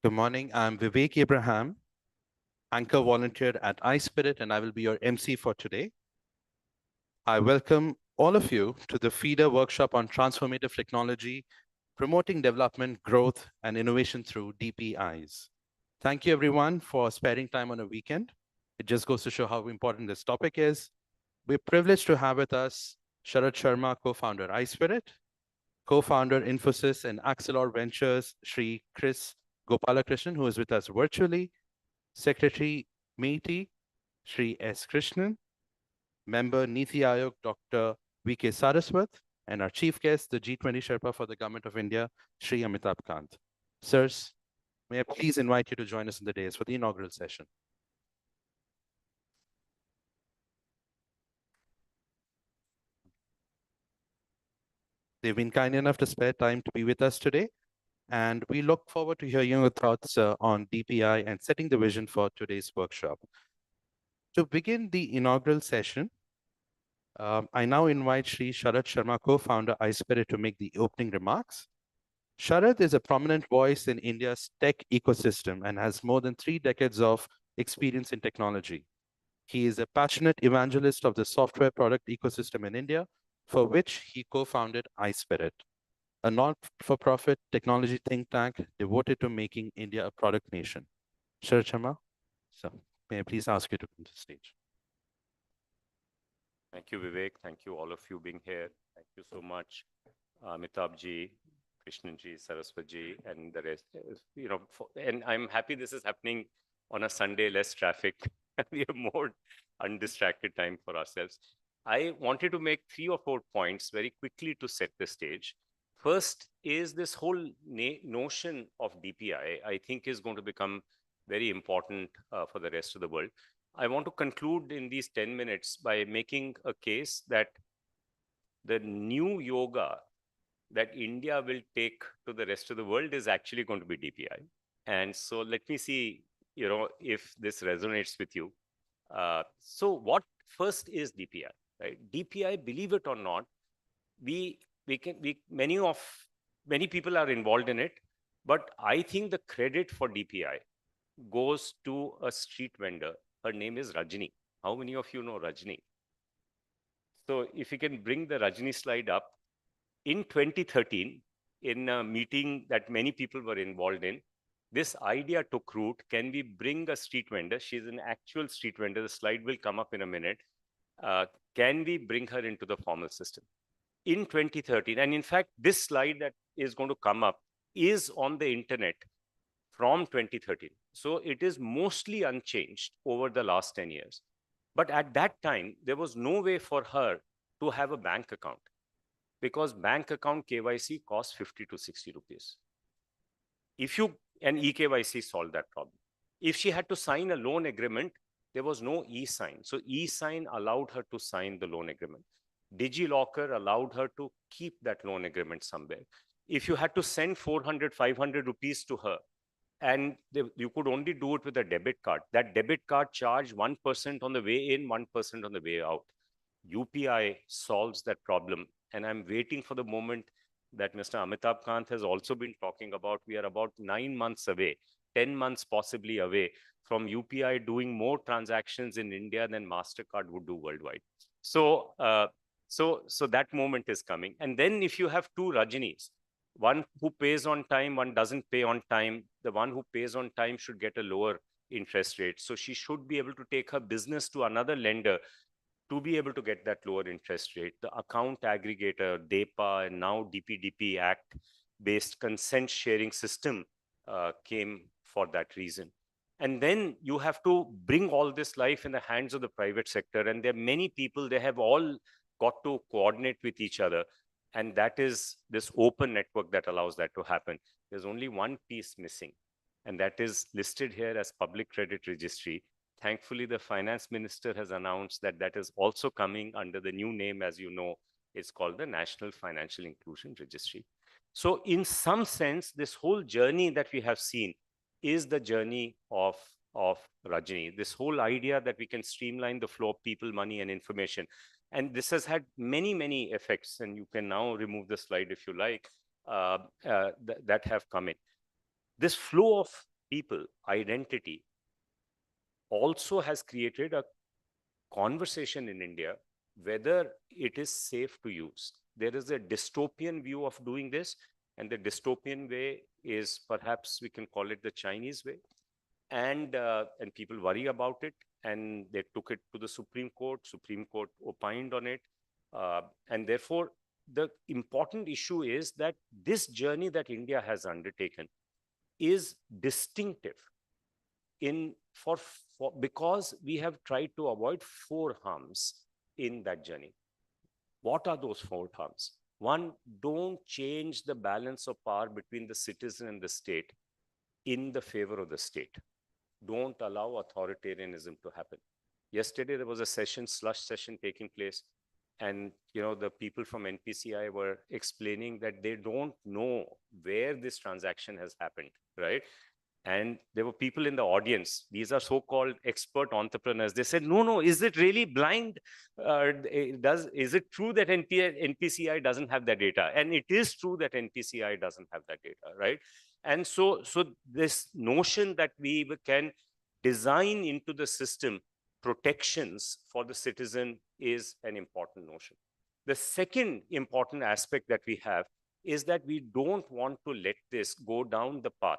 Good morning. I'm Vivek Abraham, anchor volunteer at iSPIRT, and I will be your MC for today. I welcome all of you to the feeder workshop on transformative technology, promoting development, growth, and innovation through DPIs. Thank you, everyone, for sparing time on a weekend. It just goes to show how important this topic is. We're privileged to have with us Sharad Sharma, co-founder iSPIRT, co-founder Infosys and Axelor Ventures, Shri Chris Gopalakrishnan, who is with us virtually, Secretary NITI, Shri S. Krishnan, Member NITI Aayog, Dr. V.K. Saraswat, and our chief guest, the G20 Sherpa for the Government of India, Shri Amitabh Kant. Sirs, may I please invite you to join us in the dais for the inaugural session. They've been kind enough to spare time to be with us today, and we look forward to hearing your thoughts on DPI and setting the vision for today's workshop. To begin the inaugural session, I now invite Shri Sharad Sharma, co-founder iSPIRT, to make the opening remarks. Sharad is a prominent voice in India's tech ecosystem and has more than 3 decades of experience in technology. He is a passionate evangelist of the software product ecosystem in India, for which he co-founded iSPIRT, a not-for-profit technology think tank devoted to making India a product nation. Sharad Sharma, so may I please ask you to come to the stage. Thank you, Vivek. Thank you, all of you being here. Thank you so much, Amitabh ji, Krishnan ji, Saraswat ji, and the rest. And I'm happy this is happening on a Sunday, less traffic. We have more undistracted time for ourselves. I wanted to make 3 or 4 points very quickly to set the stage. First is this whole notion of DPI, I think is going to become very important for the rest of the world. I want to conclude in these 10 minutes by making a case that the new yoga that India will take to the rest of the world is actually going to be DPI. And so let me see, if this resonates with you. So what first is DPI, right? DPI, believe it or not, many people are involved in it, but I think the credit for DPI goes to a street vendor. Her name is Rajni. How many of you know Rajni? So if you can bring the Rajni slide up. In 2013, in a meeting that many people were involved in, this idea took root. Can we bring a street vendor? She's an actual street vendor. The slide will come up in a minute. Can we bring her into the formal system? In 2013, and in fact, this slide that is going to come up is on the internet from 2013. So it is mostly unchanged over the last 10 years. But at that time, there was no way for her to have a bank account because bank account KYC costs 50 to 60 rupees. And eKYC solved that problem. If she had to sign a loan agreement, there was no e-sign. So e-sign allowed her to sign the loan agreement. DigiLocker allowed her to keep that loan agreement somewhere. If you had to send 400, 500 rupees to her, and you could only do it with a debit card. That debit card charged 1% on the way in, 1% on the way out. UPI solves that problem. And I'm waiting for the moment that Mr. Amitabh Kant has also been talking about. We are about 9 months away, 10 months possibly away from UPI doing more transactions in India than MasterCard would do worldwide. So that moment is coming. And then if you have 2 Rajnis, one who pays on time, one doesn't pay on time. The one who pays on time should get a lower interest rate. So she should be able to take her business to another lender to be able to get that lower interest rate. The account aggregator, DEPA, and now DPDP Act-based consent sharing system came for that reason. And then you have to bring all this life in the hands of the private sector. And there are many people, they have all got to coordinate with each other. And that is this open network that allows that to happen. There's only one piece missing, and that is listed here as Public Credit Registry. Thankfully, the finance minister has announced that that is also coming under the new name, as you know, it's called the National Financial Inclusion Registry. So in some sense, this whole journey that we have seen is the journey of Rajni. This whole idea that we can streamline the flow of people, money, and information. And this has had many, many effects, and you can now remove the slide if you like, that have come in. This flow of people, identity, also has created a conversation in India whether it is safe to use. There is a dystopian view of doing this, and the dystopian way is perhaps we can call it the Chinese way. And people worry about it, and they took it to the Supreme Court. Supreme Court opined on it. And therefore, the important issue is that this journey that India has undertaken is distinctive because we have tried to avoid 4 harms in that journey. What are those 4 harms? One, don't change the balance of power between the citizen and the state in the favor of the state. Don't allow authoritarianism to happen. Yesterday, there was a slush session taking place. And, the people from NPCI were explaining that they don't know where this transaction has happened, right? And there were people in the audience. These are so-called expert entrepreneurs. They said, no, is it really blind? Is it true that NPCI doesn't have that data? And it is true that NPCI doesn't have that data, right? And so this notion that we can design into the system protections for the citizen is an important notion. The second important aspect that we have is that we don't want to let this go down the path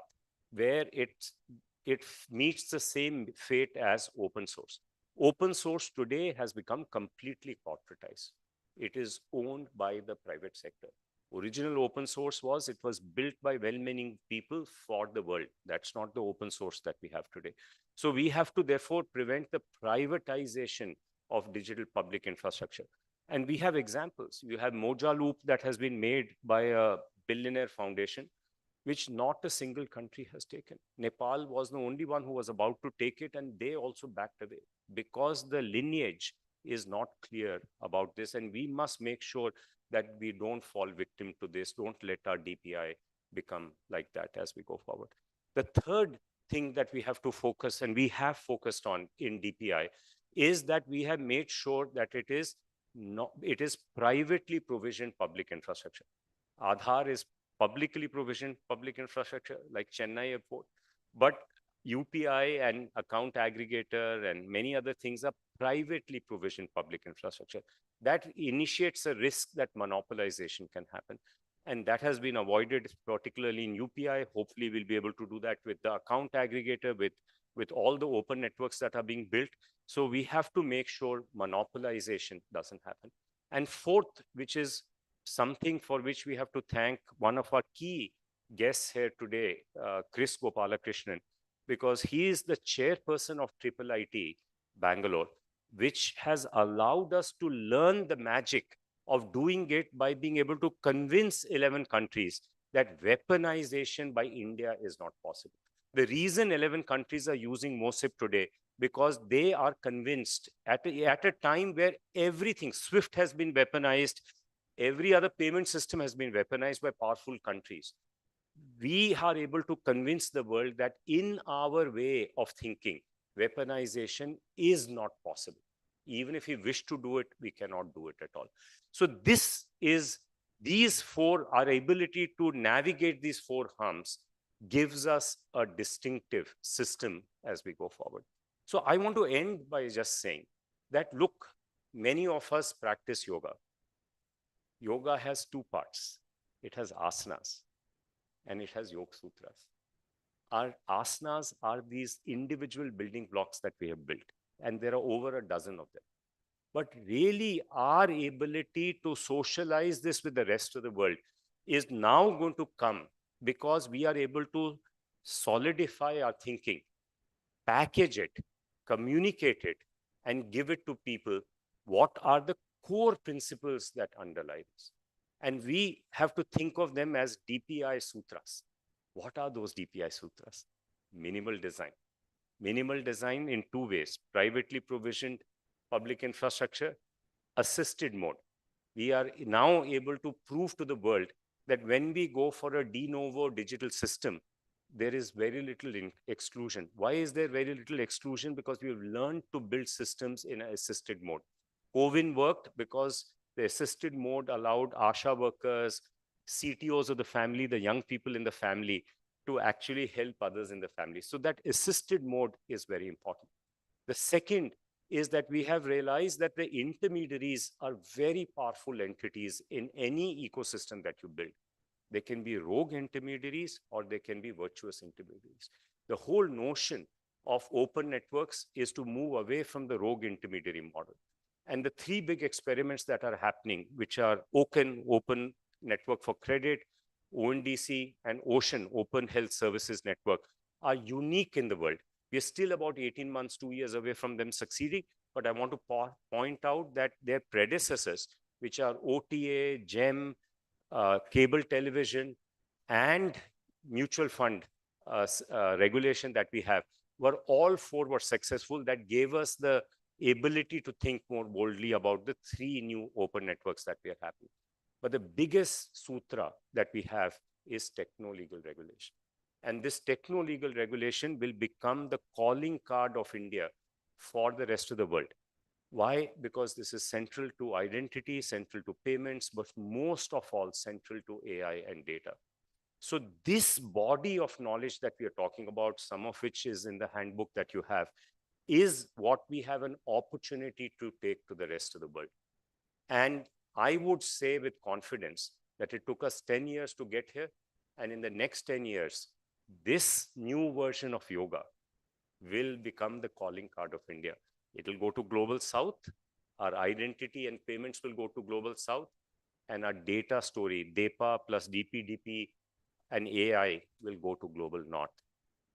where it meets the same fate as open source. Open source today has become completely corporatized. It is owned by the private sector. Original open source it was built by well-meaning people for the world. That's not the open source that we have today. So we have to therefore prevent the privatization of digital public infrastructure. And we have examples. You have Moja Loop that has been made by a billionaire foundation, which not a single country has taken. Nepal was the only one who was about to take it, and they also backed away because the lineage is not clear about this. And we must make sure that we don't fall victim to this. Don't let our DPI become like that as we go forward. The third thing that we have to focus, and we have focused on in DPI, is that we have made sure that it is privately provisioned public infrastructure. Aadhaar is publicly provisioned public infrastructure like Chennai Airport, but UPI and account aggregator and many other things are privately provisioned public infrastructure. That initiates a risk that monopolization can happen. And that has been avoided, particularly in UPI. Hopefully, we'll be able to do that with the account aggregator, with all the open networks that are being built. So we have to make sure monopolization doesn't happen. And fourth, which is something for which we have to thank one of our key guests here today, Chris Gopalakrishnan, because he is the chairperson of IIIT Bangalore, which has allowed us to learn the magic of doing it by being able to convince 11 countries that weaponization by India is not possible. The reason 11 countries are using MOSIP today, because they are convinced at a time where everything, SWIFT has been weaponized, every other payment system has been weaponized by powerful countries. We are able to convince the world that in our way of thinking, weaponization is not possible. Even if we wish to do it, we cannot do it at all. So our ability to navigate these 4 harms gives us a distinctive system as we go forward. So I want to end by just saying that, look, many of us practice yoga. Yoga has 2 parts. It has asanas and it has yoga sutras. Our asanas are these individual building blocks that we have built, and there are over a dozen of them. But really, our ability to socialize this with the rest of the world is now going to come because we are able to solidify our thinking, package it, communicate it, and give it to people. What are the core principles that underlie this? And we have to think of them as DPI sutras. What are those DPI sutras? Minimal design. Minimal design in 2 ways: privately provisioned public infrastructure, assisted mode. We are now able to prove to the world that when we go for a de novo digital system, there is very little exclusion. Why is there very little exclusion? Because we have learned to build systems in an assisted mode. CoWIN worked because the assisted mode allowed ASHA workers, CTOs of the family, the young people in the family, to actually help others in the family. So that assisted mode is very important. The second is that we have realized that the intermediaries are very powerful entities in any ecosystem that you build. They can be rogue intermediaries or they can be virtuous intermediaries. The whole notion of open networks is to move away from the rogue intermediary model. And the three big experiments that are happening, which are Open Network for Credit, ONDC, and Ocean, Open Health Services Network, are unique in the world. We are still about 18 months, 2 years away from them succeeding. But I want to point out that their predecessors, which are OTA, GEM, cable television, and mutual fund regulation that we have, all four were successful. That gave us the ability to think more boldly about the three new open networks that we are having. But the biggest sutra that we have is techno-legal regulation. And this techno-legal regulation will become the calling card of India for the rest of the world. Why? Because this is central to identity, central to payments, but most of all central to AI and data. So this body of knowledge that we are talking about, some of which is in the handbook that you have, is what we have an opportunity to take to the rest of the world. And I would say with confidence that it took us 10 years to get here. And in the next 10 years, this new version of yoga will become the calling card of India. It will go to Global South. Our identity and payments will go to Global South. And our data story, DEPA plus DPDP and AI will go to Global North.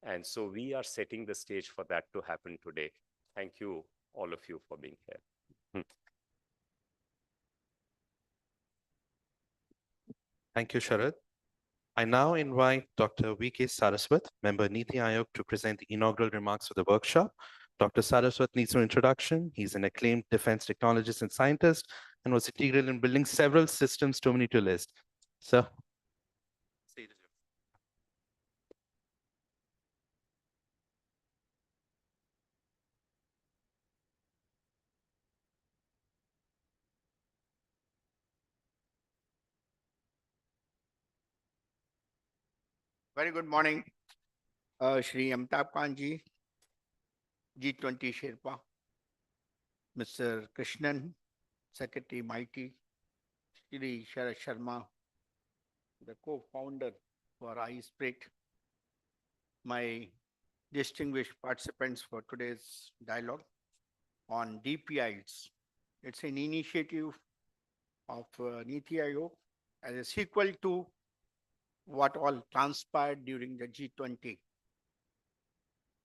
And so we are setting the stage for that to happen today. Thank you, all of you, for being here. Thank you, Sharad. I now invite Dr. V.K. Saraswat, member NITI Aayog, to present the inaugural remarks of the workshop. Dr. Saraswat needs no introduction. He's an acclaimed defense technologist and scientist and was integral in building several systems too many to list. Sir. Very good morning, Shri Amitabh Kanji, G20 Sherpa, Mr. Krishnan, Secretary Mighty, Shri Sharad Sharma, the co-founder for iSPIRT, my distinguished participants for today's dialogue on DPIs. It's an initiative of NITI Aayog as a sequel to what all transpired during the G20.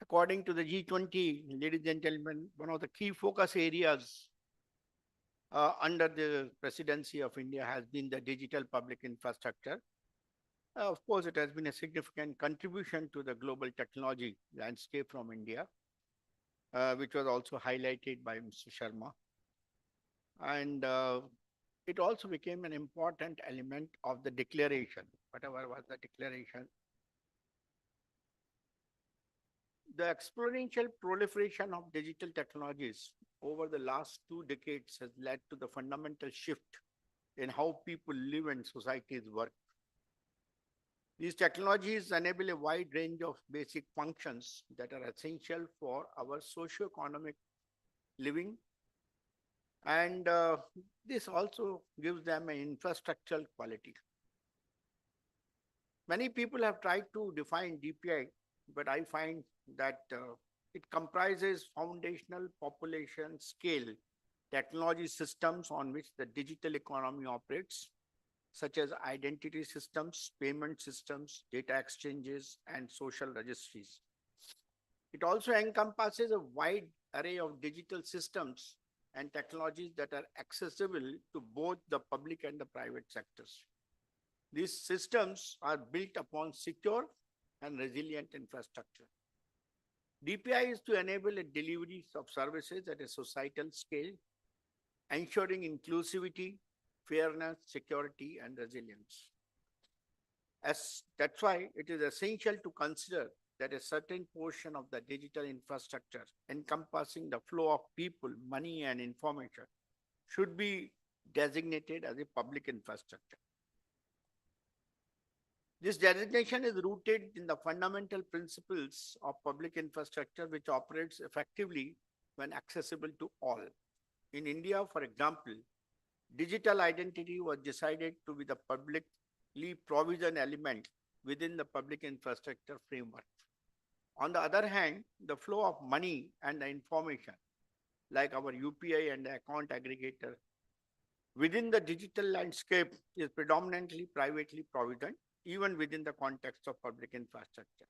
According to the G20, ladies and gentlemen, one of the key focus areas under the presidency of India has been the digital public infrastructure. Of course, it has been a significant contribution to the global technology landscape from India, which was also highlighted by Mr. Sharma. And it also became an important element of the declaration, whatever was the declaration. The exponential proliferation of digital technologies over the last 2 decades has led to the fundamental shift in how people live and societies work. These technologies enable a wide range of basic functions that are essential for our socio-economic living. And this also gives them an infrastructural quality. Many people have tried to define DPI, but I find that it comprises foundational population scale technology systems on which the digital economy operates, such as identity systems, payment systems, data exchanges, and social registries. It also encompasses a wide array of digital systems and technologies that are accessible to both the public and the private sectors. These systems are built upon secure and resilient infrastructure. DPI is to enable a delivery of services at a societal scale, ensuring inclusivity, fairness, security, and resilience. That's why it is essential to consider that a certain portion of the digital infrastructure encompassing the flow of people, money, and information should be designated as a public infrastructure. This designation is rooted in the fundamental principles of public infrastructure, which operates effectively when accessible to all. In India, for example, digital identity was decided to be the publicly provisioned element within the public infrastructure framework. On the other hand, the flow of money and the information, like our UPI and the account aggregator, within the digital landscape is predominantly privately provisioned, even within the context of public infrastructure.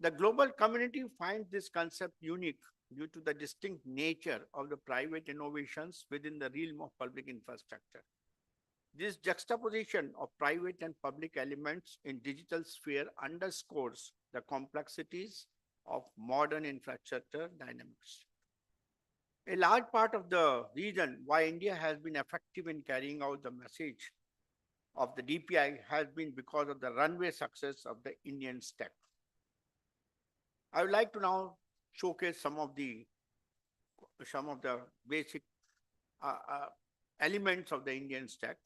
The global community finds this concept unique due to the distinct nature of the private innovations within the realm of public infrastructure. This juxtaposition of private and public elements in digital sphere underscores the complexities of modern infrastructure dynamics. A large part of the reason why India has been effective in carrying out the message of the DPI has been because of the runway success of the Indian stack. I would like to now showcase some of the basic elements of the Indian stack.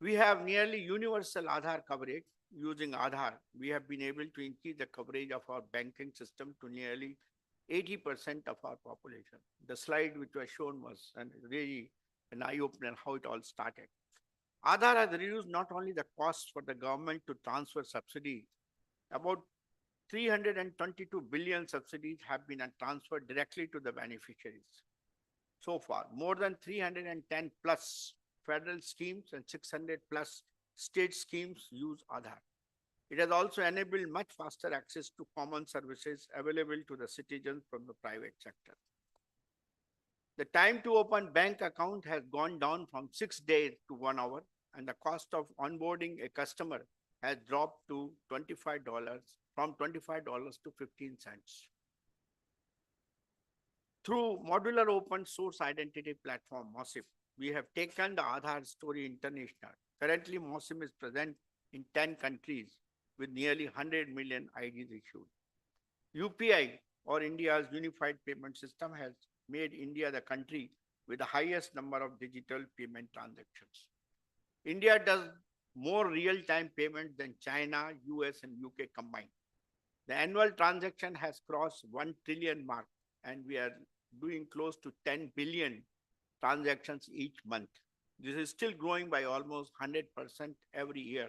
We have nearly universal Aadhaar coverage. Using Aadhaar, we have been able to increase the coverage of our banking system to nearly 80% of our population. The slide which was shown was really an eye-opener how it all started. Aadhaar has reduced not only the costs for the government to transfer subsidies, about 322 billion subsidies have been transferred directly to the beneficiaries. So far, more than 310 plus federal schemes and 600 plus state schemes use Aadhaar. It has also enabled much faster access to common services available to the citizens from the private sector. The time to open bank account has gone down from 6 days to 1 hour, and the cost of onboarding a customer has dropped to $25 from $25 to 15 cents. Through modular open source identity platform, MOSIP, we have taken the Aadhaar story international. Currently, MOSIP is present in 10 countries with nearly 100 million IDs issued. UPI, or India's Unified Payment System, has made India the country with the highest number of digital payment transactions. India does more real-time payments than China, US, and UK combined. The annual transaction has crossed 1 trillion mark, and we are doing close to 10 billion transactions each month. This is still growing by almost 100% every year.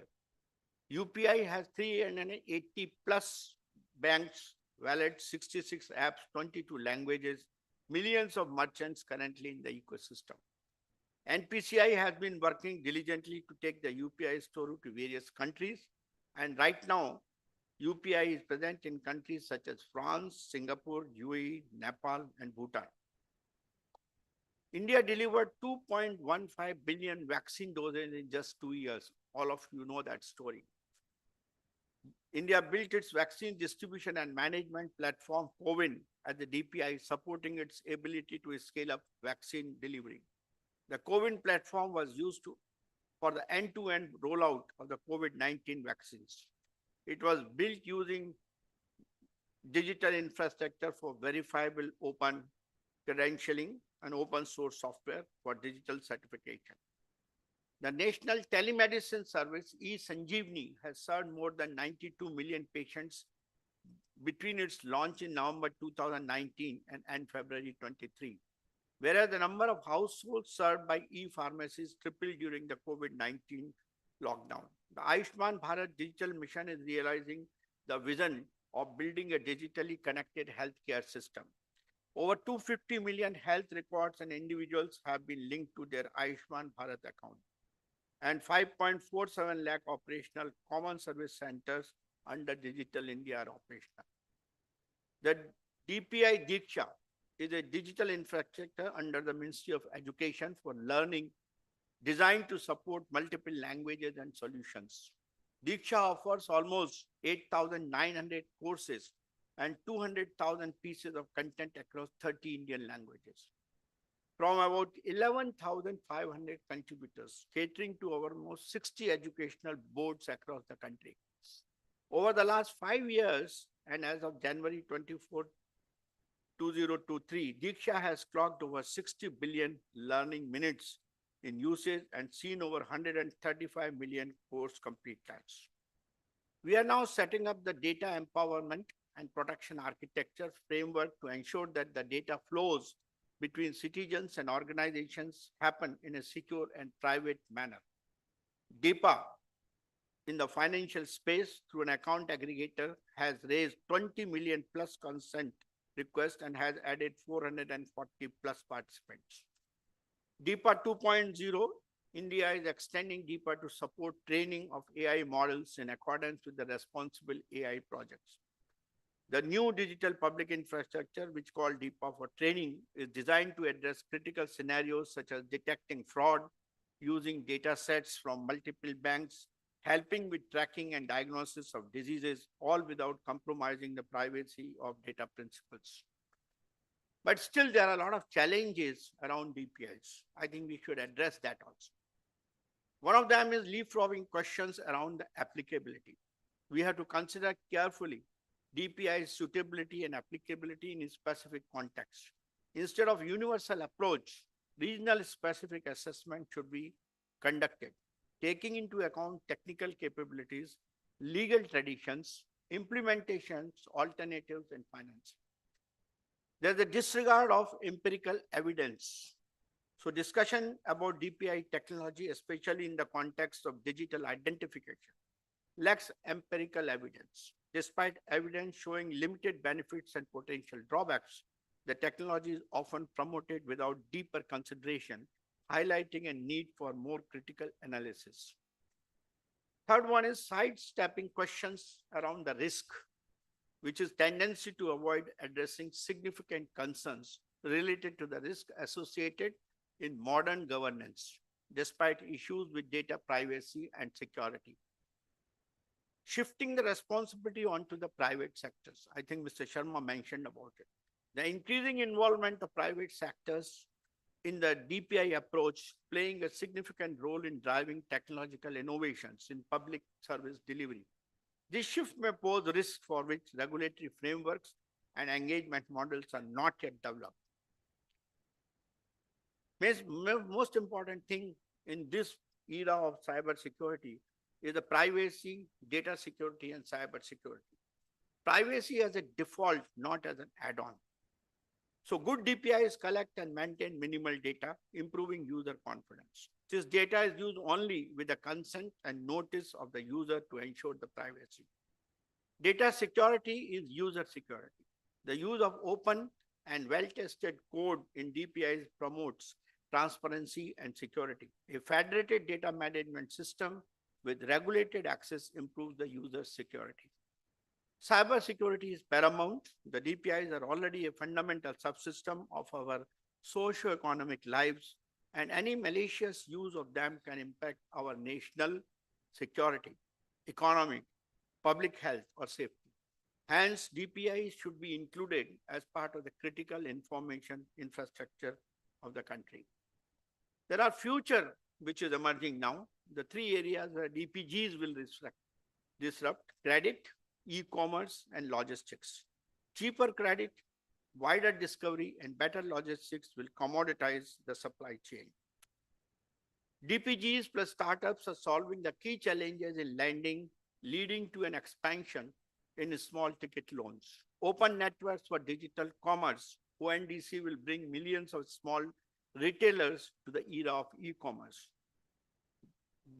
UPI has 380 plus banks, wallets, 66 apps, 22 languages, millions of merchants currently in the ecosystem. NPCI has been working diligently to take the UPI story to various countries, and right now, UPI is present in countries such as France, Singapore, UAE, Nepal, and Bhutan. India delivered 2.15 billion vaccine doses in just 2 years. All of you know that story. India built its vaccine distribution and management platform, COVIN, at the DPI, supporting its ability to scale up vaccine delivery. The COVIN platform was used for the end-to-end rollout of the COVID-19 vaccines. It was built using digital infrastructure for verifiable open credentialing and open source software for digital certification. The National Telemedicine Service, eSanjeevani, has served more than 92 million patients between its launch in November 2019 and February 23, whereas the number of households served by e-pharmacies tripled during the COVID-19 lockdown. The iSPIRT Bharat Digital Mission is realizing the vision of building a digitally connected healthcare system. Over 250 million health records and individuals have been linked to their iSPIRT Bharat account, and 5.47 lakh operational common service centers under Digital India are operational. The DPI Diksha is a digital infrastructure under the Ministry of Education for learning designed to support multiple languages and solutions. Diksha offers almost 8,900 courses and 200,000 pieces of content across 30 Indian languages, from about 11,500 contributors, catering to almost 60 educational boards across the country. Over the last 5 years, and as of January 24, 2023, Diksha has clocked over 60 billion learning minutes in usage and seen over 135 million course complete times. We are now setting up the data empowerment and protection architecture framework to ensure that the data flows between citizens and organizations happen in a secure and private manner. DPA in the financial space through an account aggregator has raised 20 million plus consent requests and has added 440 plus participants. DPA 2.0, India is extending DPA to support training of AI models in accordance with the responsible AI projects. The new digital public infrastructure, which called DPA for training, is designed to address critical scenarios such as detecting fraud, using data sets from multiple banks, helping with tracking and diagnosis of diseases, all without compromising the privacy of data principles. But still, there are a lot of challenges around DPIs. I think we should address that also. One of them is leapfrogging questions around the applicability. We have to consider carefully DPI's suitability and applicability in a specific context. Instead of universal approach, regional specific assessment should be conducted, taking into account technical capabilities, legal traditions, implementations, alternatives, and finance. There's a disregard of empirical evidence. So discussion about DPI technology, especially in the context of digital identification, lacks empirical evidence. Despite evidence showing limited benefits and potential drawbacks, the technology is often promoted without deeper consideration, highlighting a need for more critical analysis. Third one is sidestepping questions around the risk, which is tendency to avoid addressing significant concerns related to the risk associated in modern governance, despite issues with data privacy and security. Shifting the responsibility onto the private sectors. I think Mr. Sharma mentioned about it. The increasing involvement of private sectors in the DPI approach playing a significant role in driving technological innovations in public service delivery. This shift may pose risks for which regulatory frameworks and engagement models are not yet developed. Most important thing in this era of cybersecurity is the privacy, data security, and cybersecurity. Privacy as a default, not as an add-on. So good DPIs collect and maintain minimal data, improving user confidence. This data is used only with the consent and notice of the user to ensure the privacy. Data security is user security. The use of open and well-tested code in DPIs promotes transparency and security. A federated data management system with regulated access improves the user's security. Cybersecurity is paramount. The DPIs are already a fundamental subsystem of our socio-economic lives, and any malicious use of them can impact our national security, economy, public health, or safety. Hence, DPIs should be included as part of the critical information infrastructure of the country. There are future which is emerging now. The three areas where DPGs will disrupt: credit, e-commerce, and logistics. Cheaper credit, wider discovery, and better logistics will commoditize the supply chain. DPGs plus startups are solving the key challenges in lending, leading to an expansion in small ticket loans. Open networks for digital commerce, ONDC will bring millions of small retailers to the era of e-commerce.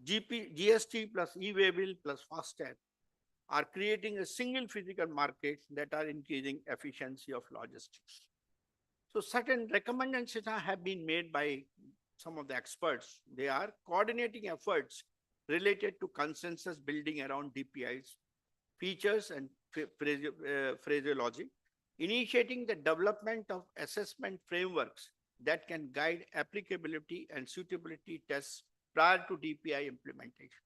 GST plus e-way bill plus FASTag are creating a single physical market that are increasing efficiency of logistics. So certain recommendations have been made by some of the experts. They are coordinating efforts related to consensus building around DPIs, features and phraseology, initiating the development of assessment frameworks that can guide applicability and suitability tests prior to DPI implementation,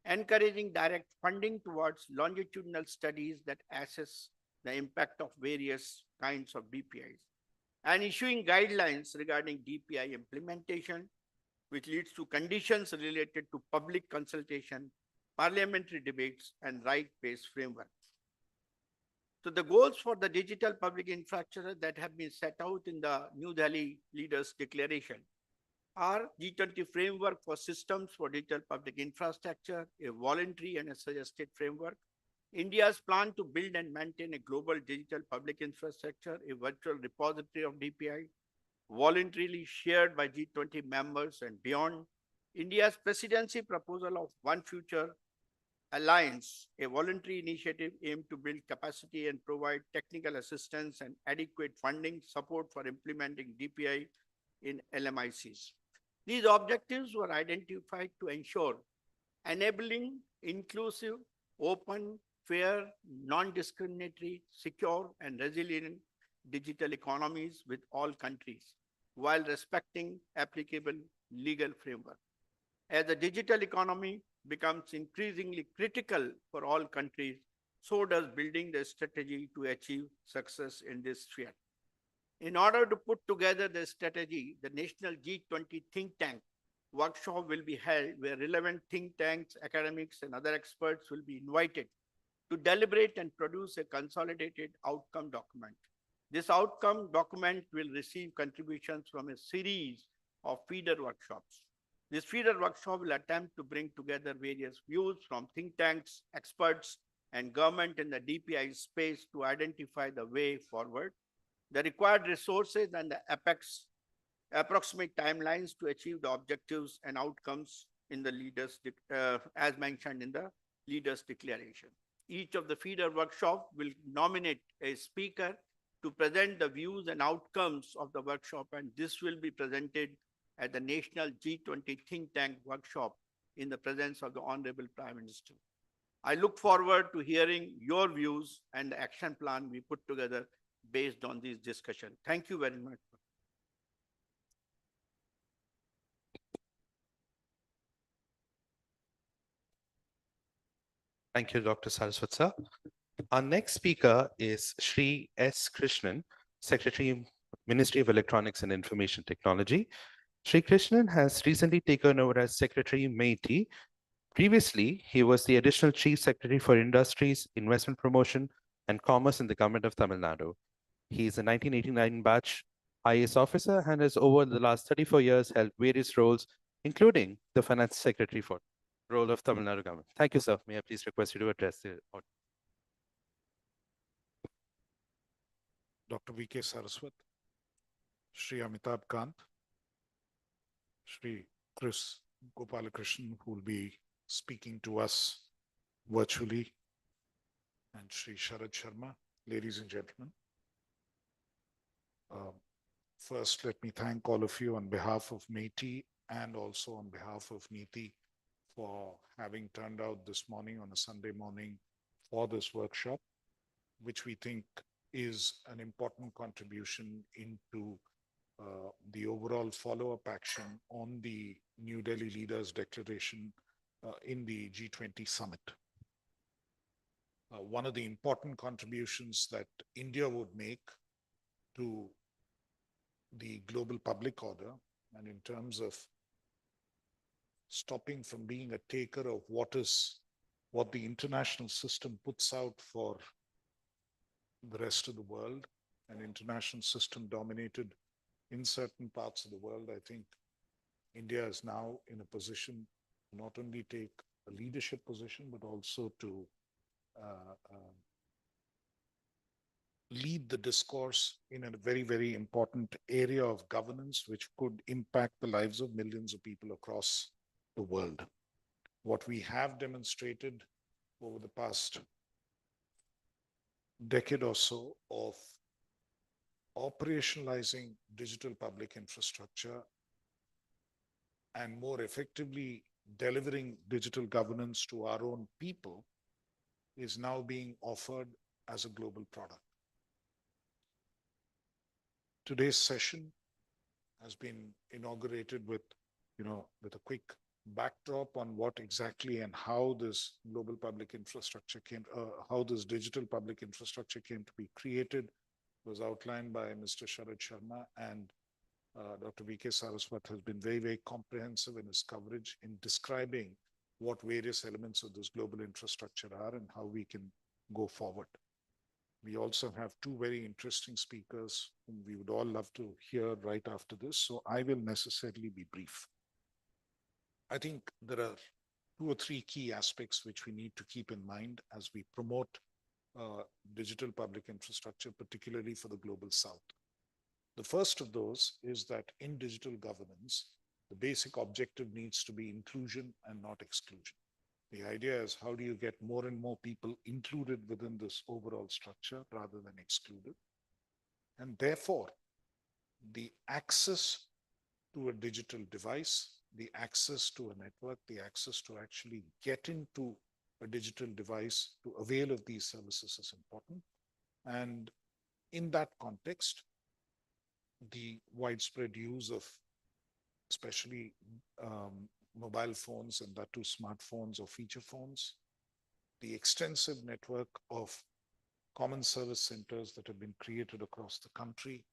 encouraging direct funding towards longitudinal studies that assess the impact of various kinds of DPIs, and issuing guidelines regarding DPI implementation, which leads to conditions related to public consultation, parliamentary debates, and right-based frameworks. So the goals for the digital public infrastructure that have been set out in the New Delhi Leaders' Declaration are G20 framework for systems for digital public infrastructure, a voluntary and a suggested framework, India's plan to build and maintain a global digital public infrastructure, a virtual repository of DPI, voluntarily shared by G20 members and beyond. India's presidency proposal of One Future Alliance, a voluntary initiative aimed to build capacity and provide technical assistance and adequate funding support for implementing DPI in LMICs. These objectives were identified to ensure enabling inclusive, open, fair, non-discriminatory, secure, and resilient digital economies with all countries, while respecting applicable legal framework. As the digital economy becomes increasingly critical for all countries, so does building the strategy to achieve success in this sphere. In order to put together the strategy, the National G20 think tank workshop will be held where relevant think tanks, academics, and other experts will be invited to deliberate and produce a consolidated outcome document. This outcome document will receive contributions from a series of feeder workshops. This feeder workshop will attempt to bring together various views from think tanks, experts, and government in the DPI space to identify the way forward, the required resources, and the approximate timelines to achieve the objectives and outcomes in the leaders, as mentioned in the leaders' declaration. Each of the feeder workshop will nominate a speaker to present the views and outcomes of the workshop, and this will be presented at the National G20 Think Tank workshop in the presence of the Honorable Prime Minister. I look forward to hearing your views and the action plan we put together based on this discussion. Thank you very much. Thank you, Dr. Saraswat sir. Our next speaker is Shri S. Krishnan, Secretary, Ministry of Electronics and Information Technology. Shri Krishnan has recently taken over as Secretary MeitY. Previously, he was the Additional Chief Secretary for Industries, Investment Promotion, and Commerce in the Government of Tamil Nadu. He is a 1989 batch IAS officer and has over the last 34 years held various roles, including the Finance Secretary for role of Tamil Nadu government. Thank you, sir. May I please request you to address the audience? Dr. V.K. Saraswat, Shri Amitabh Kant, Shri Chris Gopalakrishnan, who will be speaking to us virtually, and Shri Sharad Sharma, ladies and gentlemen. First, let me thank all of you on behalf of MeitY and also on behalf of NITI for having turned out this morning on a Sunday morning for this workshop, which we think is an important contribution into the overall follow-up action on the New Delhi Leaders' Declaration in the G20 summit. One of the important contributions that India would make to the global public order, and in terms of stopping from being a taker of what the international system puts out for the rest of the world, an international system dominated in certain parts of the world. I think India is now in a position to not only take a leadership position, but also to lead the discourse in a very, very important area of governance, which could impact the lives of millions of people across the world. What we have demonstrated over the past decade or so of operationalizing digital public infrastructure and more effectively delivering digital governance to our own people is now being offered as a global product. Today's session has been inaugurated with a quick backdrop on what exactly and how this global public infrastructure how this digital public infrastructure came to be created. It was outlined by Mr. Sharad Sharma, and Dr. V.K. Saraswat has been very, very comprehensive in his coverage in describing what various elements of this global infrastructure are and how we can go forward. We also have two very interesting speakers whom we would all love to hear right after this, so I will necessarily be brief. I think there are two or three key aspects which we need to keep in mind as we promote digital public infrastructure, particularly for the global south. The first of those is that in digital governance, the basic objective needs to be inclusion and not exclusion. The idea is, how do you get more and more people included within this overall structure rather than excluded? And therefore, the access to a digital device, the access to a network, the access to actually get into a digital device to avail of these services is important. And in that context, the widespread use of especially mobile phones, and that too smartphones or feature phones, the extensive network of common service centers that have been created across the country,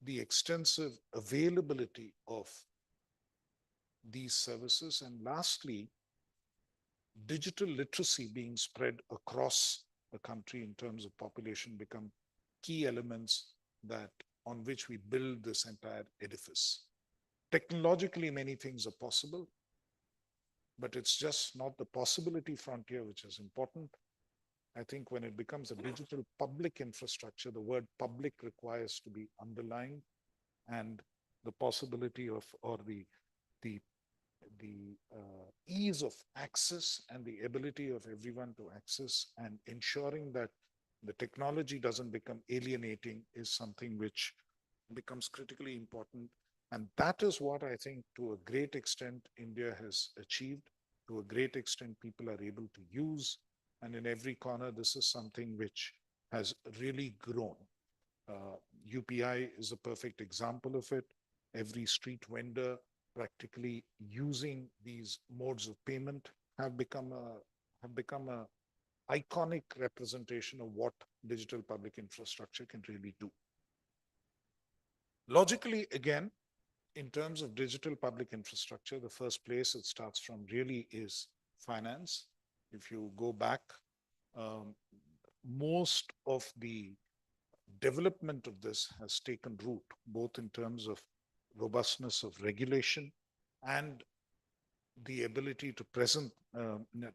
the extensive availability of these services, and lastly, digital literacy being spread across the country in terms of population become key elements that on which we build this entire edifice. Technologically, many things are possible, but it's just not the possibility frontier which is important. I think when it becomes a digital public infrastructure, the word public requires to be underlined, and the possibility of, or the ease of access and the ability of everyone to access, and ensuring that the technology doesn't become alienating is something which becomes critically important. And that is what I think to a great extent India has achieved. To a great extent, people are able to use. And in every corner, this is something which has really grown. UPI is a perfect example of it. Every street vendor practically using these modes of payment have become a iconic representation of what digital public infrastructure can really do. Logically, again, in terms of digital public infrastructure, the first place it starts from really is finance. If you go back, most of the development of this has taken root, both in terms of robustness of regulation and the ability to present,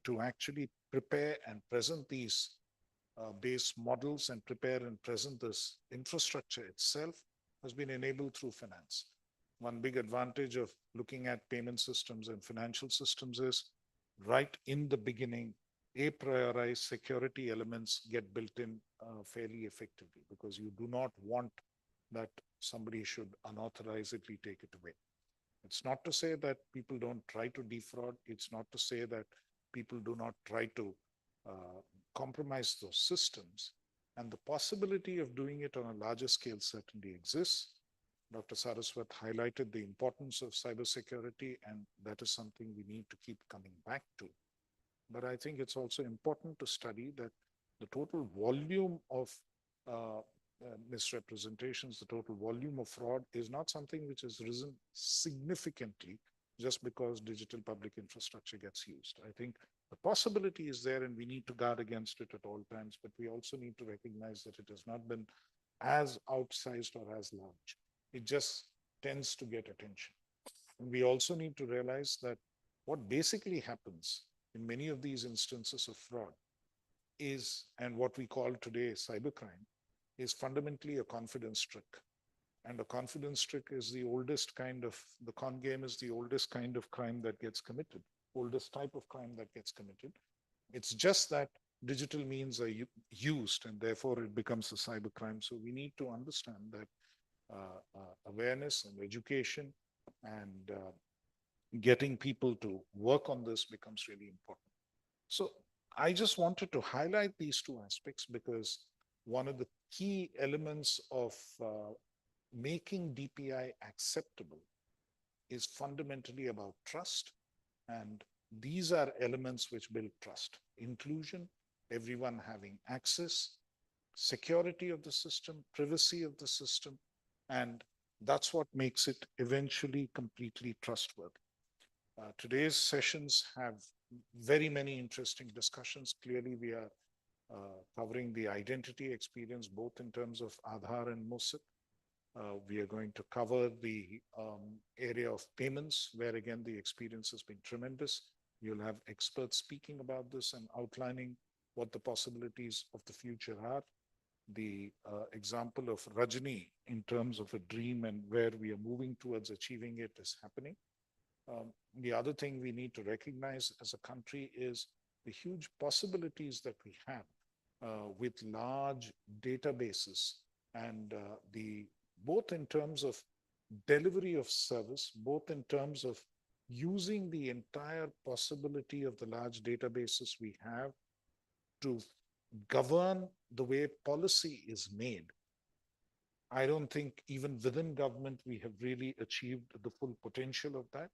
to actually prepare and present these base models and prepare and present this infrastructure itself has been enabled through finance. One big advantage of looking at payment systems and financial systems is right in the beginning, a priori security elements get built in fairly effectively, because you do not want that somebody should unauthorizedly take it away. It's not to say that people don't try to defraud. It's not to say that people do not try to compromise those systems. And the possibility of doing it on a larger scale certainly exists. Dr. Saraswat highlighted the importance of cybersecurity, and that is something we need to keep coming back to. But I think it's also important to study that the total volume of misrepresentations, the total volume of fraud is not something which has risen significantly just because digital public infrastructure gets used. I think the possibility is there and we need to guard against it at all times, but we also need to recognize that it has not been as outsized or as large. It just tends to get attention. And we also need to realize that what basically happens in many of these instances of fraud is, and what we call today cybercrime, is fundamentally a confidence trick. And a confidence trick is the oldest kind of, the con game is the oldest kind of crime that gets committed, oldest type of crime that gets committed. It's just that digital means are used and therefore it becomes a cybercrime. So we need to understand that awareness and education and getting people to work on this becomes really important. So I just wanted to highlight these two aspects because one of the key elements of making DPI acceptable is fundamentally about trust. And these are elements which build trust: inclusion, everyone having access, security of the system, privacy of the system, and that's what makes it eventually completely trustworthy. Today's sessions have very many interesting discussions. Clearly, we are covering the identity experience, both in terms of Aadhaar and MOSIP. We are going to cover the area of payments, where again, the experience has been tremendous. You'll have experts speaking about this and outlining what the possibilities of the future are. The example of Rajni in terms of a dream and where we are moving towards achieving it is happening. The other thing we need to recognize as a country is the huge possibilities that we have with large databases and both in terms of delivery of service, both in terms of using the entire possibility of the large databases we have to govern the way policy is made. I don't think even within government we have really achieved the full potential of that.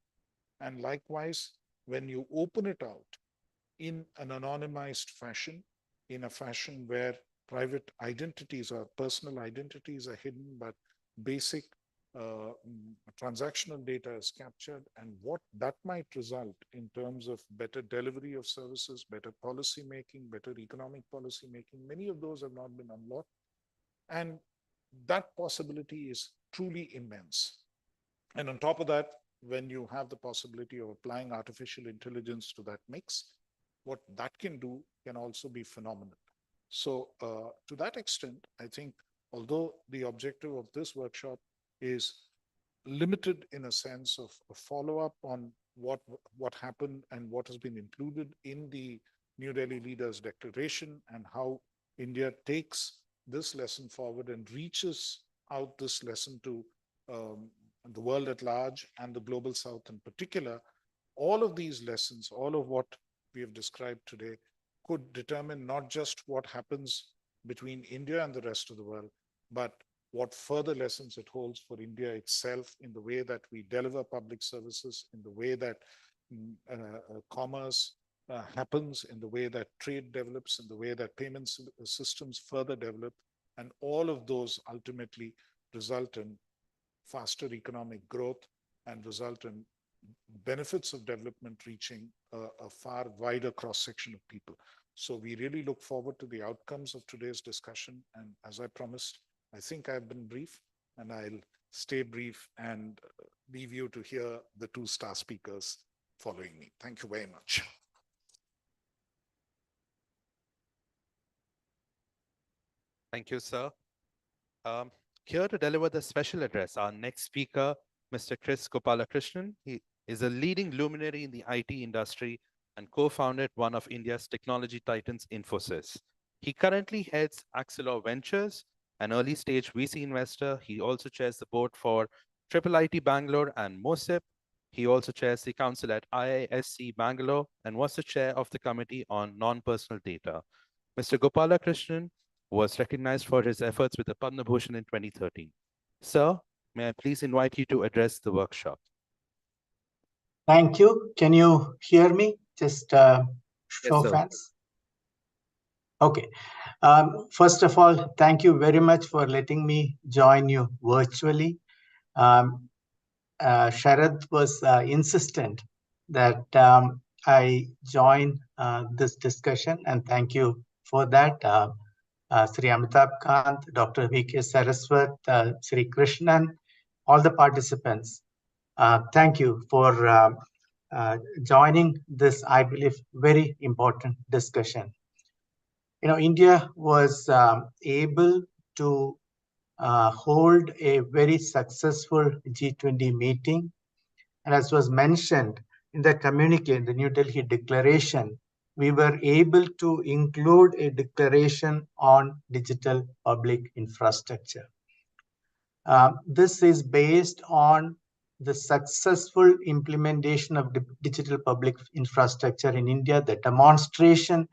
And likewise, when you open it out in an anonymized fashion, in a fashion where private identities or personal identities are hidden, but basic transactional data is captured, and what that might result in terms of better delivery of services, better policy making, better economic policy making, many of those have not been unlocked. And that possibility is truly immense. And on top of that, when you have the possibility of applying artificial intelligence to that mix, what that can do can also be phenomenal. So to that extent, I think, although the objective of this workshop is limited in a sense of a follow-up on what happened and what has been included in the New Delhi Leaders Declaration and how India takes this lesson forward and reaches out this lesson to the world at large and the global south in particular, all of these lessons, all of what we have described today could determine not just what happens between India and the rest of the world, but what further lessons it holds for India itself in the way that we deliver public services, in the way that commerce happens, in the way that trade develops, in the way that payment systems further develop. And all of those ultimately result in faster economic growth and result in benefits of development reaching a far wider cross-section of people. So we really look forward to the outcomes of today's discussion. And as I promised, I think I've been brief, and I'll stay brief and leave you to hear the two star speakers following me. Thank you very much. Thank you, sir. Here to deliver the special address, our next speaker, Mr. Chris Gopalakrishnan. He is a leading luminary in the IT industry and co-founded one of India's technology titans, Infosys. He currently heads Axelor Ventures, an early-stage VC investor. He also chairs the board for IIIT Bangalore and MOSIP. He also chairs the council at IISc Bangalore and was the chair of the Committee on Non-Personal Data. Mr. Gopalakrishnan was recognized for his efforts with the Padma Bhushan in 2013. Sir, may I please invite you to address the workshop? Thank you. Can you hear me? Just show Yes, sir. hands. Okay. First of all, thank you very much for letting me join you virtually. Sharad was insistent that I join this discussion, and thank you for that. Sri Amitabh Kant, Dr. V.K. Saraswat, Sri Krishnan, all the participants. Thank you for joining this, I believe, very important discussion. You know, India was able to hold a very successful G20 meeting. And as was mentioned in the communique, in the New Delhi Declaration, we were able to include a declaration on digital public infrastructure. This is based on the successful implementation of digital public infrastructure in India, the demonstration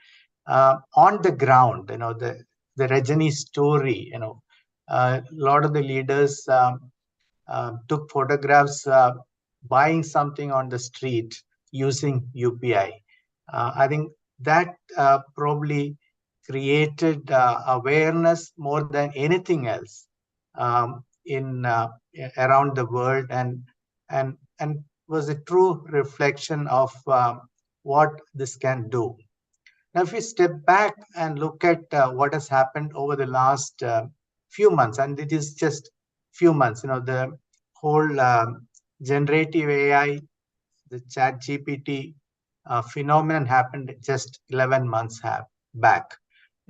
on the ground, you know, the Rajani story, you know, a lot of the leaders took photographs buying something on the street using UPI. I think that probably created awareness more than anything else in around the world, and was a true reflection of what this can do. Now, if we step back and look at what has happened over the last few months, and it is just few months. The whole generative AI, the chat GPT phenomenon happened just 11 months back.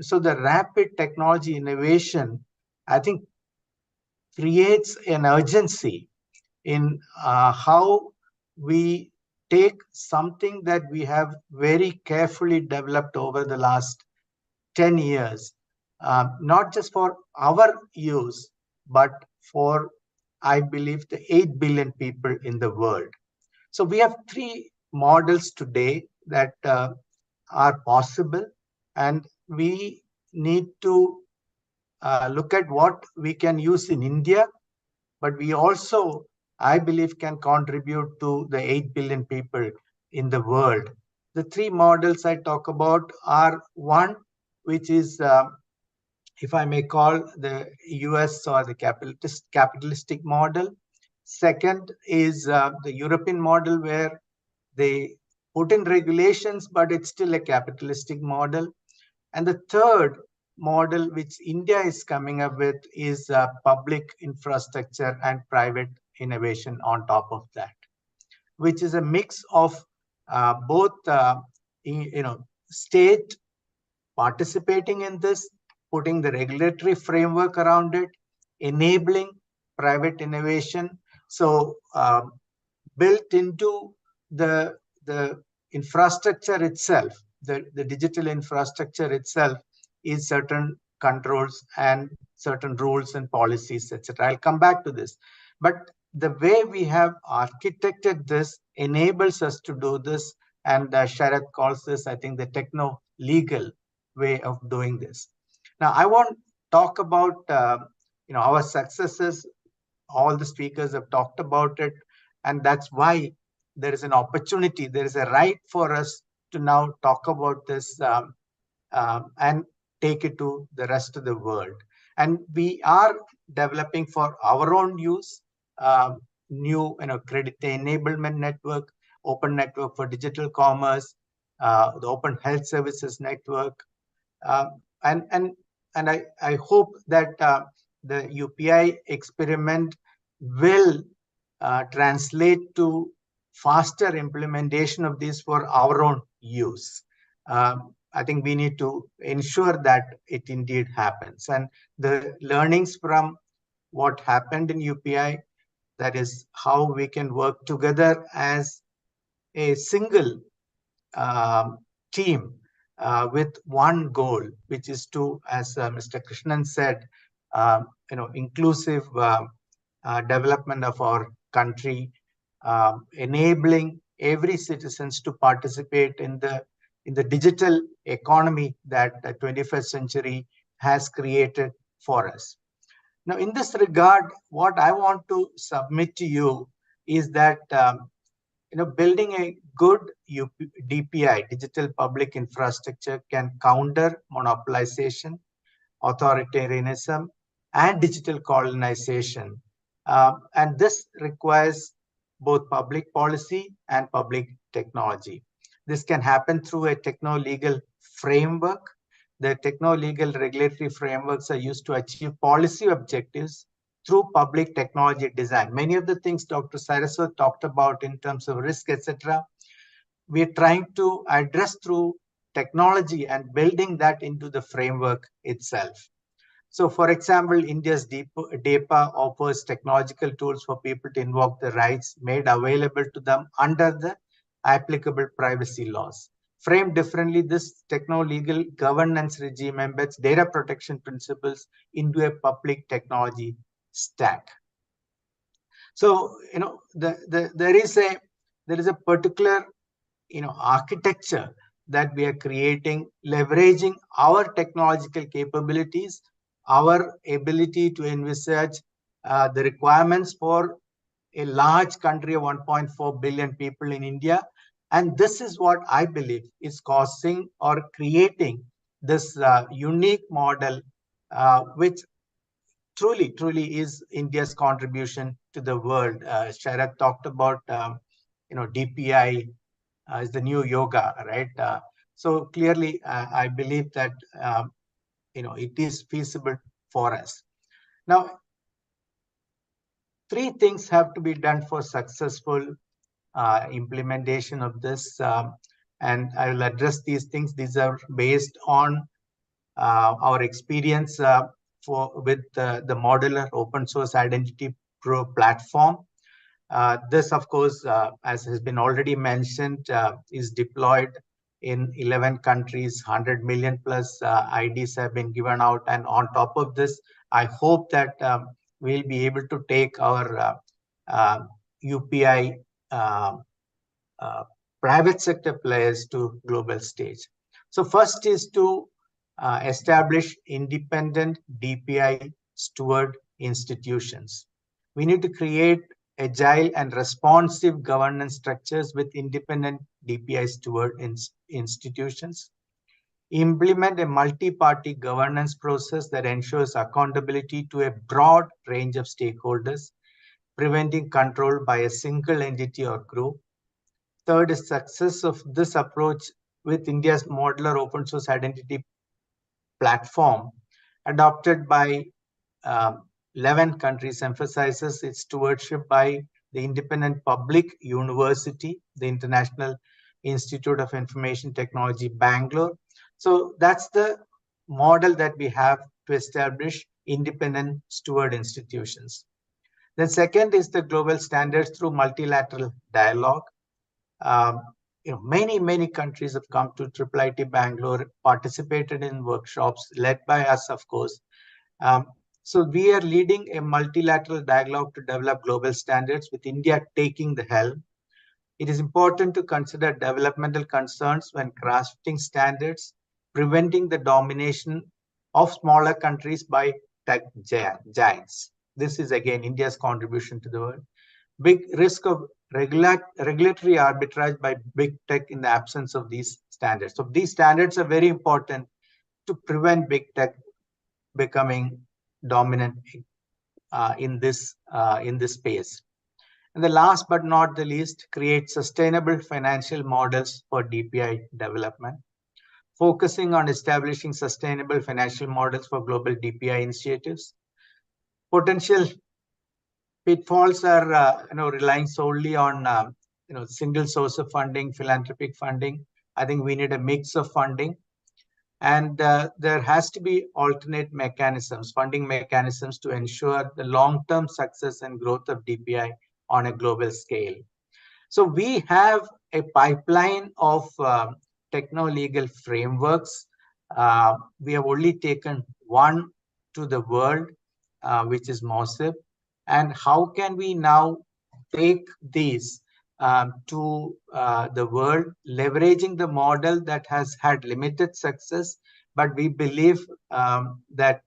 So the rapid technology innovation, I think, creates an urgency in how we take something that we have very carefully developed over the last 10 years, not just for our use, but for, I believe, the 8 billion people in the world. So we have three models today that are possible, and we need to look at what we can use in India, but we also, I believe, can contribute to the 8 billion people in the world. The three models I talk about are one, which is, if I may call, the US or the capitalistic model. Second is the European model, where they put in regulations, but it's still a capitalistic model. And the third model, which India is coming up with, is public infrastructure and private innovation on top of that, which is a mix of both, state participating in this, putting the regulatory framework around it, enabling private innovation. So built into the infrastructure itself, the digital infrastructure itself, is certain controls and certain rules and policies, etc. I'll come back to this. But the way we have architected this enables us to do this, and Sharath calls this, I think, the techno-legal way of doing this. Now, I won't talk about our successes. All the speakers have talked about it, and that's why there is an opportunity, there is a right for us to now talk about this and take it to the rest of the world. And we are developing for our own use new credit enablement network, open network for digital commerce, the open health services network, and I hope that the UPI experiment will translate to faster implementation of this for our own use. I think we need to ensure that it indeed happens. And the learnings from what happened in UPI, that is how we can work together as a single team with one goal, which is to, as Mr. Krishnan said, inclusive development of our country, enabling every citizens to participate in the digital economy that the 21st century has created for us. Now, in this regard, what I want to submit to you is that building a good DPI, digital public infrastructure, can counter monopolization, authoritarianism, and digital colonization. And this requires both public policy and public technology. This can happen through a techno-legal framework. The techno-legal regulatory frameworks are used to achieve policy objectives through public technology design. Many of the things Dr. Saraswat talked about in terms of risk, etc., we're trying to address through technology and building that into the framework itself. So, for example, India's DEPA offers technological tools for people to invoke the rights made available to them under the applicable privacy laws. Framed differently, this techno-legal governance regime embeds data protection principles into a public technology stack. So, there is a particular, architecture that we are creating, leveraging our technological capabilities, our ability to envisage the requirements for a large country of 1.4 billion people in India. And this is what I believe is causing or creating this unique model, which truly is India's contribution to the world. Sharath talked about, DPI is the new yoga, right? So clearly, I believe that, it is feasible for us. Now, three things have to be done for successful implementation of this. And I will address these things. These are based on our experience with the modular open source identity pro platform. This, of course, as has been already mentioned, is deployed in 11 countries. 100 million plus IDs have been given out. And on top of this, I hope that we'll be able to take our UPI private sector players to global stage. So first is to establish independent DPI steward institutions. We need to create agile and responsive governance structures with independent DPI steward institutions. Implement a multi-party governance process that ensures accountability to a broad range of stakeholders, preventing control by a single entity or group. Third is success of this approach with India's modular open source identity platform adopted by 11 countries emphasizes its stewardship by the independent public university, the International Institute of Information Technology, Bangalore. So that's the model that we have to establish independent steward institutions. Then second is the global standards through multilateral dialogue. Many countries have come to IIIT Bangalore, participated in workshops led by us, of course. So we are leading a multilateral dialogue to develop global standards with India taking the helm. It is important to consider developmental concerns when crafting standards, preventing the domination of smaller countries by tech giants. This is again India's contribution to the world. Big risk of regulatory arbitrage by big tech in the absence of these standards. So these standards are very important to prevent big tech becoming dominant in this space. And the last but not the least, create sustainable financial models for DPI development, focusing on establishing sustainable financial models for global DPI initiatives. Potential pitfalls are relying solely on single source of funding, philanthropic funding. I think we need a mix of funding, and there has to be alternate mechanisms, funding mechanisms to ensure the long-term success and growth of DPI on a global scale. So we have a pipeline of techno-legal frameworks. We have only taken one to the world, which is MOSIP. And how can we now take these to the world, leveraging the model that has had limited success, but we believe that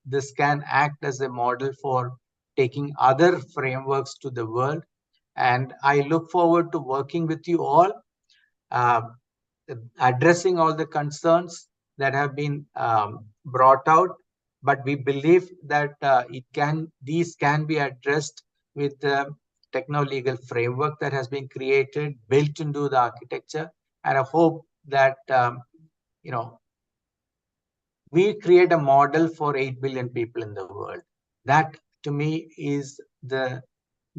this can act as a model for taking other frameworks to the world. And I look forward to working with you all, addressing all the concerns that have been brought out. But we believe that these can be addressed with the techno-legal framework that has been created, built into the architecture. And I hope that we create a model for 8 billion people in the world. That, to me, is the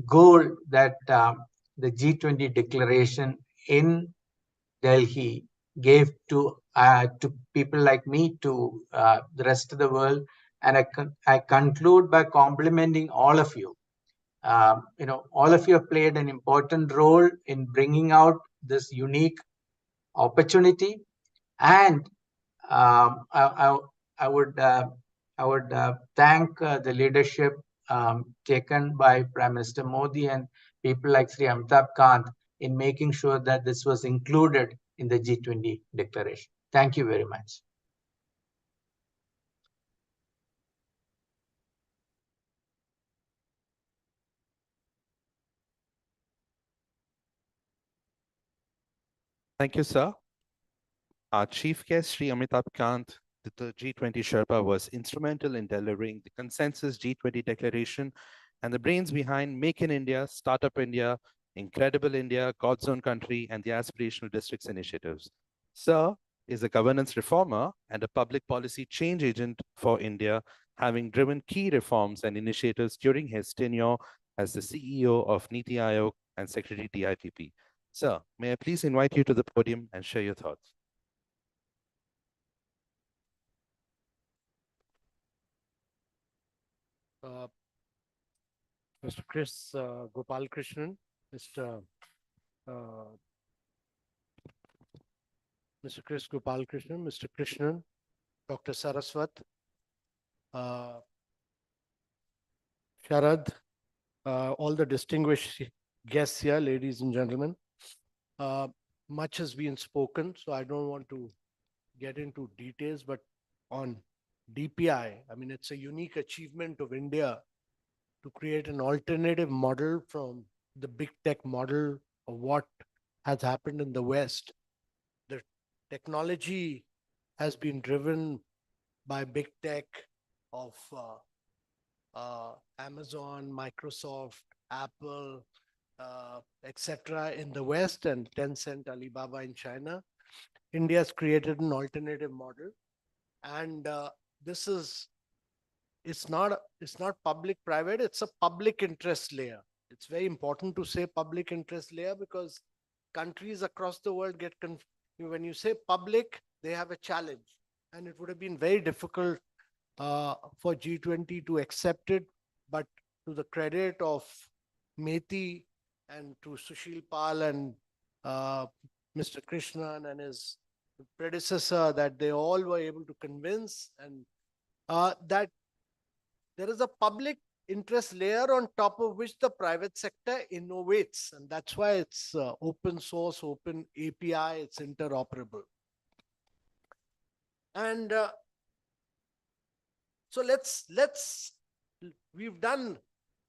goal that the G20 declaration in Delhi gave to people like me, to the rest of the world. And I conclude by complimenting all of you. All of you have played an important role in bringing out this unique opportunity. And I would thank the leadership taken by Prime Minister Modi and people like Sri Amitabh Kant in making sure that this was included in the G20 declaration. Thank you very much. Thank you, sir. Our chief guest, Sri Amitabh Kant, the G20 Sherpa, was instrumental in delivering the consensus G20 declaration and the brains behind Make in India, Startup India, Incredible India, God's Own Country, and the Aspirational Districts initiatives. Sir is a governance reformer and a public policy change agent for India, having driven key reforms and initiatives during his tenure as the CEO of NITI Aayog and Secretary DIPP. Sir, may I please invite you to the podium and share your thoughts? Mr. Chris Gopal Krishnan, uh, Mr. Chris Gopal Krishnan, Mr. Krishnan, Dr. Saraswat, Sharad, all the distinguished guests here, ladies and gentlemen. Much has been spoken, so I don't want to get into details, but on DPI, I mean, it's a unique achievement of India to create an alternative model from the big tech model of what has happened in the West. The technology has been driven by big tech of Amazon, Microsoft, Apple, etc. in the West, and Tencent, Alibaba in China. India has created an alternative model, and this is it's not public-private, it's a public interest layer. It's very important to say public interest layer because countries across the world get confused. When you say public, they have a challenge, and it would have been very difficult for G20 to accept it. But to the credit of NITI and to Sushil Pal and Mr. Krishnan and his predecessor, that they all were able to convince and that there is a public interest layer on top of which the private sector innovates. And that's why it's open source, open API, it's interoperable. And so we've done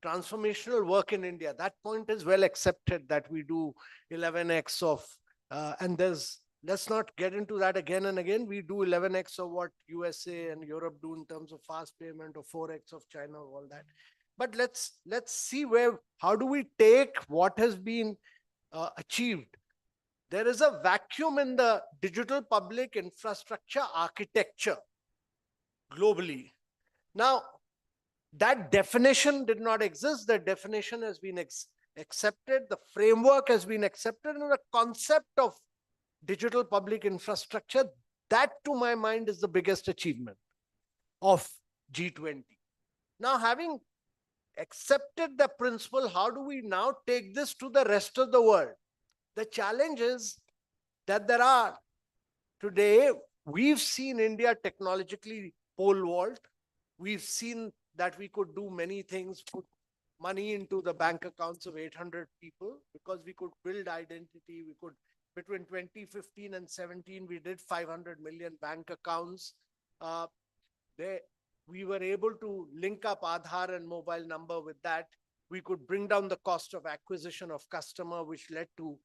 transformational work in India. That point is well accepted that we do 11x of, and let's not get into that again and again. We do 11x of what USA and Europe do in terms of fast payment, or 4x of China, all that. But let's see how do we take what has been achieved. There is a vacuum in the digital public infrastructure architecture globally. Now, that definition did not exist. The definition has been accepted. The framework has been accepted. And the concept of digital public infrastructure, that to my mind is the biggest achievement of G20. Now, having accepted the principle, how do we now take this to the rest of the world? The challenge is that today, we've seen India technologically pole vault. We've seen that we could do many things, put money into the bank accounts of 800 people because we could build identity. We could, between 2015 and 17, we did 500 million bank accounts. We were able to link up Aadhaar and mobile number with that. We could bring down the cost of acquisition of customer, which led to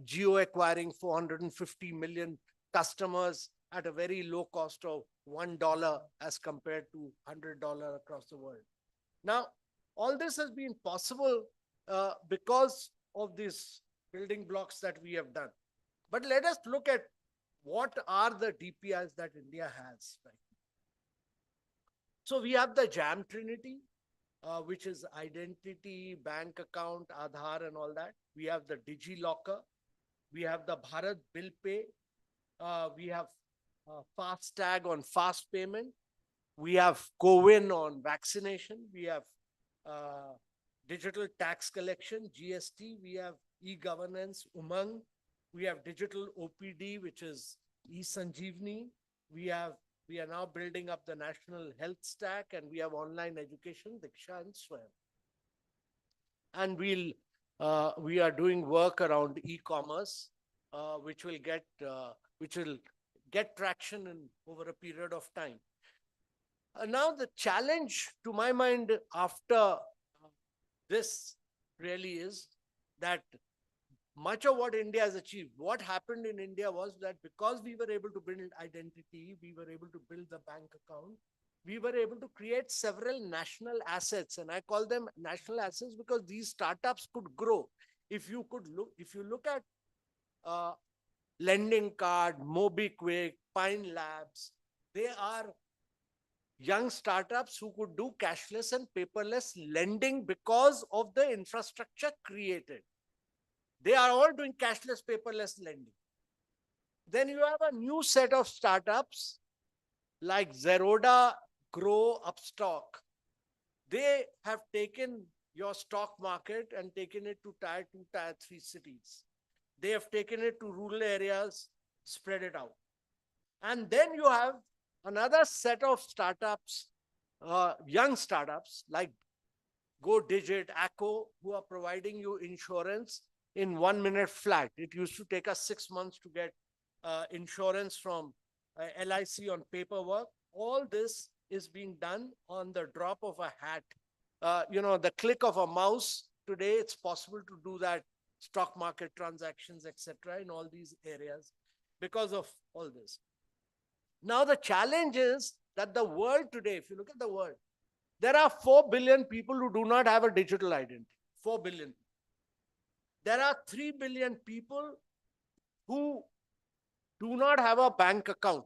geo acquiring 450 million customers at a very low cost of $1 as compared to $100 across the world. Now, all this has been possible because of these building blocks that we have done. But let us look at what are the DPIs that India has. Right? So we have the JAM Trinity, which is identity, bank account, Aadhaar and all that. We have the DigiLocker. We have the Bharat Bill Pay. We have FASTag on fast payment. We have CoWIN on vaccination. We have digital tax collection, GST. We have e-governance, Umang. We have digital OPD, which is e-Sanjeevani. We are now building up the national health stack, and we have online education, Diksha and Swayam. And we are doing work around e-commerce, which will get traction over a period of time. Now the challenge to my mind after this really is that much of what India has achieved, what happened in India was that because we were able to build identity, we were able to build the bank account, we were able to create several national assets. And I call them national assets because these startups could grow. If you look at Lending Card, MobiQuick, Pine Labs, they are young startups who could do cashless and paperless lending because of the infrastructure created. They are all doing cashless, paperless lending. Then you have a new set of startups like Zerodha, Grow, Upstock. They have taken your stock market and taken it to tier 2, tier 3 cities. They have taken it to rural areas, spread it out. And then you have another set of startups, young startups like Go Digit, Acco, who are providing you insurance in 1 minute flat. It used to take us 6 months to get insurance from LIC on paperwork. All this is being done on the drop of a hat. The click of a mouse. Today, it's possible to do that, stock market transactions, etc., in all these areas because of all this. Now, the challenge is that the world today, if you look at the world, there are 4 billion people who do not have a digital identity. 4 billion. There are 3 billion people who do not have a bank account.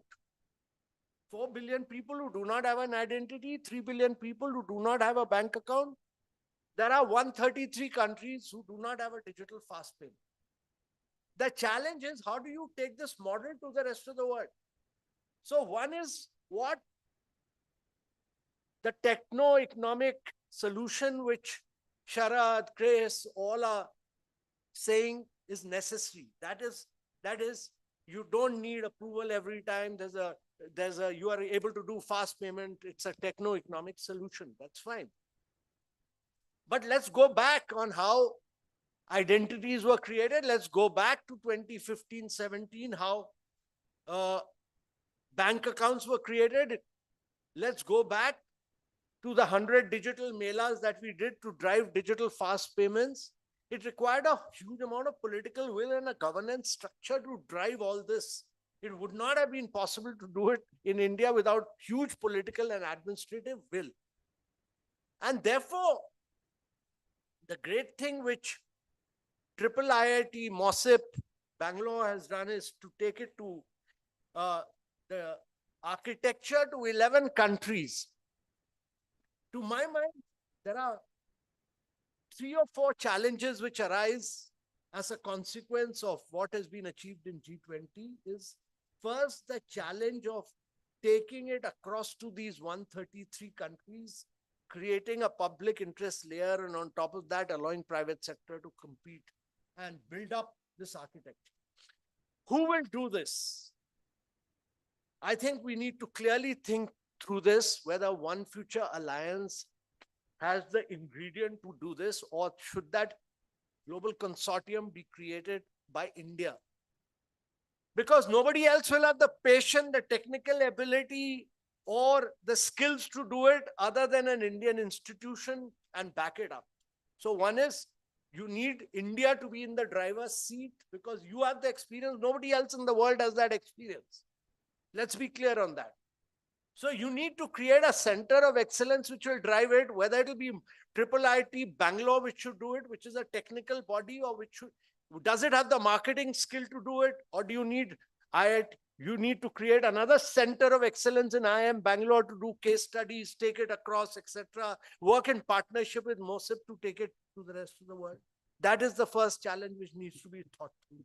4 billion people who do not have an identity, 3 billion people who do not have a bank account. There are 133 countries who do not have a digital fast payment. The challenge is, how do you take this model to the rest of the world? So one is what the techno-economic solution which Sharad, Grace, all are saying is necessary. That is, you don't need approval every time. You are able to do fast payment. It's a techno-economic solution. That's fine. But let's go back on how identities were created. Let's go back to 2015-17, how bank accounts were created. Let's go back to the 100 digital melas that we did to drive digital fast payments. It required a huge amount of political will and a governance structure to drive all this. It would not have been possible to do it in India without huge political and administrative will. And therefore, the great thing which Triple IIT, MOSIP, Bangalore has done is to take it to the architecture to 11 countries. To my mind, there are 3 or 4 challenges which arise as a consequence of what has been achieved in G20 is first, the challenge of taking it across to these 133 countries, creating a public interest layer, and on top of that, allowing private sector to compete and build up this architecture. Who will do this? I think we need to clearly think through this, whether One Future Alliance has the ingredient to do this, or should that global consortium be created by India? Because nobody else will have the patience, the technical ability, or the skills to do it other than an Indian institution and back it up. So one is, you need India to be in the driver's seat because you have the experience. Nobody else in the world has that experience. Let's be clear on that. So you need to create a center of excellence which will drive it, whether it will be Triple IIT Bangalore, which should do it, which is a technical body, or does it have the marketing skill to do it? Or do you need IIT? You need to create another center of excellence in IIM Bangalore to do case studies, take it across, etc. Work in partnership with MOSIP to take it to the rest of the world. That is the first challenge which needs to be thought through.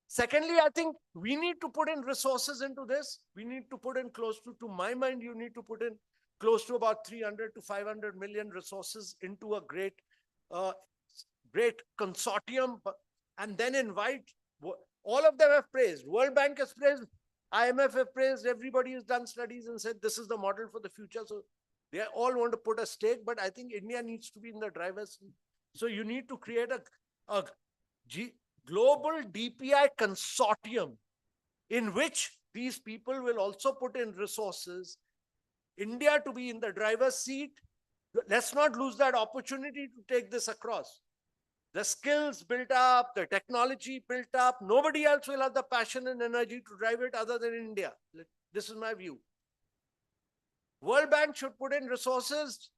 Secondly, I think we need to put in resources into this. We need to put in to my mind, you need to put in close to about 300 to 500 million resources into a great consortium, and then invite, all of them have praised. World Bank has praised, IMF have praised, everybody has done studies and said this is the model for the future. So they all want to put a stake, but I think India needs to be in the driver's seat. So you need to create a global DPI consortium in which these people will also put in resources. India to be in the driver's seat. Let's not lose that opportunity to take this across. The skills built up, the technology built up. Nobody else will have the passion and energy to drive it other than India. This is my view. World Bank should put in resources.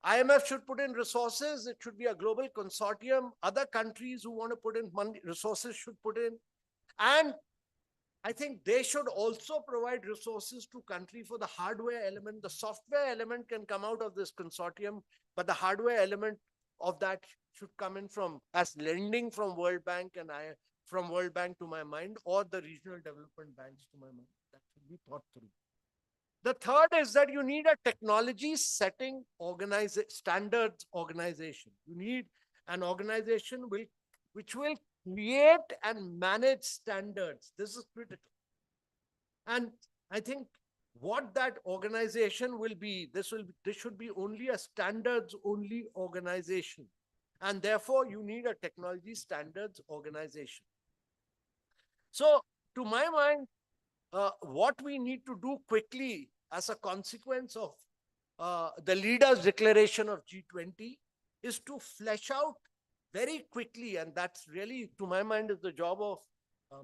IMF should put in resources. It should be a global consortium. Other countries who want to put in money, resources should put in. And I think they should also provide resources to country for the hardware element. The software element can come out of this consortium, but the hardware element of that should come in from as lending from World Bank and from World Bank to my mind, or the regional development banks to my mind. That should be thought through. The third is that you need a technology setting standards organization. You need an organization which will create and manage standards. This is critical. And I think what that organization will be, this should be only a standards only organization. And therefore you need a technology standards organization. So to my mind, what we need to do quickly as a consequence of the leaders' declaration of G20 is to flesh out very quickly, and that's really, to my mind, is the job of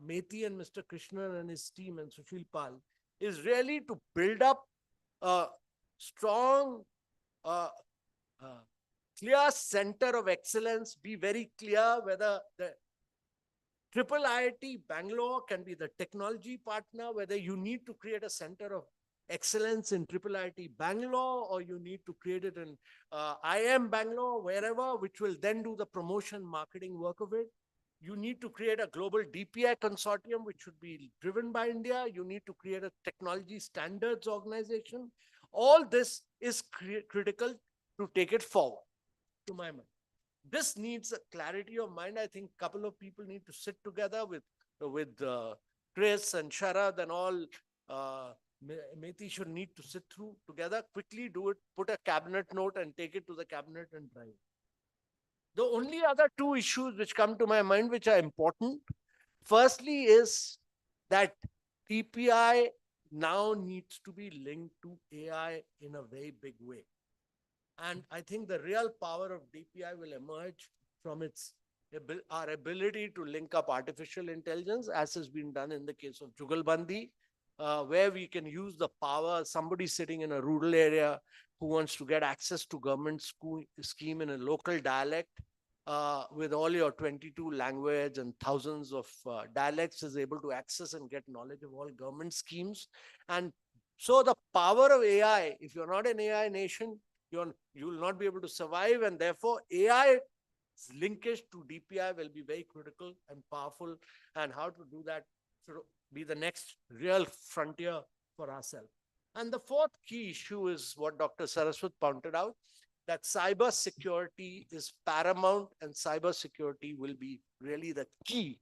Methi and Mr. Krishnan and his team and Sushil Pal, is really to build up a strong, clear center of excellence, be very clear whether the Triple IIT Bangalore can be the technology partner, whether you need to create a center of excellence in Triple IIT Bangalore, or you need to create it in IIM Bangalore, wherever, which will then do the promotion marketing work of it. You need to create a global DPI consortium, which should be driven by India. You need to create a technology standards organization. All this is critical to take it forward, to my mind. This needs a clarity of mind. I think a couple of people need to sit together with Chris and Sharad and all. Methi should need to sit through together, quickly do it, put a cabinet note and take it to the cabinet and drive it. The only other two issues which come to my mind, which are important, firstly is that DPI now needs to be linked to AI in a very big way. And I think the real power of DPI will emerge from our ability to link up artificial intelligence, as has been done in the case of Jugalbandi, where we can use the power, somebody sitting in a rural area who wants to get access to government scheme in a local dialect, with all your 22 language and thousands of dialects, is able to access and get knowledge of all government schemes. And so the power of AI, if you're not an AI nation, you will not be able to survive, and therefore AI linkage to DPI will be very critical and powerful, and how to do that should be the next real frontier for ourselves. And the fourth key issue is what Dr. Saraswat pointed out, that cyber security is paramount, and cyber security will be really the key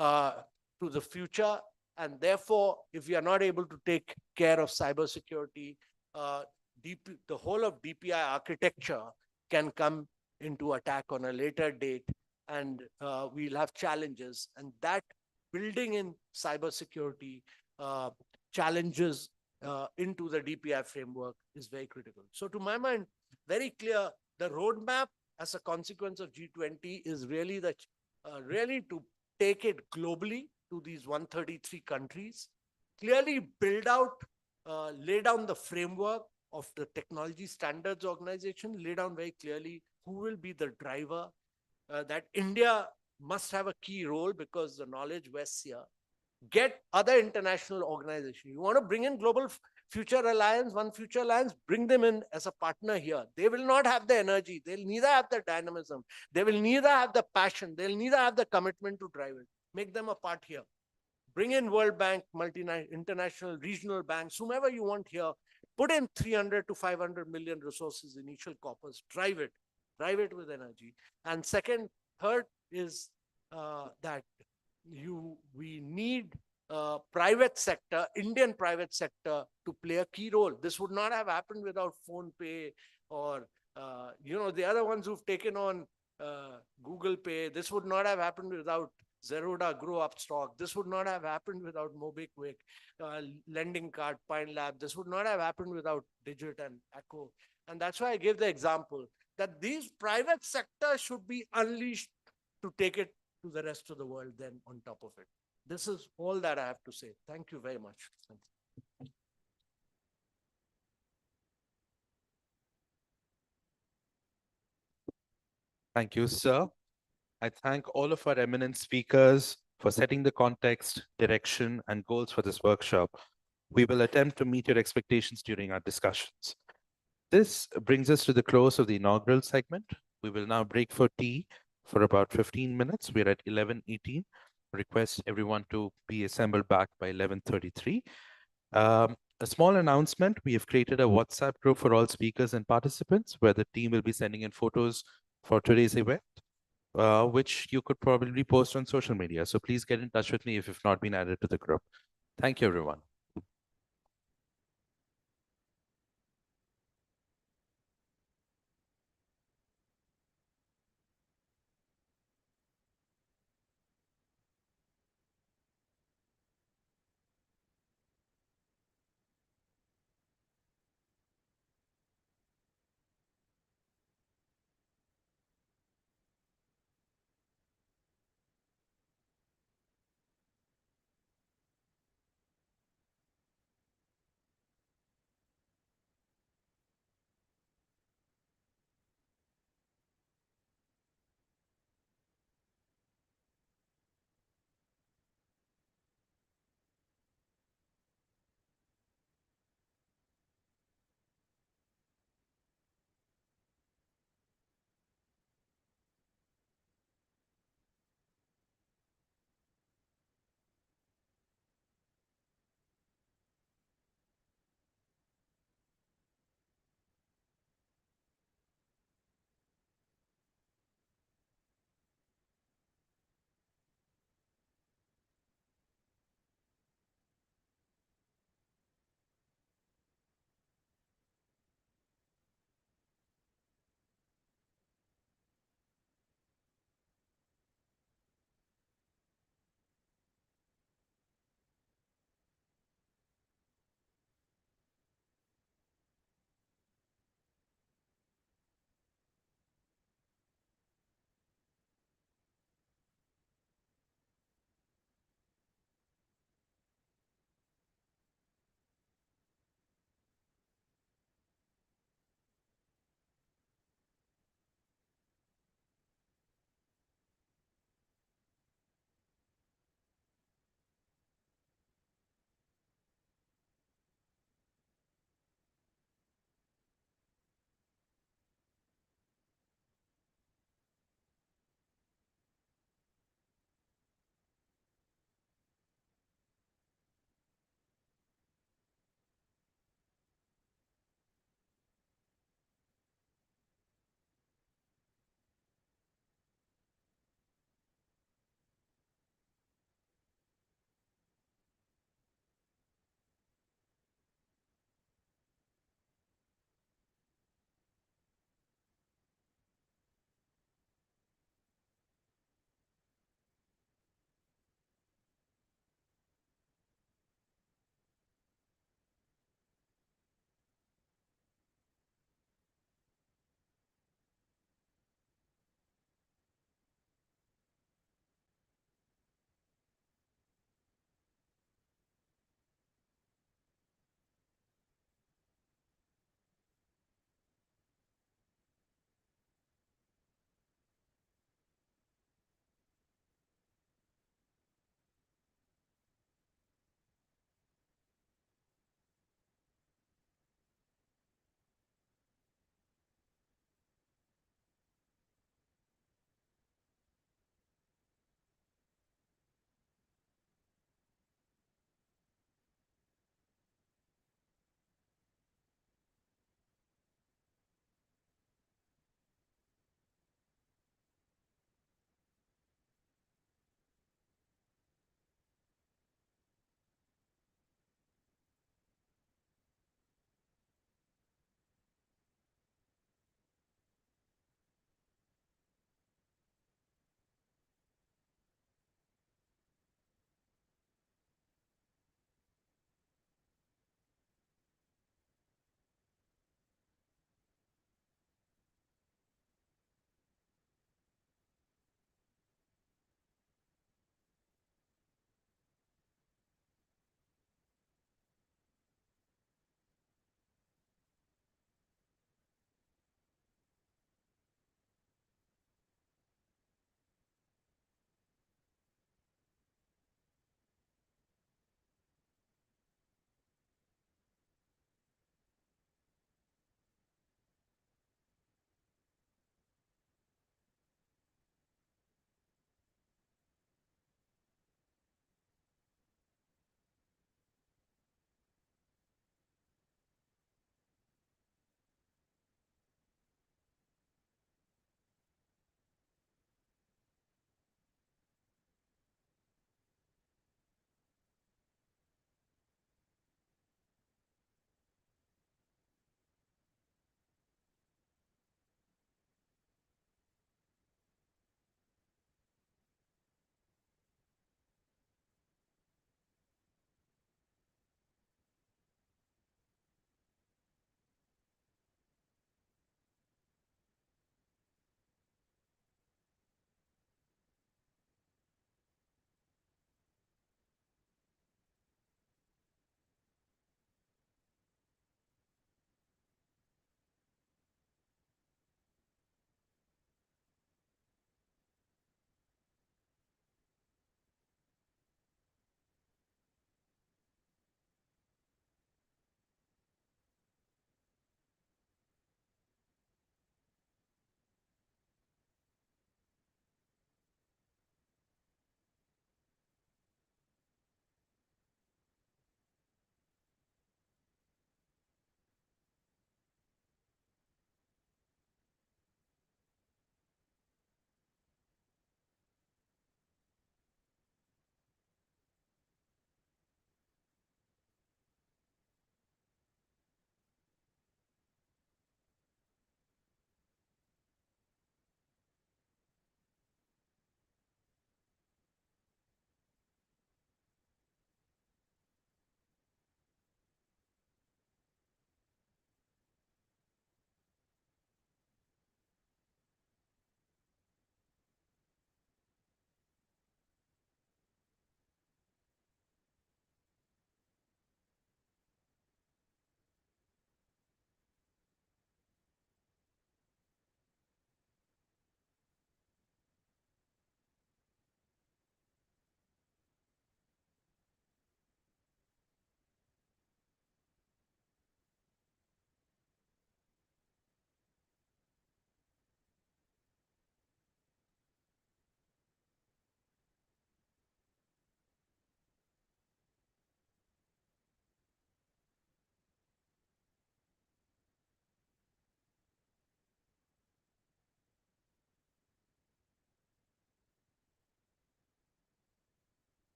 to the future. And therefore, if we are not able to take care of cyber security, the whole of DPI architecture can come into attack on a later date, and we'll have challenges. And that building in cybersecurity challenges into the DPI framework is very critical. So to my mind, very clear, the roadmap as a consequence of G20 is really really to take it globally to these 133 countries, clearly build out, lay down the framework of the technology standards organization, lay down very clearly who will be the driver, that India must have a key role because the knowledge rests here. Get other international organizations. You want to bring in Global Future Alliance, One Future Alliance, bring them in as a partner here. They will not have the energy. They'll neither have the dynamism. They will neither have the passion. They'll neither have the commitment to drive it. Make them a part here. Bring in World Bank, international, regional banks, whomever you want here. Put in 300 to 500 million resources, initial corpus, drive it with energy. And third is that we need private sector, Indian private sector, to play a key role. This would not have happened without PhonePe or the other ones who've taken on Google Pay. This would not have happened without Zerodha, Grow Upstock. This would not have happened without MobiKwik, Lending Card, Pine Lab. This would not have happened without Digit and Echo. And that's why I gave the example that these private sectors should be unleashed to take it to the rest of the world then on top of it. This is all that I have to say. Thank you very much. Thank you, sir. I thank all of our eminent speakers for setting the context, direction, and goals for this workshop. We will attempt to meet your expectations during our discussions. This brings us to the close of the inaugural segment. We will now break for tea for about 15 minutes. We're at 11:18. Request everyone to be assembled back by 11:33. A small announcement, we have created a WhatsApp group for all speakers and participants where the team will be sending in photos for today's event, which you could probably post on social media. So please get in touch with me if you've not been added to the group. Thank you, everyone.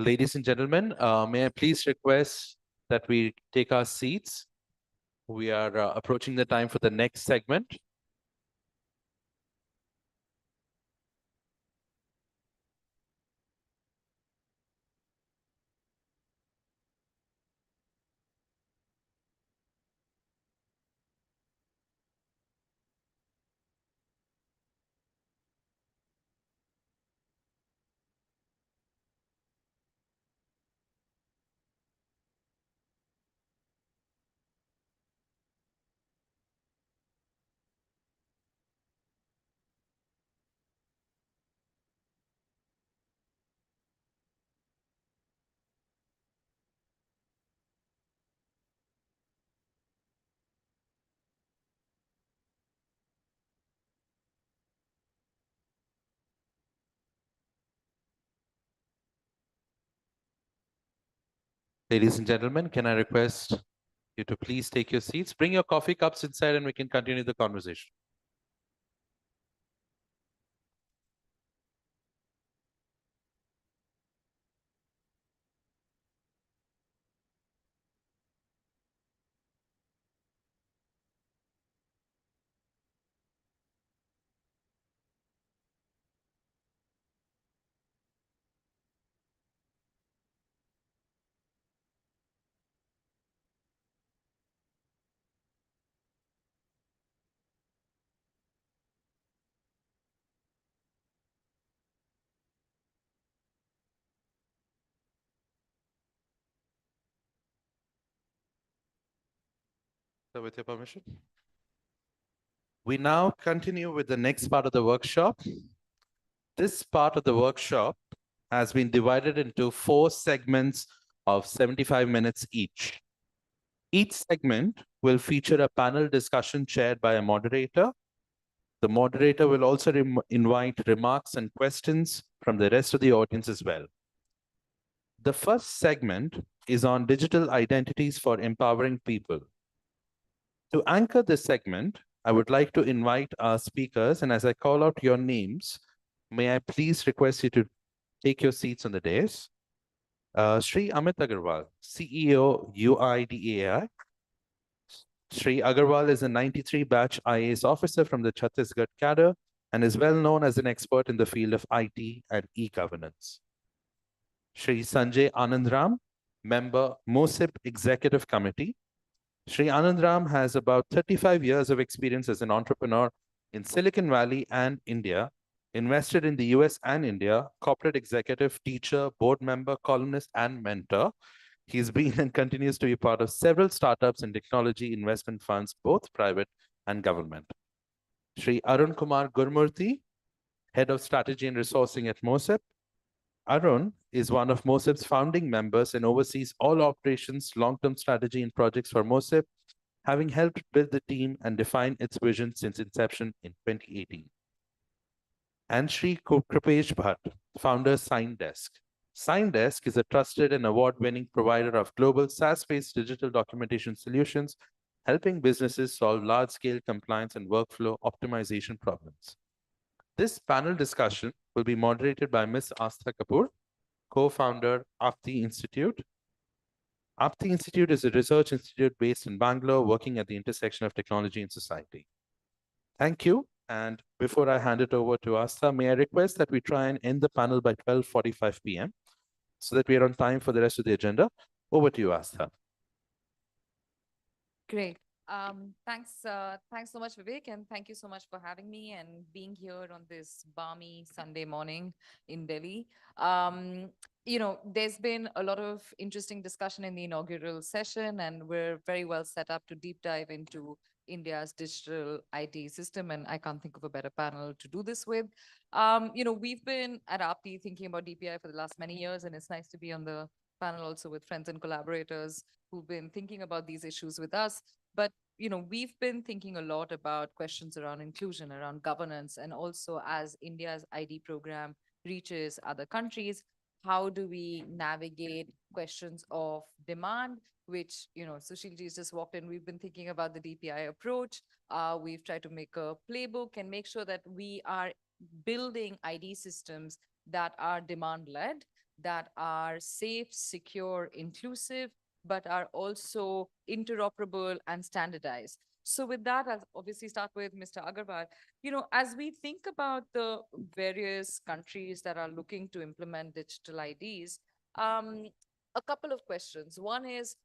Ladies and gentlemen, may I please request that we take our seats? We are approaching the time for the next segment. Ladies and gentlemen, can I request you to please take your seats? Bring your coffee cups inside and we can continue the conversation. So with your permission. We now continue with the next part of the workshop. This part of the workshop has been divided into 4 segments of 75 minutes each. Each segment will feature a panel discussion chaired by a moderator. The moderator will also invite remarks and questions from the rest of the audience as well. The first segment is on digital identities for empowering people. To anchor this segment, I would like to invite our speakers, and as I call out your names, may I please request you to take your seats on the dais. Sri Amit Agarwal, CEO, UIDAI. Sri Agarwal is a 93 batch IAS officer from the Chhattisgarh cadre and is well known as an expert in the field of IT and e-governance. Sri Sanjay Anandram, member, MOSIP Executive Committee. Sri Anandram has about 35 years of experience as an entrepreneur in Silicon Valley and India, invested in the US and India, corporate executive, teacher, board member, columnist, and mentor. He's been and continues to be part of several startups and technology investment funds, both private and government. Sri Arun Kumar Gurmurthy, head of strategy and resourcing at MOSIP. Arun is one of MOSIP's founding members and oversees all operations, long-term strategy and projects for MOSIP, having helped build the team and define its vision since inception in 2018. And Sri Kripesh Bhatt, founder SignDesk. SignDesk is a trusted and award-winning provider of global SaaS-based digital documentation solutions, helping businesses solve large-scale compliance and workflow optimization problems. This panel discussion will be moderated by Ms. Astha Kapoor, co-founder of the Institute. Apti Institute is a research institute based in Bangalore, working at the intersection of technology and society. Thank you. And before I hand it over to Astha, may I request that we try and end the panel by 12:45 p.m. so that we are on time for the rest of the agenda. Over to you, Astha. Great. Thanks so much, Vivek, and thank you so much for having me and being here on this balmy Sunday morning in Delhi. There's been a lot of interesting discussion in the inaugural session, and we're very well set up to deep dive into India's digital IT system, and I can't think of a better panel to do this with. We've been at APTI thinking about DPI for the last many years, and it's nice to be on the panel also with friends and collaborators who've been thinking about these issues with us. But we've been thinking a lot about questions around inclusion, around governance, and also as India's ID program reaches other countries, how do we navigate questions of demand, which, Sushilji has just walked in. We've been thinking about the DPI approach. We've tried to make a playbook and make sure that we are building ID systems that are demand-led, that are safe, secure, inclusive, but are also interoperable and standardized. So with that, I'll obviously start with Mr. Agarwal. As we think about the various countries that are looking to implement digital IDs, a couple of questions. One is,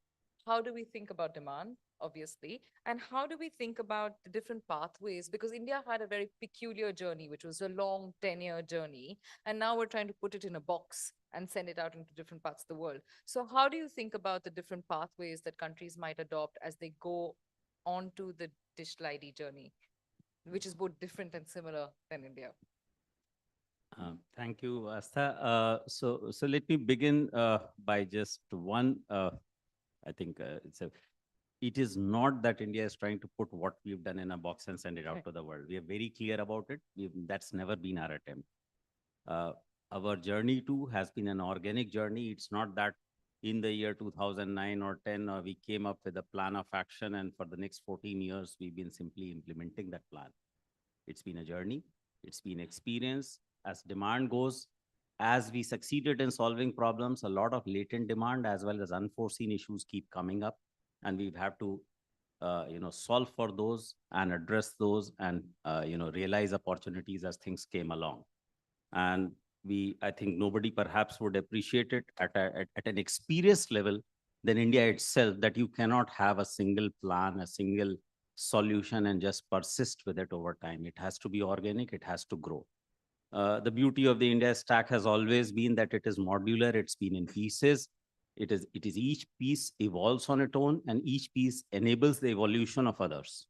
how do we think about demand, obviously, and how do we think about the different pathways? Because India had a very peculiar journey, which was a long 10-year journey, and now we're trying to put it in a box and send it out into different parts of the world. So how do you think about the different pathways that countries might adopt as they go onto the digital ID journey, which is both different and similar than India? Thank you, Astha. So let me begin by just one. I think it is not that India is trying to put what we've done in a box and send it out Right. to the world. We are very clear about it. That's never been our attempt. Our journey too has been an organic journey. It's not that in the year 2009 or 10, we came up with a plan of action, and for the next 14 years, we've been simply implementing that plan. It's been a journey. It's been experience. As demand goes, as we succeeded in solving problems, a lot of latent demand as well as unforeseen issues keep coming up, and we've had to solve for those and address those and realize opportunities as things came along. And I think nobody perhaps would appreciate it at an experienced level than India itself, that you cannot have a single plan, a single solution and just persist with it over time. It has to be organic, it has to grow. The beauty of the India stack has always been that it is modular, it's been in pieces. It is each piece evolves on its own, and each piece enables the evolution of others.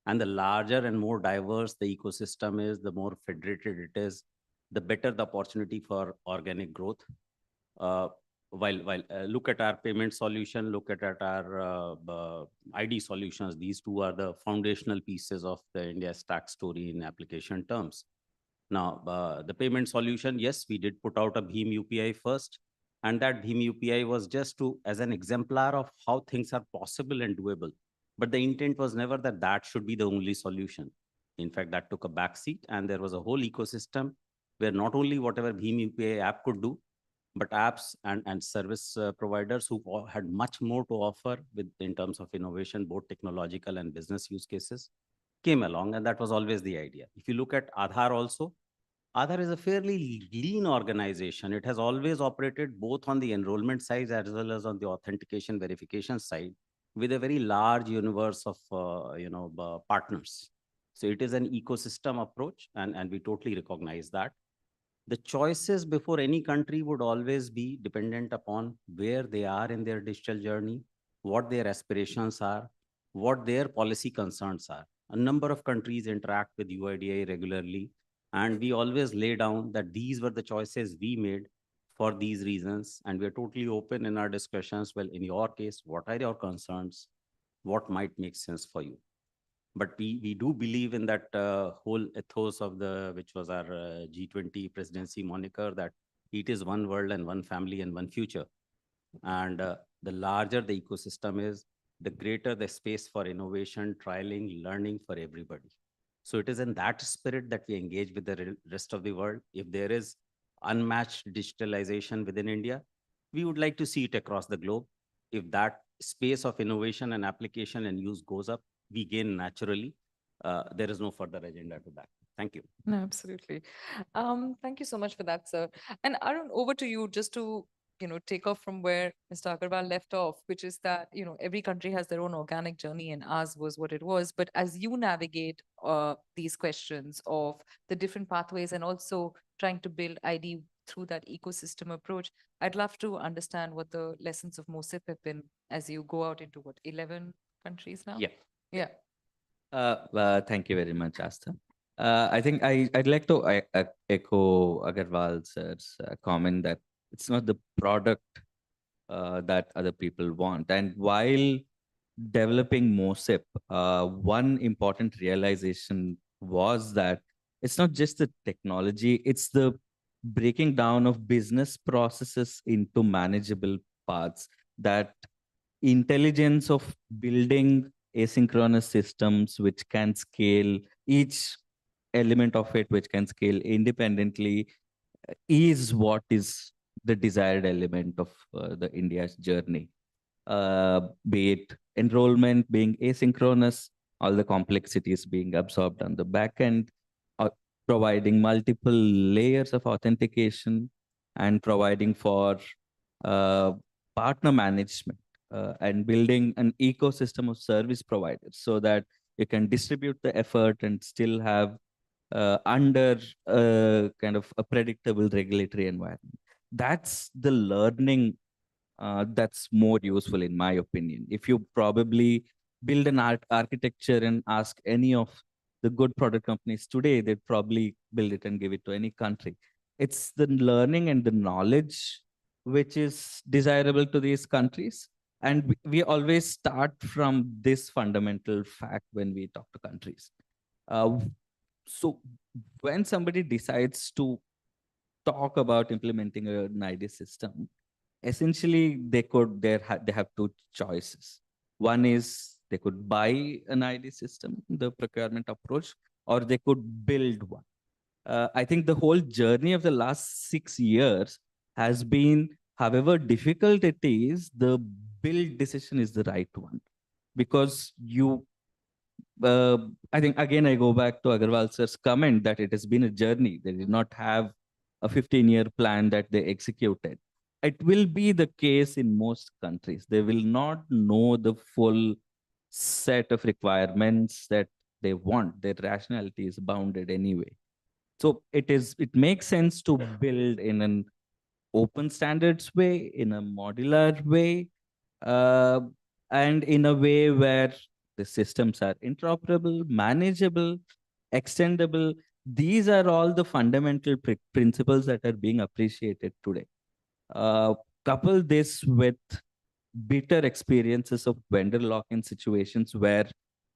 And the larger and more diverse the ecosystem is, the more federated it is, the better the opportunity for organic growth. While look at our payment solution, look at our ID solutions, these two are the foundational pieces of the India stack story in application terms. Now, the payment solution, yes, we did put out a Bhim UPI first, and that Bhim UPI was just as an exemplar of how things are possible and doable. But the intent was never that that should be the only solution. In fact, that took a backseat, and there was a whole ecosystem where not only whatever Bhim UPI app could do, but apps and service providers who had much more to offer in terms of innovation, both technological and business use cases, came along, and that was always the idea. If you look at Aadhaar also, Aadhaar is a fairly lean organization. It has always operated both on the enrollment side as well as on the authentication verification side, with a very large universe of partners. So it is an ecosystem approach, and we totally recognize that. The choices before any country would always be dependent upon where they are in their digital journey, what their aspirations are, what their policy concerns are. A number of countries interact with UIDAI regularly, and we always lay down that these were the choices we made for these reasons. And we're totally open in our discussions. Well, in your case, what are your concerns? What might make sense for you? But we do believe in that whole ethos of which was our G20 presidency moniker, that it is one world and one family and one future. And the larger the ecosystem is, the greater the space for innovation, trialing, learning for everybody. So it is in that spirit that we engage with the rest of the world. If there is unmatched digitalization within India, we would like to see it across the globe. If that space of innovation and application and use goes up, we gain naturally. There is no further agenda to that. Thank you. No, absolutely. Thank you so much for that, sir. And Arun, over to you, just to take off from where Mr. Agarwal left off, which is that every country has their own organic journey, and ours was what it was. But as you navigate these questions of the different pathways and also trying to build ID through that ecosystem approach, I'd love to understand what the lessons of MOSIP have been as you go out into 11 countries now? Yeah. Yeah. Thank you very much, Asta. I think I'd like to echo Agarwal's comment that it's not the product that other people want. And while developing MOSIP, one important realization was that it's not just the technology, it's the breaking down of business processes into manageable parts. That intelligence of building asynchronous systems which can scale, each element of it which can scale independently, is what is the desired element of the India's journey. Be it enrollment being asynchronous, all the complexities being absorbed on the back end, providing multiple layers of authentication, and providing for partner management and building an ecosystem of service providers so that you can distribute the effort and still have under kind of a predictable regulatory environment. That's the learning that's more useful in my opinion. If you probably build an architecture and ask any of the good product companies today, they'd probably build it and give it to any country. It's the learning and the knowledge which is desirable to these countries. And we always start from this fundamental fact when we talk to countries. So when somebody decides to talk about implementing an ID system, essentially they have two choices. One is they could buy an ID system, the procurement approach, or they could build one. I think the whole journey of the last 6 years has been, however difficult it is, the build decision is the right one. Because I think, again, I go back to Agarwal sir's comment that it has been a journey. They did not have a 15-year plan that they executed. It will be the case in most countries. They will not know the full set of requirements that they want. Their rationality is bounded anyway. So it makes sense to build in an open standards way, in a modular way, and in a way where the systems are interoperable, manageable, extendable. These are all the fundamental principles that are being appreciated today. Couple this with bitter experiences of vendor lock-in situations where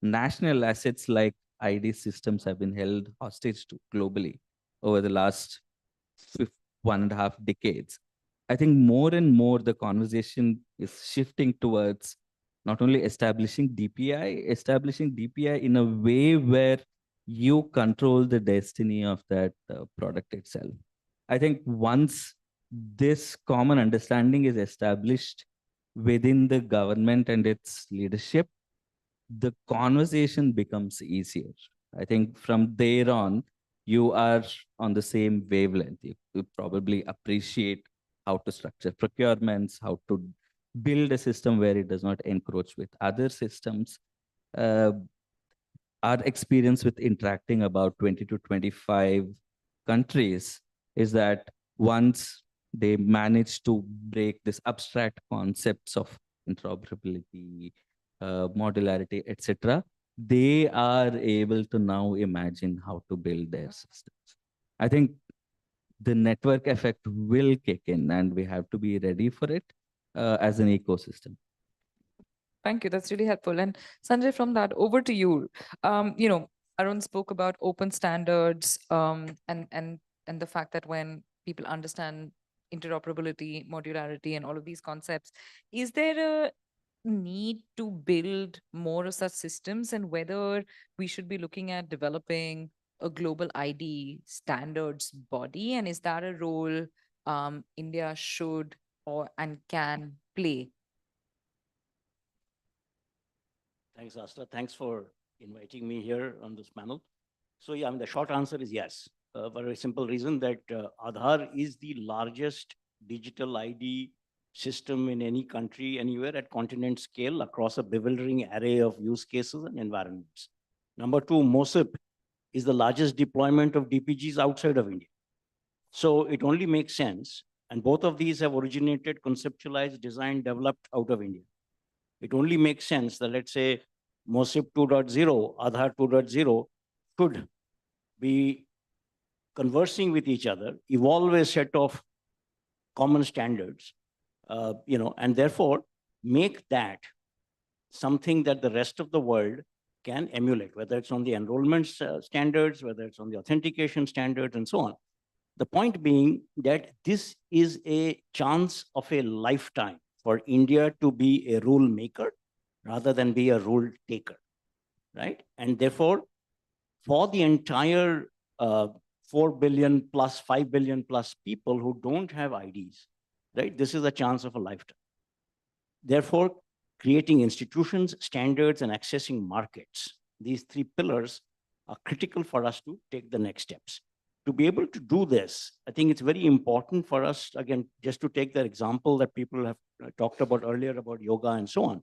national assets like ID systems have been held hostage to globally over the last 1.5 decades. I think more and more the conversation is shifting towards not only establishing DPI in a way where you control the destiny of that product itself. I think once this common understanding is established within the government and its leadership, the conversation becomes easier. I think from there on, you are on the same wavelength. You probably appreciate how to structure procurements, how to build a system where it does not encroach with other systems. Our experience with interacting about 20 to 25 countries is that once they manage to break this abstract concepts of interoperability, modularity, etc., they are able to now imagine how to build their systems. I think the network effect will kick in and we have to be ready for it as an ecosystem. Thank you. That's really helpful. And Sanjay, from that, over to you. Arun spoke about open standards and the fact that when people understand interoperability, modularity, and all of these concepts, is there a need to build more of such systems, and whether we should be looking at developing a global ID standards body? And is that a role India should and can play? Thanks, Asta. Thanks for inviting me here on this panel. So yeah, the short answer is yes. For a very simple reason that Aadhaar is the largest digital ID system in any country, anywhere at continent scale across a bewildering array of use cases and environments. Number two, MOSIP is the largest deployment of DPGs outside of India. So it only makes sense. And both of these have originated, conceptualized, designed, developed out of India. It only makes sense that, let's say, MOSIP 2.0, Aadhaar 2.0 should be conversing with each other, evolve a set of common standards, and therefore make that something that the rest of the world can emulate, whether it's on the enrollment standards, whether it's on the authentication standards, and so on. The point being that this is a chance of a lifetime for India to be a rule maker rather than be a rule taker, right? And therefore, for the entire 4 billion plus, 5 billion plus people who don't have IDs, right? This is a chance of a lifetime. Therefore, creating institutions, standards, and accessing markets, these three pillars are critical for us to take the next steps. To be able to do this, I think it's very important for us, again, just to take the example that people have talked about earlier about yoga and so on.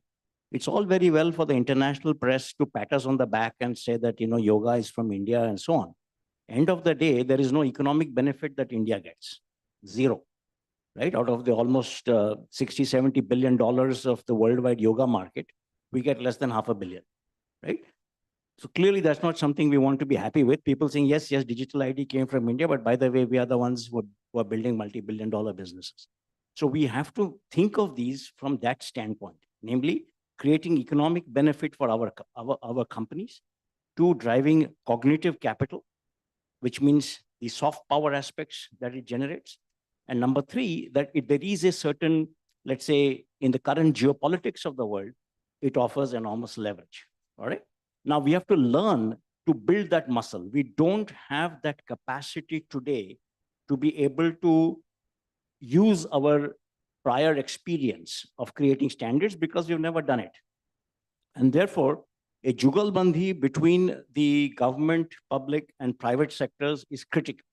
It's all very well for the international press to pat us on the back and say that, yoga is from India and so on. End of the day, there is no economic benefit that India gets. Zero, right? Out of the almost 60, 70 billion dollars of the worldwide yoga market, we get less than $500 million, right? So clearly that's not something we want to be happy with. People saying, yes, digital ID came from India, but by the way, we are the ones who are building multi-billion dollar businesses. So we have to think of these from that standpoint, namely creating economic benefit for our companies, to driving cognitive capital, which means the soft power aspects that it generates. And number three, that if there is a certain, let's say, in the current geopolitics of the world, it offers enormous leverage, all right? Now we have to learn to build that muscle. We don't have that capacity today to be able to use our prior experience of creating standards because we've never done it. And therefore, a jugalbandi between the government, public, and private sectors is critical.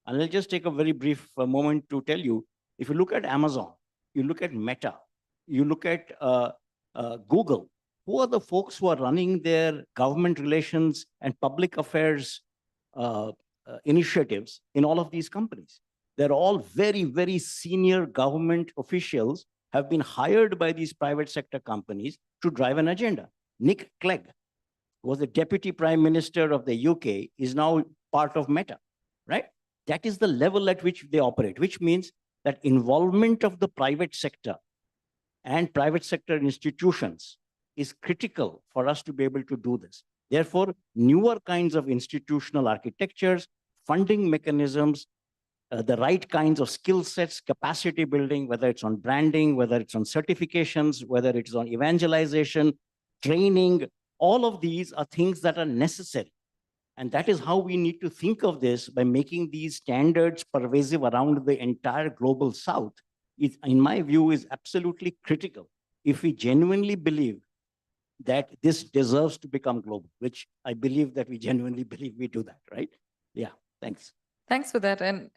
And I'll just take a very brief moment to tell you, if you look at Amazon, you look at Meta, you look at Google, who are the folks who are running their government relations and public affairs initiatives in all of these companies? They're all very, very senior government officials have been hired by these private sector companies to drive an agenda. Nick Clegg was the deputy prime minister of the UK, is now part of Meta, right? That is the level at which they operate, which means that involvement of the private sector and private sector institutions is critical for us to be able to do this. Therefore, newer kinds of institutional architectures, funding mechanisms, the right kinds of skill sets, capacity building, whether it's on branding, whether it's on certifications, whether it's on evangelization, training, all of these are things that are necessary. And that is how we need to think of this, by making these standards pervasive around the entire global South. It, in my view, is absolutely critical if we genuinely believe that this deserves to become global, which I believe that we genuinely believe we do that, right? Yeah, thanks. Thanks for that. And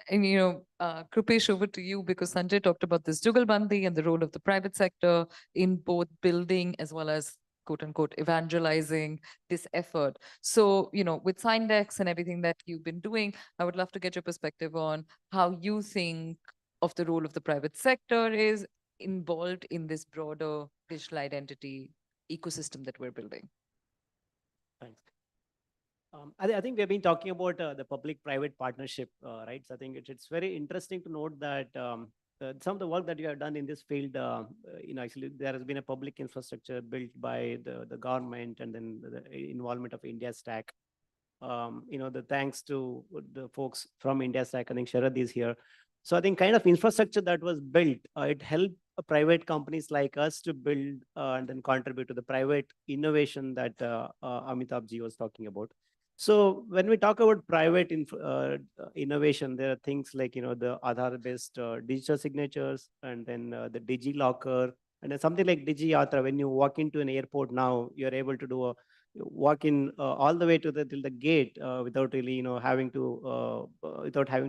Krupesh, over to you, because Sanjay talked about this jugalbandi and the role of the private sector in both building as well as quote unquote evangelizing this effort. So, with Sindex and everything that you've been doing, I would love to get your perspective on how you think of the role of the private sector is involved in this broader digital identity ecosystem that we're building. Thanks. I think we've been talking about the public-private partnership, right? So I think it's very interesting to note that some of the work that you have done in this field, actually there has been a public infrastructure built by the government, and then the involvement of India Stack. The thanks to the folks from India Stack, I think Sharad is here. So I think kind of infrastructure that was built, it helped private companies like us to build and then contribute to the private innovation that Amitabh ji was talking about. So when we talk about private innovation, there are things like, the Aadhaar-based digital signatures, and then the DigiLocker, and then something like DigiYatra. When you walk into an airport now, you're able to do walk in all the way to till the gate without really, having to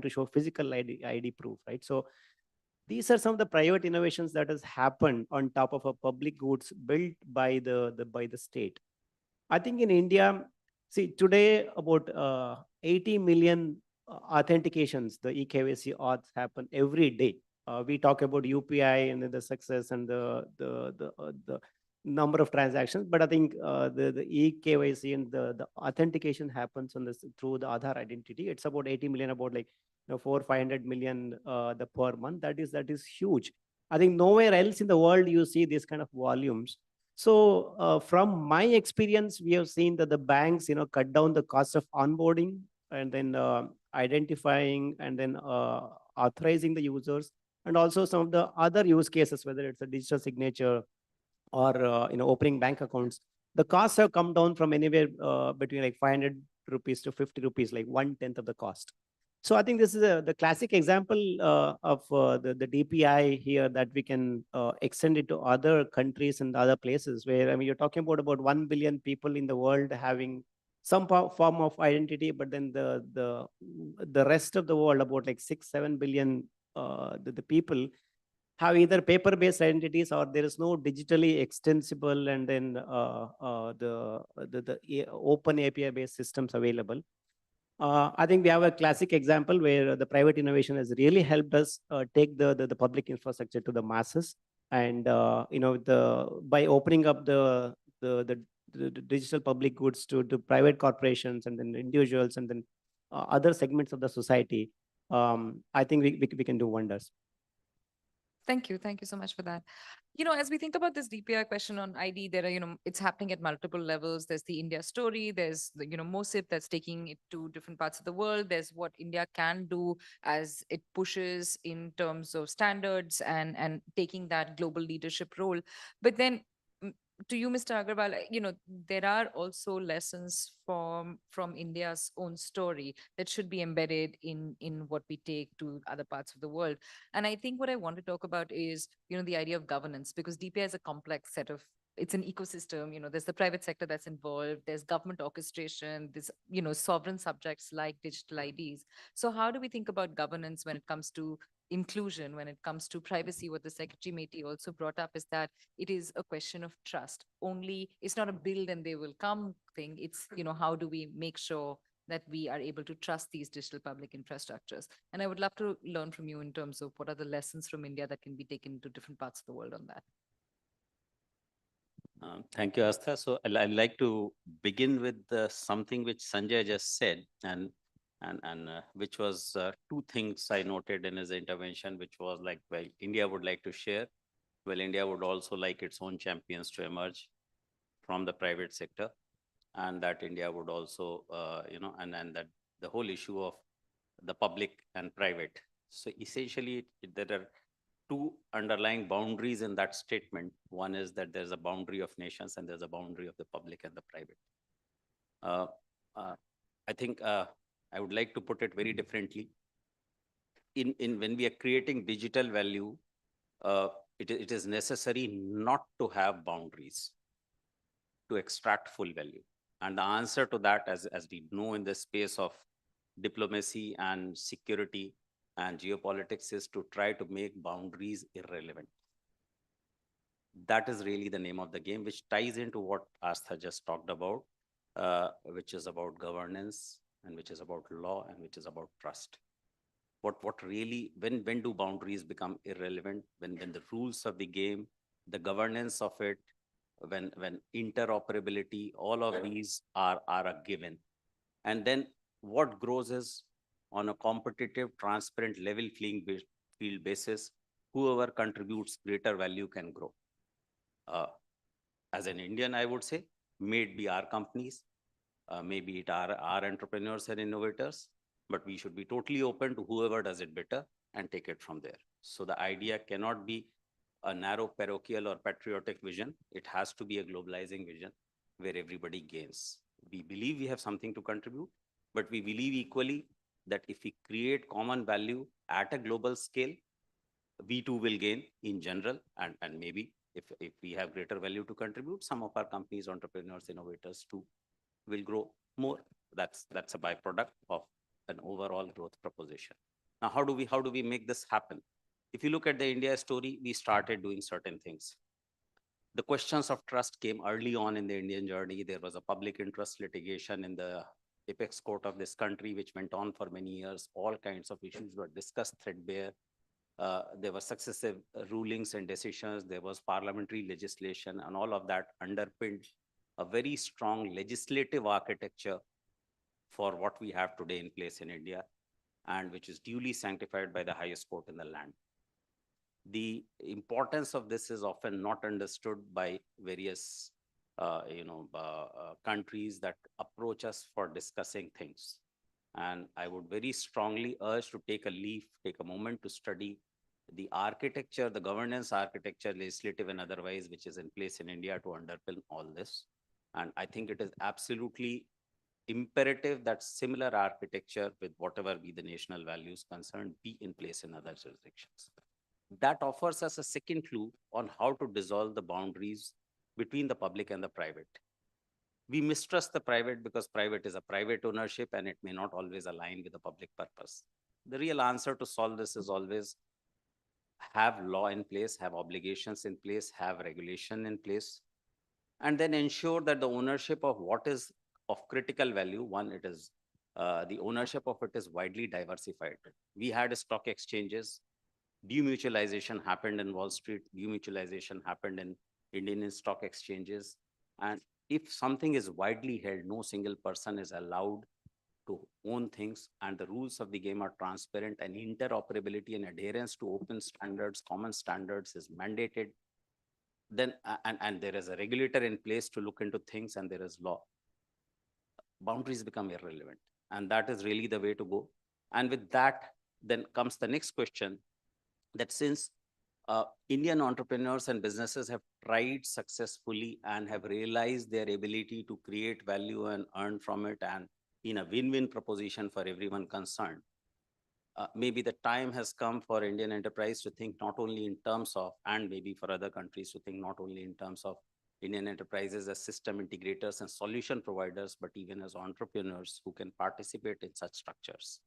show physical ID proof, right? So these are some of the private innovations that has happened on top of a public goods built by the state. I think in India, see, today about 80 million authentications, the eKYC auths happen every day. We talk about UPI and the success and the number of transactions, but I think the eKYC and the authentication happens on this through the Aadhaar identity. It's about 80 million, about like 400-500 million the per month. That is huge. I think nowhere else in the world you see this kind of volumes. So from my experience, we have seen that the banks, cut down the cost of onboarding, and then identifying, and then authorizing the users, and also some of the other use cases, whether it's a digital signature or opening bank accounts. The costs have come down from anywhere between like 500 rupees to 50 rupees, like 1/10 of the cost. So I think this is the classic example of the DPI here that we can extend it to other countries and other places where, I mean, you're talking about 1 billion people in the world having some form of identity, but then the rest of the world, about like 6-7 billion the people have either paper-based identities or there is no digitally extensible and then the open API-based systems available. I think we have a classic example where the private innovation has really helped us take the public infrastructure to the masses, and by opening up the digital public goods to private corporations and then individuals and then other segments of the society. I think we can do wonders. Thank you. Thank you so much for that. As we think about this DPI question on ID, there are, it's happening at multiple levels. There's the India story. There's the, MOSIP that's taking it to different parts of the world. There's what India can do as it pushes in terms of standards and taking that global leadership role. But then to you, Mr. Agarwal, there are also lessons from India's own story that should be embedded in what we take to other parts of the world. And I think what I want to talk about is, the idea of governance, because DPI is a complex set of, it's an ecosystem. There's the private sector that's involved, there's government orchestration, there's, sovereign subjects like digital IDs. So how do we think about governance when it comes to inclusion, when it comes to privacy? What the Secretary Meti also brought up is that it is a question of trust. Only, it's not a build and they will come thing. It's, how do we make sure that we are able to trust these digital public infrastructures? And I would love to learn from you in terms of what are the lessons from India that can be taken to different parts of the world on that. Thank you, Astha. So I'd like to begin with something which Sanjay just said, and which was two things I noted in his intervention, which was like, well, India would like to share. Well, India would also like its own champions to emerge from the private sector, and that India would also, and that the whole issue of the public and private. So essentially, there are two underlying boundaries in that statement. One is that there's a boundary of nations and there's a boundary of the public and the private. I think I would like to put it very differently. When we are creating digital value, it is necessary not to have boundaries to extract full value. And the answer to that, as we know in the space of diplomacy and security and geopolitics, is to try to make boundaries irrelevant. That is really the name of the game, which ties into what Astha just talked about, which is about governance and which is about law and which is about trust. What really, when do boundaries become irrelevant? When the rules of the game, the governance of it, when interoperability, all of these are a given. And then what grows is, on a competitive, transparent, level playing field basis, whoever contributes greater value can grow. As an Indian, I would say, may it be our companies, maybe it are our entrepreneurs and innovators, but we should be totally open to whoever does it better and take it from there. So the idea cannot be a narrow parochial or patriotic vision. It has to be a globalizing vision where everybody gains. We believe we have something to contribute, but we believe equally that if we create common value at a global scale, we too will gain in general. And maybe if we have greater value to contribute, some of our companies, entrepreneurs, innovators too will grow more. That's a byproduct of an overall growth proposition. Now, how do we make this happen? If you look at the India story, we started doing certain things. The questions of trust came early on in the Indian journey. There was a public interest litigation in the apex court of this country, which went on for many years. All kinds of issues were discussed threadbare. There were successive rulings and decisions. There was parliamentary legislation, and all of that underpinned a very strong legislative architecture for what we have today in place in India, and which is duly sanctified by the highest court in the land. The importance of this is often not understood by various countries that approach us for discussing things. And I would very strongly urge to take a moment to study the architecture, the governance architecture, legislative and otherwise, which is in place in India to underpin all this. And I think it is absolutely imperative that similar architecture with whatever be the national values concerned be in place in other jurisdictions. That offers us a second clue on how to dissolve the boundaries between the public and the private. We mistrust the private because private is a private ownership and it may not always align with the public purpose. The real answer to solve this is always have law in place, have obligations in place, have regulation in place, and then ensure that the ownership of what is of critical value, one, it is the ownership of it is widely diversified. We had stock exchanges, demutualization happened in Wall Street, demutualization happened in Indian stock exchanges. And if something is widely held, no single person is allowed to own things, and the rules of the game are transparent, and interoperability and adherence to open standards, common standards is mandated, then and there is a regulator in place to look into things and there is law, boundaries become irrelevant. And that is really the way to go. And with that, then comes the next question, that since Indian entrepreneurs and businesses have tried successfully and have realized their ability to create value and earn from it, and in a win-win proposition for everyone concerned, maybe the time has come for Indian enterprise to think not only in terms of, and maybe for other countries to think not only in terms of Indian enterprises as system integrators and solution providers, but even as entrepreneurs who can participate in such structures.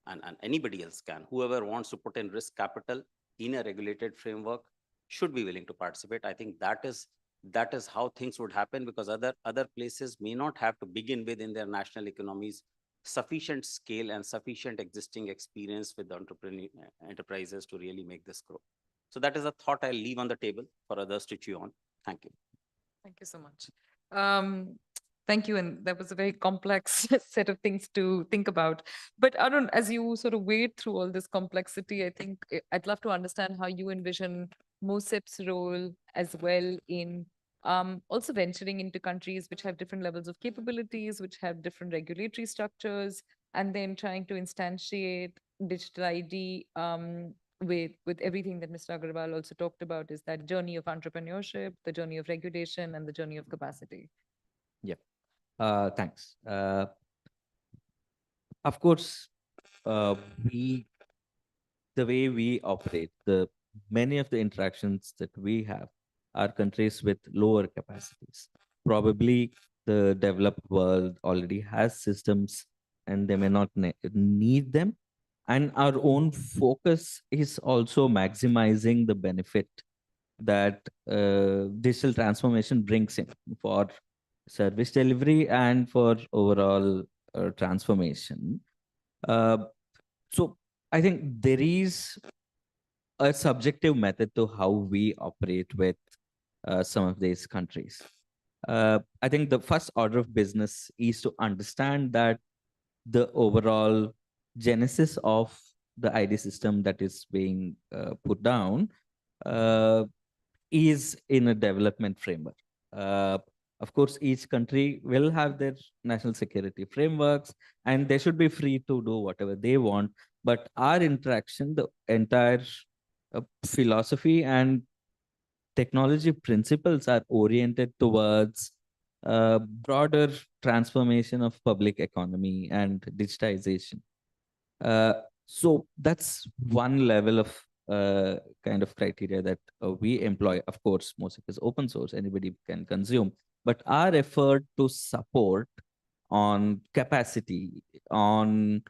And anybody else can. Whoever wants to put in risk capital in a regulated framework should be willing to participate. I think that is how things would happen, because other places may not have to begin with in their national economies sufficient scale and sufficient existing experience with enterprises to really make this grow. So that is a thought I'll leave on the table for others to chew on. Thank you. Thank you so much. Thank you. And that was a very complex set of things to think about. But Arun, as you sort of wade through all this complexity, I think I'd love to understand how you envision MOSEP's role as well in also venturing into countries which have different levels of capabilities, which have different regulatory structures, and then trying to instantiate digital ID with everything that Mr. Agarwal also talked about, is that journey of entrepreneurship, the journey of regulation, and the journey of capacity. Yeah. Thanks. Of course, the way we operate, many of the interactions that we have are countries with lower capacities. Probably the developed world already has systems and they may not need them. And our own focus is also maximizing the benefit that digital transformation brings in for service delivery and for overall transformation. So I think there is a subjective method to how we operate with some of these countries. I think the first order of business is to understand that the overall genesis of the ID system that is being put down is in a development framework. Of course, each country will have their national security frameworks and they should be free to do whatever they want. But our interaction, the entire philosophy and technology principles are oriented towards broader transformation of public economy and digitization. So that's one level of kind of criteria that we employ. Of course, most of it is open source, anybody can consume. But our effort to support on capacity, on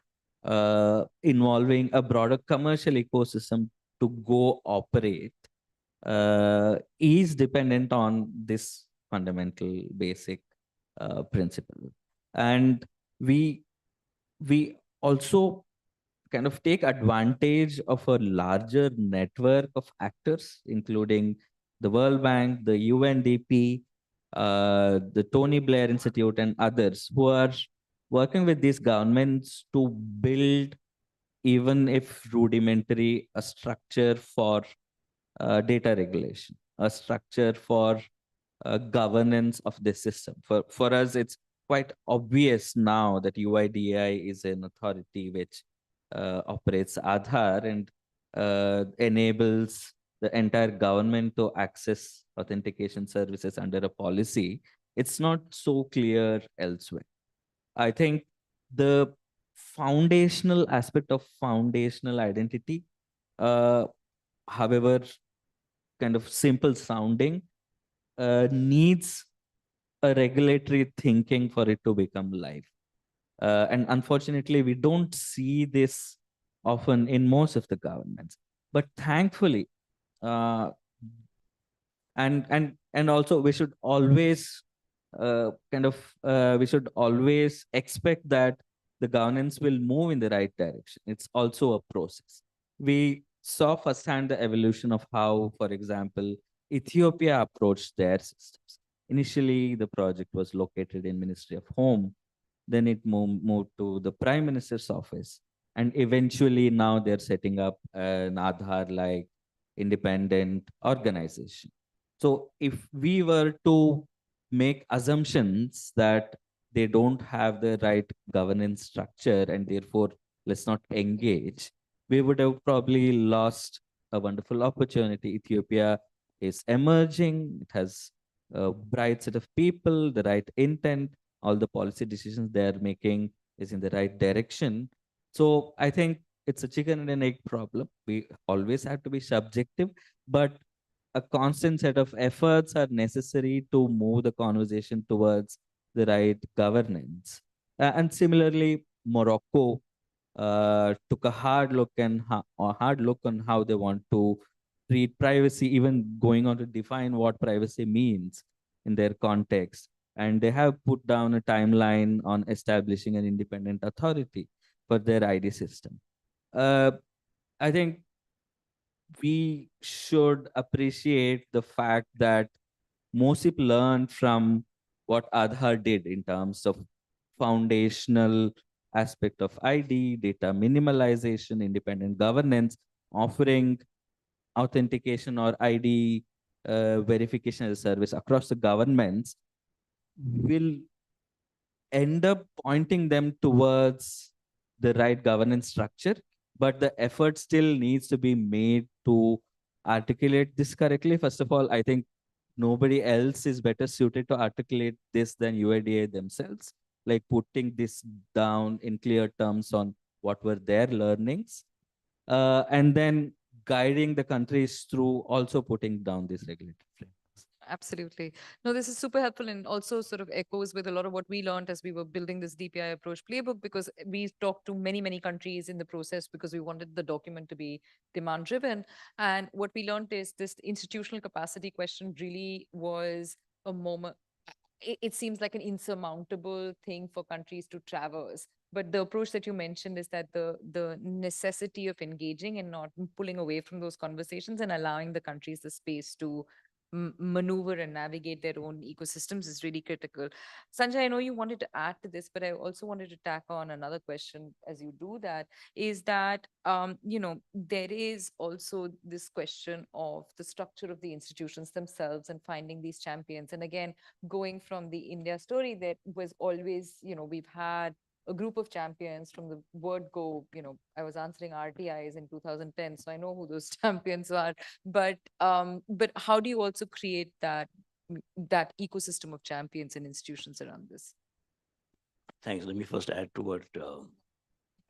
involving a broader commercial ecosystem to go operate is dependent on this fundamental basic principle. And we also kind of take advantage of a larger network of actors, including the World Bank, the UNDP, the Tony Blair Institute, and others who are working with these governments to build, even if rudimentary, a structure for data regulation, a structure for governance of this system. For us, it's quite obvious now that UIDAI is an authority which operates Aadhaar and enables the entire government to access authentication services under a policy. It's not so clear elsewhere. I think the foundational aspect of foundational identity, however kind of simple sounding, needs a regulatory thinking for it to become live. And unfortunately, we don't see this often in most of the governments. But thankfully, and also we should always we should always expect that the governance will move in the right direction. It's also a process. We saw firsthand the evolution of how, for example, Ethiopia approached their systems. Initially, the project was located in Ministry of Home, then it moved to the Prime Minister's office, and eventually now they're setting up an Aadhaar-like independent organization. So if we were to make assumptions that they don't have the right governance structure and therefore let's not engage, we would have probably lost a wonderful opportunity. Ethiopia is emerging. It has a bright set of people, the right intent, all the policy decisions they're making is in the right direction. So I think it's a chicken and an egg problem. We always have to be subjective, but a constant set of efforts are necessary to move the conversation towards the right governance. And similarly, Morocco took a hard look on how they want to treat privacy, even going on to define what privacy means in their context. And they have put down a timeline on establishing an independent authority for their ID system. I think we should appreciate the fact that MOSIP learned from what Aadhaar did in terms of foundational aspect of ID, data minimalization, independent governance, offering authentication or ID verification as a service across the governments will end up pointing them towards the right governance structure, but the effort still needs to be made to articulate this correctly. First of all, I think nobody else is better suited to articulate this than UIDAI themselves, like putting this down in clear terms on what were their learnings, and then guiding the countries through also putting down this regulatory frameworks. Absolutely. No, this is super helpful and also sort of echoes with a lot of what we learned as we were building this DPI approach playbook, because we talked to many, many countries in the process because we wanted the document to be demand driven. And what we learned is this institutional capacity question really was a moment. It seems like an insurmountable thing for countries to traverse. But the approach that you mentioned is that the necessity of engaging and not pulling away from those conversations and allowing the countries the space to maneuver and navigate their own ecosystems is really critical. Sanjay, I know you wanted to add to this, but I also wanted to tack on another question as you do that, is that, there is also this question of the structure of the institutions themselves and finding these champions. And again, going from the India story, that was always, we've had a group of champions from the word go. I was answering RTIs in 2010, so I know who those champions are. But how do you also create that ecosystem of champions and institutions around this? Thanks. Let me first add to what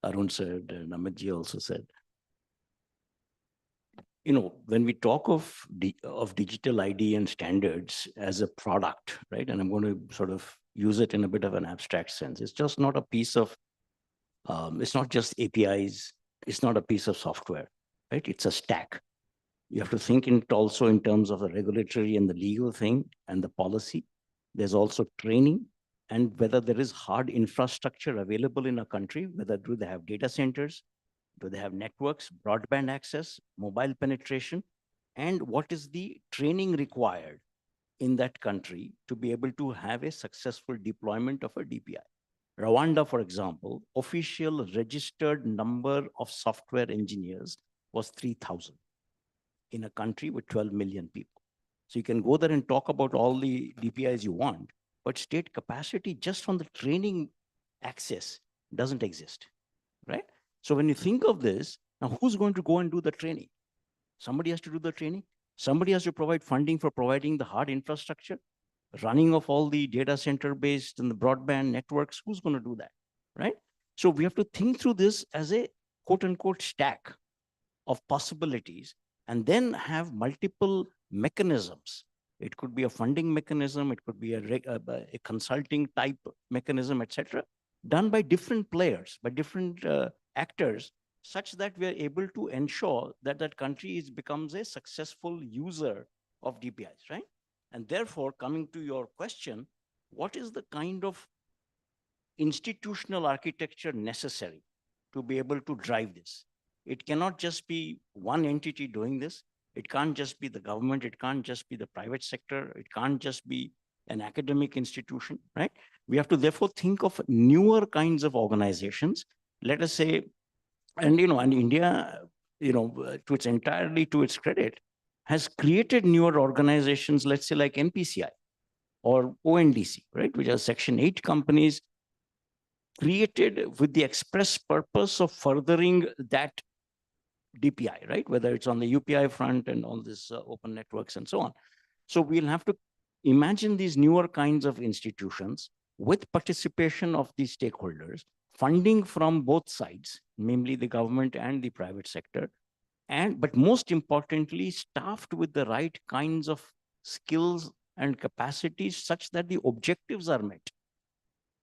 Arun said and Amitji also said. When we talk of digital ID and standards as a product, right? And I'm going to sort of use it in a bit of an abstract sense. It's just not a piece of, it's not just APIs. It's not a piece of software, right? It's a stack. You have to think it also in terms of the regulatory and the legal thing and the policy. There's also training and whether there is hard infrastructure available in a country, whether do they have data centers, do they have networks, broadband access, mobile penetration, and what is the training required in that country to be able to have a successful deployment of a DPI. Rwanda, for example, official registered number of software engineers was 3,000 in a country with 12 million people. So you can go there and talk about all the DPIs you want, but state capacity just from the training access doesn't exist, right? So when you think of this, now who's going to go and do the training? Somebody has to do the training. Somebody has to provide funding for providing the hard infrastructure. running of all the data center based and the broadband networks, who's going to do that, right? So we have to think through this as a quote unquote stack of possibilities and then have multiple mechanisms. It could be a funding mechanism, it could be a consulting type mechanism, etc., done by different players, by different actors, such that we are able to ensure that that country becomes a successful user of DPIs, right? And therefore, coming to your question, what is the kind of institutional architecture necessary to be able to drive this? It cannot just be one entity doing this. It can't just be the government. It can't just be the private sector. It can't just be an academic institution, right? We have to therefore think of newer kinds of organizations. Let us say, and India, to its credit, has created newer organizations, let's say like NPCI or ONDC, right, which are Section 8 companies created with the express purpose of furthering that DPI, right? Whether it's on the UPI front and all this open networks and so on. So we'll have to imagine these newer kinds of institutions with participation of the stakeholders, funding from both sides, namely the government and the private sector, but most importantly, staffed with the right kinds of skills and capacities such that the objectives are met.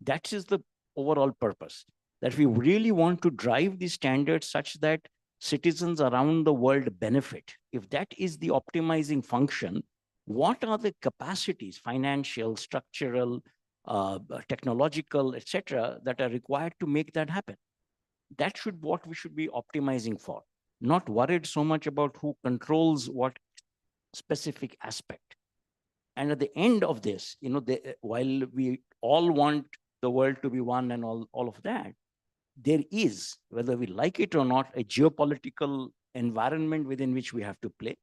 That is the overall purpose, that we really want to drive the standards such that citizens around the world benefit. If that is the optimizing function, what are the capacities, financial, structural, technological, etc., that are required to make that happen? That should what we should be optimizing for, not worried so much about who controls what specific aspect. And at the end of this, while we all want the world to be one and all of that, there is, whether we like it or not, a geopolitical environment within which we have to play.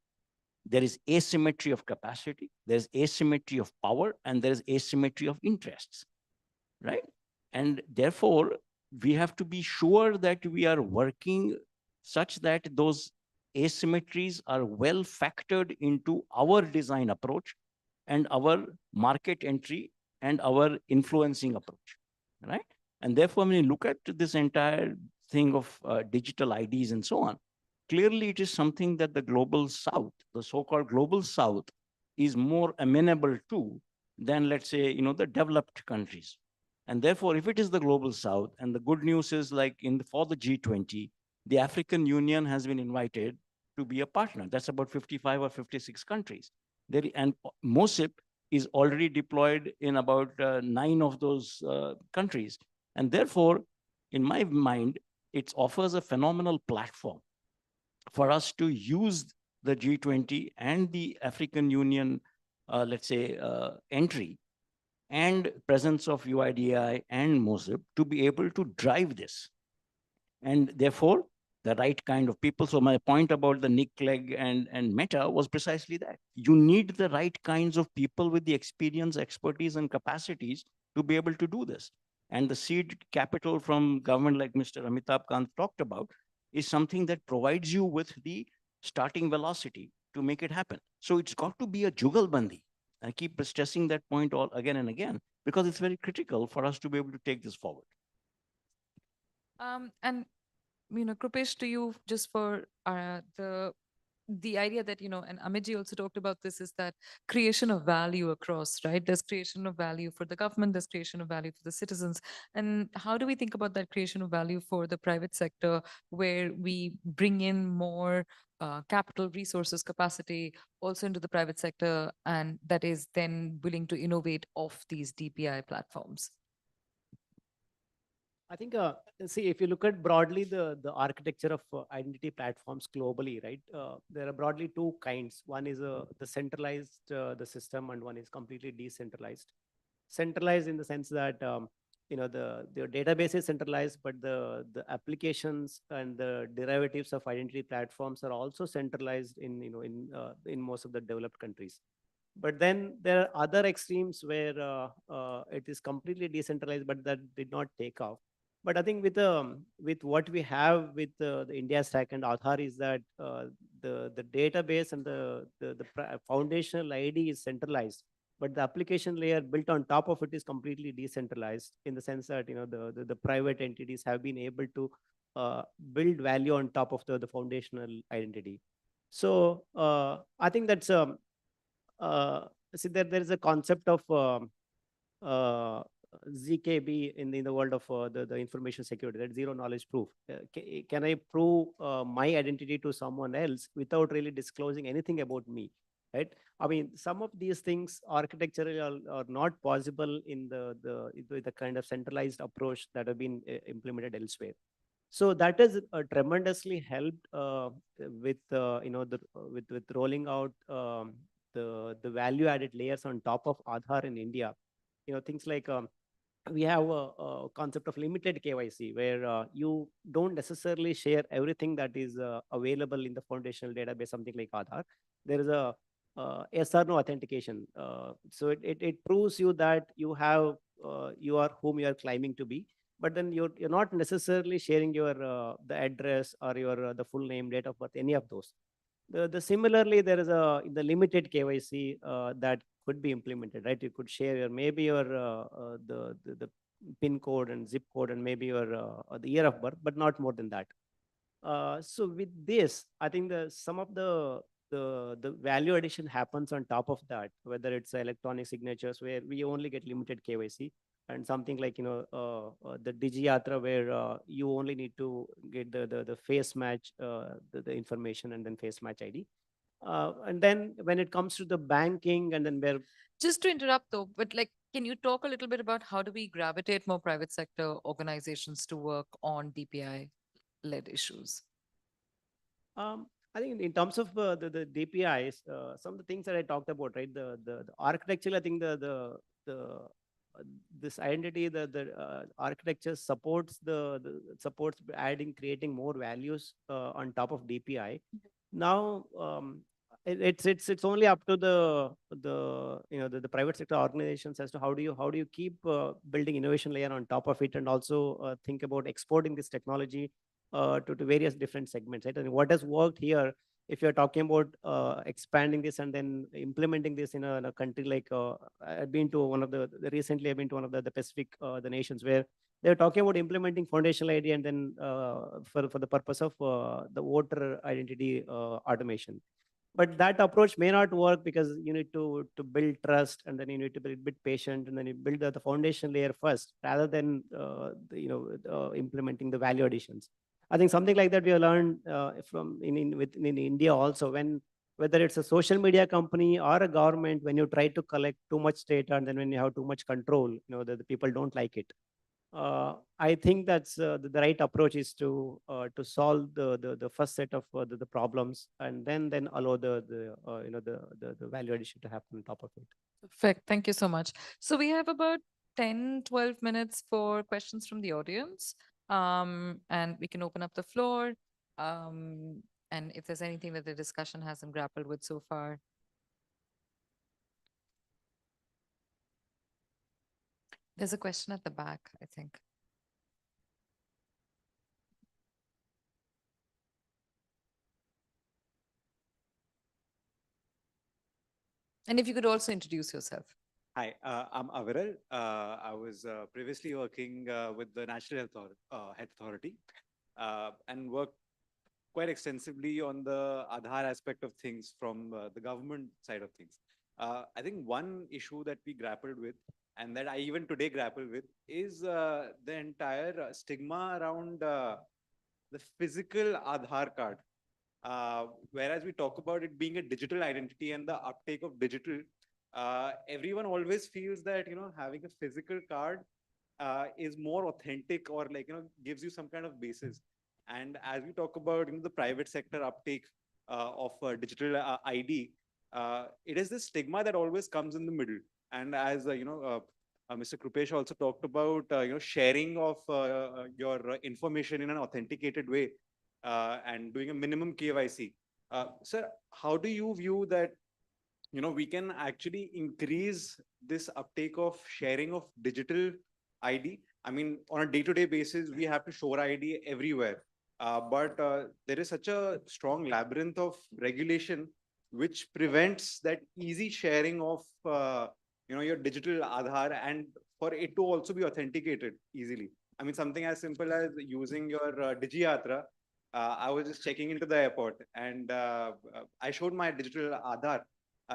There is asymmetry of capacity, there's asymmetry of power, and there's asymmetry of interests, right? And therefore, we have to be sure that we are working such that those asymmetries are well factored into our design approach and our market entry and our influencing approach, right? And therefore, when you look at this entire thing of digital IDs and so on, clearly it is something that the global south, the so-called global south, is more amenable to than, let's say, the developed countries. And therefore, if it is the global south, and the good news is like for the G20, the African Union has been invited to be a partner. That's about 55 or 56 countries. And MOSIP is already deployed in about 9 of those countries. And therefore, in my mind, it offers a phenomenal platform for us to use the G20 and the African Union, let's say, entry and presence of UIDAI and MOSIP to be able to drive this. And therefore, the right kind of people. So my point about the Nick Clegg and Meta was precisely that. You need the right kinds of people with the experience, expertise, and capacities to be able to do this. And the seed capital from government, like Mr. Amitabh Kant talked about, is something that provides you with the starting velocity to make it happen. So it's got to be a jugalbandi. I keep stressing that point all again and again, because it's very critical for us to be able to take this forward. And Krupesh, to you, just for the idea that, and Amitji also talked about this, is that creation of value across, right? There's creation of value for the government, there's creation of value for the citizens. And how do we think about that creation of value for the private sector, where we bring in more capital, resources, capacity also into the private sector, and that is then willing to innovate off these DPI platforms? I think, see, if you look at broadly the architecture of identity platforms globally, right, there are broadly two kinds. One is the centralized the system, and one is completely decentralized. Centralized in the sense that the database is centralized, but the applications and the derivatives of identity platforms are also centralized in most of the developed countries. But then there are other extremes where it is completely decentralized, but that did not take off. But I think with what we have with the India Stack and Aadhaar is that the database and the foundational ID is centralized, but the application layer built on top of it is completely decentralized in the sense that, the private entities have been able to build value on top of the foundational identity. So I think that's see there is a concept of uh, ZKB in the world of the information security, that zero knowledge proof. Can I prove my identity to someone else without really disclosing anything about me? Right. I mean, some of these things architecturally are not possible in the kind of centralized approach that have been implemented elsewhere. So that has tremendously helped with with rolling out the value added layers on top of Aadhaar in India. Things like we have a concept of limited KYC, where you don't necessarily share everything that is available in the foundational database, something like Aadhaar. There is a yes or no authentication. So it proves you that you are whom you are claiming to be, but then you're not necessarily sharing your the address or your the full name, date of birth, any of those. The similarly, there is the limited KYC that could be implemented, right? You could share your maybe your the PIN code and zip code and maybe your the year of birth, but not more than that. So with this, I think some of the value addition happens on top of that, whether it's electronic signatures where we only get limited KYC, and something like the DigiYatra where you only need to get the face match the information and then face match ID. And then when it comes to the banking, and then where Just to interrupt though, but like, can you talk a little bit about how do we gravitate more private sector organizations to work on DPI-led issues? I think in terms of the DPIs, some of the things that I talked about, right? The architecture, I think this identity, the architecture supports supports adding, creating more values on top of DPI. Now it's only up to the private sector organizations as to how do you keep building innovation layer on top of it, and also think about exporting this technology to various different segments, right? And what has worked here, if you're talking about expanding this and then implementing this in a country like I've been to one of recently I've been to one of the Pacific the nations where they're talking about implementing foundational ID and then for the purpose of the voter identity automation. But that approach may not work because you need to build trust, and then you need to be a bit patient, and then you build the foundation layer first rather than implementing the value additions. I think something like that we have learned from in India also, whether it's a social media company or a government, when you try to collect too much data and then when you have too much control, the people don't like it. I think that's the right approach is to solve the first set of the problems, and then allow the value addition to happen on top of it. Perfect. Thank you so much. So we have about 10, 12 minutes for questions from the audience. And we can open up the floor. And if there's anything that the discussion hasn't grappled with so far. There's a question at the back, I think. And if you could also introduce yourself. Hi, I'm Aviral. I was previously working with the National Health Authority and worked quite extensively on the Aadhaar aspect of things from the government side of things. I think one issue that we grappled with, and that I even today grapple with, is the entire stigma around the physical Aadhaar card. Whereas we talk about it being a digital identity and the uptake of digital, everyone always feels that, having a physical card is more authentic, or gives you some kind of basis. And as we talk about, the private sector uptake of digital ID, it is this stigma that always comes in the middle. And as Mr. Krupesh also talked about, sharing of your information in an authenticated way and doing a minimum KYC. Sir, how do you view that we can actually increase this uptake of sharing of digital ID? I mean, on a day-to-day basis, we have to show ID everywhere. But there is such a strong labyrinth of regulation which prevents that easy sharing of your digital Aadhaar, and for it to also be authenticated easily. I mean, something as simple as using your DigiYatra. I was just checking into the airport, and I showed my digital Aadhaar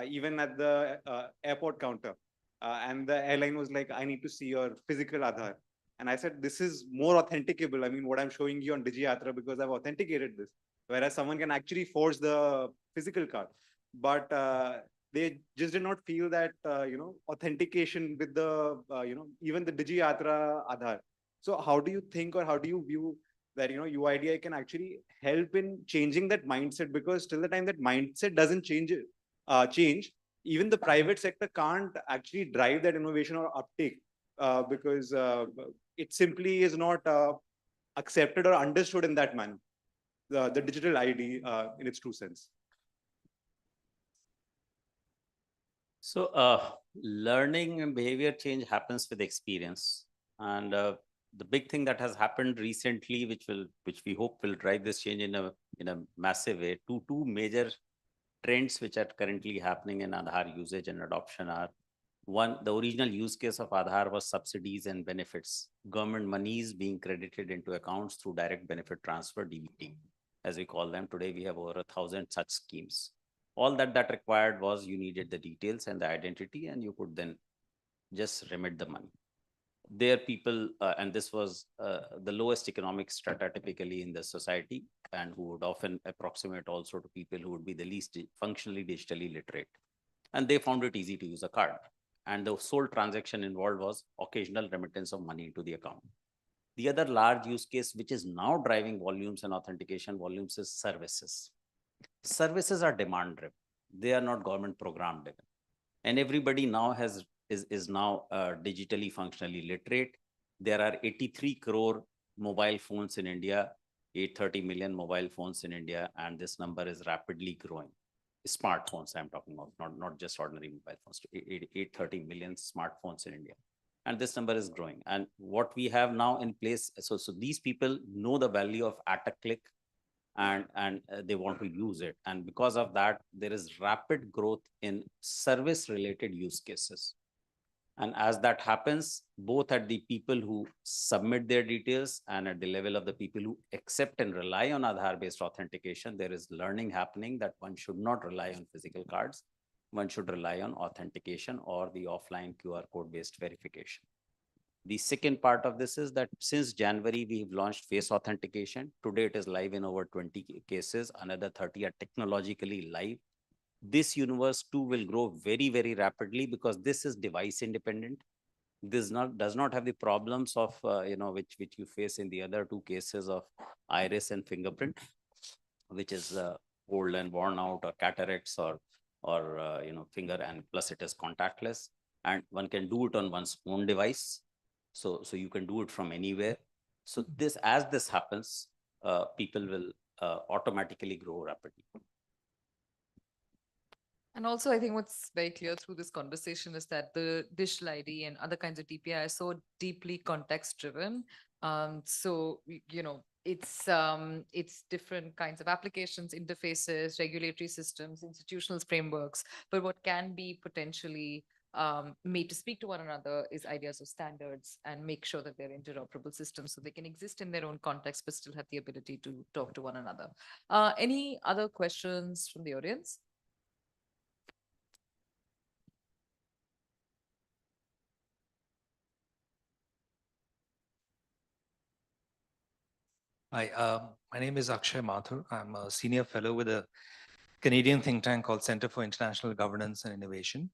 even at the airport counter. And the airline was like, I need to see your physical Aadhaar. And I said, this is more authenticable. I mean, what I'm showing you on DigiYatra, because I've authenticated this. Whereas someone can actually forge the physical card. But they just did not feel that, authentication with the, even the DigiYatra Aadhaar. So how do you think, or how do you view that, UIDI can actually help in changing that mindset? Because till the time that mindset doesn't change, even the private sector can't actually drive that innovation or uptake because it simply is not accepted or understood in that manner, the digital ID in its true sense. So learning and behavior change happens with experience. And the big thing that has happened recently, which we hope will drive this change in a massive way, two major trends which are currently happening in Aadhaar usage and adoption are: one, the original use case of Aadhaar was subsidies and benefits, government monies being credited into accounts through direct benefit transfer, DBT, as we call them. Today, we have over 1,000 such schemes. All that required was you needed the details and the identity, and you could then just remit the money. There people, and this was the lowest economic strata typically in the society, and who would often approximate also to people who would be the least functionally digitally literate. And they found it easy to use a card. And the sole transaction involved was occasional remittance of money into the account. The other large use case, which is now driving volumes and authentication volumes, is services. Services are demand driven. They are not government program driven. And everybody now is now digitally functionally literate. There are 83 crore mobile phones in India, 830 million mobile phones in India, and this number is rapidly growing. Smartphones I'm talking about, not just ordinary mobile phones, 830 million smartphones in India. And this number is growing. And what we have now in place, so these people know the value of at a click, and they want to use it. And because of that, there is rapid growth in service related use cases. And as that happens, both at the people who submit their details and at the level of the people who accept and rely on Aadhaar-based authentication, there is learning happening that one should not rely on physical cards. One should rely on authentication or the offline QR code-based verification. The second part of this is that since January, we've launched face authentication. Today, it is live in over 20 cases. Another 30 are technologically live. This universe too will grow very, very rapidly because this is device independent. This does not have the problems of, which you face in the other two cases of iris and fingerprint, which is old and worn out, or cataracts, or finger, and plus it is contactless. And one can do it on one's own device. So you can do it from anywhere. So as this happens, people will automatically grow rapidly. And also, I think what's very clear through this conversation is that the digital ID and other kinds of DPI are so deeply context driven. So, it's different kinds of applications, interfaces, regulatory systems, institutional frameworks. But what can be potentially made to speak to one another is ideas of standards and make sure that they're interoperable systems so they can exist in their own context, but still have the ability to talk to one another. Any other questions from the audience? Hi, my name is Akshay Mathur. I'm a senior fellow with a Canadian think tank called Center for International Governance and Innovation,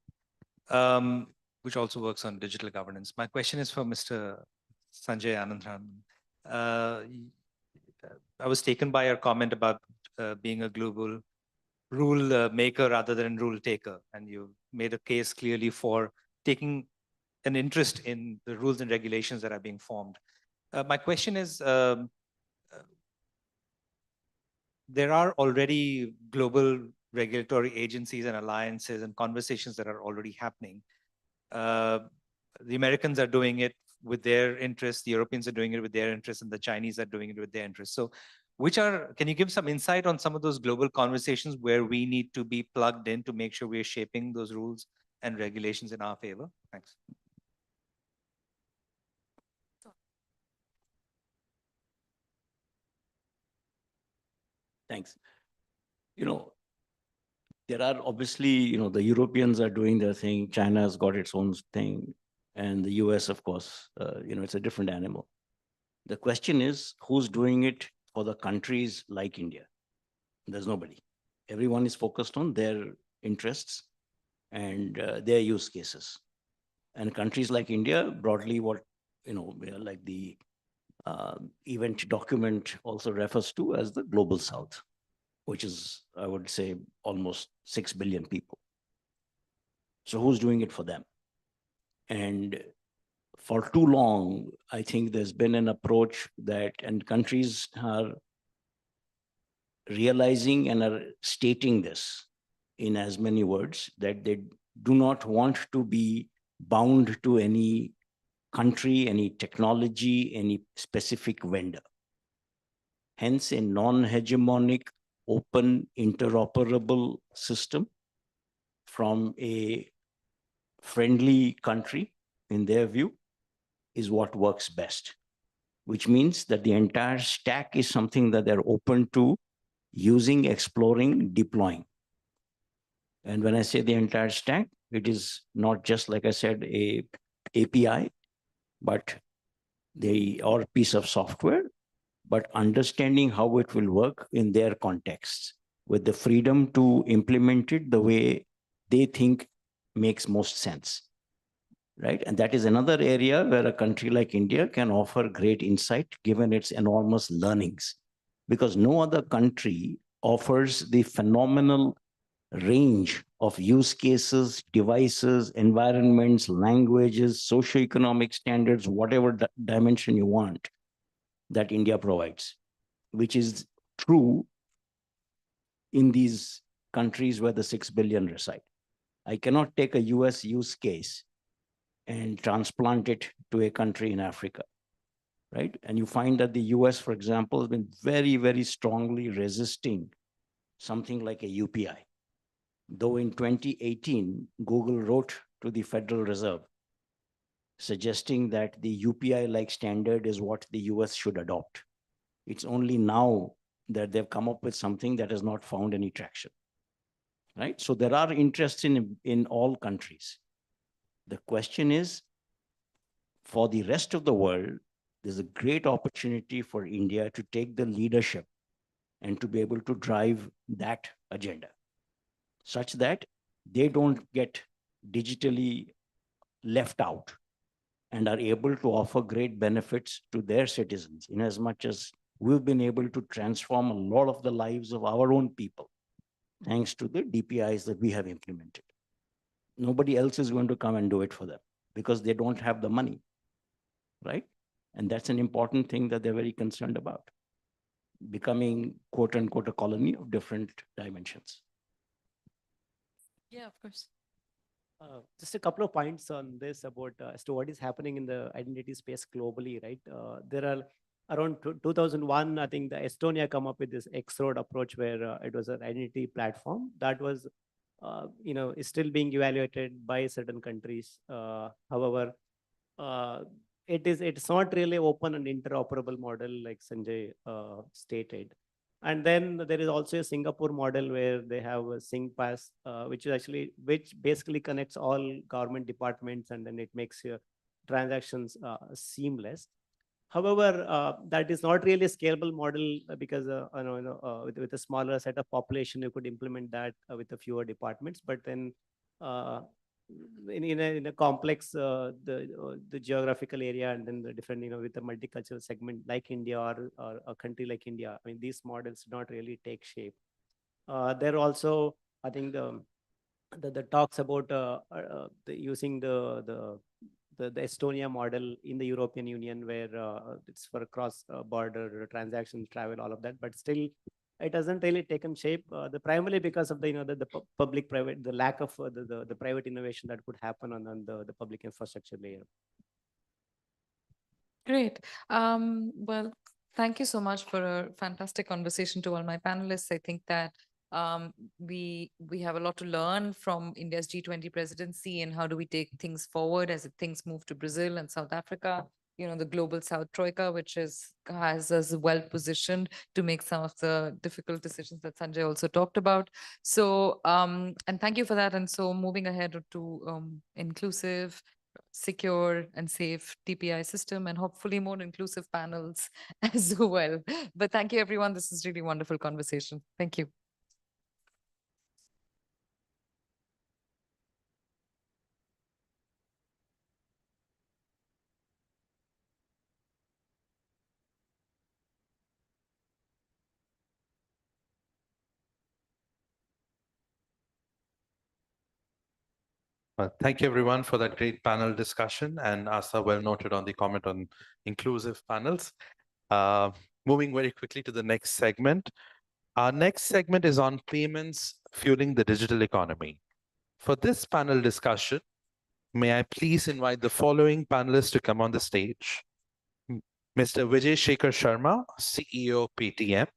which also works on digital governance. My question is for Mr. Sanjay Anandran. I was taken by your comment about being a global rule maker rather than rule taker. And you made a case clearly for taking an interest in the rules and regulations that are being formed. My question is, there are already global regulatory agencies and alliances and conversations that are already happening. The Americans are doing it with their interests, the Europeans are doing it with their interests, and the Chinese are doing it with their interests. So can you give some insight on some of those global conversations where we need to be plugged in to make sure we're shaping those rules and regulations in our favor? Thanks. Thanks. There are obviously, the Europeans are doing their thing. China has got its own thing. And the US, of course, it's a different animal. The question is, who's doing it for the countries like India? There's nobody. Everyone is focused on their interests and their use cases. And countries like India, broadly, like the event document also refers to as the global south, which is, I would say, almost 6 billion people. So who's doing it for them? And for too long, I think there's been an approach that, and countries are realizing and are stating this in as many words, that they do not want to be bound to any country, any technology, any specific vendor. Hence, a non-hegemonic, open, interoperable system from a friendly country, in their view, is what works best, which means that the entire stack is something that they're open to using, exploring, deploying. And when I say the entire stack, it is not just, like I said, a API, but or piece of software, but understanding how it will work in their contexts with the freedom to implement it the way they think makes most sense, right? And that is another area where a country like India can offer great insight given its enormous learnings, because no other country offers the phenomenal range of use cases, devices, environments, languages, socioeconomic standards, whatever dimension you want, that India provides, which is true in these countries where the 6 billion reside. I cannot take a US use case and transplant it to a country in Africa, right? And you find that the US, for example, has been very, very strongly resisting something like a UPI. Though in 2018, Google wrote to the Federal Reserve suggesting that the UPI-like standard is what the US should adopt. It's only now that they've come up with something that has not found any traction, right? So there are interests in all countries. The question is, for the rest of the world, there's a great opportunity for India to take the leadership and to be able to drive that agenda, such that they don't get digitally left out and are able to offer great benefits to their citizens, in as much as we've been able to transform a lot of the lives of our own people, thanks to the DPIs that we have implemented. Nobody else is going to come and do it for them because they don't have the money, right? And that's an important thing that they're very concerned about, becoming, quote unquote, a colony of different dimensions. Yeah, of course. Just a couple of points on this about as to what is happening in the identity space globally, right? There are around 2001, I think the Estonia come up with this X-Road approach where it was an identity platform that was, is still being evaluated by certain countries. However, it's not really open and interoperable model like Sanjay stated. And then there is also a Singapore model where they have a SingPass, which basically connects all government departments, and then it makes your transactions seamless. However, that is not really a scalable model because with a smaller set of population, you could implement that with a fewer departments. But then in a complex the geographical area, and then the different with a multicultural segment like India or a country like India, I mean, these models do not really take shape. There also, I think the talks about using the Estonia model in the European Union, where it's for cross-border transactions, travel, all of that, but still it hasn't really taken shape. Primarily because of the public-private, the lack of the private innovation that could happen on the public infrastructure layer. Great. Well, thank you so much for a fantastic conversation to all my panelists. I think that We have a lot to learn from India's G20 presidency and how do we take things forward as things move to Brazil and South Africa. You know, the global South Troika, which has us well positioned to make some of the difficult decisions that Sanjay also talked about. So, and thank you for that. And so moving ahead to inclusive, secure and safe DPI system and hopefully more inclusive panels as well. But thank you, everyone. This is really wonderful conversation. Thank you. Well, thank you everyone for that great panel discussion, and Asa well noted on the comment on inclusive panels. Moving very quickly to the next segment. Our next segment is on payments fueling the digital economy. For this panel discussion, may I please invite the following panelists to come on the stage. Mr. Vijay Shekhar Sharma, CEO Paytm.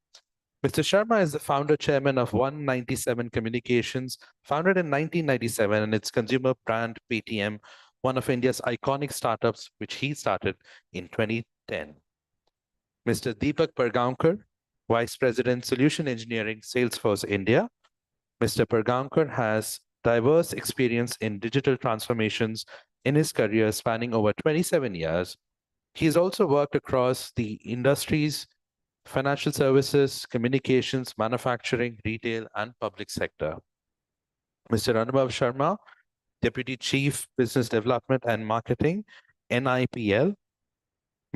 Mr. Sharma is the founder chairman of 197 Communications, founded in 1997, and its consumer brand Paytm, one of India's iconic startups, which he started in 2010. Mr. Deepak Pargaonkar, Vice President, Solution Engineering, Salesforce India. Mr. Pargaonkar has diverse experience in digital transformations in his career spanning over 27 years. He's also worked across the industries, financial services, communications, manufacturing, retail, and public sector. Mr. Anubhav Sharma, Deputy Chief Business Development and Marketing, NIPL.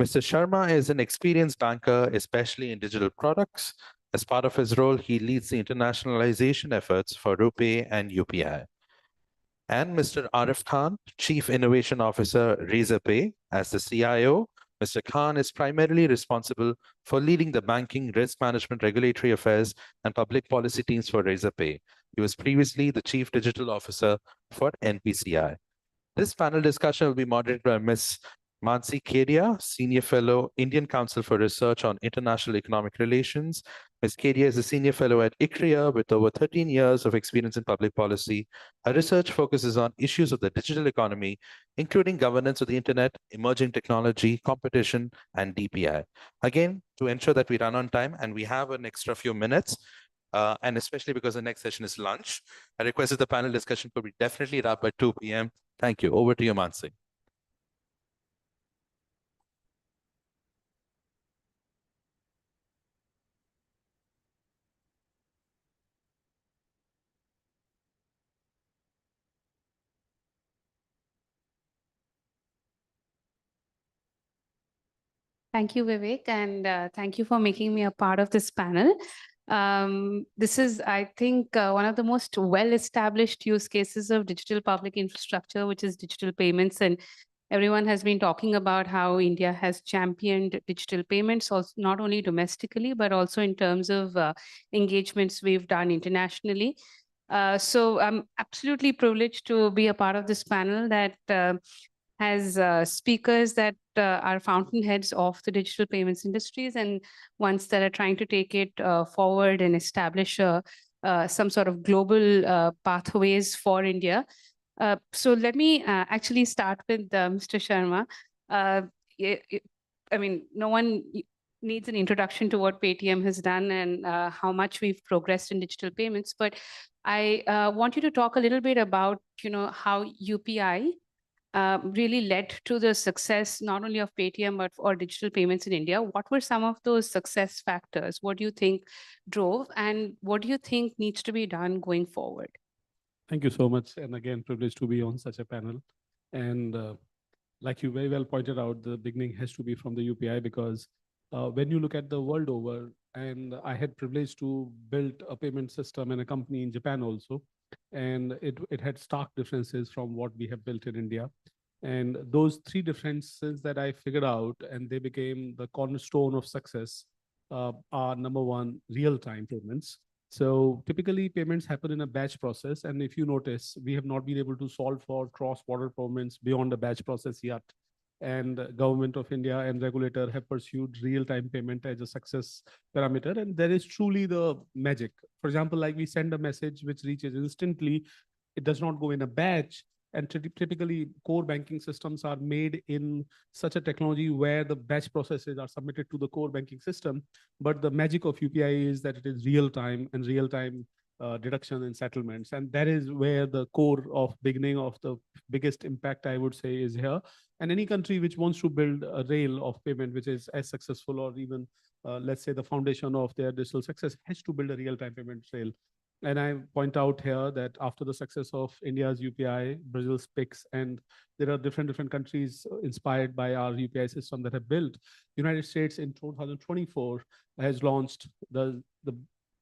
Mr. Sharma is an experienced banker, especially in digital products. As part of his role, he leads the internationalization efforts for RuPay and UPI. And Mr. Arif Khan, Chief Innovation Officer, Razorpay. As the CIO, Mr. Khan is primarily responsible for leading the banking, risk management, regulatory affairs, and public policy teams for Razorpay. He was previously the Chief Digital Officer for NPCI. This panel discussion will be moderated by Ms. Mansi Kedia, Senior Fellow, Indian Council for Research on International Economic Relations. Ms. Kedia is a Senior Fellow at ICRIA with over 13 years of experience in public policy. Her research focuses on issues of the digital economy, including governance of the internet, emerging technology, competition, and DPI. Again, to ensure that we run on time and we have an extra few minutes, and especially because the next session is lunch, I request that the panel discussion could be definitely wrapped by 2 p.m. Thank you. Over to you, Mansi. Thank you, Vivek, and thank you for making me a part of this panel. This is, I think, one of the most well-established use cases of digital public infrastructure, which is digital payments. And everyone has been talking about how India has championed digital payments, also not only domestically, but also in terms of engagements we've done internationally. So I'm absolutely privileged to be a part of this panel that has speakers that are fountainheads of the digital payments industries and ones that are trying to take it forward and establish some sort of global pathways for India. So let me actually start with Mr. Sharma. I mean, no one needs an introduction to what Paytm has done and how much we've progressed in digital payments. But I want you to talk a little bit about, how UPI really led to the success not only of Paytm but for digital payments in India. What were some of those success factors? What do you think drove, and what do you think needs to be done going forward? Thank you so much, and again, privileged to be on such a panel. And like you very well pointed out, the beginning has to be from the UPI, because when you look at the world over, and I had privilege to build a payment system in a company in Japan also, and it had stark differences from what we have built in India. And those three differences that I figured out, and they became the cornerstone of success, are number one, real-time payments. So typically payments happen in a batch process. And if you notice, we have not been able to solve for cross-border payments beyond the batch process yet. and government of India and regulator have pursued real-time payment as a success parameter. And there is truly the magic. For example, like we send a message which reaches instantly, it does not go in a batch. And typically core banking systems are made in such a technology where the batch processes are submitted to the core banking system. But the magic of UPI is that it is real time and real time deduction and settlements. And that is where the core of beginning of the biggest impact, I would say, is here. And any country which wants to build a rail of payment, which is as successful or even, let's say, the foundation of their digital success, has to build a real-time payment rail. And I point out here that after the success of India's UPI, Brazil's PIX, and there are different countries inspired by our UPI system that have built. United States in 2024 has launched the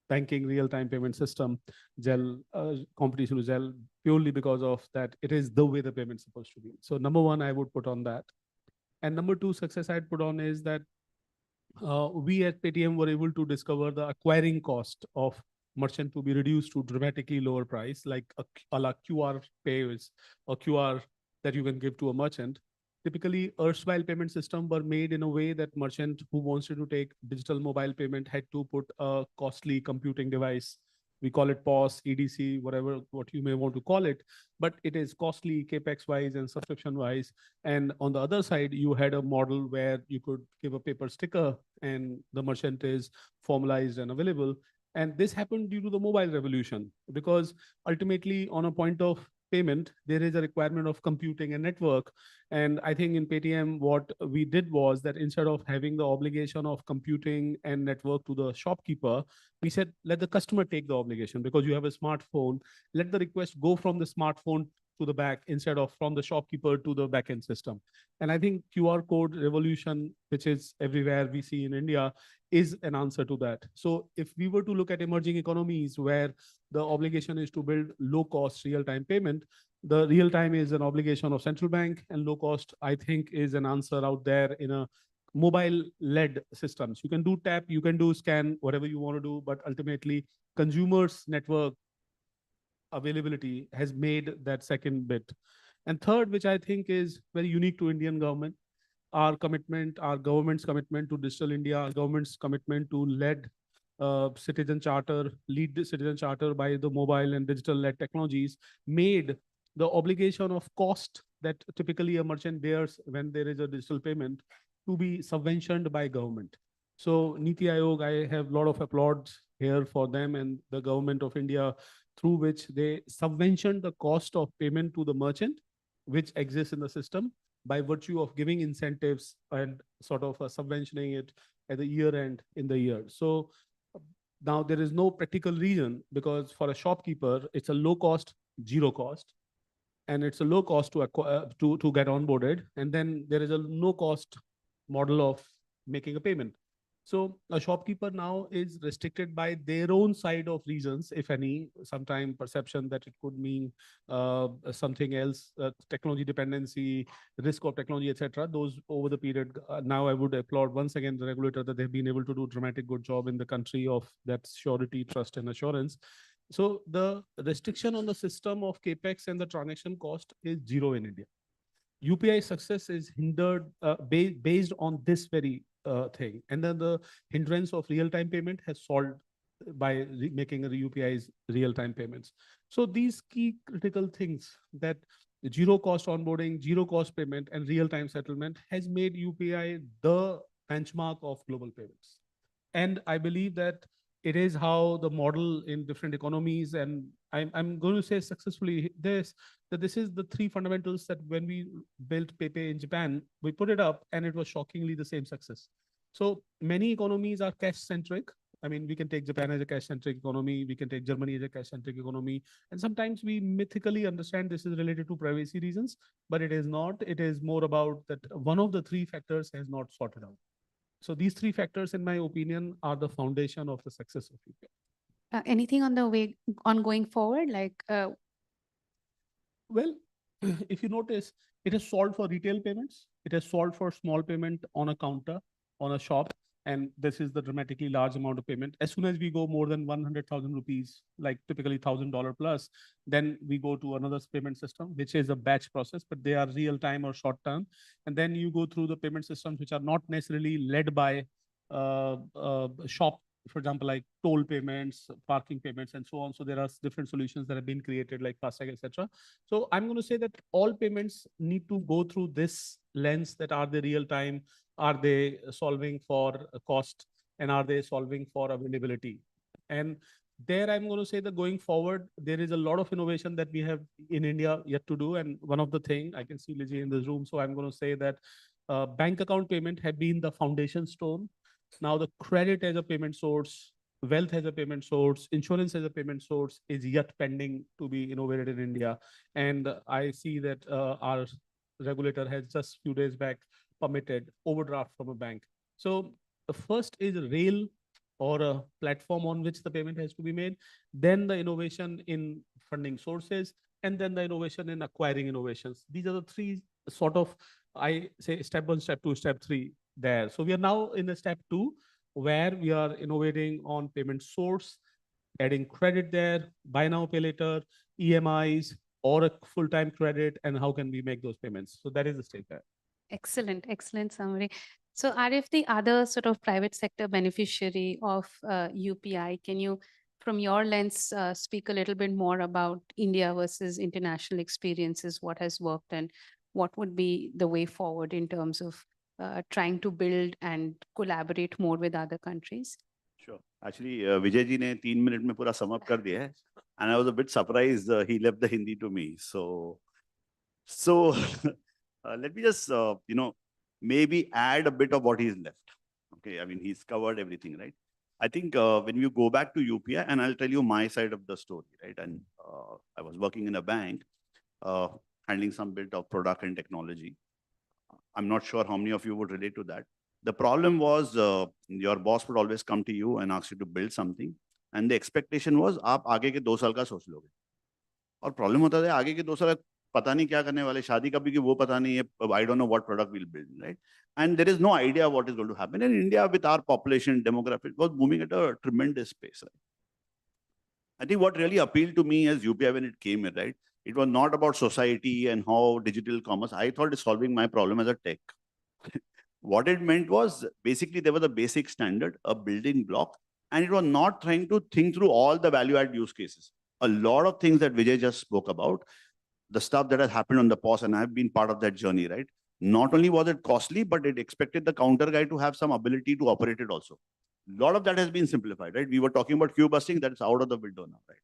banking real-time payment system, GEL, competition to GEL, purely because of that it is the way the payment's supposed to be. So number one, I would put on that. And number two success I'd put on is that we at Paytm were able to discover the acquiring cost of merchant to be reduced to dramatically lower price, like a la QR pays or QR that you can give to a merchant. Typically, erstwhile payment system were made in a way that merchant who wants to take digital mobile payment had to put a costly computing device. We call it POS, EDC, whatever, what you may want to call it, but it is costly capex wise and subscription wise. And on the other side, you had a model where you could give a paper sticker and the merchant is formalized and available. And this happened due to the mobile revolution, because ultimately on a point of payment, there is a requirement of computing and network. And I think in Paytm, what we did was that instead of having the obligation of computing and network to the shopkeeper, we said, let the customer take the obligation because you have a smartphone. Let the request go from the smartphone to the back instead of from the shopkeeper to the backend system. And I think QR code revolution, which is everywhere we see in India, is an answer to that. So if we were to look at emerging economies where the obligation is to build low cost real-time payment, the real time is an obligation of central bank, and low cost, I think, is an answer out there in a mobile led systems. You can do tap, you can do scan, whatever you want to do, but ultimately consumers network availability has made that second bit. And third, which I think is very unique to Indian government, our commitment, our government's commitment to Digital India, our government's commitment to lead citizen charter, lead the citizen charter by the mobile and digital led technologies, made the obligation of cost that typically a merchant bears when there is a digital payment to be subventioned by government. So NITI Aayog, I have a lot of applause here for them and the government of India, through which they subvention the cost of payment to the merchant, which exists in the system, by virtue of giving incentives and sort of subventioning it at the year end in the year. So now there is no practical reason, because for a shopkeeper, it's a low cost, zero cost, and it's a low cost to get onboarded. And then there is a no cost model of making a payment. So a shopkeeper now is restricted by their own side of reasons, if any, sometime perception that it could mean something else, technology dependency, risk of technology, etc. Those over the period. Now I would applaud once again the regulator that they've been able to do a dramatic good job in the country of that surety, trust, and assurance. So the restriction on the system of capex and the transaction cost is zero in India. UPI success is hindered based on this very thing. And then the hindrance of real-time payment has solved by making the UPIs real-time payments. So these key critical things, that zero cost onboarding, zero cost payment, and real-time settlement has made UPI the benchmark of global payments. And I believe that it is how the model in different economies, and I'm going to say successfully that this is the three fundamentals that when we built PayPay in Japan, we put it up and it was shockingly the same success. So many economies are cash centric. I mean, we can take Japan as a cash centric economy. We can take Germany as a cash centric economy. And sometimes we mythically understand this is related to privacy reasons, but it is not. It is more about that one of the three factors has not sorted out. So these three factors, in my opinion, are the foundation of the success of UPI. Anything on the way on going forward? Well, if you notice, it has solved for retail payments. It has solved for small payment on a counter, on a shop. And this is the dramatically large amount of payment. As soon as we go more than 100,000 rupees, like typically $1,000 plus, then we go to another payment system, which is a batch process, but they are real time or short term. And then you go through the payment systems, which are not necessarily led by shop, for example, like toll payments, parking payments, and so on. So there are different solutions that have been created like FASTag, etc. So I'm going to say that all payments need to go through this lens, that are they real time? Are they solving for cost, and are they solving for availability? And there I'm going to say that going forward, there is a lot of innovation that we have in India yet to do. And one of the things, I can see Lizzie in this room, so I'm going to say that bank account payment have been the foundation stone. Now the credit as a payment source, wealth as a payment source, insurance as a payment source is yet pending to be innovated in India. And I see that our regulator has just few days back permitted overdraft from a bank. So the first is a rail or a platform on which the payment has to be made, then the innovation in funding sources, and then the innovation in acquiring innovations. These are the three sort of, I say, step 1, step 2, step 3 there. So we are now in a step 2 where we are innovating on payment source, adding credit there, buy now, pay later, EMIs, or a full-time credit, and how can we make those payments? So that is the state there. Excellent, excellent summary. So Arif, the other sort of private sector beneficiary of UPI, can you, from your lens, speak a little bit more about India versus international experiences, what has worked and what would be the way forward in terms of trying to build and collaborate more with other countries? Sure. Actually, Vijay ji ne 3 minute mein pura sum up kar diya hai. And I was a bit surprised he left the Hindi to me. So let me just, maybe add a bit of what he's left. Okay, I mean, he's covered everything, right? I think when you go back to UPI, and I'll tell you my side of the story, right? And I was working in a bank, handling some bit of product and technology. I'm not sure how many of you would relate to that. The problem was your boss would always come to you and ask you to build something. And the expectation was, आप आगे के 2 साल का सोच लोगे. और problem होता था, आगे के 2 साल पता नहीं क्या करने वाले, शादी कभी की वो पता नहीं है, I don't know what product we'll build, right? And there is no idea what is going to happen. And India, with our population demographic, was moving at a tremendous pace, right? I think what really appealed to me as UPI when it came in, right? It was not about society and how digital commerce. I thought it's solving my problem as a tech. What it meant was basically there was a basic standard, a building block, and it was not trying to think through all the value-add use cases. A lot of things that Vijay just spoke about, the stuff that has happened on the POS, and I've been part of that journey, right? Not only was it costly, but it expected the counter guy to have some ability to operate it also. A lot of that has been simplified, right? We were talking about queue busting, that's out of the window now, right?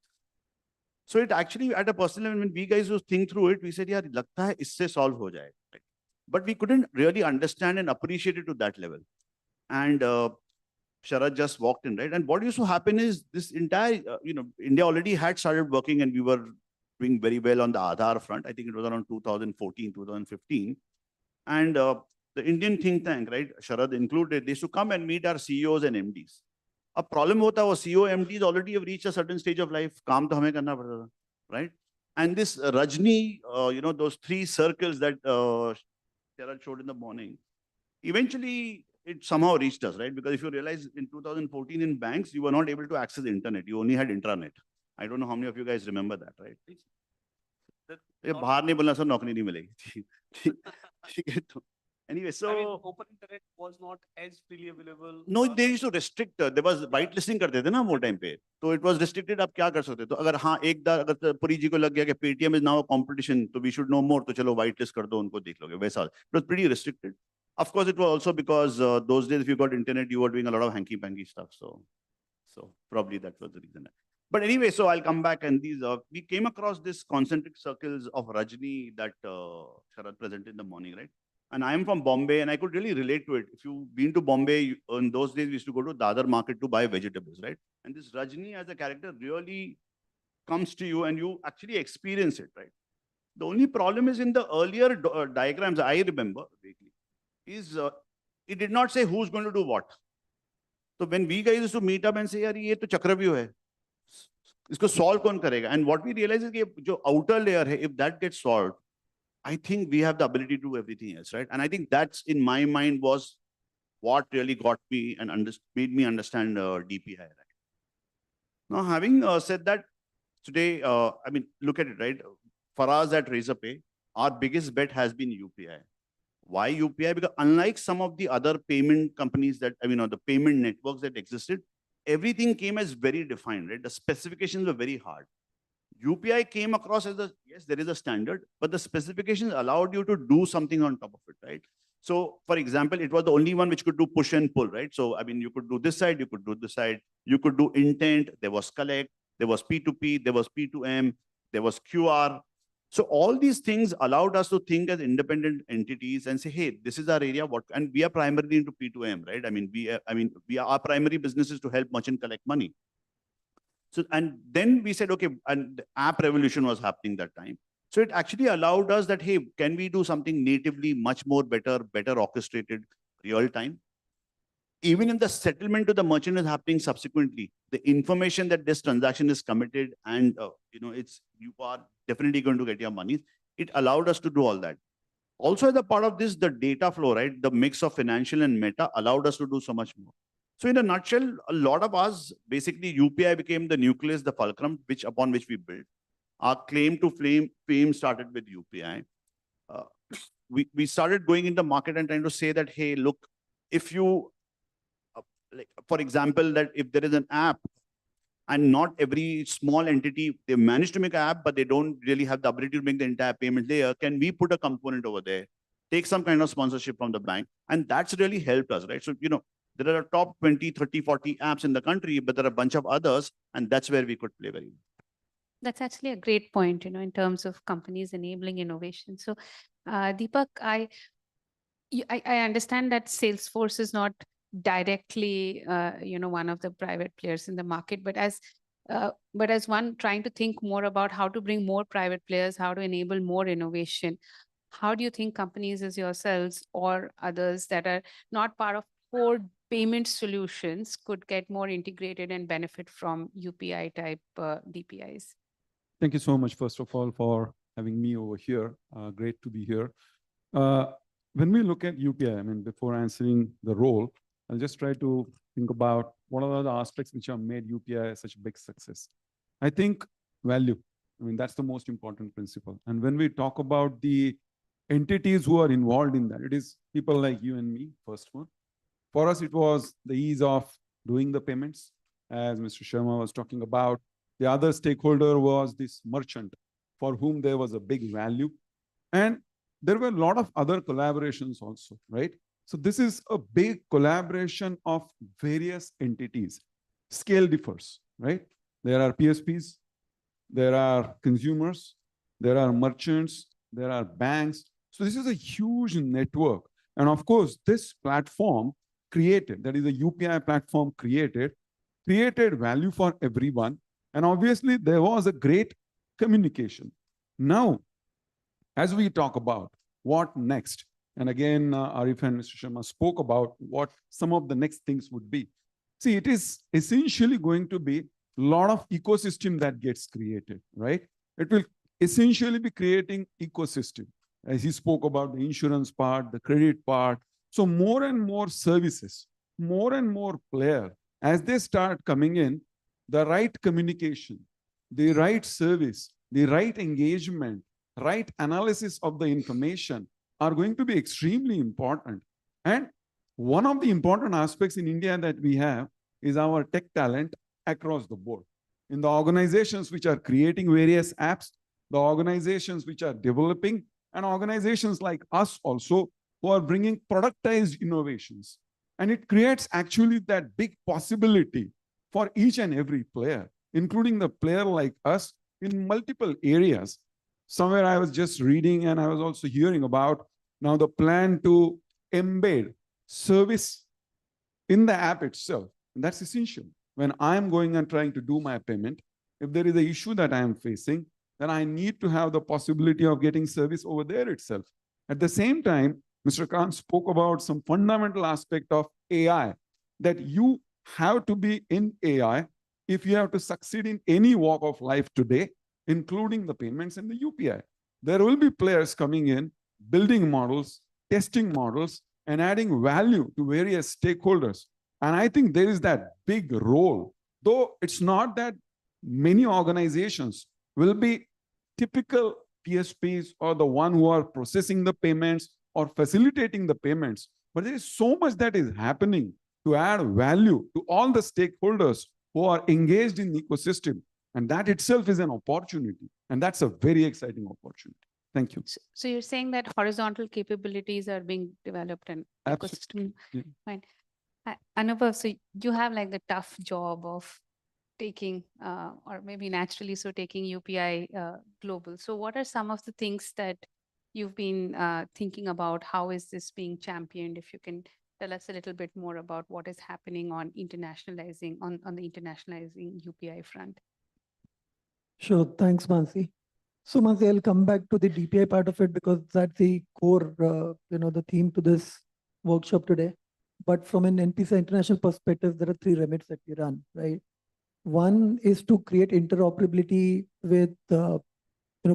So it actually, at a personal level, when we guys used to think through it, we said, yeah, lagta hai isse solve ho jayega, right? But we couldn't really understand and appreciate it to that level. And Sharad just walked in, right? And what used to happen is this entire, India already had started working and we were doing very well on the Aadhaar front. I think it was around 2014, 2015. And the Indian think tank, right, Sharad included, they used to come and meet our CEOs and MDs. A problem hota was CEO, MDs already have reached a certain stage of life. Kaam to hame karna padta tha, right? And this Rajni, those 3 circles that Sharad showed in the morning, eventually it somehow reached us, right? Because if you realize in 2014 in banks, you were not able to access the internet. You only had intranet. I don't know how many of you guys remember that, right? बाहर नहीं बोलना sir नौकरी नहीं मिलेगी. ठीक है तो anyway, so I mean, open internet was not as freely available. No, they used to restrict. There was whitelisting करते थे ना वो time पे. So it was restricted. आप क्या कर सकते? तो अगर हाँ एक बार अगर पुरी जी को लग गया कि Paytm is now a competition, तो we should know more. तो चलो whitelist कर दो उनको देख लोगे वैसा. It was pretty restricted. Of course, it was also because those days if you got internet, you were doing a lot of hanky-panky stuff. So probably that was the reason. But anyway, so I'll come back and these, we came across this concentric circles of Rajni that Sharad presented in the morning, right? And I am from Bombay and I could really relate to it. If you've been to Bombay, in those days, we used to go to Dadar market to buy vegetables, right? And this Rajni as a character really comes to you and you actually experience it, right? The only problem is in the earlier diagrams, I remember vaguely, is it did not say who's going to do what. So when we guys used to meet up and say, yaar, ye to Chakravyuh hai. इसको solve कौन करेगा? And what we realize is कि जो outer layer है, if that gets solved, I think we have the ability to do everything else, right? And I think that's in my mind was what really got me and made me understand DPI. Right? Now, having said that, today, I mean, look at it, right? For us at Razorpay, our biggest bet has been UPI. Why UPI? Because unlike some of the other payment companies that, I mean, or the payment networks that existed, everything came as very defined, right? The specifications were very hard. UPI came across as yes, there is a standard, but the specifications allowed you to do something on top of it, right? So, for example, it was the only one which could do push and pull, right? So, I mean, you could do this side, you could do this side, you could do intent, there was collect, there was P2P, there was P2M, there was QR. So all these things allowed us to think as independent entities and say, hey, this is our area. And we are primarily into P2M, right? I mean, our primary business is to help merchant collect money. So, and then we said, okay, and the app revolution was happening that time. So it actually allowed us that, hey, can we do something natively much more better orchestrated, real time? Even if the settlement to the merchant is happening subsequently, the information that this transaction is committed and you are definitely going to get your money, it allowed us to do all that. Also, as a part of this, the data flow, right? The mix of financial and meta allowed us to do so much more. So in a nutshell, a lot of us, basically UPI became the nucleus, the fulcrum, upon which we built. Our claim to fame started with UPI. We started going into market and trying to say that, hey, look, if you, like, for example, that if there is an app and not every small entity, they manage to make an app, but they don't really have the ability to make the entire payment layer, can we put a component over there, take some kind of sponsorship from the bank? And that's really helped us, right? So, there are a top 20, 30, 40 apps in the country, but there are a bunch of others, and that's where we could play very well. That's actually a great point, in terms of companies enabling innovation. So, Deepak, I understand that Salesforce is not directly, one of the private players in the market, but as one trying to think more about how to bring more private players, how to enable more innovation, how do you think companies as yourselves or others that are not part of core payment solutions could get more integrated and benefit from UPI type DPIs? Thank you so much, first of all, for having me over here. Great to be here. When we look at UPI, I mean, before answering the role, I'll just try to think about what are the aspects which have made UPI such a big success. I think value. I mean, that's the most important principle. And when we talk about the entities who are involved in that, it is people like you and me, first one. For us, it was the ease of doing the payments, as Mr. Sharma was talking about. The other stakeholder was this merchant for whom there was a big value. And there were a lot of other collaborations also, right? So this is a big collaboration of various entities. Scale differs, right? There are PSPs, there are consumers, there are merchants, there are banks. So this is a huge network. And of course, this platform created, that is a UPI platform created value for everyone. And obviously, there was a great communication. Now, as we talk about what next, and again, Arif and Mr. Sharma spoke about what some of the next things would be. See, it is essentially going to be a lot of ecosystem that gets created, right? It will essentially be creating ecosystem. As he spoke about the insurance part, the credit part. So more and more services, more and more players, as they start coming in, the right communication, the right service, the right engagement, right analysis of the information are going to be extremely important. And one of the important aspects in India that we have is our tech talent across the board. In the organizations which are creating various apps, the organizations which are developing, and organizations like us also who are bringing productized innovations. And it creates actually that big possibility for each and every player, including the player like us in multiple areas. Somewhere I was just reading and I was also hearing about now the plan to embed service in the app itself. And that's essential. When I'm going and trying to do my payment, if there is an issue that I am facing, then I need to have the possibility of getting service over there itself. At the same time, Mr. Khan spoke about some fundamental aspect of AI, that you have to be in AI if you have to succeed in any walk of life today, including the payments and the UPI. There will be players coming in, building models, testing models, and adding value to various stakeholders. And I think there is that big role, though it's not that many organizations will be typical TSPs or the one who are processing the payments or facilitating the payments. But there is so much that is happening to add value to all the stakeholders who are engaged in the ecosystem. And that itself is an opportunity. And that's a very exciting opportunity. Thank you. So you're saying that horizontal capabilities are being developed in ecosystem. Yeah. Fine. Anubhav, so you have like the tough job of taking, or maybe naturally so taking UPI global. So what are some of the things that you've been thinking about? How is this being championed? If you can tell us a little bit more about what is happening on internationalizing, on the internationalizing UPI front. Sure, thanks, Mansi. So Mansi, I'll come back to the DPI part of it because that's the core, the theme to this workshop today. But from an NPCI international perspective, there are 3 remits that we run, right? One is to create interoperability with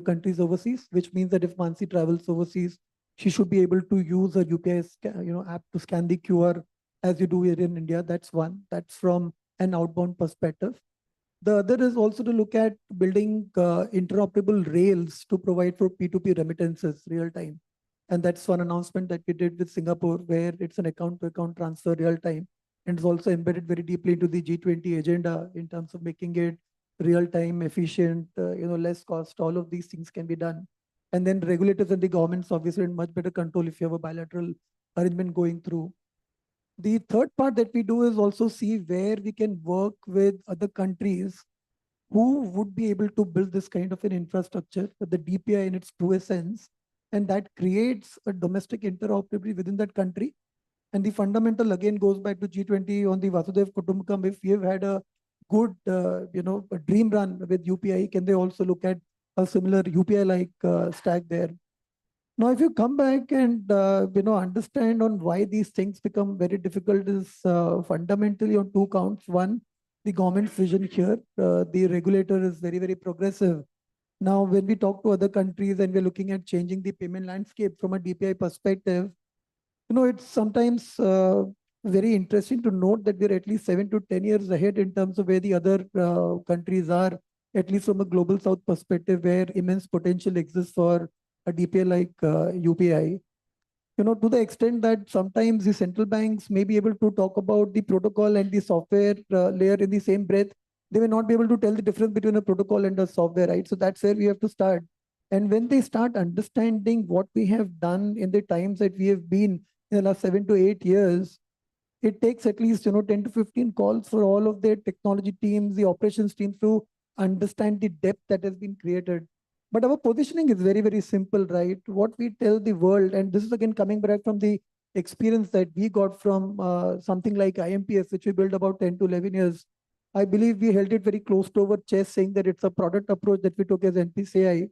countries overseas, which means that if Mansi travels overseas, she should be able to use a UPI app to scan the QR as you do here in India. That's one. That's from an outbound perspective. The other is also to look at building interoperable rails to provide for P2P remittances real time. And that's one announcement that we did with Singapore, where it's an account-to-account transfer real time. And it's also embedded very deeply into the G20 agenda in terms of making it real time, efficient, less cost. All of these things can be done. And then regulators and the governments obviously in much better control if you have a bilateral arrangement going through. The third part that we do is also see where we can work with other countries who would be able to build this kind of an infrastructure, the DPI in its truest sense, and that creates a domestic interoperability within that country. And the fundamental again goes back to G20 on the Vasudev Kutumbakam. If we have had a good, a dream run with UPI, can they also look at a similar UPI-like stack there? Now, if you come back and understand on why these things become very difficult is fundamentally on 2 counts. One, the government's vision here. The regulator is very, very progressive. Now, when we talk to other countries and we're looking at changing the payment landscape from a DPI perspective, it's sometimes very interesting to note that we're at least 7 to 10 years ahead in terms of where the other countries are, at least from a global south perspective, where immense potential exists for a DPI like UPI. To the extent that sometimes the central banks may be able to talk about the protocol and the software layer in the same breath, they may not be able to tell the difference between a protocol and a software, right? So that's where we have to start. And when they start understanding what we have done in the times that we have been in the last 7 to 8 years, it takes at least 10 to 15 calls for all of their technology teams, the operations teams to understand the depth that has been created. But our positioning is very, very simple, right? What we tell the world, and this is again coming back from the experience that we got from something like IMPS, which we built about 10 to 11 years. I believe we held it very close to our chest, saying that it's a product approach that we took as NPCI.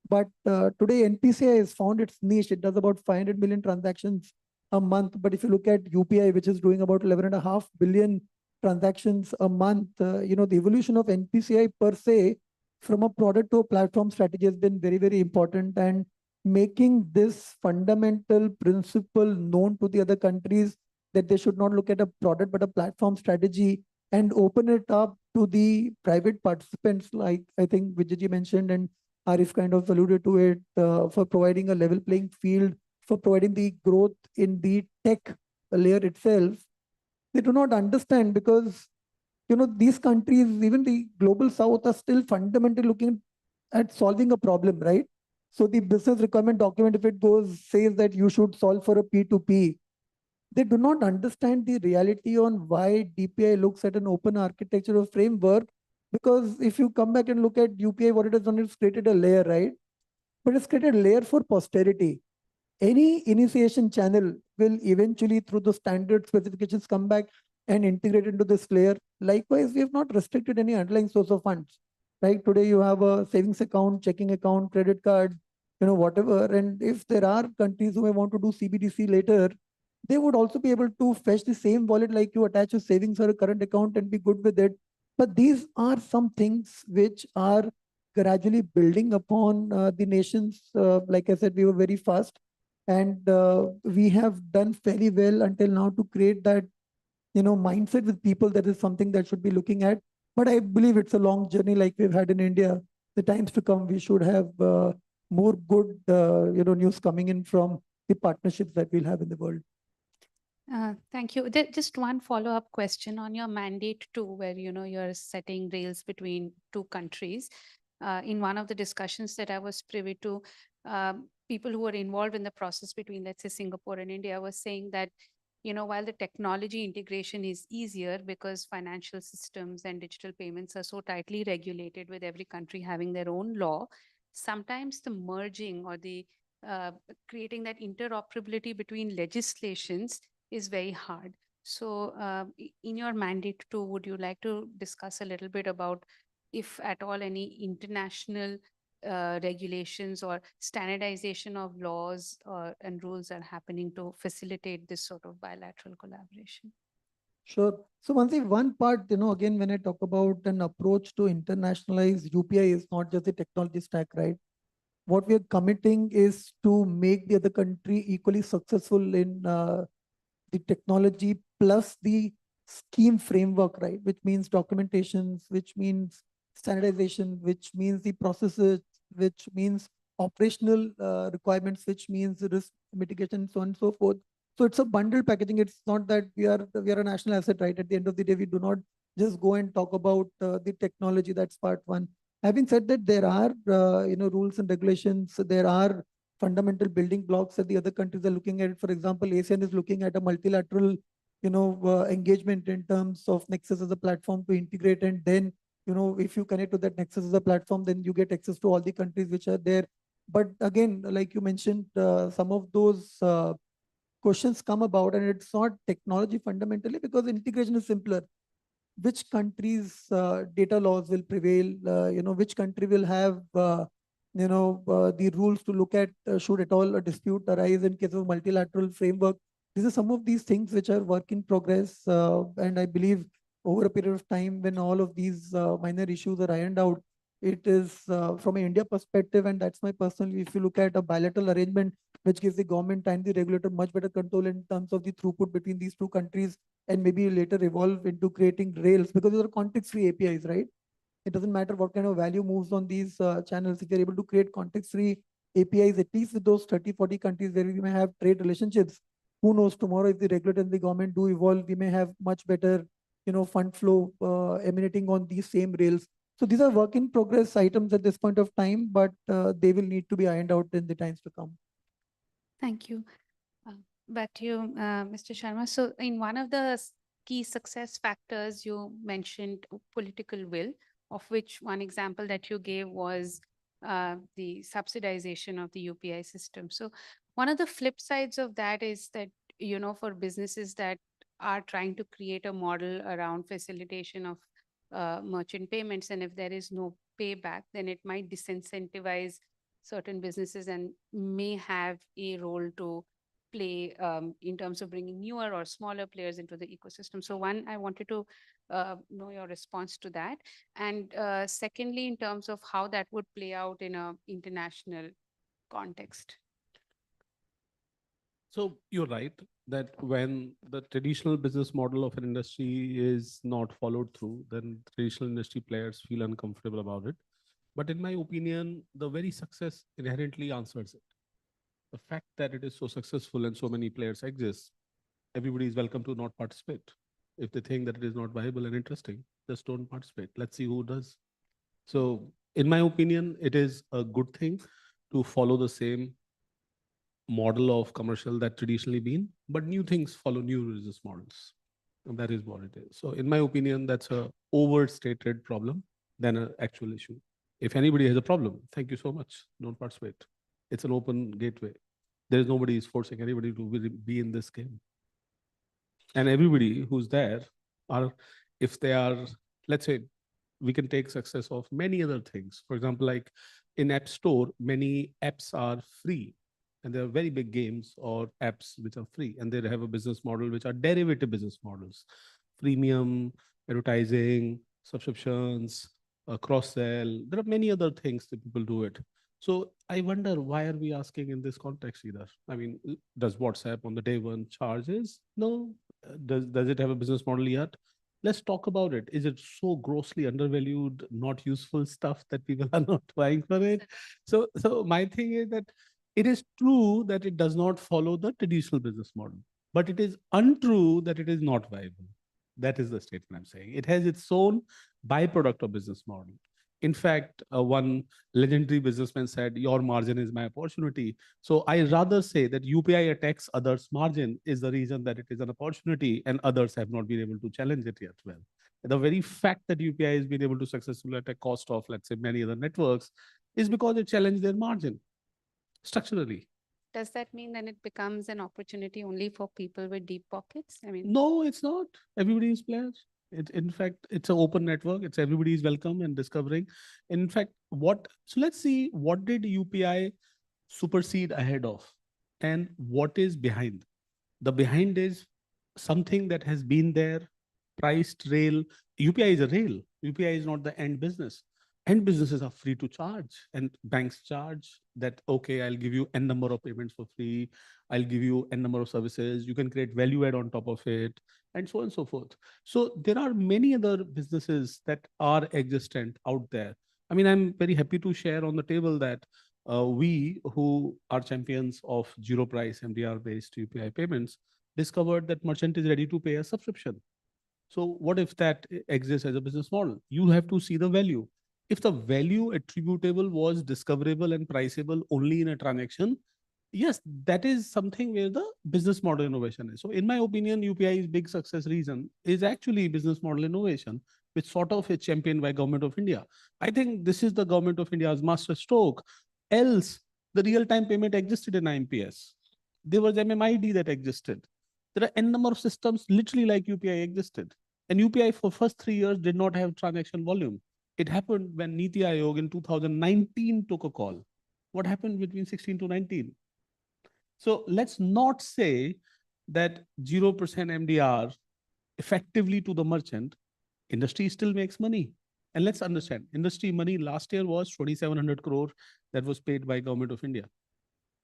But today, NPCI has found its niche. It does about 500 million transactions a month. But if you look at UPI, which is doing about 11.5 billion transactions a month, the evolution of NPCI per se, from a product to a platform strategy has been very, very important. And making this fundamental principle known to the other countries that they should not look at a product, but a platform strategy, and open it up to the private participants, like I think Vijayji mentioned, and Arif kind of alluded to it, for providing a level playing field, for providing the growth in the tech layer itself. They do not understand because these countries, even the global south, are still fundamentally looking at solving a problem, right? So the business requirement document, if it says that you should solve for a P2P, they do not understand the reality on why DPI looks at an open architectural framework. Because if you come back and look at UPI, what it has done, it's created a layer, right? But it's created a layer for posterity. Any initiation channel will eventually, through the standard specifications, come back and integrate into this layer. Likewise, we have not restricted any underlying source of funds. Right? Today, you have a savings account, checking account, credit card, whatever. And if there are countries who may want to do CBDC later, they would also be able to fetch the same wallet like you attach a savings or a current account and be good with it. But these are some things which are gradually building upon the nations. Like I said, we were very fast. And we have done fairly well until now to create that, mindset with people. That is something that should be looking at. But I believe it's a long journey like we've had in India. The times to come, we should have more good, news coming in from the partnerships that we'll have in the world. Thank you. Just one follow-up question on your mandate too, where you're setting rails between two countries. In one of the discussions that I was privy to, people who were involved in the process between, let's say, Singapore and India, was saying that while the technology integration is easier because financial systems and digital payments are so tightly regulated, with every country having their own law, sometimes the merging or the creating that interoperability between legislations is very hard. So in your mandate too, would you like to discuss a little bit about, if at all, any international regulations or standardization of laws and rules are happening to facilitate this sort of bilateral collaboration? Sure. So one part, again, when I talk about an approach to internationalize UPI, is not just the technology stack, right? What we are committing is to make the other country equally successful in the technology plus the scheme framework, right? Which means documentations, which means standardization, which means the processes, which means operational requirements, which means risk mitigation, so on and so forth. So it's a bundled packaging. It's not that we are a national asset, right? At the end of the day, we do not just go and talk about the technology. That's part one. Having said that, there are rules and regulations. There are fundamental building blocks that the other countries are looking at. For example, ASEAN is looking at a multilateral, engagement in terms of Nexus as a platform to integrate, and then, if you connect to that Nexus as a platform, then you get access to all the countries which are there. But again, like you mentioned, some of those questions come about, and it's not technology fundamentally, because integration is simpler. Which countries' data laws will prevail? Which country will have the rules to look at should at all a dispute arise in case of multilateral framework. These are some of these things which are work in progress. And I believe over a period of time, when all of these minor issues are ironed out, it is from an India perspective, and that's my personal view. If you look at a bilateral arrangement, which gives the government and the regulator much better control in terms of the throughput between these two countries, and maybe later evolve into creating rails, because these are context-free APIs, right? It doesn't matter what kind of value moves on these channels. If you're able to create context-free APIs, at least with those 30, 40 countries where we may have trade relationships, who knows, tomorrow if the regulator and the government do evolve, we may have much better, fund flow emanating on these same rails. So these are work in progress items at this point of time, but they will need to be ironed out in the times to come. Thank you. Back to you, Mr. Sharma. So in one of the key success factors, you mentioned political will, of which one example that you gave was the subsidization of the UPI system. So one of the flip sides of that is that, for businesses that are trying to create a model around facilitation of merchant payments, and if there is no payback, then it might disincentivize certain businesses and may have a role to play in terms of bringing newer or smaller players into the ecosystem. So one, I wanted to know your response to that. And secondly, in terms of how that would play out in an international context. So you're right that when the traditional business model of an industry is not followed through, then traditional industry players feel uncomfortable about it. But in my opinion, the very success inherently answers it. The fact that it is so successful and so many players exist, everybody is welcome to not participate. If they think that it is not viable and interesting, just don't participate. Let's see who does. So in my opinion, it is a good thing to follow the same model of commercial that traditionally been, but new things follow new business models. And that is what it is. So in my opinion, that's a overstated problem than an actual issue. If anybody has a problem, thank you so much. Don't participate. It's an open gateway. There is nobody is forcing anybody to be in this game. And everybody who's there are, if they are, let's say, we can take success of many other things. For example, like in App Store, many apps are free. And there are very big games or apps which are free. And they have a business model which are derivative business models. Freemium, advertising, subscriptions, cross-sell. There are many other things that people do it. So I wonder, why are we asking in this context either? I mean, does WhatsApp on the day one charges? No. Does it have a business model yet? Let's talk about it. Is it so grossly undervalued, not useful stuff that people are not buying for it? So my thing is that it is true that it does not follow the traditional business model, but it is untrue that it is not viable. That is the statement I'm saying. It has its own byproduct of business model. In fact, one legendary businessman said, your margin is my opportunity. So I rather say that UPI attacks others' margin is the reason that it is an opportunity and others have not been able to challenge it yet well. The very fact that UPI has been able to successfully attack cost of, let's say, many other networks is because it challenged their margin structurally. Does that mean then it becomes an opportunity only for people with deep pockets? I mean, No, it's not. Everybody is players. In fact, it's an open network. It's everybody is welcome and discovering. In fact, so let's see, what did UPI supersede ahead of and what is behind? The behind is something that has been there, priced rail. UPI is a rail. UPI is not the end business. End businesses are free to charge and banks charge that, okay, I'll give you N number of payments for free. I'll give you N number of services. You can create value add on top of it and so on and so forth. So there are many other businesses that are existent out there. I mean, I'm very happy to share on the table that we who are champions of zero price MDR based UPI payments discovered that merchant is ready to pay a subscription. So what if that exists as a business model? You have to see the value. If the value attributable was discoverable and priceable only in a transaction, yes, that is something where the business model innovation is. So in my opinion, UPI's big success reason is actually business model innovation, which sort of is championed by Government of India. I think this is the Government of India's master stroke. Else, the real-time payment existed in IMPS. There was MMID that existed. There are N number of systems literally like UPI existed. And UPI for first 3 years did not have transaction volume. It happened when NITI Aayog in 2019 took a call. What happened between 16 to 19? So let's not say that 0% MDR effectively to the merchant, industry still makes money. And let's understand, industry money last year was 2,700 crore that was paid by Government of India.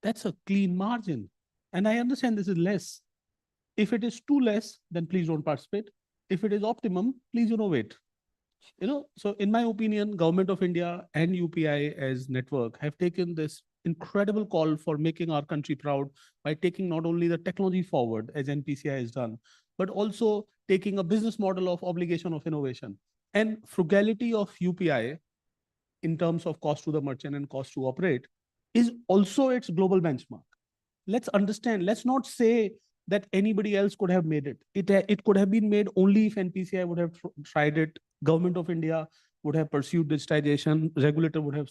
That's a clean margin. And I understand this is less. If it is too less, then please don't participate. If it is optimum, please innovate. So in my opinion, Government of India and UPI as network have taken this incredible call for making our country proud by taking not only the technology forward as NPCI has done, but also taking a business model of obligation of innovation and frugality of UPI in terms of cost to the merchant and cost to operate is also its global benchmark. Let's understand, let's not say that anybody else could have made it. It could have been made only if NPCI would have tried it, Government of India would have pursued digitization, regulator would have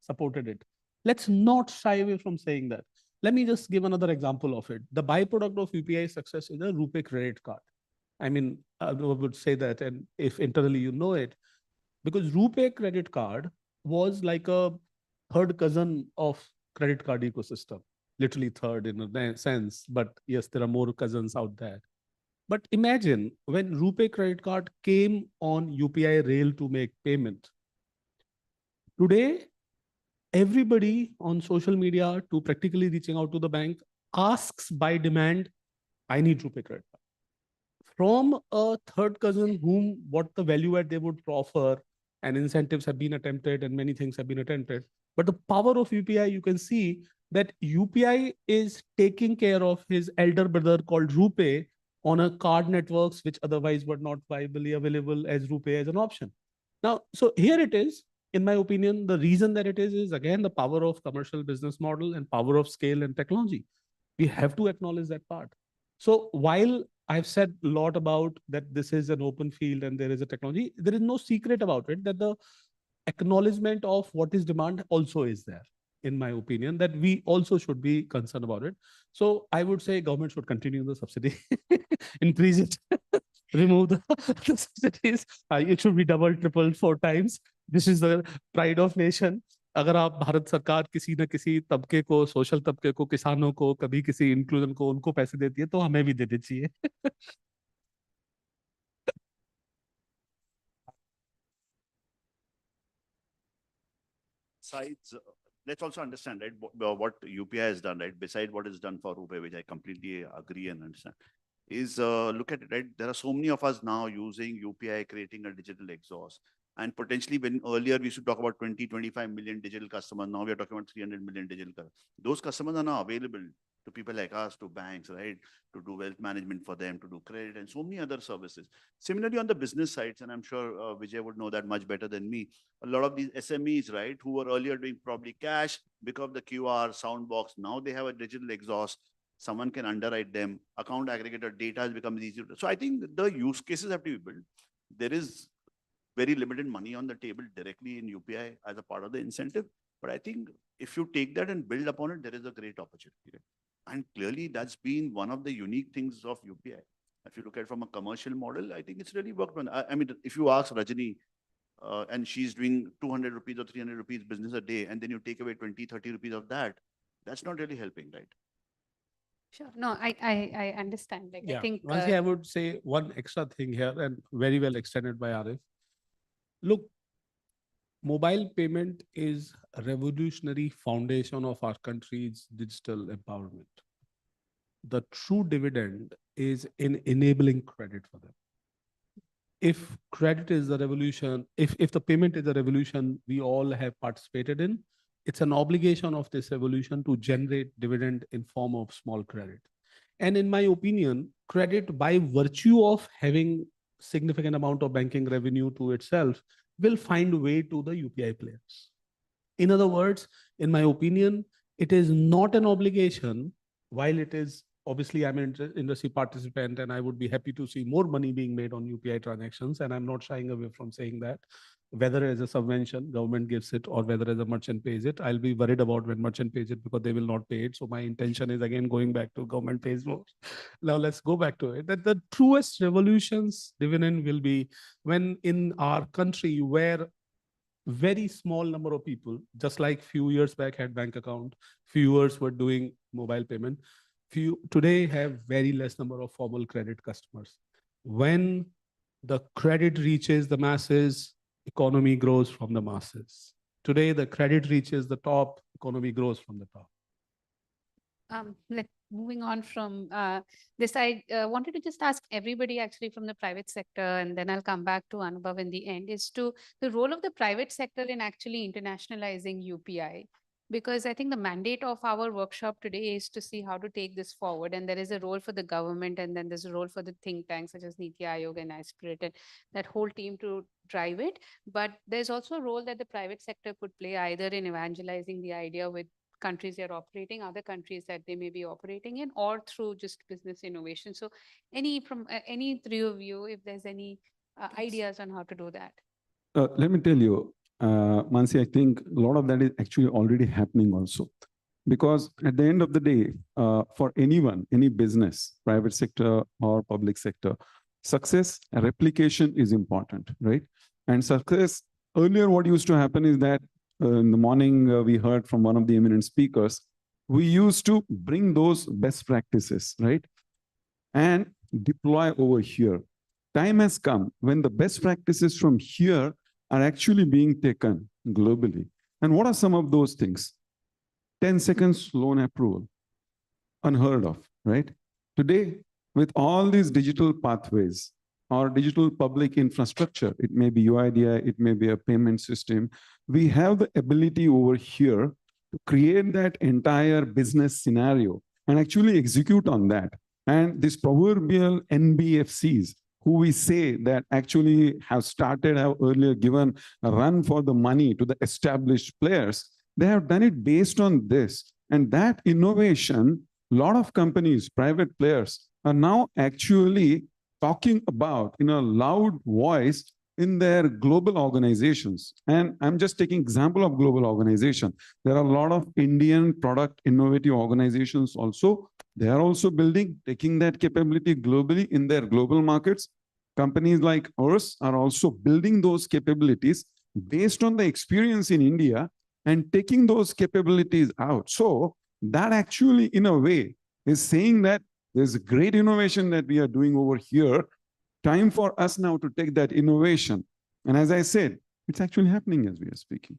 supported it. Let's not shy away from saying that. Let me just give another example of it. The byproduct of UPI success is a RuPay credit card. I mean, I would say that, and if internally you know it, because RuPay credit card was like a third cousin of credit card ecosystem, literally third in a sense, but yes, there are more cousins out there. But imagine when RuPay credit card came on UPI rail to make payment. Today, everybody on social media to practically reaching out to the bank asks by demand, I need RuPay credit card. From a third cousin whom what the value add they would offer and incentives have been attempted and many things have been attempted. But the power of UPI, you can see that UPI is taking care of his elder brother called RuPay on a card networks, which otherwise were not viably available as RuPay as an option. Now, so here it is. In my opinion, the reason that it is again, the power of commercial business model and power of scale and technology. We have to acknowledge that part. So while I've said a lot about that this is an open field and there is a technology, there is no secret about it that the acknowledgement of what is demand also is there, in my opinion, that we also should be concerned about it. So I would say government should continue the subsidy, increase it, remove the subsidies. It should be double, triple, 4 times. This is the pride of nation. अगर आप भारत सरकार किसी न किसी तबके को, social तबके को, किसानों को, कभी किसी इंक्लूजन को उनको पैसे देती है तो हमें भी देने चाहिए. Besides let's also understand, right, what UPI has done, right, beside what is done for RuPay, which I completely agree and understand, is look at it, right? There are so many of us now using UPI, creating a digital exhaust. And potentially when earlier we used to talk about 20, 25 million digital customers, now we are talking about 300 million digital customers. Those customers are now available to people like us, to banks, right? To do wealth management for them, to do credit and so many other services. Similarly, on the business sides, and I'm sure Vijay would know that much better than me, a lot of these SMEs, right, who were earlier doing probably cash, because of the QR, soundbox, now they have a digital exhaust. Someone can underwrite them, account aggregator data has become easier. So I think the use cases have to be built. There is very limited money on the table directly in UPI as a part of the incentive. But I think if you take that and build upon it, there is a great opportunity. Right? And clearly that's been one of the unique things of UPI. If you look at it from a commercial model, I think it's really worked on. I mean, if you ask Rajani, and she's doing 200 rupees or 300 rupees business a day, and then you take away 20, 30 rupees of that, that's not really helping, right? Sure. No, I understand. Like, Yeah, I think Mansi, I would say one extra thing here, and very well extended by Arif. Look, mobile payment is a revolutionary foundation of our country's digital empowerment. The true dividend is in enabling credit for them. If credit is the revolution, if the payment is a revolution we all have participated in, it's an obligation of this revolution to generate dividend in form of small credit. And in my opinion, credit, by virtue of having significant amount of banking revenue to itself, will find a way to the UPI players. In other words, in my opinion, it is not an obligation, while it is, obviously I'm an industry participant and I would be happy to see more money being made on UPI transactions. And I'm not shying away from saying that, whether as a subvention, government gives it, or whether as a merchant pays it. I'll be worried about when merchant pays it because they will not pay it. So my intention is again going back to government pays more. Now let's go back to it. That the truest revolutions dividend will be when in our country where very small number of people, just like few years back had bank account, few years were doing mobile payment, few today have very less number of formal credit customers. When the credit reaches the masses, economy grows from the masses. Today, the credit reaches the top, economy grows from the top. Moving on from this, I wanted to just ask everybody actually from the private sector, and then I'll come back to Anubhav in the end, is to the role of the private sector in actually internationalizing UPI. Because I think the mandate of our workshop today is to see how to take this forward. And there is a role for the government, and then there's a role for the think tanks such as NITI Aayog and iSPIRT, and that whole team to drive it. But there's also a role that the private sector could play either in evangelizing the idea with countries they're operating, other countries that they may be operating in, or through just business innovation. So any three of you, if there's any ideas on how to do that. Let me tell you, Mansi, I think a lot of that is actually already happening also. Because at the end of the day, for anyone, any business, private sector or public sector, success, replication is important, right? And success, earlier what used to happen is that in the morning, we heard from one of the eminent speakers, we used to bring those best practices, right? And deploy over here. Time has come when the best practices from here are actually being taken globally. And what are some of those things? 10 seconds loan approval, unheard of, right? Today, with all these digital pathways or digital public infrastructure, it may be UIDI, it may be a payment system, we have the ability over here to create that entire business scenario and actually execute on that. And this proverbial NBFCs, who we say that actually have earlier given a run for the money to the established players, they have done it based on this. And that innovation, a lot of companies, private players, are now actually talking about in a loud voice in their global organizations. And I'm just taking example of global organization. There are a lot of Indian product innovative organizations also. They are also building, taking that capability globally in their global markets. Companies like ours are also building those capabilities based on the experience in India and taking those capabilities out. So that actually, in a way, is saying that there's a great innovation that we are doing over here. Time for us now to take that innovation. And as I said, it's actually happening as we are speaking.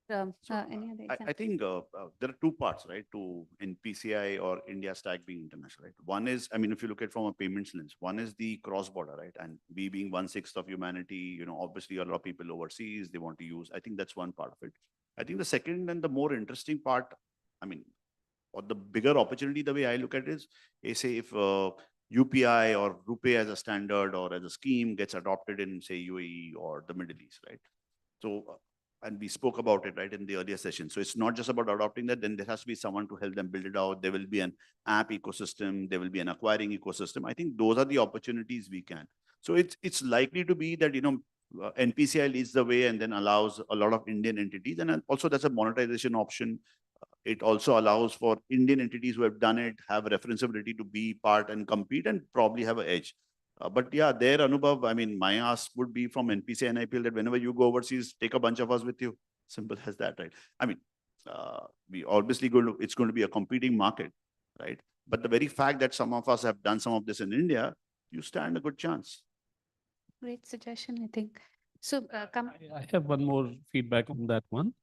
Any other I example? think there are two parts, right, to NPCI or India stack being international, right? One is, I mean, if you look at from a payments lens, one is the cross-border, right? And we being 1/6 of humanity, obviously a lot of people overseas, they want to use, I think that's one part of it. I think the second and the more interesting part, I mean, or the bigger opportunity, the way I look at it is say if UPI or RuPay as a standard or as a scheme gets adopted in say UAE or the Middle East, right? So, and we spoke about it, right, in the earlier session. So it's not just about adopting that, then there has to be someone to help them build it out. There will be an app ecosystem, there will be an acquiring ecosystem. I think those are the opportunities we can. So it's likely to be that, NPCI leads the way and then allows a lot of Indian entities. And also that's a monetization option. It also allows for Indian entities who have done it, have referenceability to be part and compete and probably have an edge. But yeah, there, Anubhav, I mean, my ask would be from NPCI and IPL that whenever you go overseas, take a bunch of us with you. Simple as that, right? I mean, we obviously it's going to be a competing market, right? But the very fact that some of us have done some of this in India, you stand a good chance. Great suggestion, I think. So I have one more feedback on that one.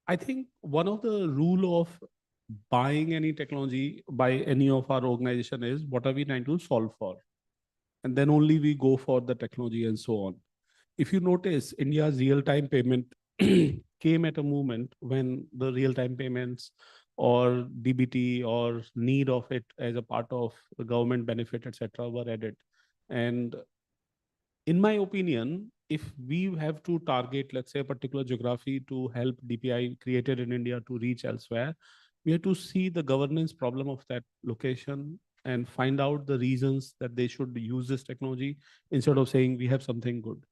I think one of the rule of buying any technology by any of our organization is what are we trying to solve for? And then only we go for the technology and so on. If you notice, India's real-time payment came at a moment when the real-time payments or DBT or need of it as a part of the government benefit, etc., were added. And in my opinion, if we have to target, let's say, a particular geography to help DPI created in India to reach elsewhere, we have to see the governance problem of that location and find out the reasons that they should use this technology instead of saying we have something good.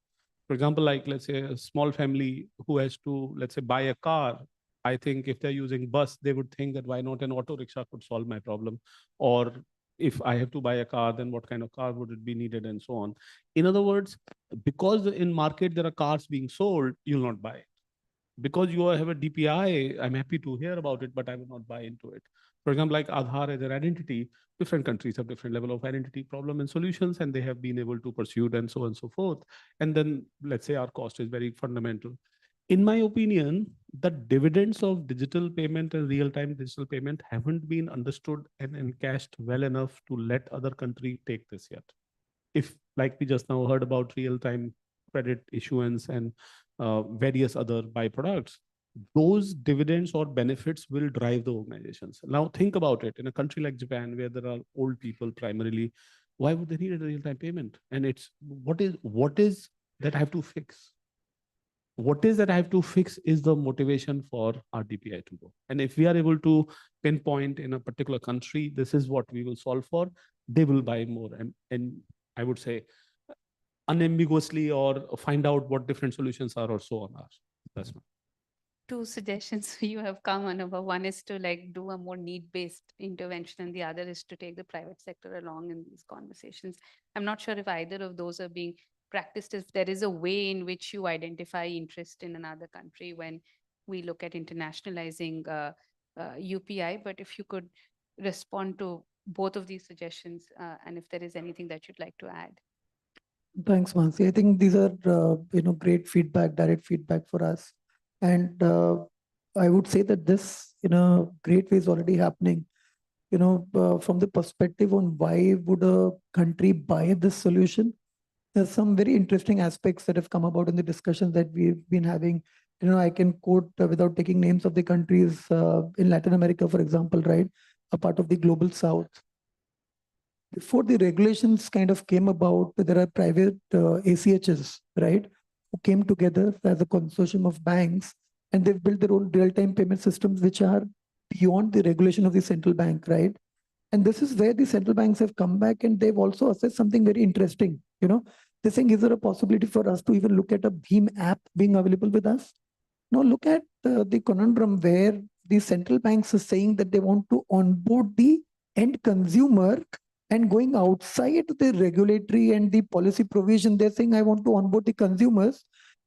For example, like let's say a small family who has to, let's say, buy a car. I think if they're using bus, they would think that why not an auto rickshaw could solve my problem? Or if I have to buy a car, then what kind of car would it be needed and so on. In other words, because in market there are cars being sold, you'll not buy it. Because you have a DPI, I'm happy to hear about it, but I will not buy into it. For example, like Aadhaar as an identity, different countries have different level of identity problem and solutions, and they have been able to pursue it and so on and so forth. And then let's say our cost is very fundamental. In my opinion, the dividends of digital payment and real-time digital payment haven't been understood and encashed well enough to let other countries take this yet. If, like we just now heard about real-time credit issuance and various other byproducts, those dividends or benefits will drive the organizations. Now think about it, in a country like Japan, where there are old people primarily, why would they need a real-time payment? And it's what is that I have to fix? What is that I have to fix is the motivation for our DPI to go. And if we are able to pinpoint in a particular country, this is what we will solve for, they will buy more. And I would say unambiguously or find out what different solutions are or so on. That's my. Two suggestions you have come on. One is to do a more need-based intervention, and the other is to take the private sector along in these conversations. I'm not sure if either of those are being practiced, if there is a way in which you identify interest in another country when we look at internationalizing UPI, but if you could respond to both of these suggestions and if there is anything that you'd like to add. Thanks, Mansi. I think these are great feedback, direct feedback for us. And I would say that this in a great way is already happening. From the perspective on why would a country buy this solution, there's some very interesting aspects that have come about in the discussions that we've been having. I can quote without taking names of the countries in Latin America, for example, right? A part of the global south. Before the regulations kind of came about, there are private ACHs, right? Who came together as a consortium of banks, and they've built their own real-time payment systems, which are beyond the regulation of the central bank, right? And this is where the central banks have come back, and they've also assessed something very interesting. They're saying, is there a possibility for us to even look at a Bhim app being available with us? Now look at the conundrum where the central banks are saying that they want to onboard the end consumer, and going outside the regulatory and the policy provision, they're saying, I want to onboard the consumers.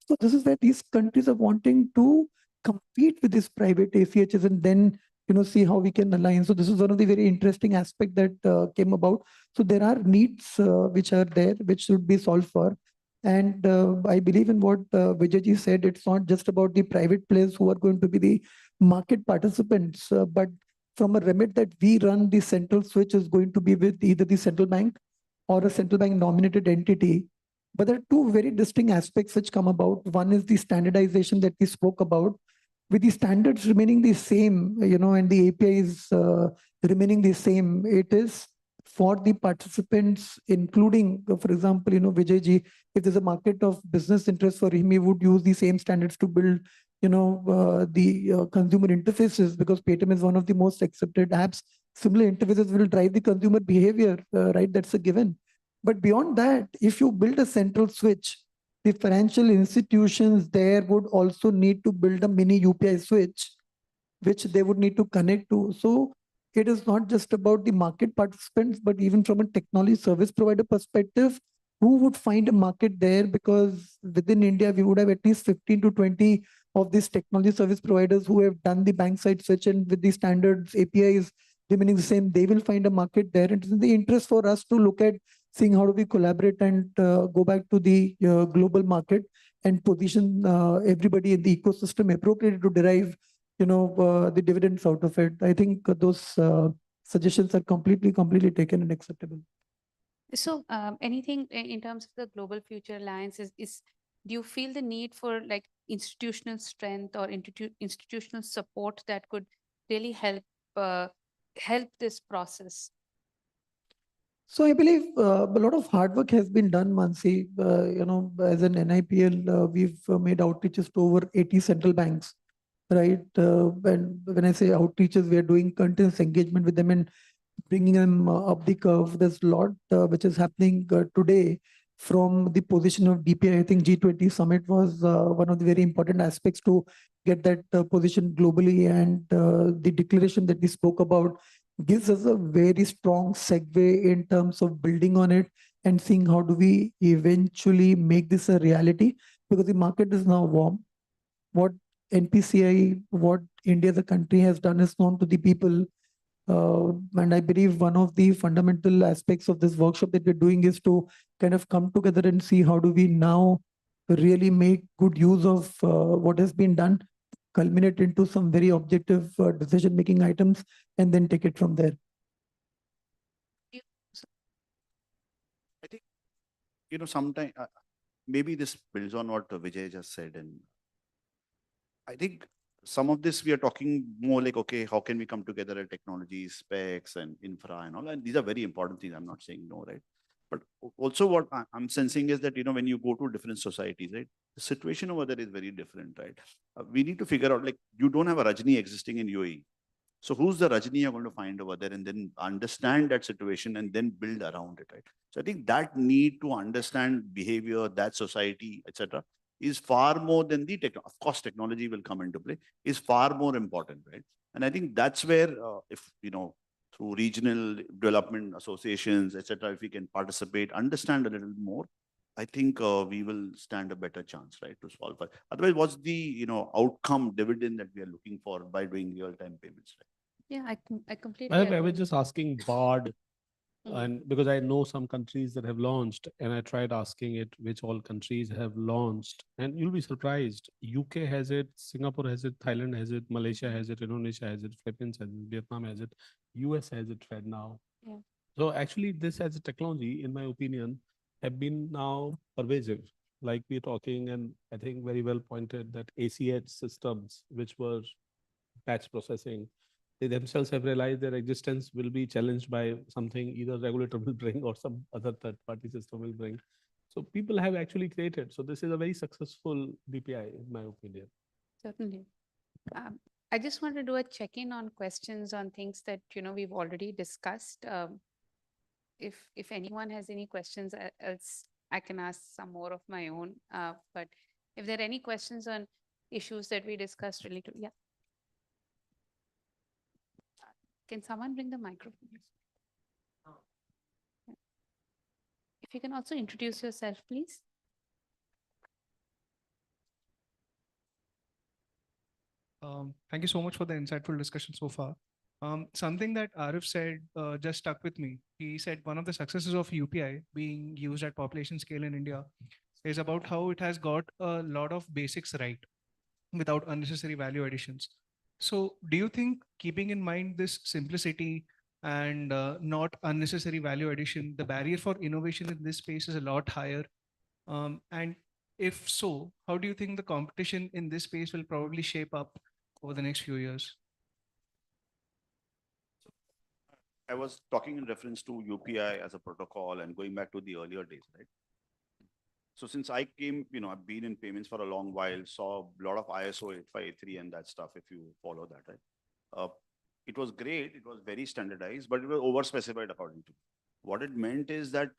So this is where these countries are wanting to compete with these private ACHs and then see how we can align. So this is one of the very interesting aspects that came about. So there are needs which are there, which should be solved for. And I believe in what Vijayji said. It's not just about the private players who are going to be the market participants, but from a remit that we run, the central switch is going to be with either the central bank or a central bank nominated entity. But there are two very distinct aspects which come about. One is the standardization that we spoke about, with the standards remaining the same, and the APIs remaining the same. It is for the participants, including, for example, Vijayji, if there's a market of business interest for him, he would use the same standards to build, the consumer interfaces, because Paytm is one of the most accepted apps. Similar interfaces will drive the consumer behavior, right? That's a given. But beyond that, if you build a central switch, the financial institutions there would also need to build a mini UPI switch, which they would need to connect to. So it is not just about the market participants, but even from a technology service provider perspective, who would find a market there? Because within India, we would have at least 15 to 20 of these technology service providers who have done the bank side switch, and with the standards APIs remaining the same, they will find a market there. It is in the interest for us to look at seeing how do we collaborate and go back to the global market and position everybody in the ecosystem appropriately to derive the dividends out of it. I think those suggestions are completely taken and acceptable. So anything in terms of the Global Future Alliance is do you feel the need for like institutional strength or institutional support that could really help this process? So I believe a lot of hard work has been done, Mansi. As an NIPL, we've made outreaches to over 80 central banks, right? When I say outreaches, we are doing continuous engagement with them and bringing them up the curve. There's a lot which is happening today from the position of DPI. I think G20 summit was one of the very important aspects to get that position globally, and the declaration that we spoke about gives us a very strong segue in terms of building on it and seeing how do we eventually make this a reality, because the market is now warm. What NPCI, what India as a country has done is known to the people. And I believe one of the fundamental aspects of this workshop that we're doing is to kind of come together and see how do we now really make good use of what has been done, culminate into some very objective decision-making items, and then take it from there. I think, sometimes maybe this builds on what Vijay just said. And I think some of this we are talking more like, okay, how can we come together at technology, specs and infra and all? And these are very important things. I'm not saying no, right? But also what I'm sensing is that, when you go to different societies, right, the situation over there is very different, right? We need to figure out, like, you don't have a Rajni existing in UAE. So who's the Rajni you're going to find over there, and then understand that situation and then build around it, right? So I think that need to understand behavior, that society, etc., is far more than the technology. Of course, technology will come into play, is far more important, right? And I think that's where, if, through regional development associations, etc., if we can participate, understand a little more, I think we will stand a better chance, right, to solve it. Otherwise, what's the, outcome dividend that we are looking for by doing real-time payments, right? Yeah, I completely I agree. was just asking BARD, and because I know some countries that have launched, and I tried asking it which all countries have launched, and you'll be surprised. UK has it, Singapore has it, Thailand has it, Malaysia has it, Indonesia has it, Philippines has it, Vietnam has it, US has it right now. Yeah. So actually, this as a technology, in my opinion, have been now pervasive. Like we're talking, and I think very well pointed that ACH systems, which were batch processing, they themselves have realized their existence will be challenged by something either regulator will bring or some other third-party system will bring. So people have actually created. So this is a very successful DPI, in my opinion. Certainly. I just want to do a check-in on questions on things that we've already discussed. If anyone has any questions, else I can ask some more of my own. But if there are any questions on issues that we discussed related, yeah. Can someone bring the microphone? If you can also introduce yourself, please. Thank you so much for the insightful discussion so far. Something that Arif said just stuck with me. He said one of the successes of UPI being used at population scale in India is about how it has got a lot of basics right without unnecessary value additions. So do you think, keeping in mind this simplicity and not unnecessary value addition, the barrier for innovation in this space is a lot higher? And if so, how do you think the competition in this space will probably shape up over the next few years? I was talking in reference to UPI as a protocol and going back to the earlier days, right? So since I came, I've been in payments for a long while, saw a lot of ISO 8583 and that stuff, if you follow that, right? It was great. It was very standardized, but it was over-specified according to me. What it meant is that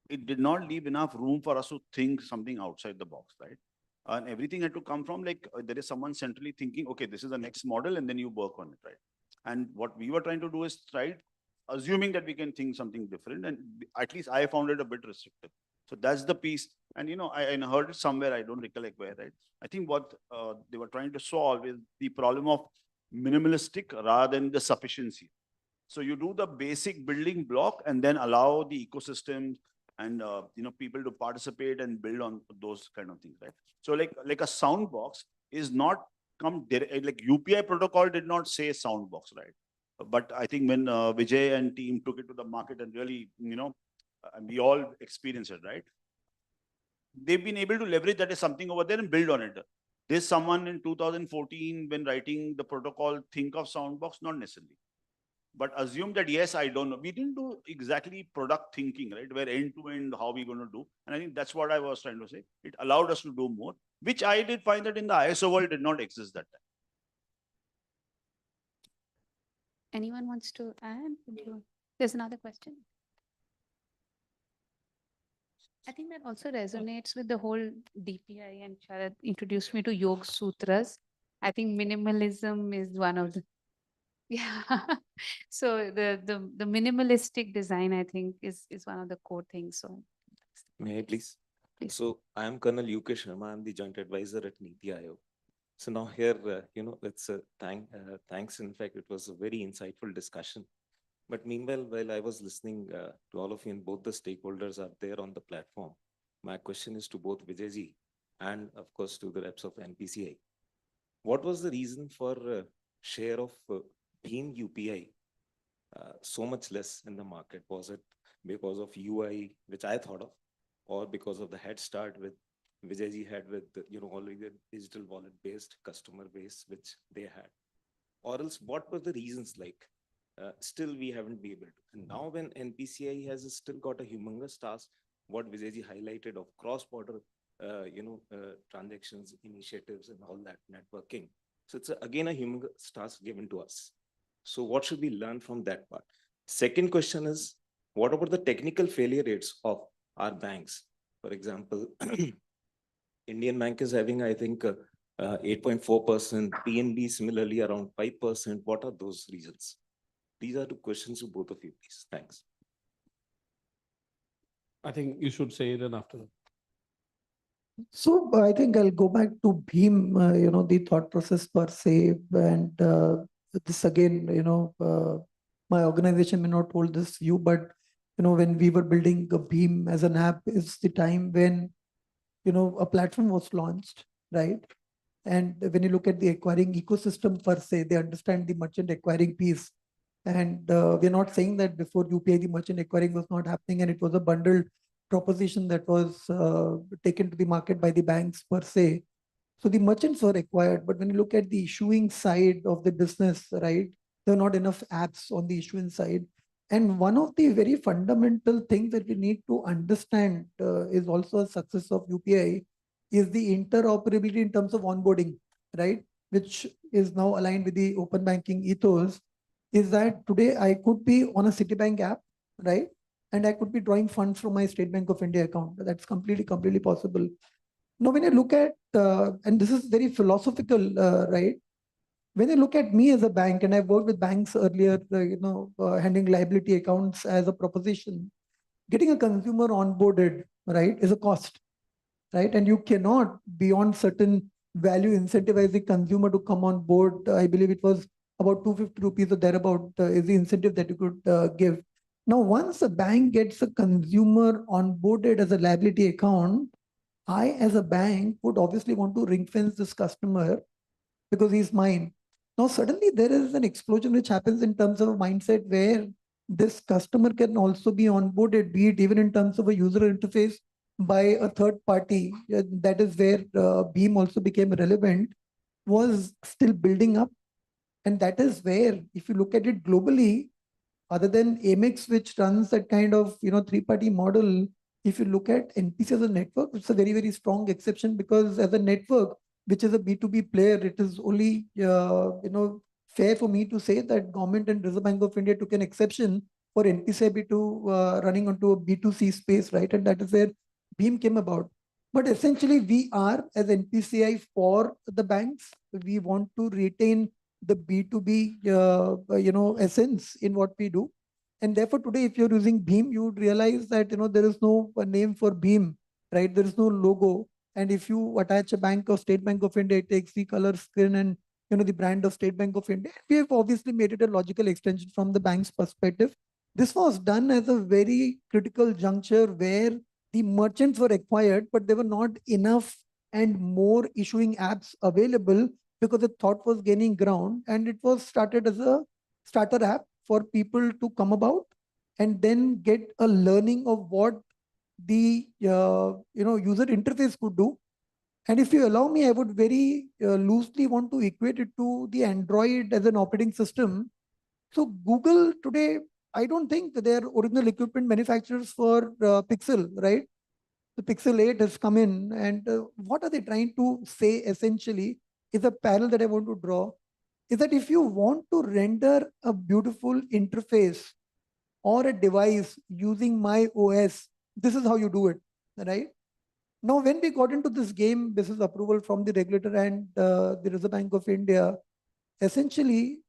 it did not leave enough room for us to think something outside the box, right? And everything had to come from there is someone centrally thinking, okay, this is the next model, and then you work on it, right? And what we were trying to do is assuming that we can think something different, and at least I found it a bit restrictive. So that's the piece. And I heard it somewhere, I don't recollect where, right? I think what they were trying to solve is the problem of minimalistic rather than the sufficiency. So you do the basic building block and then allow the ecosystem and people to participate and build on those kind of things, right? So like a sound box is not like UPI protocol did not say sound box, right? But I think when Vijay and team took it to the market and really, and we all experience it, right? They've been able to leverage that as something over there and build on it. There's someone in 2014 when writing the protocol think of soundbox? Not necessarily. But assume that, yes, I don't know. We didn't do exactly product thinking, right? Where end to end, how we going to do. And I think that's what I was trying to say. It allowed us to do more, which I did find that in the ISO world did not exist that time. Anyone wants to add? There's another question. I think that also resonates with the whole DPI, and Sharad introduced me to Yoga Sutras. I think minimalism is one of the, yeah. So the minimalistic design, I think, is one of the core things. So may I please? So I am Colonel UK Sharma. I'm the joint advisor at NITI Aayog. So now here, it's a thanks. In fact, it was a very insightful discussion. But meanwhile, while I was listening to all of you, and both the stakeholders are there on the platform, my question is to both Vijayji and of course to the reps of NPCI. What was the reason for share of Bhim UPI so much less in the market? Was it because of UI, which I thought of, or because of the head start with Vijayji had with already the digital wallet based customer base which they had, or else what were the reasons like? Still we haven't been able to. And now when NPCI has still got a humongous task, what Vijayji highlighted of cross-border, transactions, initiatives, and all that networking. So it's again a humongous task given to us. So what should we learn from that part? Second question is, what about the technical failure rates of our banks? For example, Indian Bank is having, I think, 8.4%, PNB similarly around 5%. What are those reasons? These are two questions to both of you, please. Thanks. I think you should say it and after that. So I think I'll go back to Bhim, the thought process per se. And this again, my organization may not hold this view, but, when we were building a Bhim as an app is the time when, a platform was launched, right? And when you look at the acquiring ecosystem per se, they understand the merchant acquiring piece. And we're not saying that before UPI, the merchant acquiring was not happening, and it was a bundled proposition that was taken to the market by the banks per se. So the merchants were acquired, but when you look at the issuing side of the business, right, there are not enough apps on the issuing side. And one of the very fundamental things that we need to understand is also a success of UPI is the interoperability in terms of onboarding, right, which is now aligned with the open banking ethos. Is that today I could be on a Citibank app, right? And I could be drawing funds from my State Bank of India account. That's completely possible. Now, when I look at, and this is very philosophical, right? When I look at me as a bank, and I've worked with banks earlier, handling liability accounts as a proposition, getting a consumer onboarded, right, is a cost, right? And you cannot, beyond certain value, incentivize the consumer to come on board. I believe it was about 250 rupees or thereabout is the incentive that you could give. Now, once a bank gets a consumer onboarded as a liability account, I, as a bank, would obviously want to ring fence this customer because he's mine. Now, suddenly there is an explosion which happens in terms of a mindset where this customer can also be onboarded, be it even in terms of a user interface by a third party. That is where Beam also became relevant, was still building up. And that is where, if you look at it globally, other than Amex, which runs that kind of three-party model, if you look at NPC as a network, it's a very, very strong exception, because as a network, which is a B2B player, it is only fair for me to say that government and Reserve Bank of India took an exception for NPCIB to running onto a B2C space, right? And that is where Beam came about. But essentially, we are, as NPCI, for the banks. We want to retain the B2B, essence in what we do. And therefore, today, if you're using Beam, you would realize that, there is no name for Beam, right? There is no logo. And if you attach a bank of State Bank of India, it takes the color screen and, the brand of State Bank of India. We have obviously made it a logical extension from the bank's perspective. This was done as a very critical juncture where the merchants were acquired, but there were not enough and more issuing apps available, because the thought was gaining ground, and it was started as a starter app for people to come about and then get a learning of what the user interface could do. And if you allow me, I would very loosely want to equate it to the Android as an operating system. So Google today, I don't think that they are original equipment manufacturers for Pixel, right? The Pixel 8 has come in, and what are they trying to say essentially is a parallel that I want to draw, is that if you want to render a beautiful interface or a device using my OS, this is how you do it, right? Now, when we got into this game, this is approval from the regulator and the Reserve Bank of India, essentially,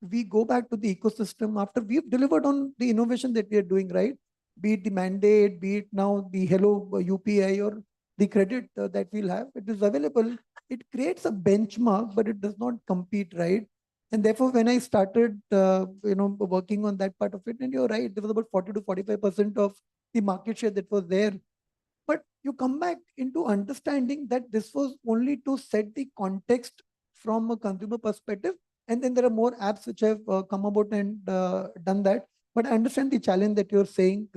we go back to the ecosystem after we've delivered on the innovation that we are doing, right? Be it the mandate, be it now the Hello UPI or the credit that we'll have, it is available. It creates a benchmark, but it does not compete, right? And therefore, when I started, working on that part of it, and you're right, there was about 40 to 45% of the market share that was there. But you come back into understanding that this was only to set the context from a consumer perspective. And then there are more apps which have come about and done that. But I understand the challenge that you're saying.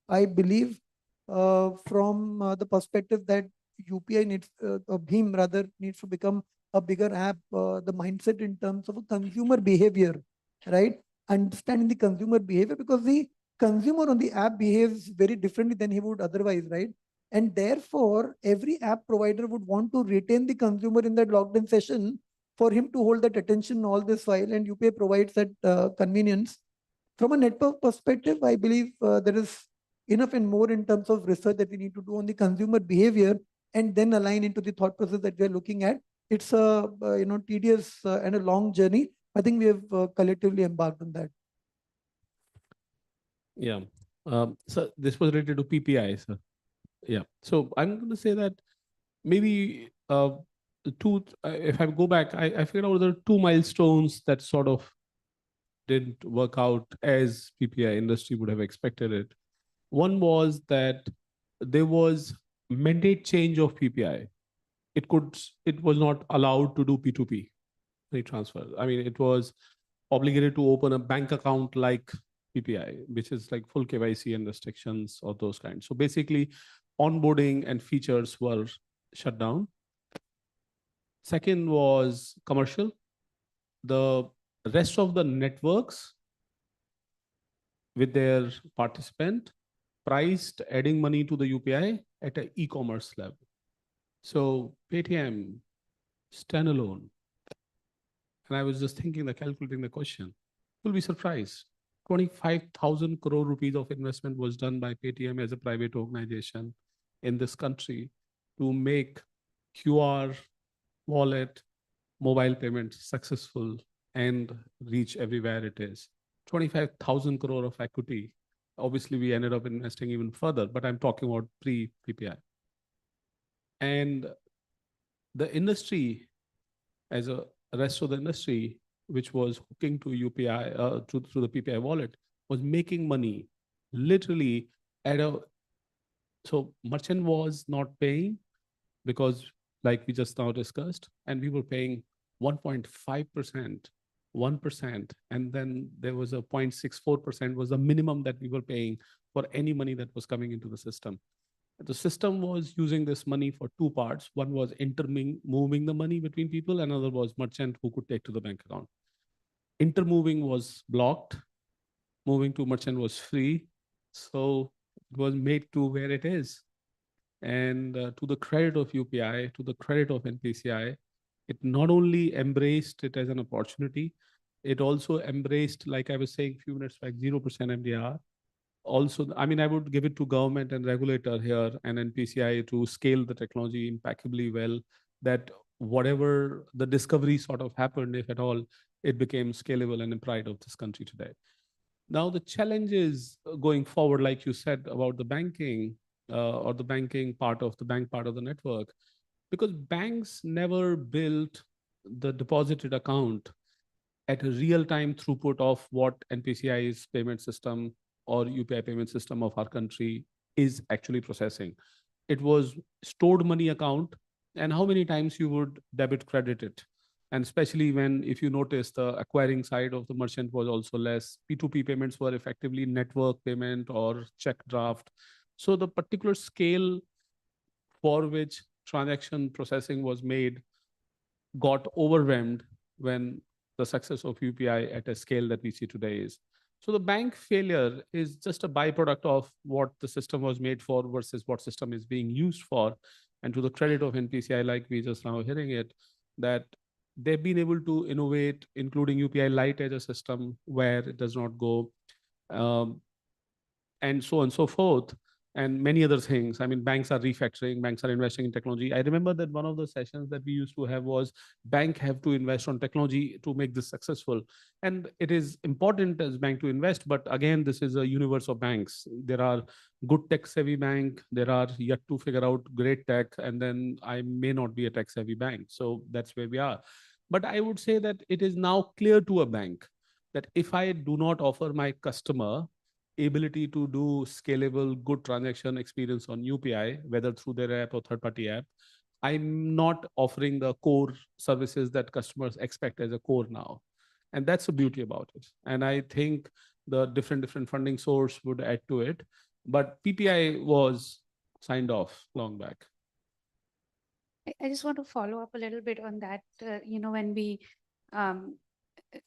I believe from the perspective that UPI needs, or Bheem rather, needs to become a bigger app, the mindset in terms of a consumer behavior, right? Understanding the consumer behavior, because the consumer on the app behaves very differently than he would otherwise, right? And therefore, every app provider would want to retain the consumer in that logged in session for him to hold that attention all this while, and UPI provides that convenience. From a network perspective, I believe there is enough and more in terms of research that we need to do on the consumer behavior and then align into the thought process that we are looking at. It's a tedious and a long journey. I think we have collectively embarked on that. Yeah. So this was related to PPI, sir. Yeah. So I'm going to say that maybe if I go back, I figured out there are two milestones that sort of didn't work out as PPI industry would have expected it. One was that there was mandate change of PPI. It was not allowed to do P2P transfer. I mean, it was obligated to open a bank account like PPI, which is like full KYC and restrictions or those kinds. So basically, onboarding and features were shut down. Second was commercial. The rest of the networks with their participant priced adding money to the UPI at an e-commerce level. So Paytm standalone. And I was just calculating the question. You'll be surprised. 25,000 crore rupees of investment was done by Paytm as a private organization in this country to make QR, wallet, mobile payments successful and reach everywhere it is. 25,000 crore of equity. Obviously, we ended up investing even further, but I'm talking about pre-PPI. And the industry, as a rest of the industry, which was hooking to UPI through the PPI wallet, was making money literally so merchant was not paying, because like we just now discussed, and we were paying 1.5%, 1%, and then there was a 0.64% was the minimum that we were paying for any money that was coming into the system. The system was using this money for two parts. One was moving the money between people, another was merchant who could take to the bank account. Intermoving was blocked, moving to merchant was free. So it was made to where it is. And to the credit of UPI, to the credit of NPCI, it not only embraced it as an opportunity, it also embraced, like I was saying a few minutes back, 0% MDR. Also, I mean, I would give it to government and regulator here and NPCI to scale the technology impeccably well, that whatever the discovery sort of happened, if at all, it became scalable and in pride of this country today. Now, the challenge is going forward, like you said about the banking or the banking part of the bank part of the network, because banks never built the deposited account at a real-time throughput of what NPCI's payment system or UPI payment system of our country is actually processing. It was stored money account, and how many times you would debit credit it. And especially when, if you notice, the acquiring side of the merchant was also less. P2P payments were effectively network payment or check draft. So the particular scale for which transaction processing was made got overwhelmed when the success of UPI at a scale that we see today is. So the bank failure is just a byproduct of what the system was made for versus what system is being used for. And to the credit of NPCI, like we just now hearing it, that they've been able to innovate, including UPI Lite as a system where it does not go, and so on and so forth, and many other things. I mean, banks are refactoring, banks are investing in technology. I remember that one of the sessions that we used to have was bank have to invest on technology to make this successful. And it is important as bank to invest, but again, this is a universe of banks. There are good tech savvy bank, there are yet to figure out great tech, and then I may not be a tech savvy bank. So that's where we are. But I would say that it is now clear to a bank that if I do not offer my customer ability to do scalable, good transaction experience on UPI, whether through their app or third-party app, I'm not offering the core services that customers expect as a core now. And that's the beauty about it. And I think the different funding source would add to it. But PPI was signed off long back. I just want to follow up a little bit on that. When we,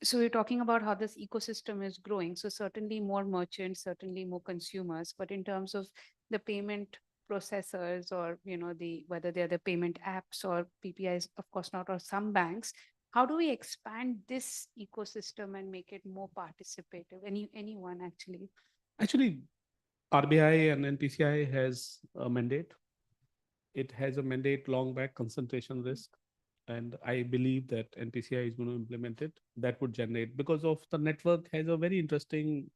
so we're talking about how this ecosystem is growing. So certainly more merchants, certainly more consumers, but in terms of the payment processors or, whether they're the payment apps or PPIs, of course not, or some banks, how do we expand this ecosystem and make it more participative? Anyone actually? Actually, RBI and NPCI has a mandate. It has a mandate long back, concentration risk. And I believe that NPCI is going to implement it. That would generate, because of the network has a very interesting,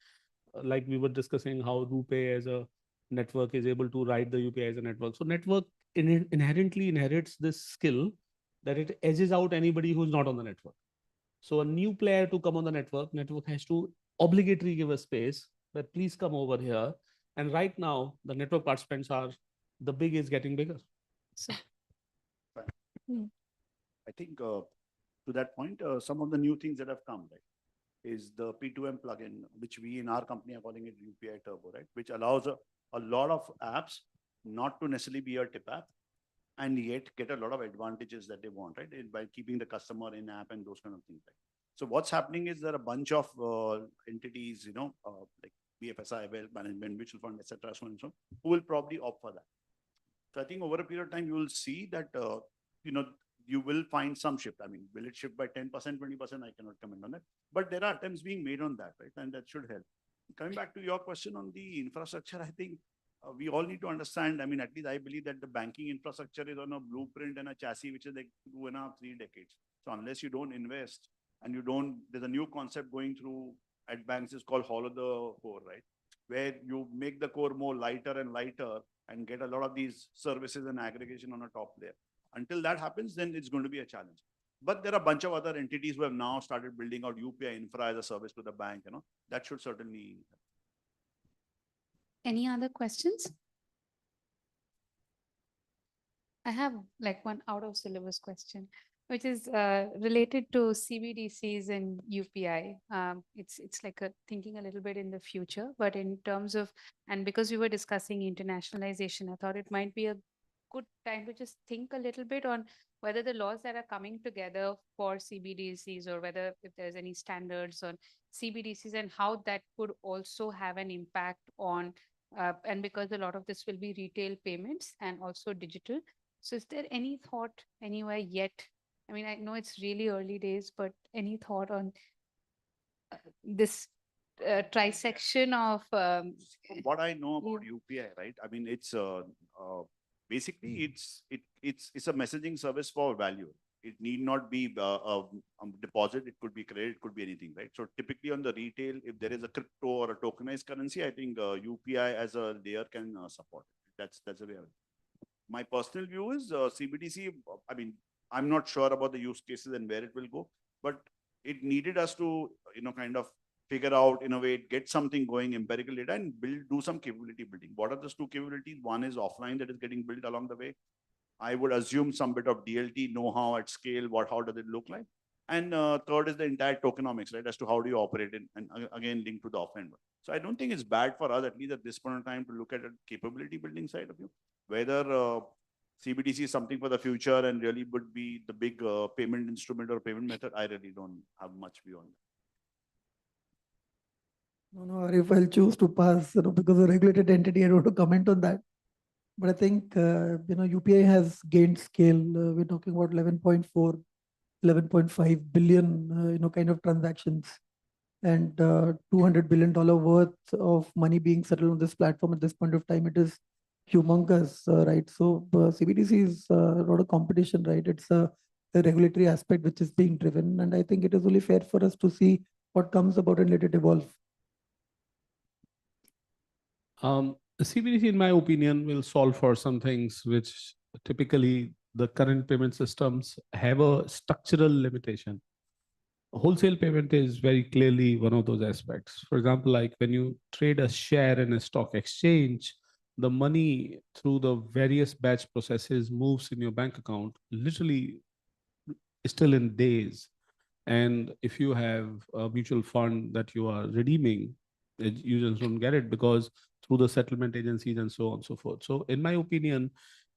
like we were discussing how RuPay as a network is able to ride the UPI as a network. So network inherently inherits this skill that it edges out anybody who's not on the network. So a new player to come on the network has to obligatory give a space that please come over here. And right now the network participants are, the big is getting bigger. So, I think to that point, some of the new things that have come, right, is the P2M plugin, which we in our company are calling it UPI Turbo, right, which allows a lot of apps not to necessarily be a tip app and yet get a lot of advantages that they want, right, by keeping the customer in app and those kind of things, right. So what's happening is there are a bunch of entities, like BFSI, wealth management, mutual fund, etc., so on and so on, who will probably opt for that. So I think over a period of time, you will see that, you will find some shift. I mean, will it shift by 10%, 20%? I cannot comment on that. But there are attempts being made on that, right? And that should help. Coming back to your question on the infrastructure, I think we all need to understand, I mean, at least I believe that the banking infrastructure is on a blueprint and a chassis, which is like 2.5, 3 decades. So unless you don't invest and there's a new concept going through at banks is called hollow the core, right? Where you make the core more lighter and lighter and get a lot of these services and aggregation on a top layer. Until that happens, then it's going to be a challenge. But there are a bunch of other entities who have now started building out UPI infra as a service to the bank, that should certainly. Any other questions? I have like one out of syllabus question, which is related to CBDCs and UPI. It's like a thinking a little bit in the future, but in terms of, and because we were discussing internationalization, I thought it might be a good time to just think a little bit on whether the laws that are coming together for CBDCs, or whether if there's any standards on CBDCs, and how that could also have an impact on, and because a lot of this will be retail payments and also digital. So is there any thought anywhere yet? I mean, I know it's really early days, but any thought on this trisection of What I know about UPI, right? I mean, it's basically it's a messaging service for value. It need not be a deposit. It could be credit. It could be anything, right? So typically on the retail, if there is a crypto or a tokenized currency, I think UPI as a layer can support it. That's the way. My personal view is CBDC. I mean, I'm not sure about the use cases and where it will go, but it needed us to, kind of figure out, innovate, get something going, empirical data, and do some capability building. What are those two capabilities? One is offline that is getting built along the way. I would assume some bit of DLT know-how at scale. How does it look like? And third is the entire tokenomics, right? As to how do you operate in, and again, linked to the offline one. So I don't think it's bad for us, at least at this point in time, to look at a capability building side of you. Whether CBDC is something for the future and really would be the big payment instrument or payment method, I really don't have much view on that. No, if I'll choose to pass, because a regulated entity, I don't want to comment on that. But I think, UPI has gained scale. We're talking about 11.4, 11.5 billion, kind of transactions, and $200 billion worth of money being settled on this platform at this point of time. It is humongous, right? So CBDC is not a competition, right? It's a regulatory aspect which is being driven. And I think it is only fair for us to see what comes about and let it evolve. The CBDC, in my opinion, will solve for some things which typically the current payment systems have a structural limitation. Wholesale payment is very clearly one of those aspects. For example, like when you trade a share in a stock exchange, the money through the various batch processes moves in your bank account literally still in days. And if you have a mutual fund that you are redeeming, you just don't get it because through the settlement agencies and so on and so forth. So in my opinion,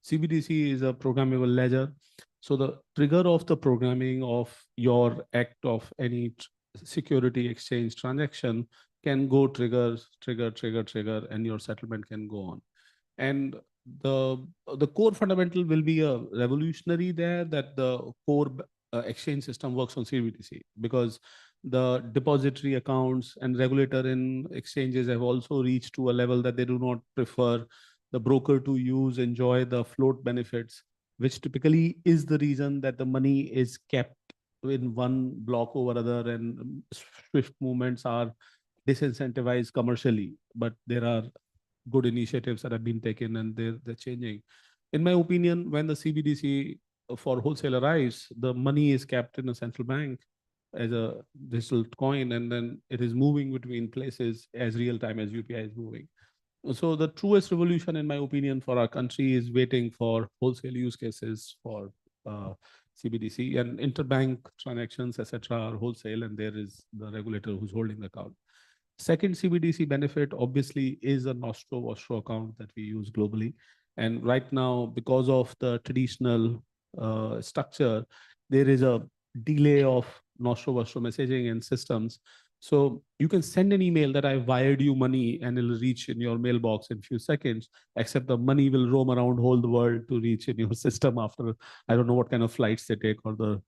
CBDC is a programmable ledger. So the trigger of the programming of your act of any security exchange transaction can go trigger, and your settlement can go on. And the core fundamental will be a revolutionary there, that the core exchange system works on CBDC, because the depository accounts and regulator in exchanges have also reached to a level that they do not prefer the broker to enjoy the float benefits, which typically is the reason that the money is kept in one block over other, and swift movements are disincentivized commercially. But there are good initiatives that have been taken, and they're changing. In my opinion, when the CBDC for wholesale arrives, the money is kept in a central bank as a digital coin, and then it is moving between places as real time as UPI is moving. So the truest revolution, in my opinion, for our country is waiting for wholesale use cases for CBDC, and interbank transactions, etc., are wholesale, and there is the regulator who's holding the account. Second CBDC benefit obviously is a nostro-vostro account that we use globally. And right now, because of the traditional structure, there is a delay of nostro-vostro messaging and systems. So you can send an email that I wired you money and it'll reach in your mailbox in a few seconds, except the money will roam around whole the world to reach in your system after, I don't know what kind of flights they take or the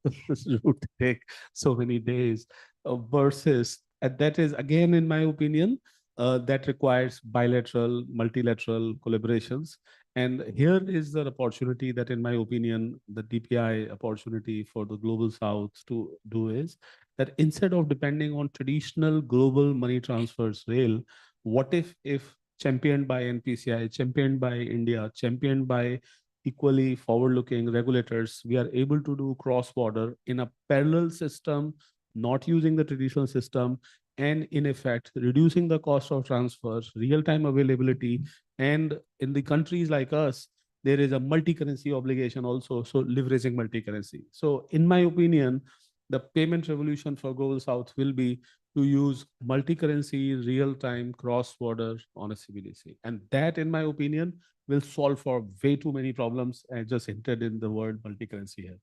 route they take, so many days, versus, and that is, again, in my opinion, that requires bilateral, multilateral collaborations. And here is the opportunity that, in my opinion, the DPI opportunity for the Global South to do is that instead of depending on traditional global money transfers rail, what if championed by NPCI, championed by India, championed by equally forward-looking regulators, we are able to do cross-border in a parallel system, not using the traditional system, and in effect, reducing the cost of transfers, real-time availability. And in the countries like us, there is a multi-currency obligation also, so leveraging multi-currency. So in my opinion, the payment revolution for Global South will be to use multi-currency, real-time, cross-border on a CBDC. And that, in my opinion, will solve for way too many problems. I just hinted in the word multi-currency here.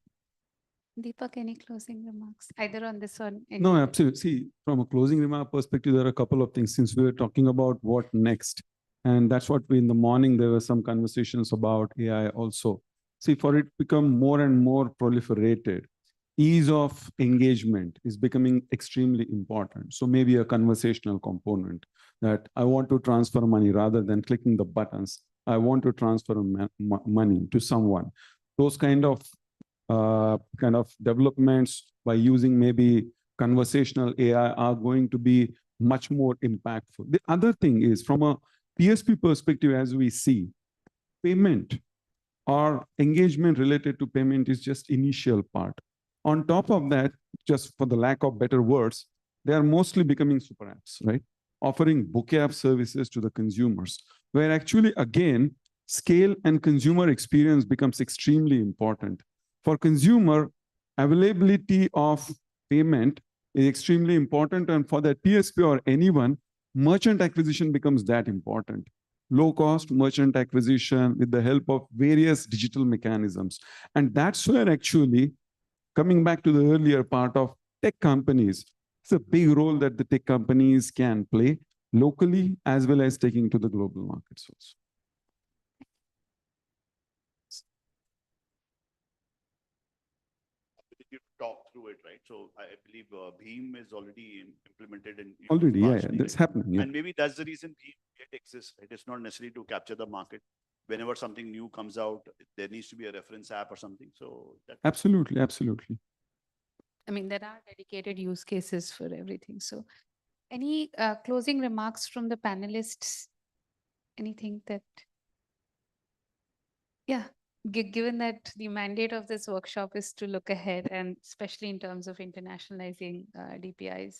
Deepak, any closing remarks, either on this or any No, other? absolutely. See, from a closing remark perspective, there are a couple of things since we were talking about what next. And that's what we, in the morning, there were some conversations about AI also. See, for it to become more and more proliferated, ease of engagement is becoming extremely important. So maybe a conversational component that I want to transfer money rather than clicking the buttons. I want to transfer money to someone. Those kind of developments by using maybe conversational AI are going to be much more impactful. The other thing is from a PSP perspective, as we see, payment or engagement related to payment is just initial part. On top of that, just for the lack of better words, they are mostly becoming super apps, right? Offering bouquet of services to the consumers, where actually, again, scale and consumer experience becomes extremely important. For consumer, availability of payment is extremely important. And for the PSP or anyone, merchant acquisition becomes that important. Low-cost merchant acquisition with the help of various digital mechanisms. And that's where actually, coming back to the earlier part of tech companies, it's a big role that the tech companies can play locally as well as taking to the global markets also. You talk through it, right? So I believe Beam is already implemented in already, yeah, partially, that's right? happening. Yeah. And maybe that's the reason Beam yet exists, right? It's not necessarily to capture the market. Whenever something new comes out, there needs to be a reference app or something. So that Absolutely, absolutely. I mean, there are dedicated use cases for everything. So any closing remarks from the panelists? Anything that, yeah, given that the mandate of this workshop is to look ahead and especially in terms of internationalizing DPIs.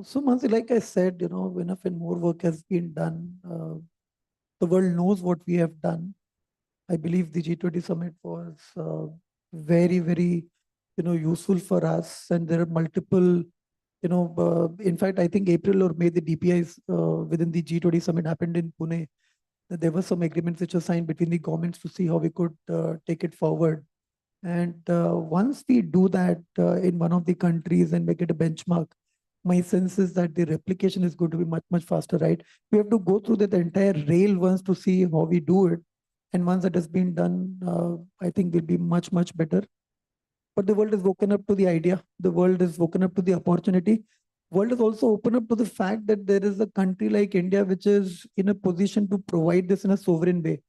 So Mansi, like I said, enough and more work has been done. The world knows what we have done. I believe the G20 summit was very, very, useful for us. And there are multiple, in fact, I think April or May, the DPIs within the G20 summit happened in Pune. There were some agreements which were signed between the governments to see how we could take it forward. And once we do that in one of the countries and make it a benchmark, my sense is that the replication is going to be much, much faster, right? We have to go through the entire rail once to see how we do it. And once that has been done, I think we'll be much, much better. But the world is woken up to the idea. The world is woken up to the opportunity. World is also open up to the fact that there is a country like India, which is in a position to provide this in a sovereign way,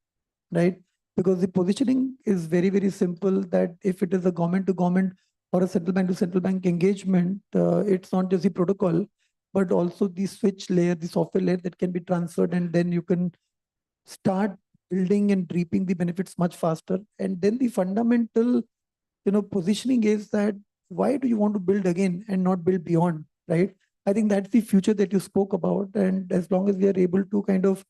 right? Because the positioning is very, very simple that if it is a government to government or a central bank to central bank engagement, it's not just the protocol, but also the switch layer, the software layer that can be transferred, and then you can start building and reaping the benefits much faster. And then the fundamental, positioning is that why do you want to build again and not build beyond, right? I think that's the future that you spoke about. And as long as we are able to kind of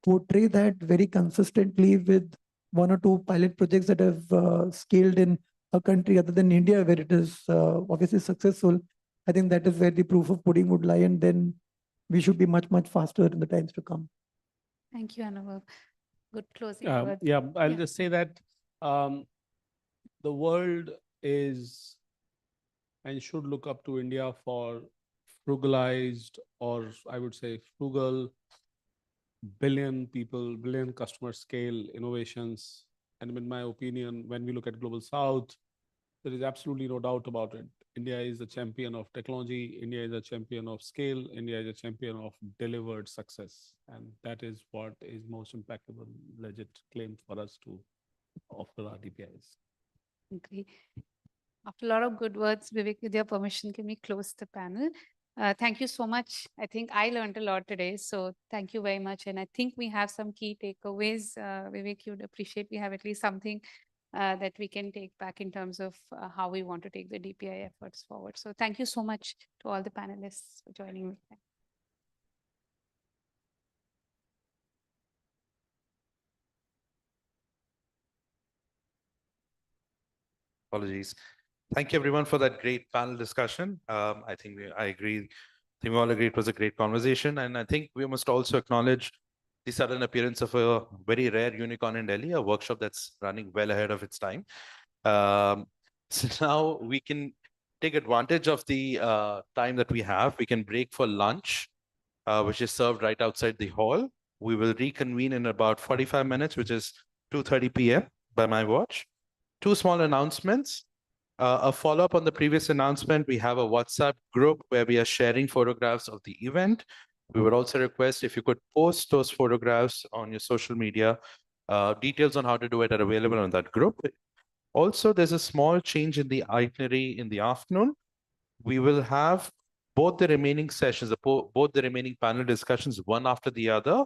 portray that very consistently with one or two pilot projects that have scaled in a country other than India, where it is obviously successful, I think that is where the proof of pudding would lie. And then we should be much, much faster in the times to come. Thank you, Anubhav. Good closing words. Yeah, I'll just say that the world is and should look up to India for frugalized, or I would say frugal, billion people, billion customer scale innovations. And in my opinion, when we look at Global South, there is absolutely no doubt about it. India is a champion of technology. India is a champion of scale. India is a champion of delivered success. And that is what is most impeccable, legit claim for us to offer our DPIs. Okay. After a lot of good words, Vivek, with your permission, can we close the panel? Thank you so much. I think I learned a lot today. So thank you very much. And I think we have some key takeaways. Vivek, you'd appreciate we have at least something that we can take back in terms of how we want to take the DPI efforts forward. So thank you so much to all the panelists for joining me. Apologies. Thank you everyone for that great panel discussion. I think I agree. I think we all agree it was a great conversation. And I think we must also acknowledge the sudden appearance of a very rare unicorn in Delhi, a workshop that's running well ahead of its time. So now we can take advantage of the time that we have. We can break for lunch, which is served right outside the hall. We will reconvene in about 45 minutes, which is 2:30 p.m. by my watch. Two small announcements. A follow-up on the previous announcement, we have a WhatsApp group where we are sharing photographs of the event. We would also request if you could post those photographs on your social media. Details on how to do it are available on that group. Also, there's a small change in the itinerary in the afternoon. We will have both the remaining sessions, both the remaining panel discussions, one after the other.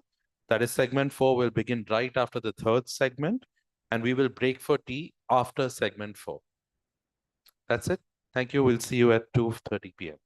That is segment 4 will begin right after the third segment, and we will break for tea after segment 4. That's it. Thank you. We'll see you at 2:30 p.m.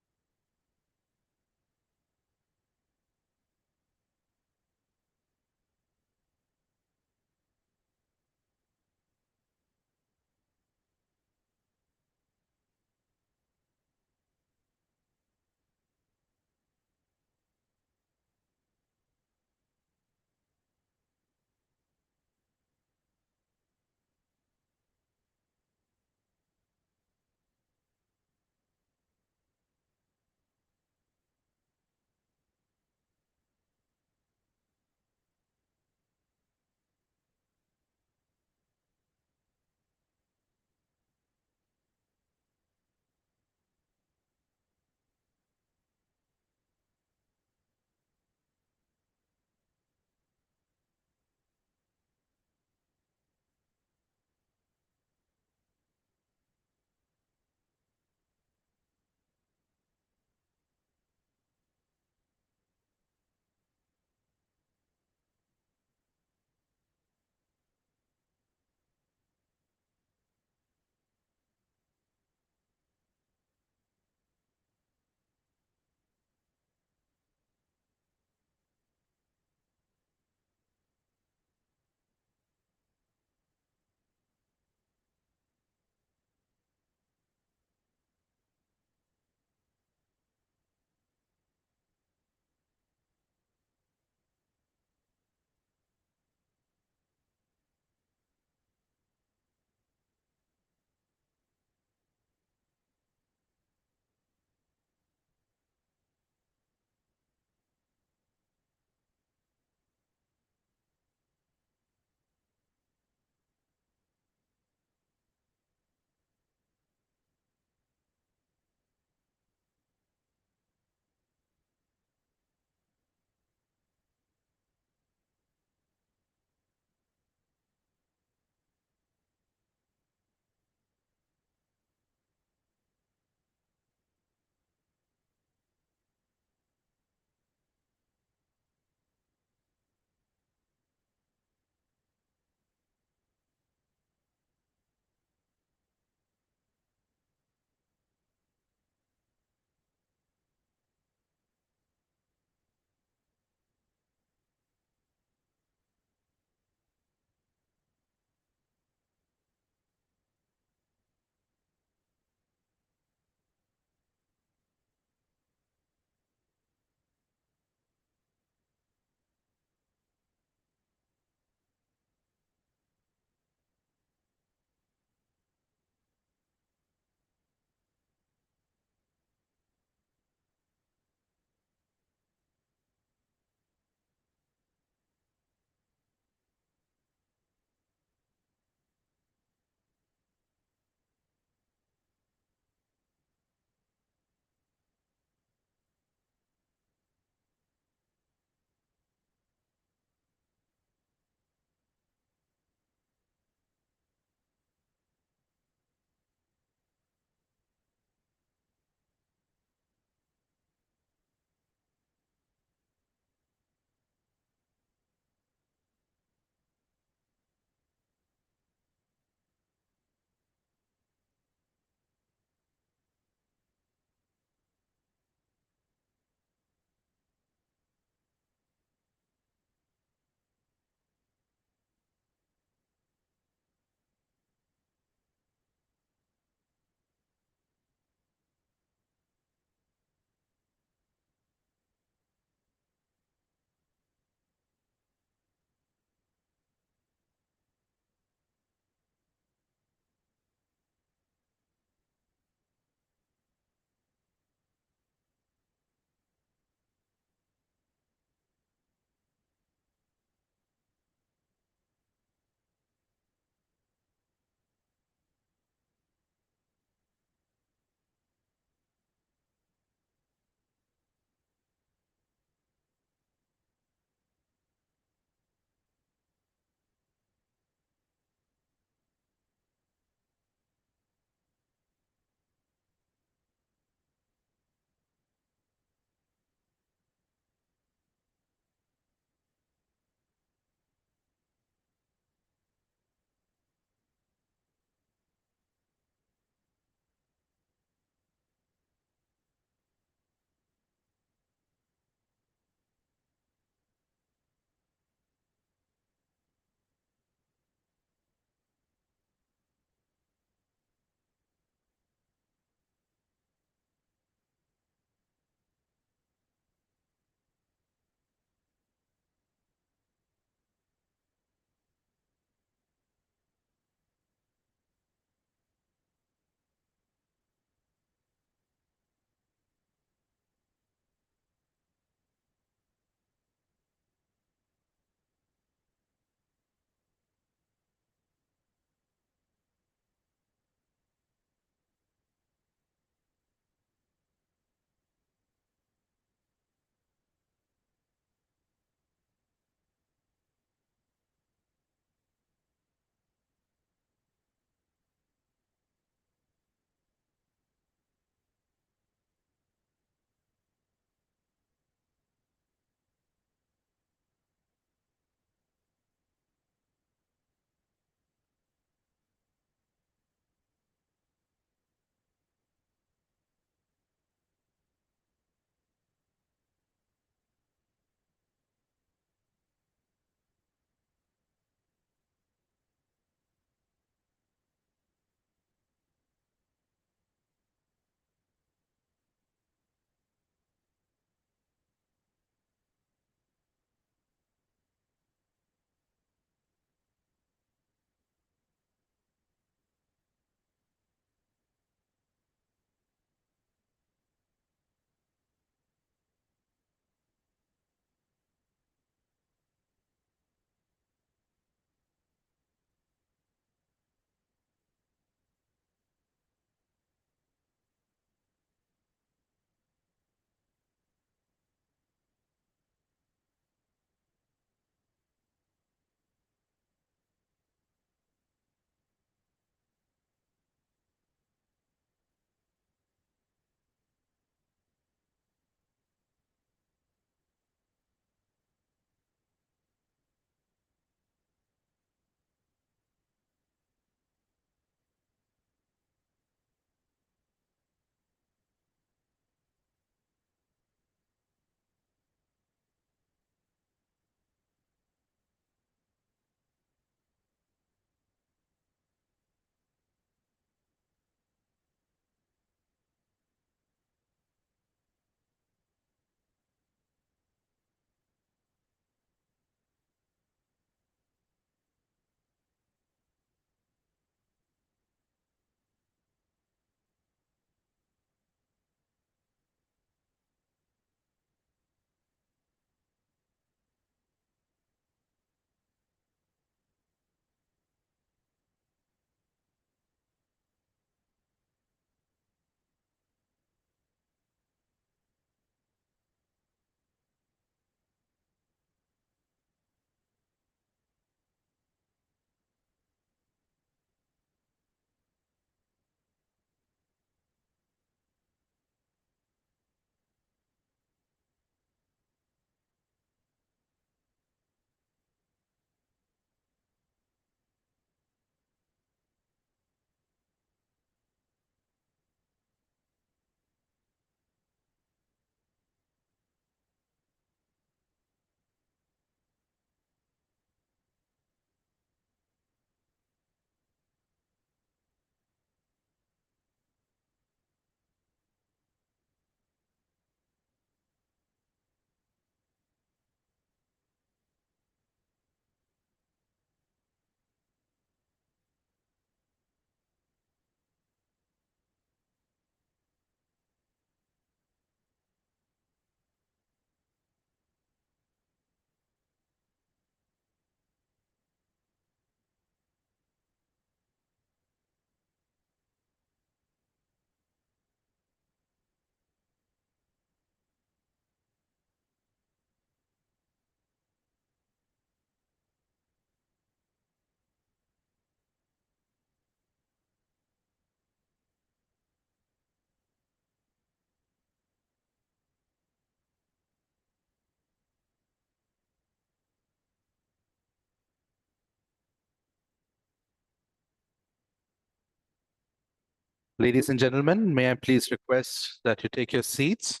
Ladies and gentlemen, may I please request that you take your seats?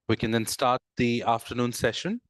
We can then start the afternoon session.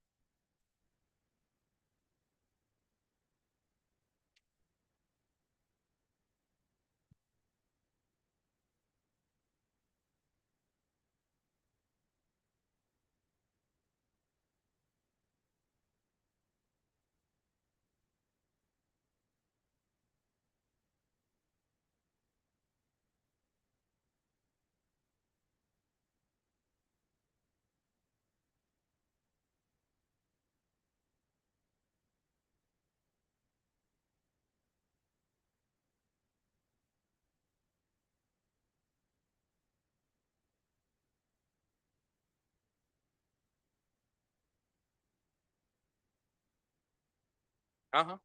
Uh-huh.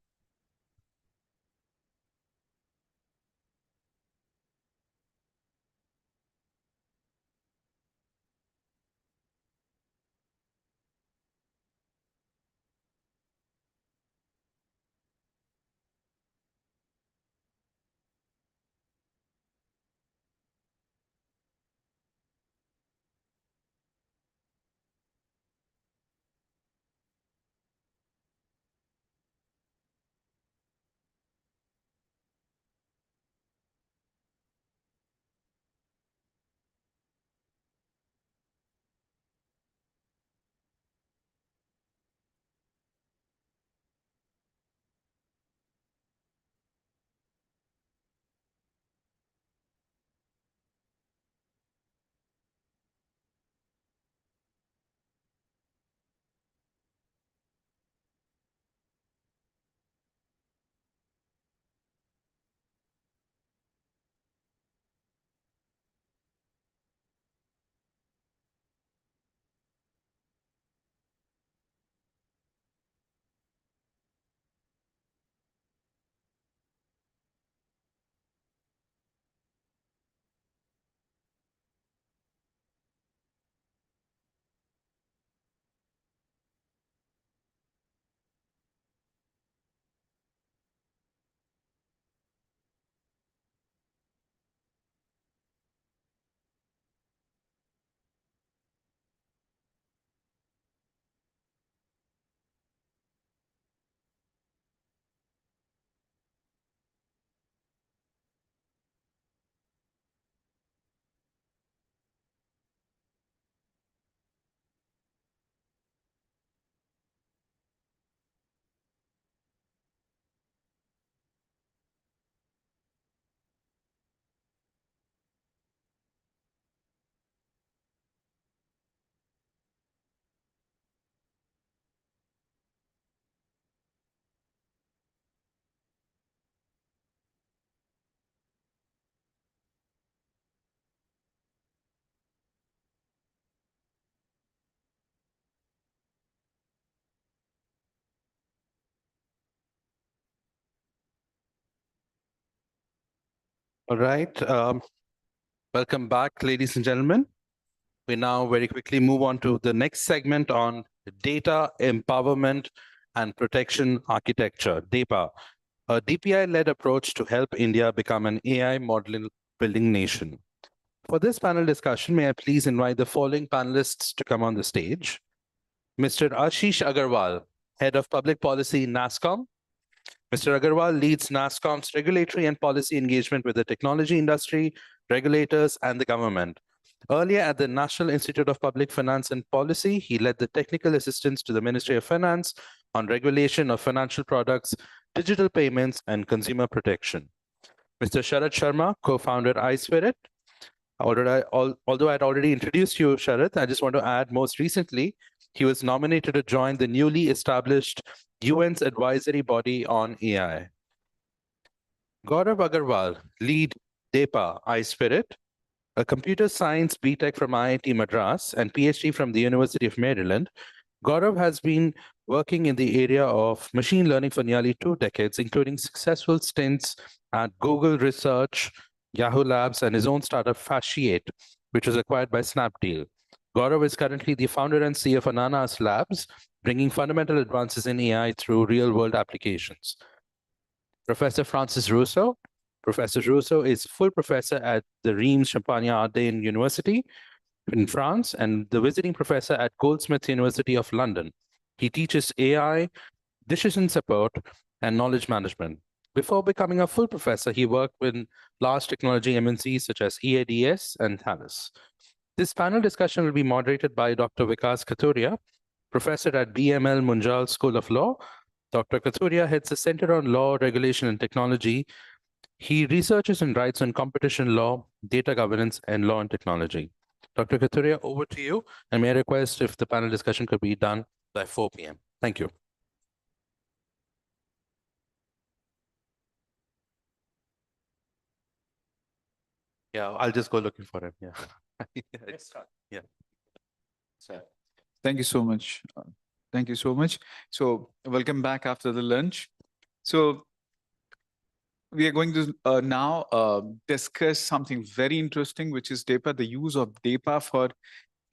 All right. Welcome back, ladies and gentlemen. We now very quickly move on to the next segment on data empowerment and protection architecture, DEPA, a DPI-led approach to help India become an AI model building nation. For this panel discussion, may I please invite the following panelists to come on the stage. Mr. Ashish Agarwal, Head of Public Policy, NASSCOM. Mr. Agarwal leads NASSCOM's regulatory and policy engagement with the technology industry, regulators, and the government. Earlier at the National Institute of Public Finance and Policy, he led the technical assistance to the Ministry of Finance on regulation of financial products, digital payments, and consumer protection. Mr. Sharat Sharma, co-founder iSPIRT. Although I'd already introduced you, Sharat, I just want to add most recently, he was nominated to join the newly established UN's advisory body on AI. Gaurav Agarwal, lead DEPA iSPIRT, a computer science BTech from IIT Madras and PhD from the University of Maryland. Gaurav has been working in the area of machine learning for nearly 2 decades, including successful stints at Google Research, Yahoo Labs, and his own startup Fasciate, which was acquired by Snapdeal. Gaurav is currently the founder and CEO of Ananas Labs, bringing fundamental advances in AI through real-world applications. Professor Francis Russo, Professor Russo is full professor at the Reims Champagne Ardenne University in France and the visiting professor at Goldsmiths University of London. He teaches AI, decision support, and knowledge management. Before becoming a full professor, he worked with large technology MNCs such as EADS and Thales. This panel discussion will be moderated by Dr. Vikas Kathuria, professor at BML Munjal School of Law. Dr. Kathuria heads the Center on Law, Regulation, and Technology. He researches and writes on competition law, data governance, and law and technology. Dr. Kathuria, over to you. And may I request if the panel discussion could be done by 4 p.m. Thank you. Yeah, I'll just go looking for him. Yeah. Let's start. Yeah. So, thank you so much. Thank you so much. So welcome back after the lunch. So we are going to now discuss something very interesting, which is DPA, the use of DPA for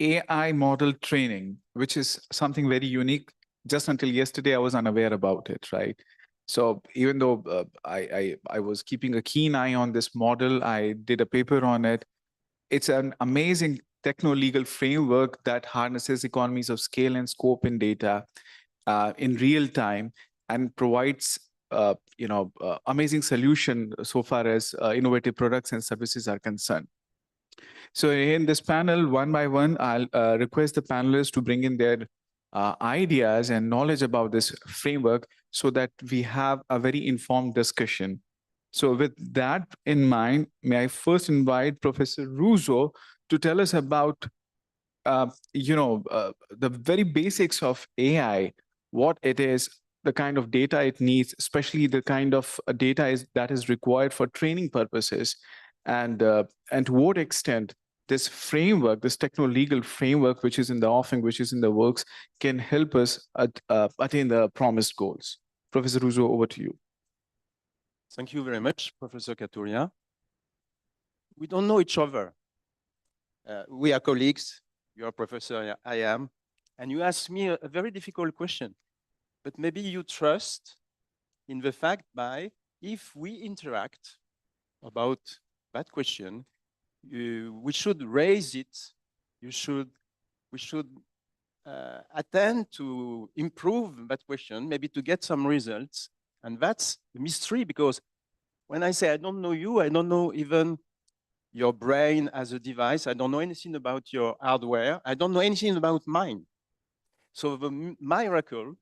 AI model training, which is something very unique. Just until yesterday, I was unaware about it, right? So even though I was keeping a keen eye on this model, I did a paper on it. It's an amazing techno-legal framework that harnesses economies of scale and scope in data in real time and provides amazing solution so far as innovative products and services are concerned. So in this panel, one by one, I'll request the panelists to bring in their ideas and knowledge about this framework so that we have a very informed discussion. So with that in mind, may I first invite Professor Russo to tell us about, the very basics of AI, what it is, the kind of data it needs, especially the kind of data that is required for training purposes, and to what extent this framework, this techno-legal framework, which is in the offing, which is in the works, can help us attain the promised goals. Professor Russo, over to you. Thank you very much, Professor Kathuria. We don't know each other. We are colleagues. You are a professor, I am. And you asked me a very difficult question. But maybe you trust in the fact by if we interact about that question, we should raise it. We should attend to improve that question, maybe to get some results. And that's the mystery, because when I say I don't know you, I don't know even your brain as a device. I don't know anything about your hardware. I don't know anything about mine. So the miracle,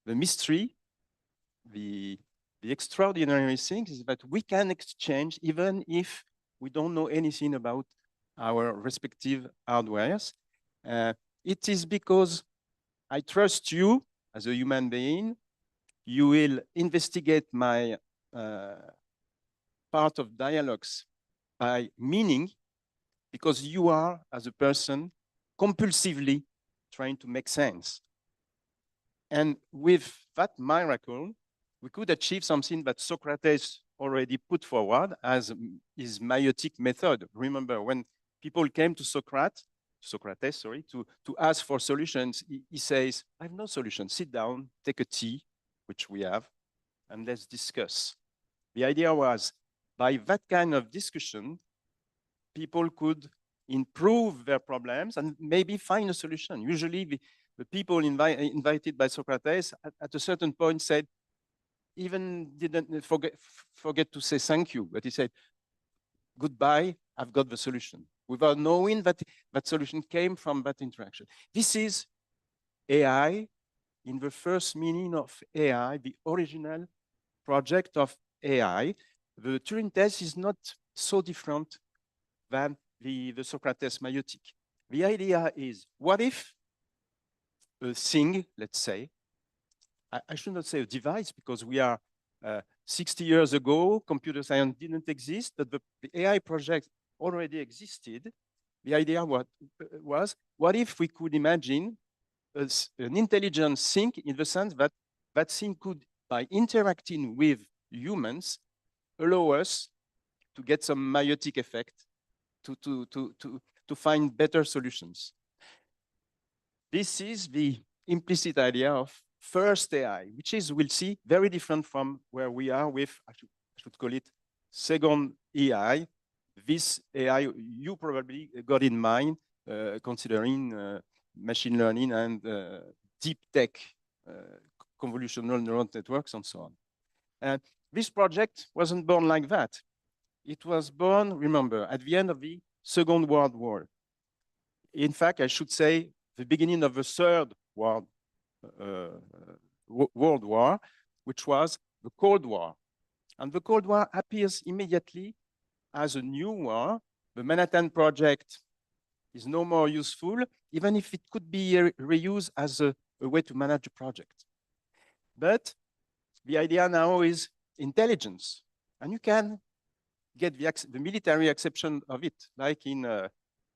the mystery, the extraordinary thing is that we can exchange even if we don't know anything about our respective hardwares. It is because I trust you as a human being. You will investigate my part of dialogues by meaning, because you are, as a person, compulsively trying to make sense. And with that miracle, we could achieve something that Socrates already put forward as his meiotic method. Remember, when people came to Socrates, to ask for solutions, he says, I have no solution. Sit down, take a tea, which we have, and let's discuss. The idea was, by that kind of discussion, people could improve their problems and maybe find a solution. Usually, the people invited by Socrates at a certain point said, even didn't forget to say thank you, but he said, goodbye, I've got the solution, without knowing that that solution came from that interaction. This is AI in the first meaning of AI, the original project of AI. The Turing test is not so different than the Socrates meiotic. The idea is, what if a thing, let's say, I should not say a device, because we are 60 years ago, computer science didn't exist, but the AI project already existed. The idea was, what if we could imagine an intelligent thing in the sense that that thing could, by interacting with humans, allow us to get some meiotic effect, to find better solutions. This is the implicit idea of first AI, which is, we'll see, very different from where we are with, I should call it, second AI, this AI you probably got in mind, considering machine learning and deep tech, convolutional neural networks and so on. And this project wasn't born like that. It was born, remember, at the end of the Second World War. In fact, I should say the beginning of the Third World War, which was the Cold War. And the Cold War appears immediately as a new war. The Manhattan Project is no more useful, even if it could be reused as a way to manage a project. But the idea now is intelligence. And you can get the military exception of it, like in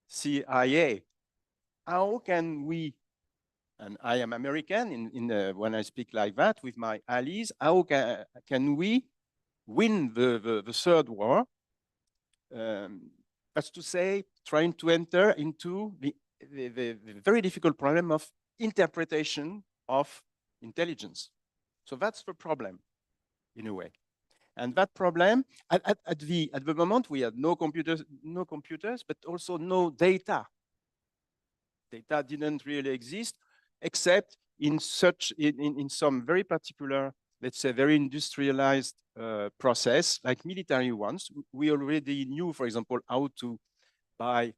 CIA. How can we, and I am American when I speak like that with my allies, how can we win the Third War? That's to say, trying to enter into the very difficult problem of interpretation of intelligence. So that's the problem, in a way. And that problem, at the moment, we had no computers, but also no data. Data didn't really exist, except in some very particular, let's say, very industrialized process, like military ones. We already knew, for example, how to, by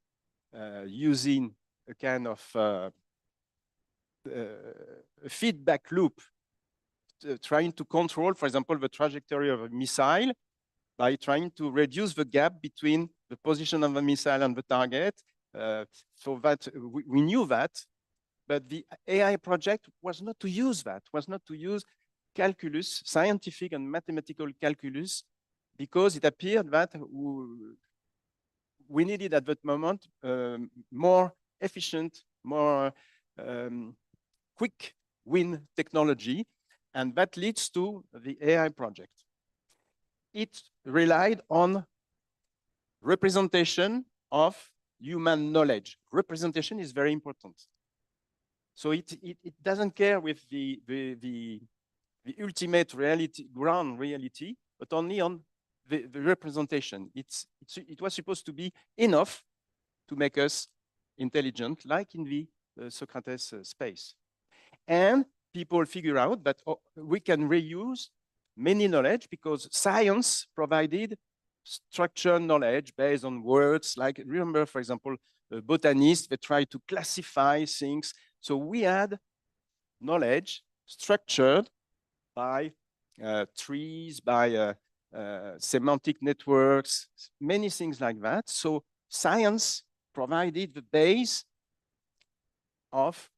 using a kind of feedback loop, trying to control, for example, the trajectory of a missile by trying to reduce the gap between the position of the missile and the target. So that we knew that, but the AI project was not to use that, was not to use calculus, scientific and mathematical calculus, because it appeared that we needed at that moment more efficient, more quick win technology, and that leads to the AI project. It relied on representation of human knowledge. Representation is very important. So it doesn't care with the ultimate reality, ground reality, but only on the representation. It was supposed to be enough to make us intelligent, like in the Socrates space. And people figure out that we can reuse many knowledge because science provided structured knowledge based on words. Like, remember, for example, botanists, they try to classify things. So we had knowledge structured by trees, by semantic networks, many things like that. So science provided the base of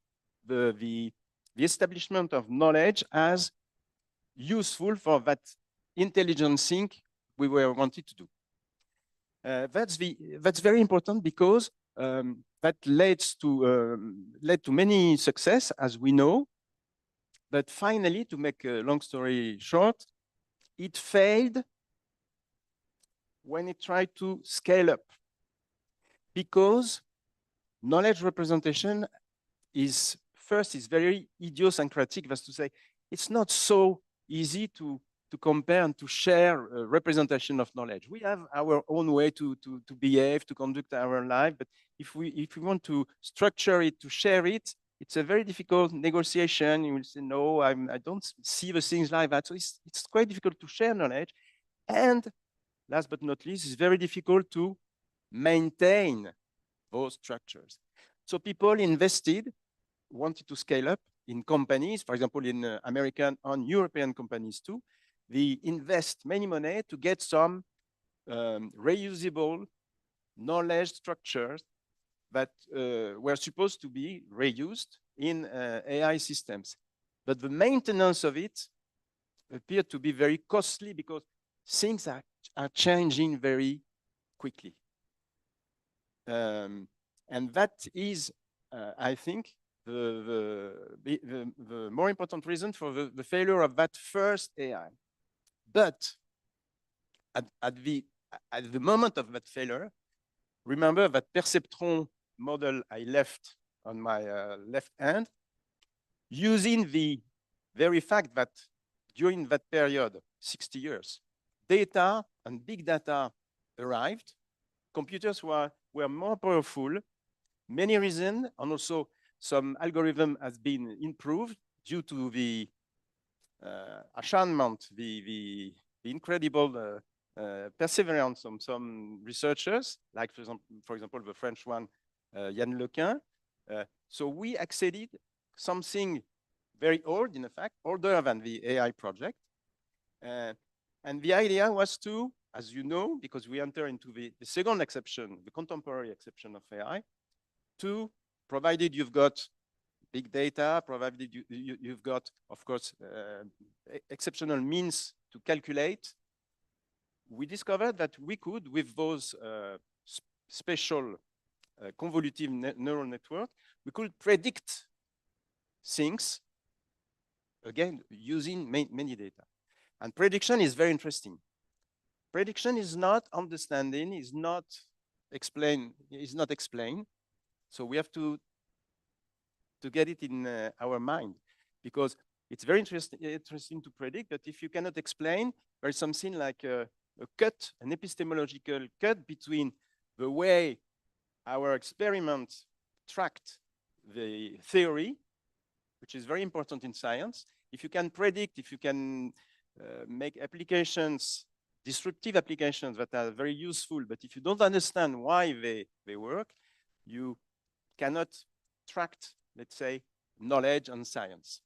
the establishment of knowledge as useful for that intelligent thing we were wanted to do. That's very important because that led to many success, as we know. But finally, to make a long story short, it failed when it tried to scale up, because knowledge representation is very idiosyncratic. That's to say, it's not so easy to compare and to share representation of knowledge. We have our own way to behave, to conduct our life, but if we want to structure it, to share it, it's a very difficult negotiation. You will say, no, I don't see the things like that. So it's quite difficult to share knowledge. And last but not least, it's very difficult to maintain those structures. So people wanted to scale up in companies, for example, in American and European companies too. They invest many money to get some reusable knowledge structures that were supposed to be reused in AI systems. But the maintenance of it appeared to be very costly because things are changing very quickly. And that is, I think, the more important reason for the failure of that first AI. But at the moment of that failure, remember that perceptron model I left on my left hand, using the very fact that during that period, 60 years, data and big data arrived, computers were more powerful, many reasons, and also some algorithm has been improved due to the acharnement, the incredible perseverance of some researchers, like for example, the French one, Yann Lequin. So we acceded something very old, in fact, older than the AI project. And the idea was to, as you know, because we enter into the second exception, the contemporary exception of AI, to, provided you've got big data, provided you've got, of course, exceptional means to calculate, we discovered that we could, with those special convolutive neural network, we could predict things, again, using many data. And prediction is very interesting. Prediction is not understanding, is not explained. So we have to get it in our mind, because it's very interesting to predict, but if you cannot explain, there's something like a cut, an epistemological cut between the way our experiments tracked the theory, which is very important in science. If you can predict, if you can make applications, disruptive applications that are very useful, but if you don't understand why they work, you cannot track, let's say, knowledge and science.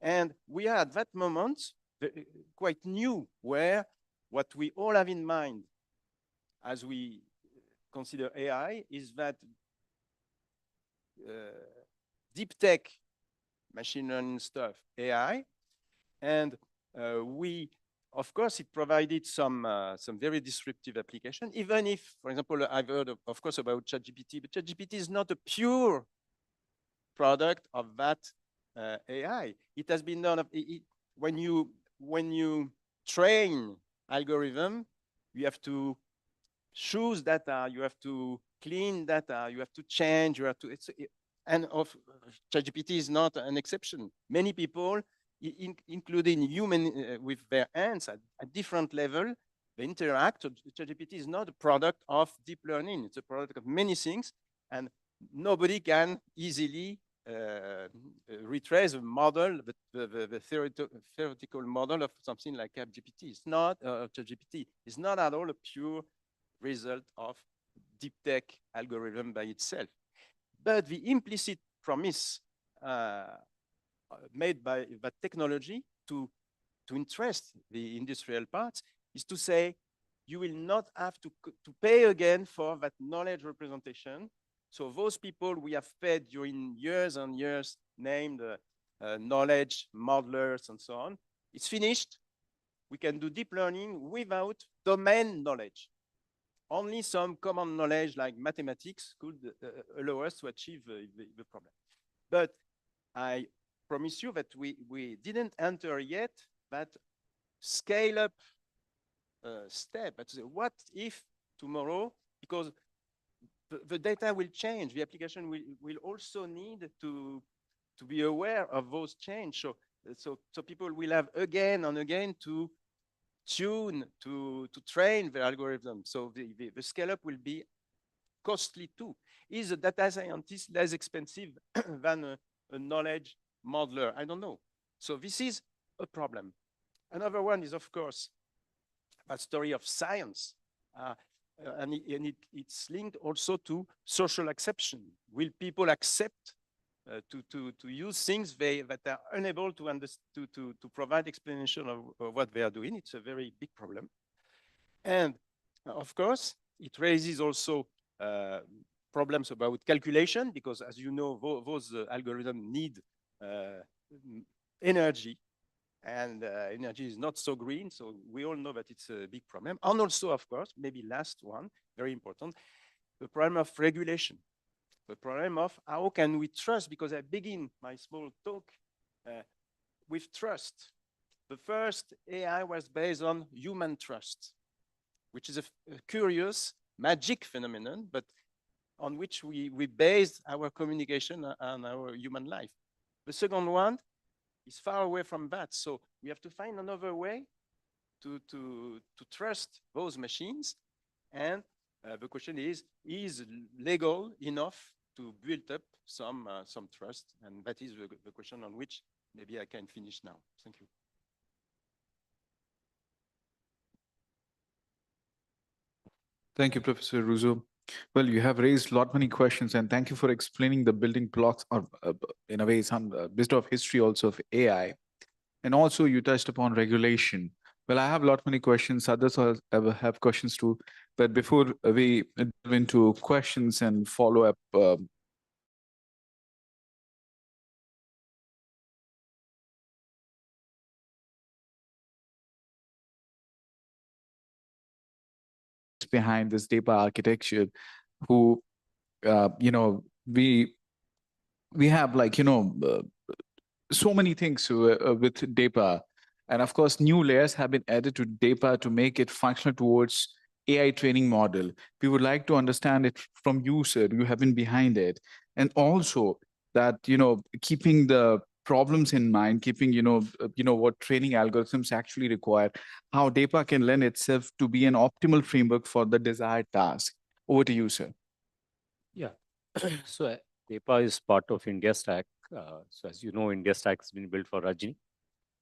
And we are at that moment quite new, where what we all have in mind as we consider AI is that deep tech, machine learning stuff, AI, and of course, it provided some very disruptive application, even if, for example, I've heard, of course, about ChatGPT, but ChatGPT is not a pure product of that AI. It has been done, when you train algorithm, you have to choose data, you have to clean data, you have to change, you have to, and ChatGPT is not an exception. Many people, including human with their hands at different level, they interact. ChatGPT is not a product of deep learning. It's a product of many things, and nobody can easily retrace the model, the theoretical model of something like ChatGPT. It's not ChatGPT. It's not at all a pure result of deep tech algorithm by itself. But the implicit promise made by that technology to interest the industrial parts is to say, you will not have to pay again for that knowledge representation. So those people we have fed during years and years, named knowledge modelers and so on, it's finished. We can do deep learning without domain knowledge. Only some common knowledge like mathematics could allow us to achieve the problem. But I promise you that we didn't enter yet that scale up step. But what if tomorrow, because the data will change, the application will also need to be aware of those changes. So people will have again and again to tune, to train the algorithm. So the scale up will be costly too. Is a data scientist less expensive than a knowledge modeler? I don't know. So this is a problem. Another one is, of course, a story of science. And it's linked also to social acceptance. Will people accept to use things that are unable to provide explanation of what they are doing? It's a very big problem. And of course, it raises also problems about calculation, because as you know, those algorithms need energy, and energy is not so green. So we all know that it's a big problem. And also, of course, maybe last one, very important, the problem of regulation. The problem of how can we trust, because I begin my small talk with trust. The first AI was based on human trust, which is a curious magic phenomenon, but on which we base our communication and our human life. The second one is far away from that. So we have to find another way to trust those machines. And the question is legal enough to build up some trust? And that is the question on which maybe I can finish now. Thank you. Thank you, Professor Russo. Well, you have raised many questions, and thank you for explaining the building blocks, or in a way, some bit of history also of AI. And also, you touched upon regulation. Well, I have many questions. Others have questions too. But before we delve into questions and follow up, behind this DPI architecture, who we have so many things with DPI, and of course new layers have been added to DPI to make it functional towards AI training model. We would like to understand it from you, sir. You have been behind it, and also that keeping the problems in mind, keeping what training algorithms actually require, how DPI can lend itself to be an optimal framework for the desired task. Over to you, sir. Yeah. So DPI is part of India Stack. So as you know, India Stack has been built for Rajni.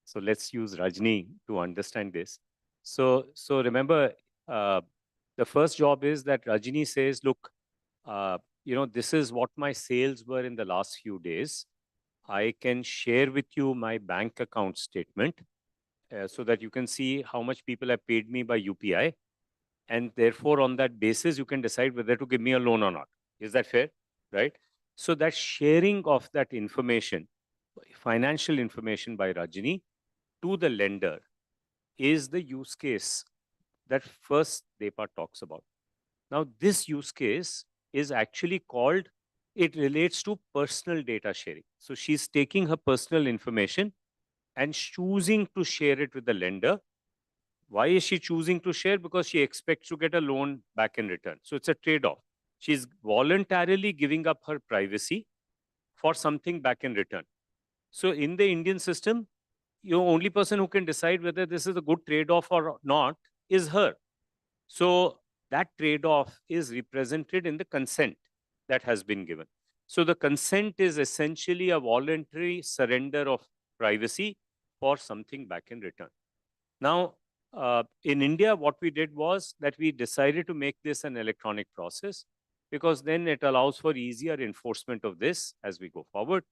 So let's use Rajni to understand this. So remember, the first job is that Rajni says, look, this is what my sales were in the last few days. I can share with you my bank account statement so that you can see how much people have paid me by UPI. And therefore, on that basis, you can decide whether to give me a loan or not. Is that fair? Right? So that sharing of that information, financial information by Rajni to the lender, is the use case that first DPI talks about. Now, this use case is actually called, it relates to personal data sharing. So she's taking her personal information and choosing to share it with the lender. Why is she choosing to share? Because she expects to get a loan back in return. So it's a trade-off. She's voluntarily giving up her privacy for something back in return. So in the Indian system, the only person who can decide whether this is a good trade-off or not is her. So that trade-off is represented in the consent that has been given. So the consent is essentially a voluntary surrender of privacy for something back in return. Now, in India, what we did was that we decided to make this an electronic process, because then it allows for easier enforcement of this as we go forward.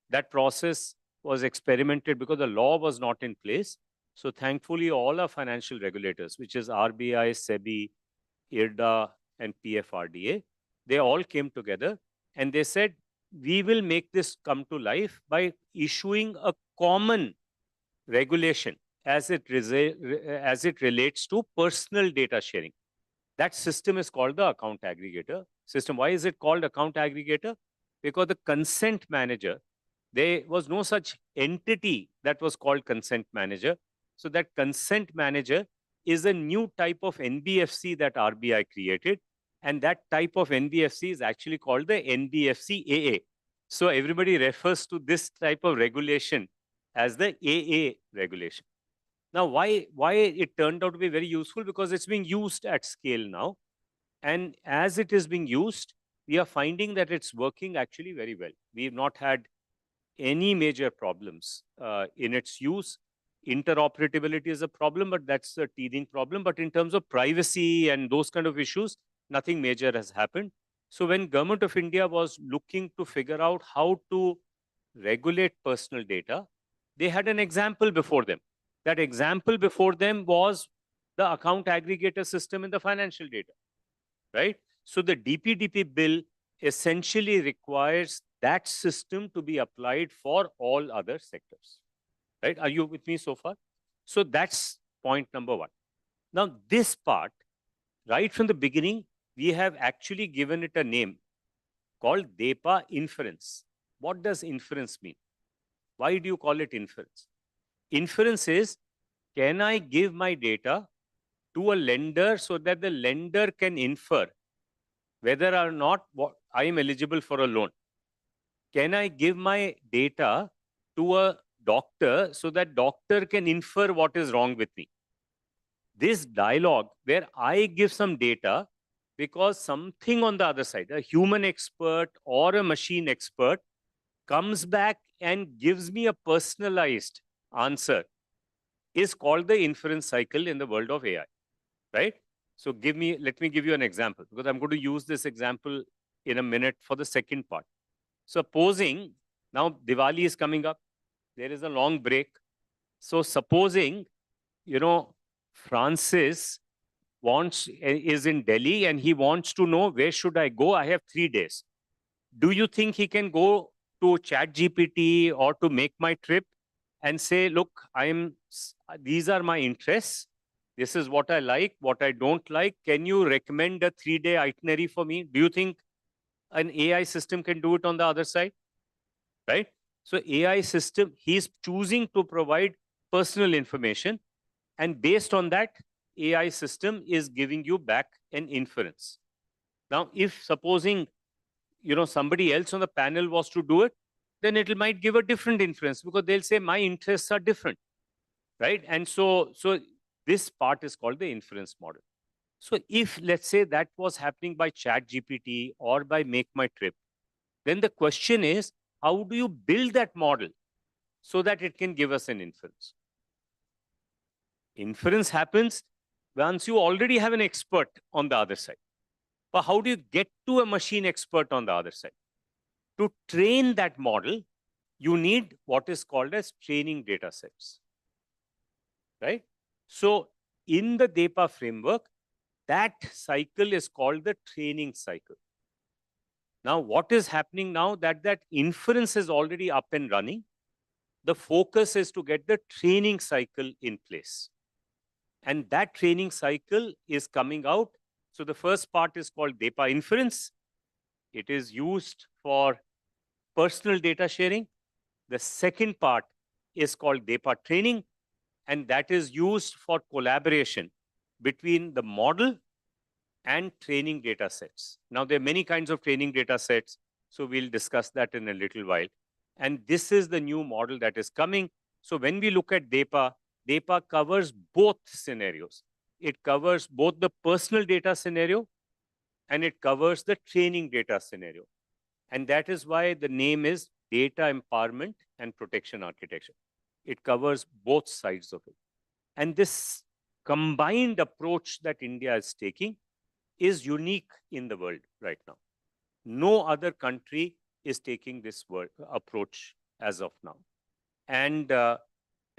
That process was experimented because the law was not in place. So thankfully, all our financial regulators, which is RBI, SEBI, IRDA, and PFRDA, they all came together and they said, we will make this come to life by issuing a common regulation as it relates to personal data sharing. That system is called the account aggregator system. Why is it called account aggregator? Because the consent manager, there was no such entity that was called consent manager. So that consent manager is a new type of NBFC that RBI created. And that type of NBFC is actually called the NBFC AA. So everybody refers to this type of regulation as the AA regulation. Now, why it turned out to be very useful? Because it's being used at scale now. And as it is being used, we are finding that it's working actually very well. We've not had any major problems in its use. Interoperability is a problem, but that's a teething problem. But in terms of privacy and those kind of issues, nothing major has happened. So when Government of India was looking to figure out how to regulate personal data, they had an example before them. That example before them was the account aggregator system in the financial data, right? So the DPDP bill essentially requires that system to be applied for all other sectors, right? Are you with me so far? So that's point number one. Now, this part, right from the beginning, we have actually given it a name called DPI inference. What does inference mean? Why do you call it inference? Inference is, can I give my data to a lender so that the lender can infer whether or not I am eligible for a loan? Can I give my data to a doctor so that doctor can infer what is wrong with me? this dialogue where I give some data because something on the other side, a human expert or a machine expert, comes back and gives me a personalized answer, is called the inference cycle in the world of AI, right? So let me give you an example, because I'm going to use this example in a minute for the second part. Supposing now Diwali is coming up, there is a long break. So supposing, Francis is in Delhi and he wants to know, where should I go? I have 3 days. Do you think he can go to ChatGPT or to Make My Trip and say, look, these are my interests. This is what I like, what I don't like. Can you recommend a 3-day itinerary for me? Do you think an AI system can do it on the other side? Right? So AI system, he's choosing to provide personal information. And based on that, AI system is giving you back an inference. Now, if supposing, somebody else on the panel was to do it, then it might give a different inference, because they'll say my interests are different, right? And so this part is called the inference model. So if, let's say, that was happening by ChatGPT or by Make My Trip, then the question is, how do you build that model so that it can give us an inference? Inference happens once you already have an expert on the other side. But how do you get to a machine expert on the other side? To train that model, you need what is called as training data sets, right? So in the DEPA framework, that cycle is called the training cycle. Now, what is happening now that inference is already up and running? The focus is to get the training cycle in place. And that training cycle is coming out. So the first part is called DEPA inference. It is used for personal data sharing. The second part is called DEPA training, and that is used for collaboration between the model and training data sets. Now, there are many kinds of training data sets, so we'll discuss that in a little while. And this is the new model that is coming. So when we look at DEPA, DEPA covers both scenarios. It covers both the personal data scenario and it covers the training data scenario. And that is why the name is Data Empowerment and Protection Architecture. It covers both sides of it. And this combined approach that India is taking is unique in the world right now. No other country is taking this approach as of now.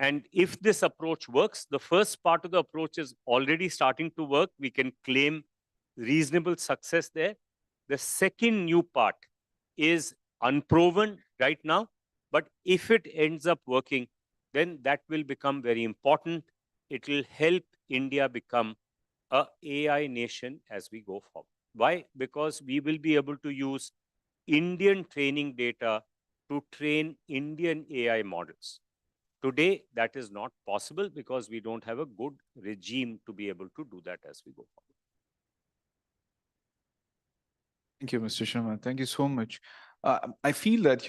And if this approach works, the first part of the approach is already starting to work. We can claim reasonable success there. The second new part is unproven right now, but if it ends up working, then that will become very important. It will help India become an AI nation as we go forward. Why? Because we will be able to use Indian training data to train Indian AI models. Today, that is not possible because we don't have a good regime to be able to do that as we go forward. Thank you, Mr. Sharma. Thank you so much. I feel that,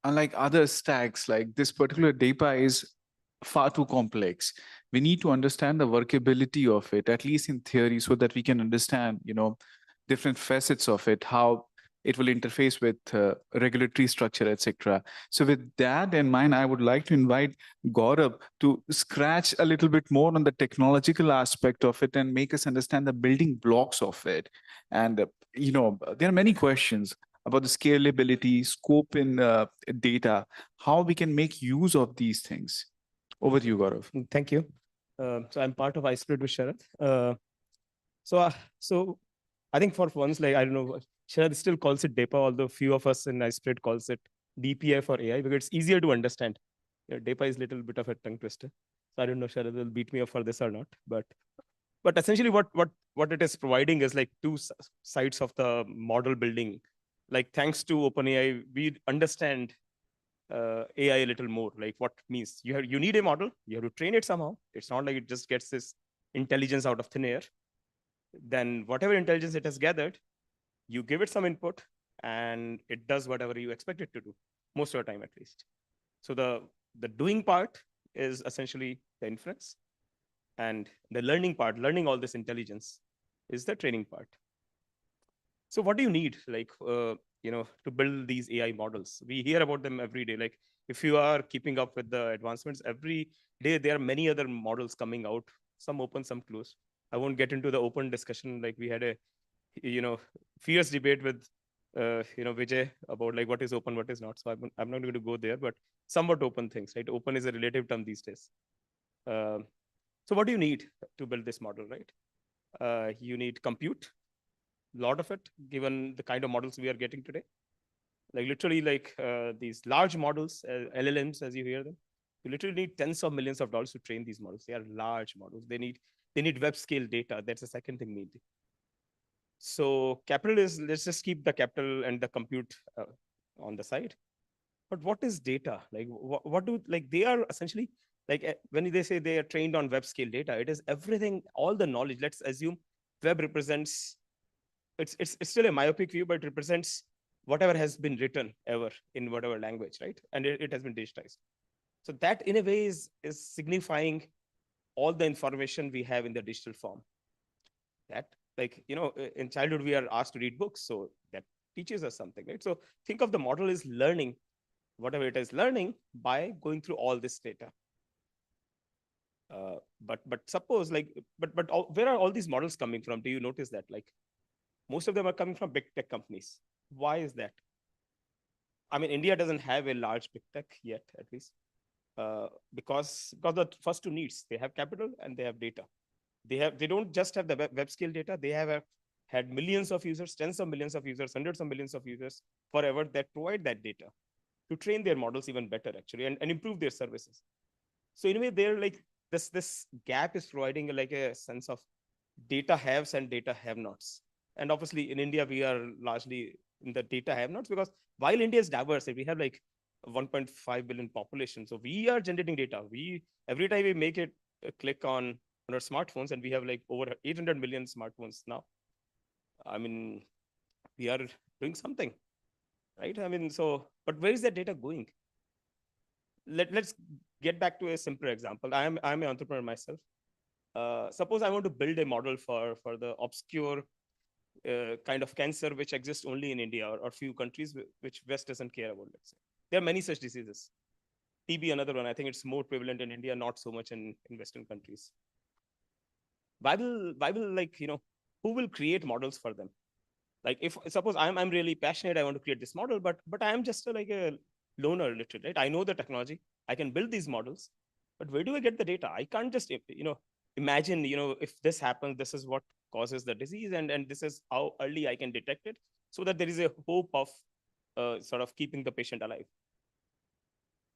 unlike other stacks, like this particular DEPA is far too complex. We need to understand the workability of it, at least in theory, so that we can understand, different facets of it, how it will interface with regulatory structure, etc. So with that in mind, I would like to invite Gaurav to scratch a little bit more on the technological aspect of it and make us understand the building blocks of it. And, there are many questions about the scalability, scope in data, how we can make use of these things. Over to you, Gaurav. Thank you. So I'm part of iSPIRT with Sharad. So I think for once, I don't know, Sharad still calls it DEPA, although few of us in iSPIRT calls it DPI for AI because it's easier to understand. DEPA is a little bit of a tongue twister. So I don't know if Sharad will beat me up for this or not, but essentially what it is providing is like two sides of the model building. Like thanks to OpenAI, we understand AI a little more, like what means you need a model, you have to train it somehow. It's not like it just gets this intelligence out of thin air. Then whatever intelligence it has gathered, you give it some input and it does whatever you expect it to do, most of the time at least. So the doing part is essentially the inference. And the learning part, learning all this intelligence, is the training part. So what do you need, like, to build these AI models? We hear about them every day. Like, if you are keeping up with the advancements, every day there are many other models coming out, some open, some closed. I won't get into the open discussion. Like, we had a, fierce debate with, Vijay about like what is open, what is not. So I'm not going to go there, but somewhat open things, right? Open is a relative term these days. So what do you need to build this model, right? You need compute, lot of it, given the kind of models we are getting today. Like literally, like these large models, LLMs, as you hear them, you literally need tens of millions of dollars to train these models. They are large models. They need web scale data. That's the second thing needed. So capital is, let's just keep the capital and the compute on the side. But what is data? Like, what do, like, they are essentially, like, when they say they are trained on web scale data, it is everything, all the knowledge. Let's assume web represents, it's still a myopic view, but it represents whatever has been written ever in whatever language, right? And it has been digitized. So that in a way is signifying all the information we have in the digital form. That, like, in childhood, we are asked to read books. So that teaches us something, right? So think of the model is learning, whatever it is learning, by going through all this data. But suppose, like, where are all these models coming from? Do you notice that? Like, most of them are coming from big tech companies. Why is that? I mean, India doesn't have a large big tech yet, at least, because the first two needs, they have capital and they have data. They don't just have the web scale data. They have had millions of users, tens of millions of users, hundreds of millions of users forever that provide that data to train their models even better, actually, and improve their services. So in a way, they're like, this gap is providing like a sense of data haves and data have-nots. And obviously in India, we are largely in the data have-nots, because while India is diverse, we have like 1.5 billion population. So we are generating data. Every time we make it click on our smartphones, and we have like over 800 million smartphones now. I mean, we are doing something, right? I mean, so, but where is that data going? Let's get back to a simpler example. I'm an entrepreneur myself. Suppose I want to build a model for the obscure kind of cancer which exists only in India or few countries which West doesn't care about, let's say. There are many such diseases. TB, another one. I think it's more prevalent in India, not so much in Western countries. Why will like, who will create models for them? Like, if suppose I'm really passionate, I want to create this model, but I am just like a loner, literally, right? I know the technology, I can build these models, but where do I get the data? I can't just, imagine, if this happens, this is what causes the disease, and this is how early I can detect it, so that there is a hope of sort of keeping the patient alive.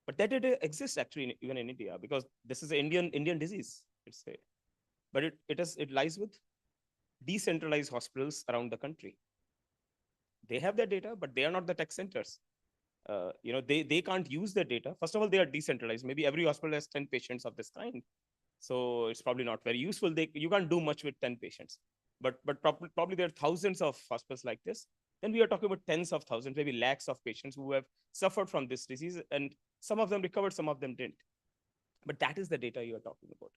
But that data exists actually even in India, because this is an Indian disease, it's a, but it lies with decentralized hospitals around the country. They have their data, but they are not the tech centers. They can't use the data. First of all, they are decentralized. Maybe every hospital has 10 patients of this kind. So it's probably not very useful. You can't do much with 10 patients. But probably there are thousands of hospitals like this. Then we are talking about tens of thousands, maybe lakhs of patients who have suffered from this disease. And some of them recovered, some of them didn't. But that is the data you are talking about.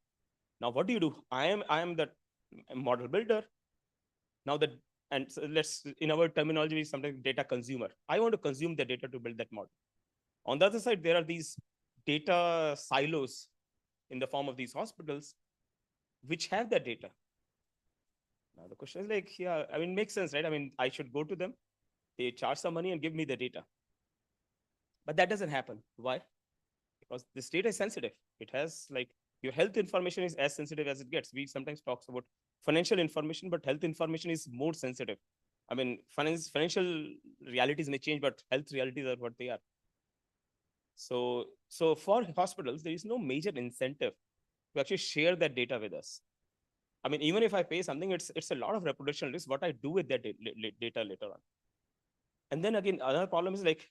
Now, what do? I am the model builder. Now and so let's, in our terminology, sometimes data consumer. I want to consume the data to build that model. On the other side, there are these data silos in the form of these hospitals, which have that data. Now the question is like, yeah, I mean, it makes sense, right? I mean, I should go to them, they charge some money and give me the data. But that doesn't happen. Why? Because this data is sensitive. It has, like, your health information is as sensitive as it gets. We sometimes talk about financial information, but health information is more sensitive. I mean, financial realities may change, but health realities are what they are. So for hospitals, there is no major incentive to actually share that data with us. I mean, even if I pay something, it's a lot of reputational risk what I do with that data later on. And then again, another problem is like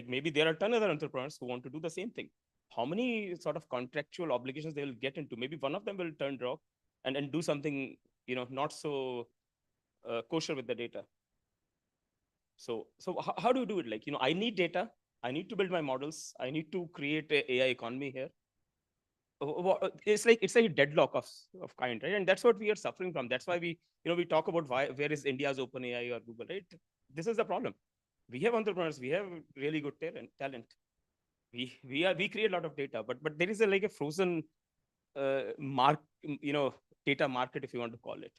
maybe there are 10 other entrepreneurs who want to do the same thing. How many sort of contractual obligations they will get into? Maybe one of them will turn rogue and do something, not so kosher with the data. So how do you do it? Like, I need data. I need to build my models. I need to create an AI economy here. it's a deadlock of kind, right? And that's what we are suffering from. That's why we talk about where is India's OpenAI or Google, right? This is the problem. We have entrepreneurs, we have really good talent. We create a lot of data, but there is like a frozen data market, if you want to call it,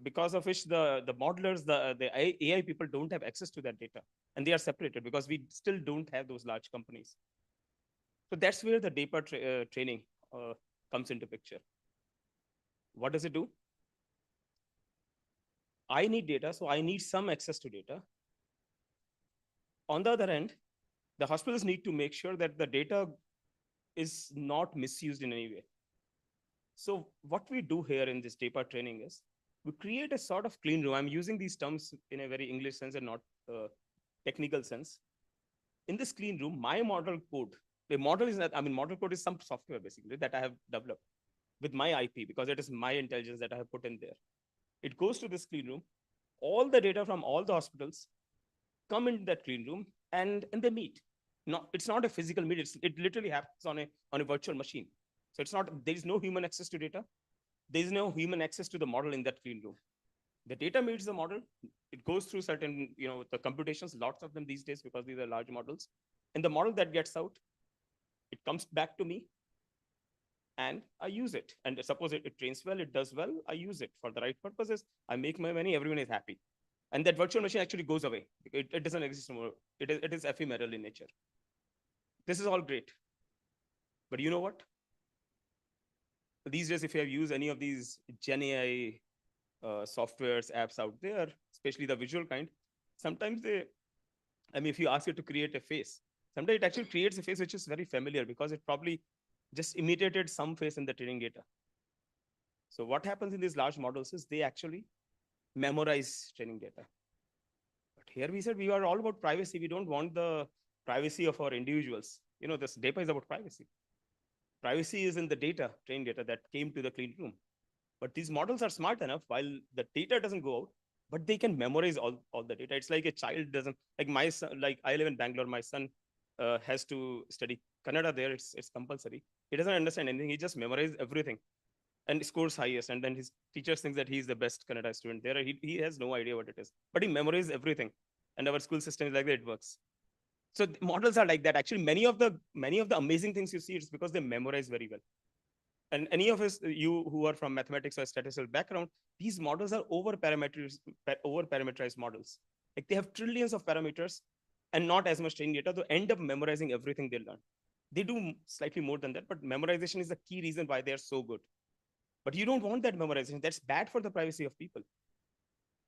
because of which the modelers, the AI people don't have access to that data, and they are separated because we still don't have those large companies. So that's where the data training comes into picture. What does it do? I need data, so I need some access to data. On the other hand, the hospitals need to make sure that the data is not misused in any way. So what we do here in this data training is we create a sort of clean room. I'm using these terms in a very English sense and not technical sense. In this clean room, my model code, the model is not, model code is some software basically that I have developed with my IP, because it is my intelligence that I have put in there. It goes to this clean room. All the data from all the hospitals come into that clean room and they meet. No, it's not a physical meet. It literally happens on a virtual machine. So it's not, there is no human access to data. There is no human access to the model in that clean room. The data meets the model. It goes through certain, the computations, lots of them these days because these are large models. And the model that gets out, it comes back to me and I use it. And suppose it trains well, it does well, I use it for the right purposes. I make my money, everyone is happy. And that virtual machine actually goes away. It doesn't exist anymore. It is ephemeral in nature. This is all great. But you know what? These days, if you have used any of these Gen AI softwares, apps out there, especially the visual kind, sometimes if you ask it to create a face, sometimes it actually creates a face which is very familiar because it probably just imitated some face in the training data. So what happens in these large models is they actually memorize training data. But here we said we are all about privacy. We don't want the privacy of our individuals. This data is about privacy. Privacy is in the data, training data that came to the clean room. But these models are smart enough, while the data doesn't go out, but they can memorize all the data. It's like a child doesn't, like my son, like I live in Bangalore, my son has to study Kannada there, it's compulsory. He doesn't understand anything, he just memorizes everything and scores highest. And then his teachers think that he's the best Kannada student there. He has no idea what it is, but he memorizes everything. And our school system is like that, it works. So models are like that. Actually, many of the amazing things you see, it's because they memorize very well. And any of us, you who are from mathematics or statistical background, these models are over parameterized models. Like they have trillions of parameters and not as much training data to end up memorizing everything they learn. They do slightly more than that, but memorization is the key reason why they are so good. But you don't want that memorization. That's bad for the privacy of people,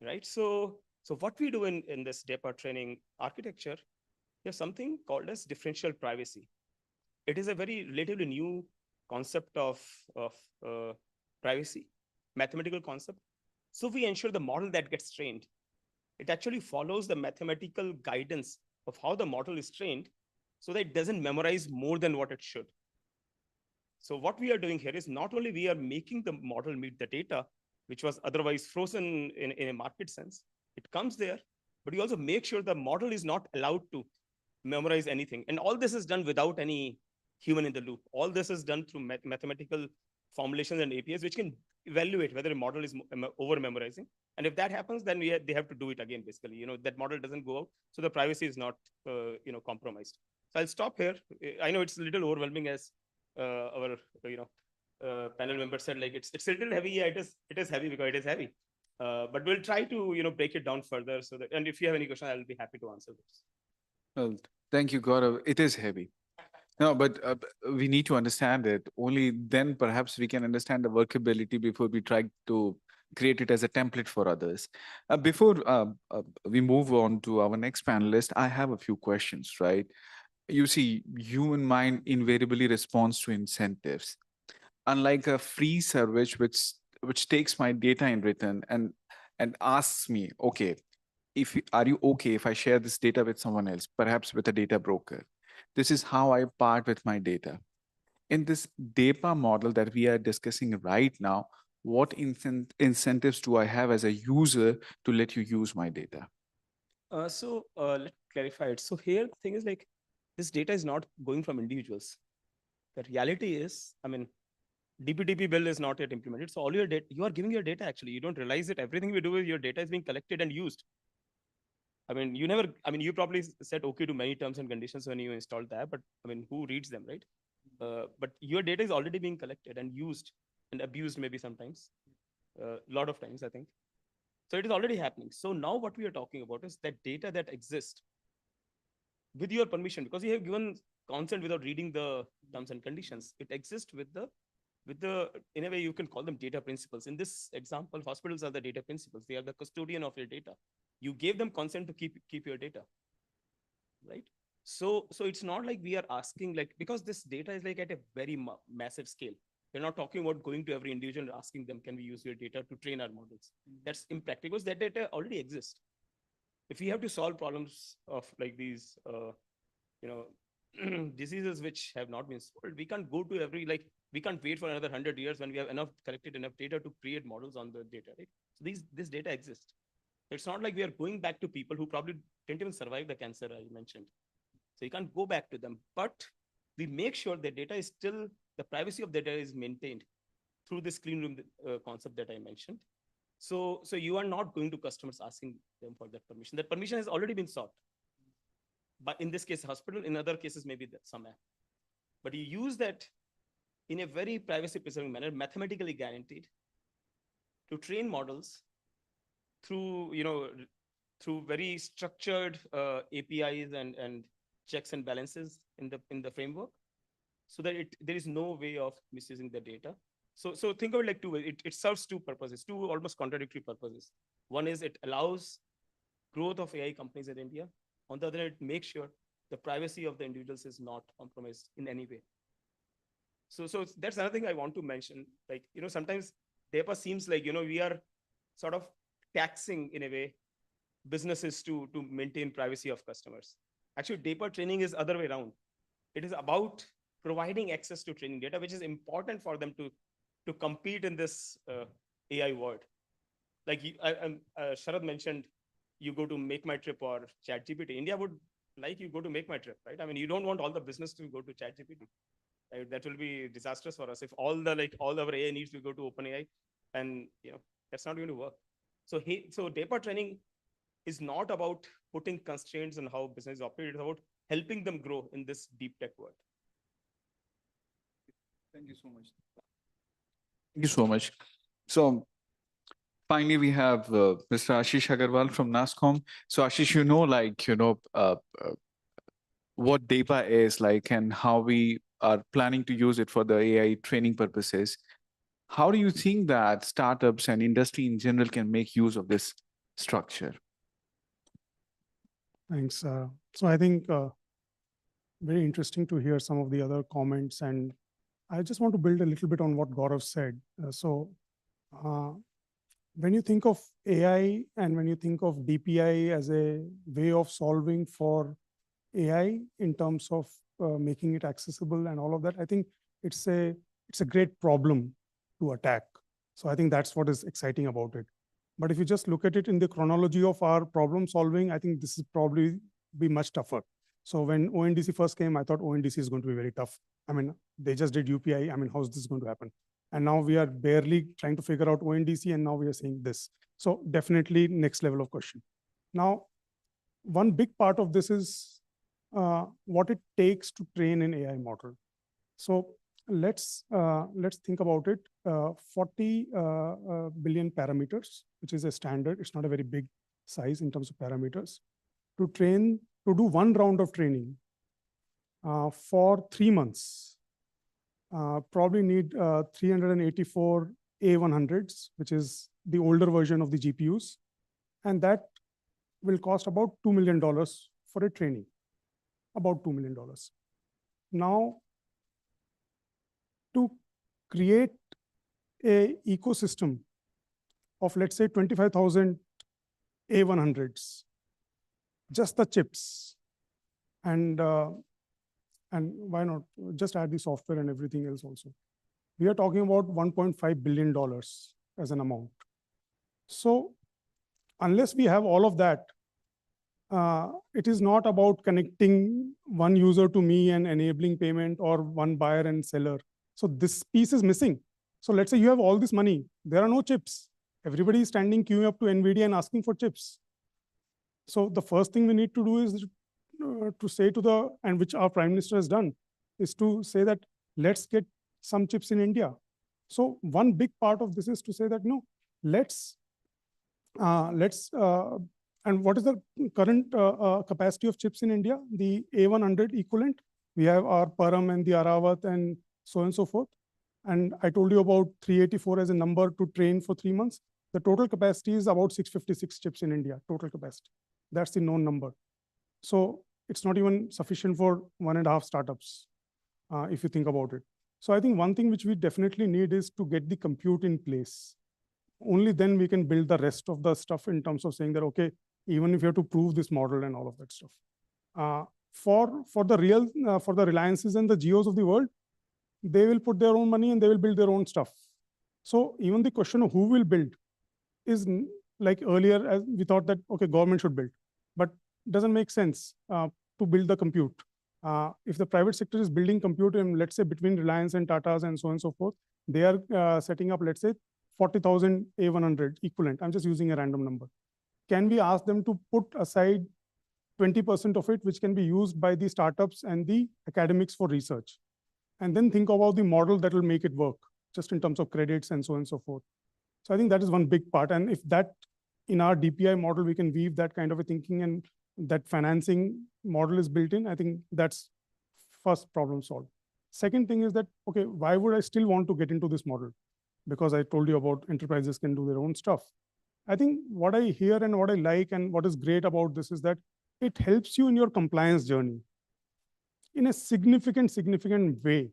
right? So what we do in this data training architecture, there's something called as differential privacy. It is a very relatively new concept of privacy, mathematical concept. So we ensure the model that gets trained, it actually follows the mathematical guidance of how the model is trained so that it doesn't memorize more than what it should. So what we are doing here is not only we are making the model meet the data, which was otherwise frozen in a market sense, it comes there, but we also make sure the model is not allowed to memorize anything. And all this is done without any human in the loop. All this is done through mathematical formulations and APIs, which can evaluate whether a model is over memorizing. And if that happens, then they have to do it again, basically. That model doesn't go out, so the privacy is not compromised. So I'll stop here. I know it's a little overwhelming, as our panel member said, like it's a little heavy. Yeah, it is heavy because it is heavy. But we'll try to break it down further, so that, and if you have any questions, I'll be happy to answer those. Well, thank you, Gaurav. It is heavy. No, but we need to understand it. Only then perhaps we can understand the workability before we try to create it as a template for others. Before we move on to our next panelist, I have a few questions, right? You see, human mind invariably responds to incentives. Unlike a free service, which takes my data in return and asks me, okay, are you okay if I share this data with someone else, perhaps with a data broker? This is how I part with my data. In this data model that we are discussing right now, what incentives do I have as a user to let you use my data? Let's clarify it. So here the thing is, like, this data is not going from individuals. The reality is, DPTP bill is not yet implemented. So all your data, you are giving your data actually. You don't realize it. Everything we do with your data is being collected and used. I mean, you probably said okay to many terms and conditions when you installed the app, but I mean, who reads them, right? But your data is already being collected and used and abused maybe sometimes, a lot of times, I think. So it is already happening. So now what we are talking about is that data that exists with your permission, because you have given consent without reading the terms and conditions. It exists with the, in a way you can call them data principals. In this example, hospitals are the data principals. They are the custodian of your data. You gave them consent to keep your data, right? So it's not like we are asking like, because this data is like at a very massive scale. We're not talking about going to every individual and asking them, can we use your data to train our models? That's impractical because that data already exists. If we have to solve problems of like these, diseases which have not been solved, we can't go to every, like, we can't wait for another 100 years when we have collected enough data to create models on the data, right? So this data exists. It's not like we are going back to people who probably didn't even survive the cancer I mentioned. So you can't go back to them, but we make sure the data is still, the privacy of the data is maintained through this clean room concept that I mentioned. So you are not going to customers asking them for that permission. That permission has already been sought. But in this case, hospital, in other cases, maybe some app. But you use that in a very privacy preserving manner, mathematically guaranteed, to train models through, through very structured APIs and checks and balances in the framework, so that there is no way of misusing the data. So think of it like two ways. It serves two purposes, two almost contradictory purposes. One is it allows growth of AI companies in India. On the other hand, it makes sure the privacy of the individuals is not compromised in any way. So that's another thing I want to mention. Like, sometimes DPIs seems like, we are sort of taxing in a way businesses to maintain privacy of customers. Actually, DPIs training is other way around. It is about providing access to training data, which is important for them to compete in this AI world. Like Sharad mentioned, you go to Make My Trip or ChatGPT. India would like you go to Make My Trip, right? I mean, you don't want all the business to go to ChatGPT. Right? That will be disastrous for us if all our AI needs to go to OpenAI, and that's not going to work. So DPIs training is not about putting constraints on how business operates. It's about helping them grow in this deep tech world. Thank you so much. Thank you so much. So finally, we have Mr. Ashish Agarwal from NASSCOM. So Ashish, what DPI is like and how we are planning to use it for the AI training purposes. How do you think that startups and industry in general can make use of this structure? Thanks. So I think very interesting to hear some of the other comments, and I just want to build a little bit on what Gaurav said. When you think of AI and when you think of DPI as a way of solving for AI in terms of making it accessible and all of that, I think it's a great problem to attack. So I think that's what is exciting about it. But if you just look at it in the chronology of our problem solving, I think this is probably be much tougher. So when ONDC first came, I thought ONDC is going to be very tough. I mean, they just did UPI. I mean, how's this going to happen? And now we are barely trying to figure out ONDC, and now we are saying this. So definitely next level of question. Now, one big part of this is what it takes to train an AI model. So let's think about it. 40 billion parameters, which is a standard. It's not a very big size in terms of parameters. To do one round of training for 3 months, probably need 384 A100s, which is the older version of the GPUs. And that will cost about $2 million for a training, about $2 million. Now, to create a ecosystem of, let's say, 25,000 A100s, just the chips, and why not just add the software and everything else also. We are talking about $1.5 billion as an amount. So unless we have all of that, it is not about connecting one user to me and enabling payment or one buyer and seller. So this piece is missing. So let's say you have all this money, there are no chips. Everybody is standing queuing up to NVIDIA and asking for chips. So the first thing we need to do is to say to the, and which our Prime Minister has done, is to say that let's get some chips in India. So one big part of this is to say that, no, and what is the current capacity of chips in India? The A100 equivalent. We have our Param and the Aravat and so on and so forth. And I told you about 384 as a number to train for 3 months. The total capacity is about 656 chips in India, total capacity. That's the known number. So it's not even sufficient for 1.5 startups, if you think about it. So I think one thing which we definitely need is to get the compute in place. Only then we can build the rest of the stuff in terms of saying that, okay, even if you have to prove this model and all of that stuff. For the Reliances and the Geos of the world, they will put their own money and they will build their own stuff. So even the question of who will build is like earlier, as we thought that, okay, government should build, but it doesn't make sense to build the compute. If the private sector is building compute, and let's say between Reliance and Tata's and so on and so forth, they are setting up, let's say, 40,000 A100 equivalent. I'm just using a random number. Can we ask them to put aside 20% of it, which can be used by the startups and the academics for research? And then think about the model that will make it work, just in terms of credits and so on and so forth. So I think that is one big part. And if that, in our DPI model, we can weave that kind of a thinking and that financing model is built in, I think that's first problem solved. Second thing is that, okay, why would I still want to get into this model? Because I told you about enterprises can do their own stuff. I think what I hear and what I like and what is great about this is that it helps you in your compliance journey in a significant way.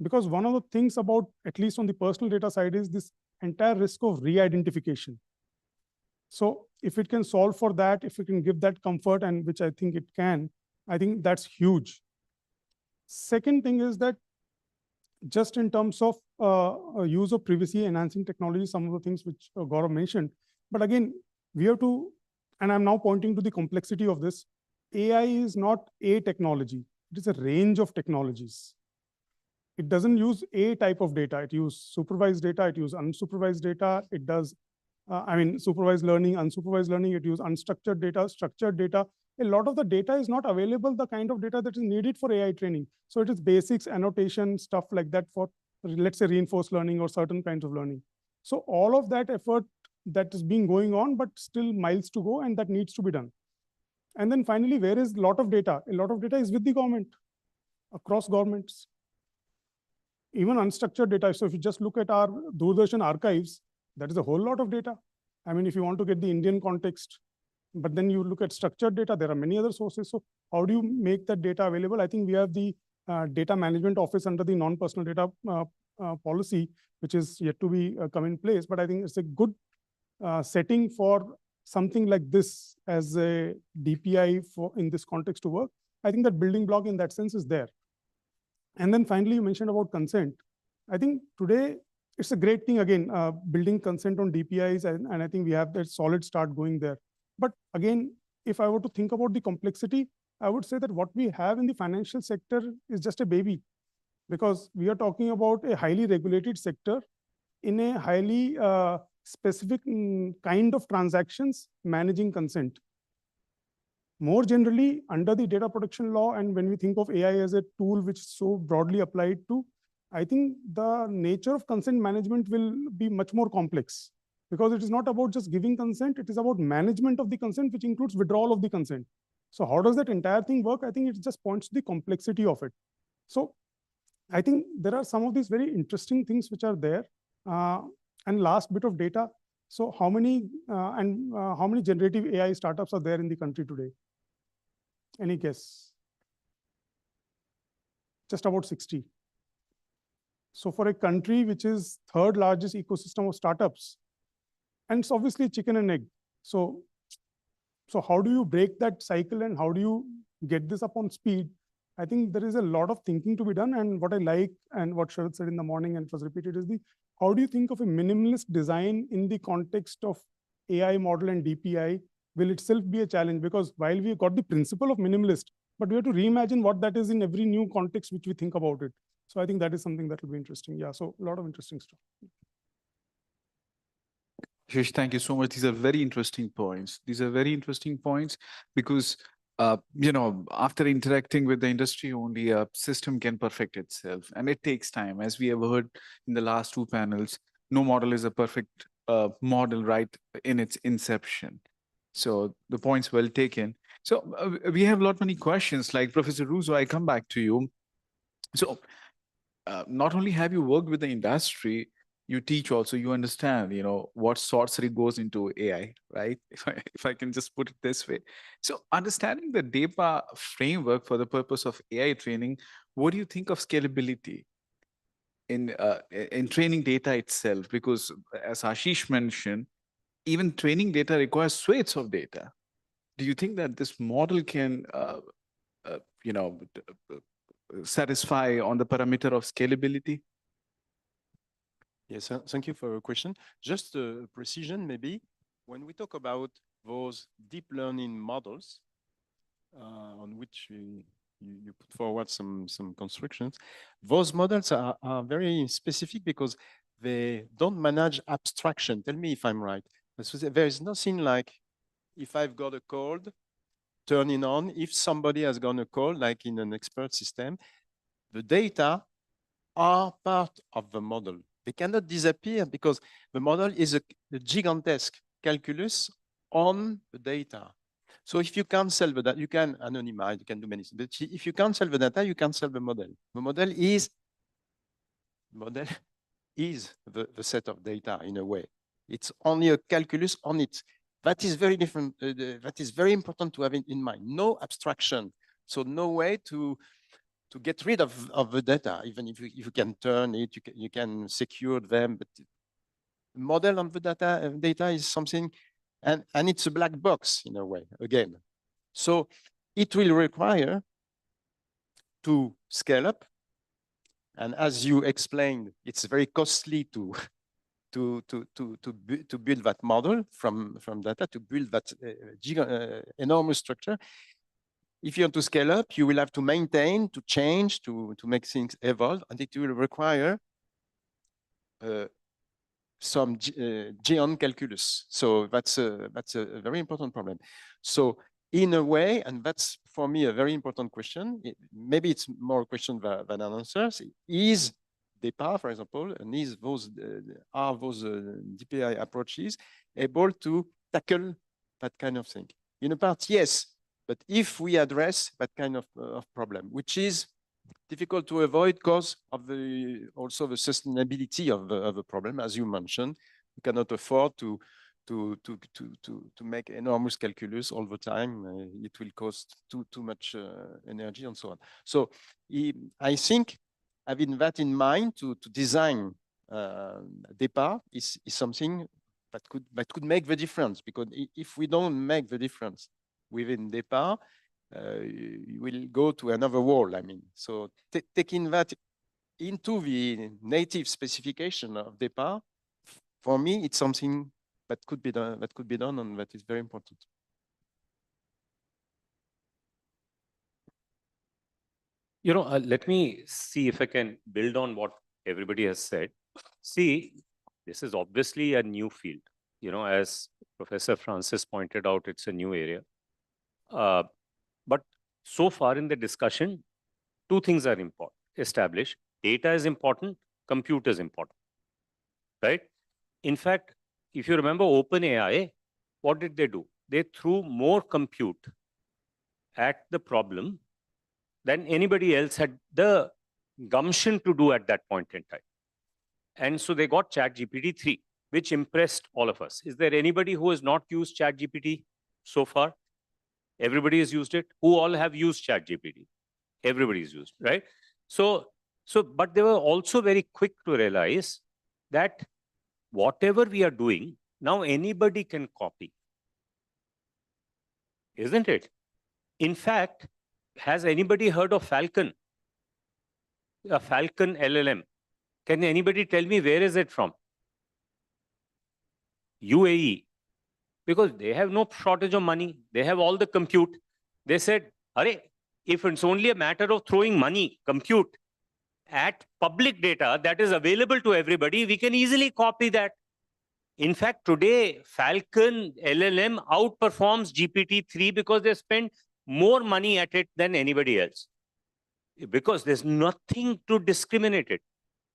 Because one of the things about, at least on the personal data side, is this entire risk of re-identification. So if it can solve for that, if it can give that comfort, and which I think it can, I think that's huge. Second thing is that just in terms of use of privacy enhancing technology, some of the things which Gaurav mentioned, but again, we have to, and I'm now pointing to the complexity of this, AI is not a technology, it is a range of technologies. It doesn't use a type of data, it uses supervised data, it uses unsupervised data, it does supervised learning, unsupervised learning, it uses unstructured data, structured data. A lot of the data is not available, the kind of data that is needed for AI training. So it is basics, annotation, stuff like that for, let's say, reinforced learning or certain kinds of learning. So all of that effort that is being going on, but still miles to go, and that needs to be done. And then finally, where is a lot of data? A lot of data is with the government, across governments. Even unstructured data. So if you just look at our Doordarshan archives, that is a whole lot of data. I mean, if you want to get the Indian context, but then you look at structured data, there are many other sources. So how do you make that data available? I think we have the data management office under the non-personal data policy, which is yet to be come in place. But I think it's a good setting for something like this as a DPI for in this context to work. I think that building block in that sense is there. And then finally, you mentioned about consent. I think today it's a great thing, again, building consent on DPIs, and I think we have that solid start going there. But again, if I were to think about the complexity, I would say that what we have in the financial sector is just a baby, because we are talking about a highly regulated sector in a highly specific kind of transactions managing consent. More generally, under the data protection law, and when we think of AI as a tool which is so broadly applied to, I think the nature of consent management will be much more complex, because it is not about just giving consent, it is about management of the consent, which includes withdrawal of the consent. So how does that entire thing work? I think it just points to the complexity of it. So I think there are some of these very interesting things which are there. And last bit of data. So how many generative AI startups are there in the country today? Any guess? Just about 60. So for a country which is third largest ecosystem of startups, and it's obviously chicken and egg. So how do you break that cycle and how do you get this up on speed? I think there is a lot of thinking to be done. And what I like, and what Sharad said in the morning and it was repeated, is how do you think of a minimalist design in the context of AI model and DPI will itself be a challenge, because while we got the principle of minimalist, but we have to reimagine what that is in every new context which we think about it. So I think that is something that will be interesting. Yeah, so a lot of interesting stuff. Shish, thank you so much. These are very interesting points. These are very interesting points because, after interacting with the industry, only a system can perfect itself. And it takes time. As we have heard in the last two panels, no model is a perfect model right in its inception. So the point's well taken. So we have a lot many questions. Like Professor Russo, I come back to you. So not only have you worked with the industry, you teach also, you understand, what sorcery goes into AI, right? If I can just put it this way. So understanding the DEPA framework for the purpose of AI training, what do you think of scalability in training data itself? Because as Ashish mentioned, even training data requires swathes of data. Do you think that this model can, satisfy on the parameter of scalability? Yes, thank you for your question. Just a precision, maybe. When we talk about those deep learning models on which you put forward some constructions, those models are very specific because they don't manage abstraction. Tell me if I'm right. There is nothing like if I've got a cold, turning on, if somebody has got a cold, like in an expert system, the data are part of the model. They cannot disappear because the model is a gigantesque calculus on the data. So if you cancel the data, you can anonymize, you can do many things. But if you cancel the data, you cancel the model. The model is the set of data in a way. It's only a calculus on it. That is very different. That is very important to have in mind. No abstraction. So no way to get rid of the data, even if you can turn it, you can secure them. But the model on the data is something, and it's a black box in a way, again. So it will require to scale up. And as you explained, it's very costly to build that model from data, to build that enormous structure. If you want to scale up, you will have to maintain, to change, to make things evolve, and it will require some giant calculus. So that's a very important problem. So in a way, and that's for me a very important question, maybe it's more a question than an answer, is DEPA, for example, and are those DPI approaches able to tackle that kind of thing? In a part, yes. But if we address that kind of problem, which is difficult to avoid because of also the sustainability of the problem, as you mentioned, we cannot afford to make enormous calculus all the time. It will cost too much energy and so on. So I think having that in mind to design DEPA is something that could make the difference, because if we don't make the difference within DEPA, you will go to another world. I mean, so taking that into the native specification of DEPA, for me, it's something that could be done, and that is very important. Let me see if I can build on what everybody has said. See, this is obviously a new field. As Professor Francis pointed out, it's a new area. But so far in the discussion, two things are important. Established, data is important, compute is important, right? In fact, if you remember OpenAI, what did they do? They threw more compute at the problem than anybody else had the gumption to do at that point in time. And so they got ChatGPT-3, which impressed all of us. Is there anybody who has not used ChatGPT so far? Everybody has used it. Who all have used ChatGPT? Everybody's used, right? But they were also very quick to realize that whatever we are doing, now anybody can copy. Isn't it? In fact, has anybody heard of Falcon? A Falcon LLM. Can anybody tell me where is it from? UAE. Because they have no shortage of money. They have all the compute. They said, if it's only a matter of throwing money, compute, at public data that is available to everybody, we can easily copy that. In fact, today, Falcon LLM outperforms GPT-3 because they spend more money at it than anybody else. Because there's nothing to discriminate it.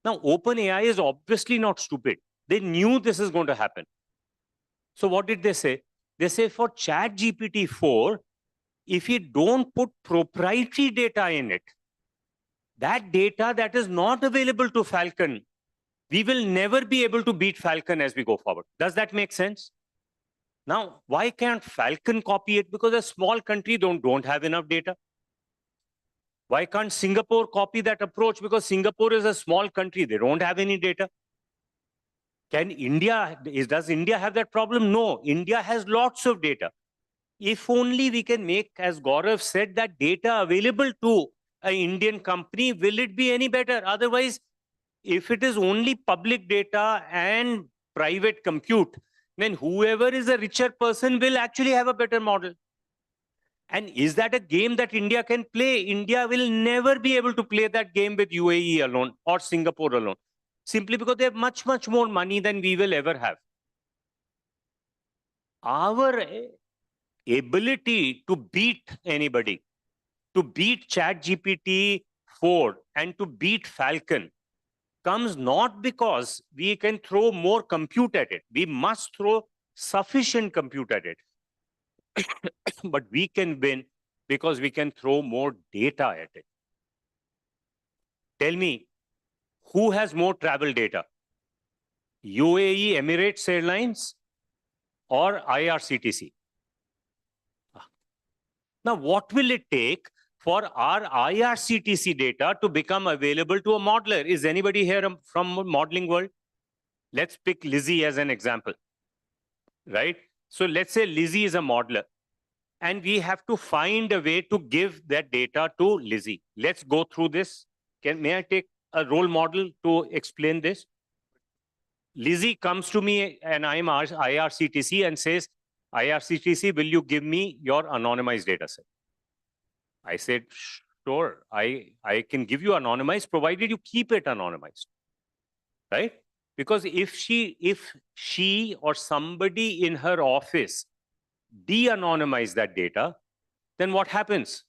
Now, OpenAI is obviously not stupid. They knew this is going to happen. So what did they say? They say for ChatGPT-4, if you don't put proprietary data in it, that data that is not available to Falcon, we will never be able to beat Falcon as we go forward. Does that make sense? Now, why can't Falcon copy it? Because a small country don't have enough data. Why can't Singapore copy that approach? Because Singapore is a small country. They don't have any data. Does India have that problem? No, India has lots of data. If only we can make, as Gaurav said, that data available to an Indian company, will it be any better? Otherwise, if it is only public data and private compute, then whoever is a richer person will actually have a better model. And is that a game that India can play? India will never be able to play that game with UAE alone or Singapore alone, simply because they have much, much more money than we will ever have. Our ability to beat anybody, to beat ChatGPT-4 and to beat Falcon comes not because we can throw more compute at it. We must throw sufficient compute at it. But we can win because we can throw more data at it. Tell me, who has more travel data? UAE Emirates Airlines or IRCTC? Now, what will it take for our IRCTC data to become available to a modeler? Is anybody here from a modeling world? Let's pick Lizzie as an example, right? So let's say Lizzie is a modeler, and we have to find a way to give that data to Lizzie. Let's go through this. May I take a role model to explain this? Lizzie comes to me and I'm IRCTC and says, IRCTC, will you give me your anonymized data set? I said, sure, I can give you anonymized provided you keep it anonymized, right? Because if she or somebody in her office de-anonymize that data, then what happens?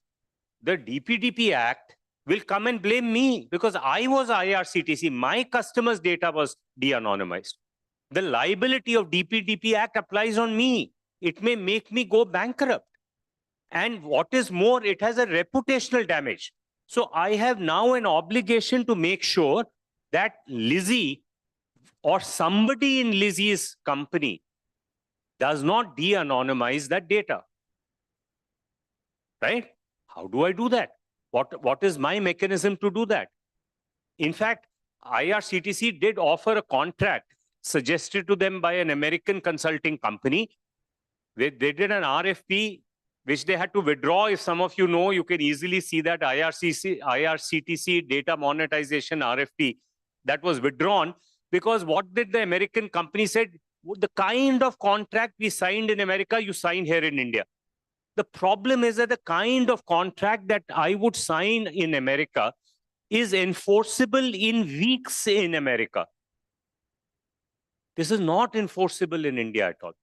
The DPDP Act will come and blame me because I was IRCTC. My customers' data was de-anonymized. The liability of DPDP Act applies on me. It may make me go bankrupt. And what is more, it has a reputational damage. So I have now an obligation to make sure that Lizzie or somebody in Lizzie's company does not de-anonymize that data, right? How do I do that? What is my mechanism to do that? In fact, IRCTC did offer a contract suggested to them by an American consulting company. They did an RFP, which they had to withdraw. If some of you know, you can easily see that IRCTC data monetization RFP that was withdrawn, because what did the American company said? The kind of contract we signed in America, you sign here in India. The problem is that the kind of contract that I would sign in America is enforceable in weeks in America. This is not enforceable in India at all,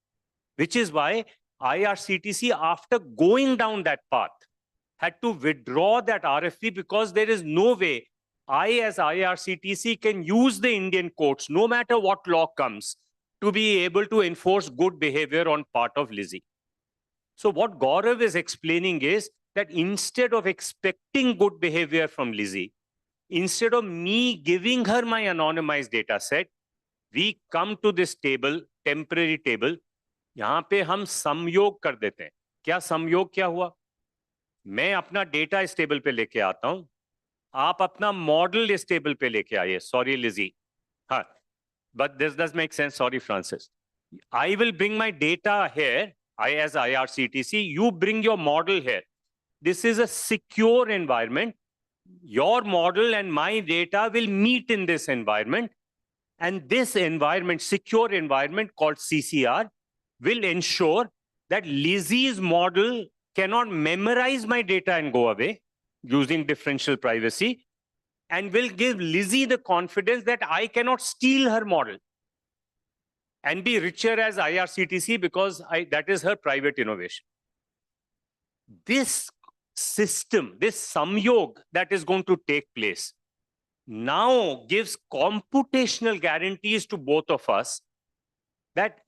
which is why IRCTC, after going down that path, had to withdraw that RFP because there is no way I, as IRCTC, can use the Indian courts, no matter what law comes, to be able to enforce good behavior on part of Lizzie. So what Gaurav is explaining is that instead of expecting good behavior from Lizzie, instead of me giving her my anonymized data set, we come to this table, temporary table. यहाँ पे हम संयोग कर देते हैं. क्या संयोग क्या हुआ? मैं अपना डेटा इस टेबल पे लेके आता हूं, आप अपना मॉडल इस टेबल पे लेके आइए. Sorry, Lizzie. हाँ, but this does make sense. Sorry, Francis. I will bring my data here. I, as IRCTC, you bring your model here. This is a secure environment. Your model and my data will meet in this environment. And this environment, secure environment called CCR, will ensure that Lizzie's model cannot memorize my data and go away using differential privacy. and will give Lizzie the confidence that I cannot steal her model and be richer as IRCTC because that is her private innovation. This system, this samyog that is going to take place now gives computational guarantees to both of us that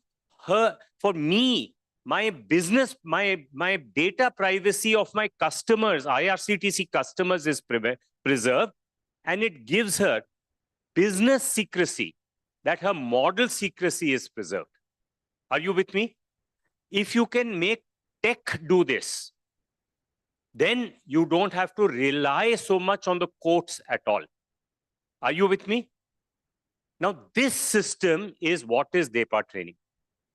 for me, my business, my data privacy of my customers, IRCTC customers is preserved, and it gives her business secrecy, that her model secrecy is preserved. Are you with me? If you can make tech do this, then you don't have to rely so much on the courts at all. Are you with me? Now, this system is what is DPA training.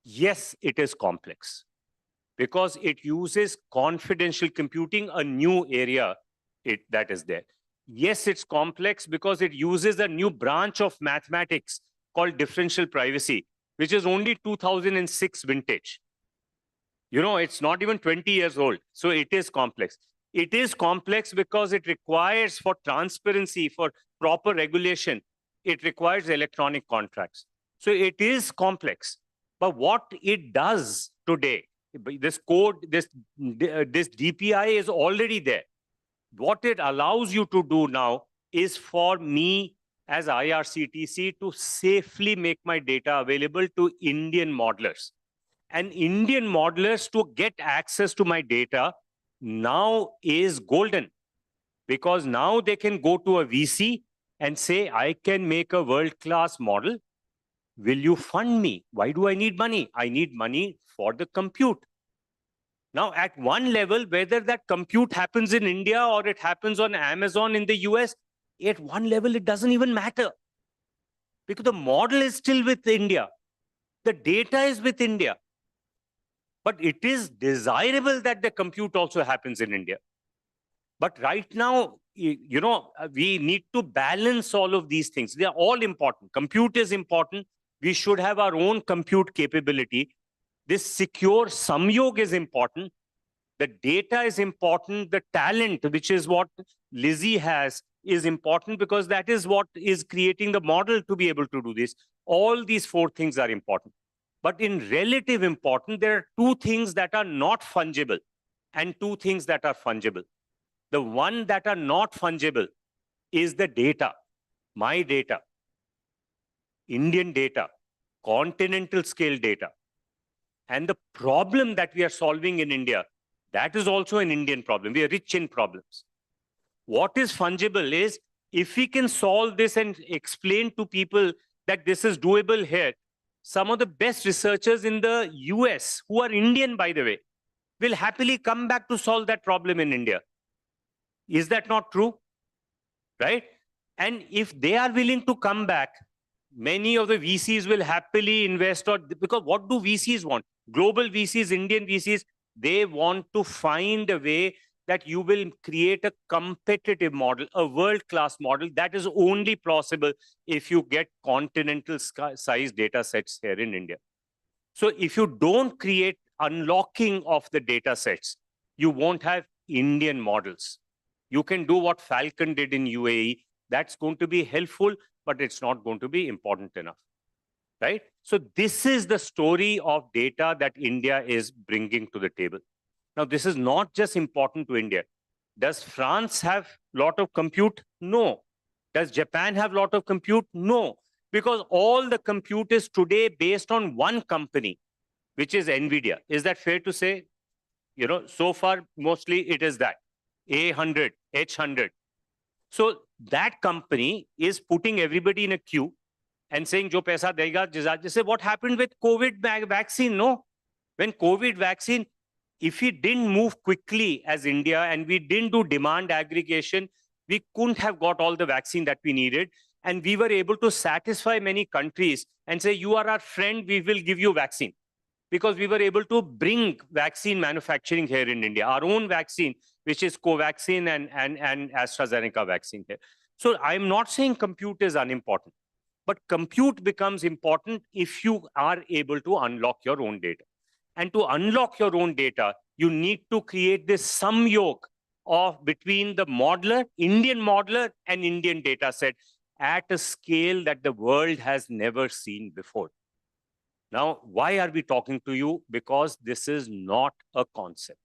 Yes, it is complex because it uses confidential computing, a new area that is there. Yes, it's complex because it uses a new branch of mathematics called differential privacy, which is only 2006 vintage. You know, it's not even 20 years old. So it is complex. It is complex because it requires, for transparency, for proper regulation, it requires electronic contracts. So it is complex. But what it does today, this code, this DPI is already there. What it allows you to do now is for me as IRCTC to safely make my data available to Indian modelers. And Indian modelers to get access to my data now is golden, because now they can go to a VC and say, I can make a world-class model. Will you fund me? Why do I need money? I need money for the compute. Now, at one level, whether that compute happens in India or it happens on Amazon in the US, at one level, it doesn't even matter. Because the model is still with India. The data is with India. But it is desirable that the compute also happens in India. But right now, you know, we need to balance all of these things. They are all important. Compute is important. We should have our own compute capability. This secure samyog is important. The data is important. The talent, which is what Lizzie has, is important because that is what is creating the model to be able to do this. All these four things are important. But in relative importance, there are two things that are not fungible and two things that are fungible. The one that are not fungible is the data, my data, Indian data, continental scale data. And the problem that we are solving in India, that is also an Indian problem. We are rich in problems. What is fungible is if we can solve this and explain to people that this is doable here, some of the best researchers in the US, who are Indian, by the way, will happily come back to solve that problem in India. Is that not true? Right? And if they are willing to come back, many of the VCs will happily invest, because what do VCs want? Global VCs, Indian VCs, they want to find a way that you will create a competitive model, a world-class model that is only possible if you get continental size data sets here in India. So if you don't create unlocking of the data sets, you won't have Indian models. You can do what Falcon did in UAE. That's going to be helpful, but it's not going to be important enough, right? So this is the story of data that India is bringing to the table. Now, this is not just important to India. Does France have a lot of compute? No. Does Japan have a lot of compute? No. Because all the compute is today based on one company, which is NVIDIA. Is that fair to say? You know, so far, mostly it is that. A100, H100. So that company is putting everybody in a queue and saying, Jo paisa dega, just say what happened with COVID vaccine, no? When COVID vaccine, if we didn't move quickly as India and we didn't do demand aggregation, we couldn't have got all the vaccine that we needed. And we were able to satisfy many countries and say, you are our friend, we will give you vaccine. Because we were able to bring vaccine manufacturing here in India, our own vaccine, which is Covaxin and AstraZeneca vaccine here. So I'm not saying compute is unimportant, but compute becomes important if you are able to unlock your own data. And to unlock your own data, you need to create this samyog between the modeler, Indian modeler and Indian data set at a scale that the world has never seen before. Now, why are we talking to you? Because this is not a concept.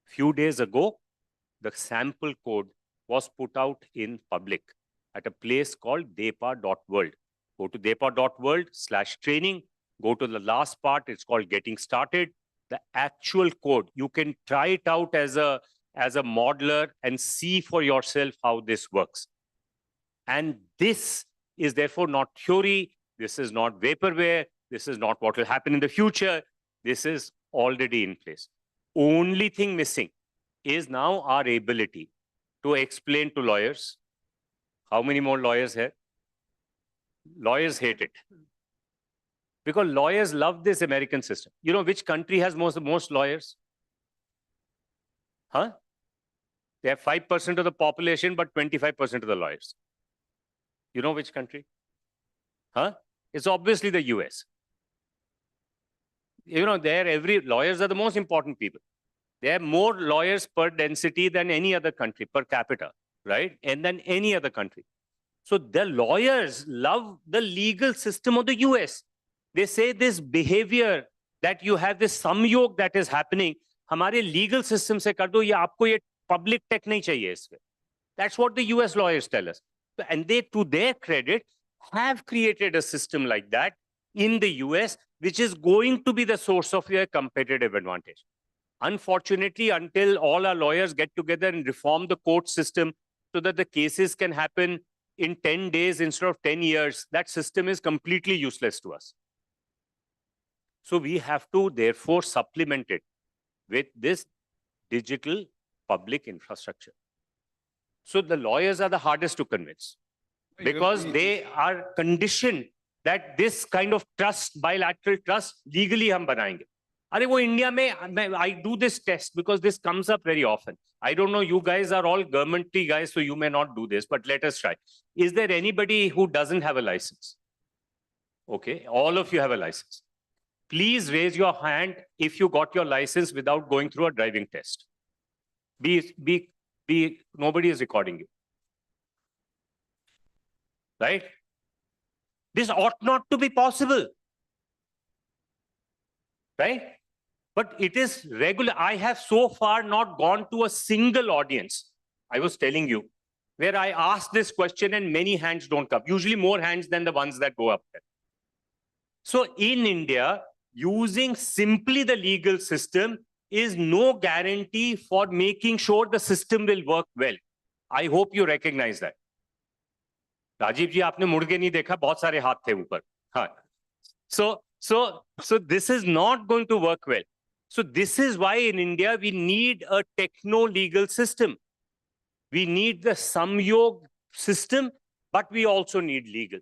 Few days ago, the sample code was put out in public at a place called depa.world. Go to depa.world/training. Go to the last part. It's called Getting Started. The actual code, you can try it out as a modeler and see for yourself how this works. And this is therefore not theory. This is not vaporware. This is not what will happen in the future. This is already in place. Only thing missing is now our ability to explain to lawyers. How many more lawyers here? Lawyers hate it. Because lawyers love this American system. You know which country has most lawyers? Huh? They have 5% of the population, but 25% of the lawyers. You know which country? Huh? It's obviously the US. You know, lawyers are the most important people. They have more lawyers per density than any other country, per capita, right? And than any other country. So the lawyers love the legal system of the US. They say this behavior that you have this samyog that is happening, hamare legal system se kar do, ye aapko ye public tech nahi chahiye isme. That's what the US lawyers tell us. And they, to their credit, have created a system like that in the US, which is going to be the source of their competitive advantage. Unfortunately, until all our lawyers get together and reform the court system so that the cases can happen in 10 days instead of 10 years, that system is completely useless to us. So we have to therefore supplement it with this digital public infrastructure. So the lawyers are the hardest to convince because they are conditioned that this kind of trust, bilateral trust, legally hum banayenge. Are wo India mein, I do this test because this comes up very often. I don't know, you guys are all governmenty guys, so you may not do this, but let us try. Is there anybody who doesn't have a license? Okay, all of you have a license. Please raise your hand if you got your license without going through a driving test. Nobody is recording you. Right? This ought not to be possible. Right? But it is regular. I have so far not gone to a single audience, I was telling you, where I ask this question and many hands don't come. Usually more hands than the ones that go up there. So in India, using simply the legal system is no guarantee for making sure the system will work well. I hope you recognize that. Rajiv ji, aapne mud ke nahi dekha, bahut sare haath the upar. Haan. So this is not going to work well. So this is why in India, we need a techno-legal system. We need the samyog system, but we also need legal.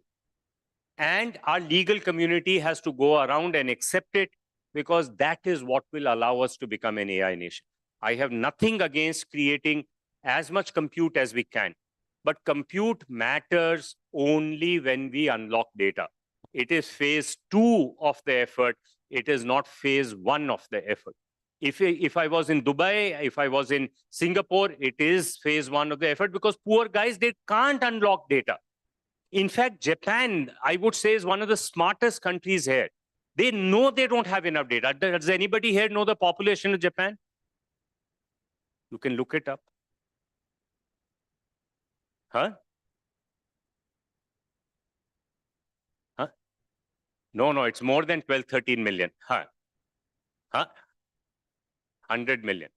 And our legal community has to go around and accept it because that is what will allow us to become an AI nation. I have nothing against creating as much compute as we can, but compute matters only when we unlock data. It is phase 2 of the effort. It is not phase 1 of the effort. If I was in Dubai, if I was in Singapore, it is phase 1 of the effort because poor guys, they can't unlock data. In fact, Japan, I would say, is one of the smartest countries here. They know they don't have enough data. Does anybody here know the population of Japan? You can look it up. Huh? Huh? No, it's more than 12, 13 million. Huh? 100 million.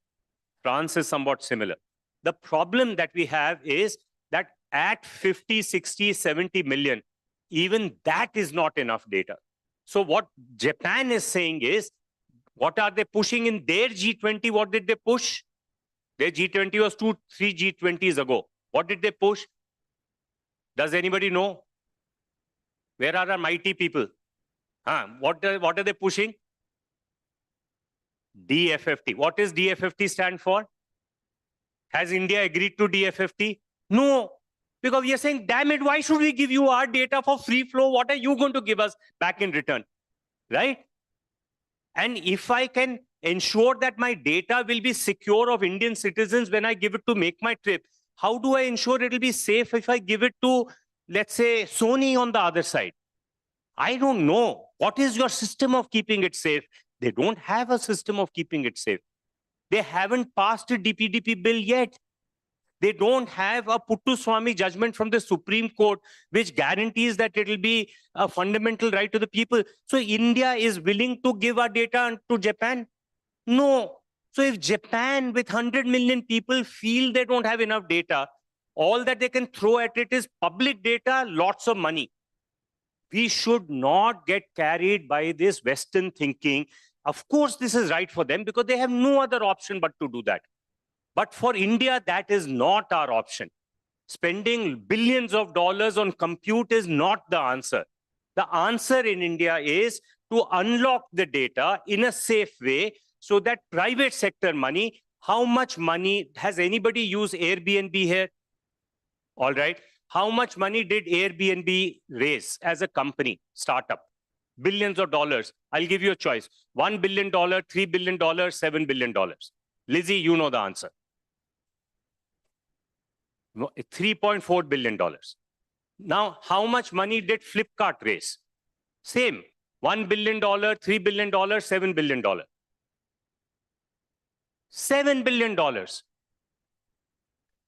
France is somewhat similar. The problem that we have is that at 50, 60, 70 million, even that is not enough data. So what Japan is saying is, what are they pushing in their G20? What did they push? Their G20 was 2-3 G20s ago. What did they push? Does anybody know? Where are our mighty people? What are they pushing? DFFT. What does DFFT stand for? Has India agreed to DFFT? No. Because we are saying, damn it, why should we give you our data for free flow? What are you going to give us back in return? Right? And if I can ensure that my data will be secure of Indian citizens when I give it to make my trip. How do I ensure it will be safe if I give it to, let's say, Sony on the other side? I don't know. What is your system of keeping it safe? They don't have a system of keeping it safe. They haven't passed a DPDP bill yet. They don't have a Puttaswamy judgment from the Supreme Court, which guarantees that it will be a fundamental right to the people. So India is willing to give our data to Japan? No. So if Japan with 100 million people feel they don't have enough data, all that they can throw at it is public data, lots of money. We should not get carried by this Western thinking. Of course, this is right for them because they have no other option but to do that. But for India, that is not our option. Spending billions of dollars on compute is not the answer. The answer in India is to unlock the data in a safe way so that private sector money, how much money, has anybody used Airbnb here? All right. How much money did Airbnb raise as a company, startup? Billions of dollars. I'll give you a choice. $1 billion, $3 billion, $7 billion. Lizzie, you know the answer. $3.4 billion. Now, how much money did Flipkart raise? Same. $1 billion, $3 billion, $7 billion. $7 billion.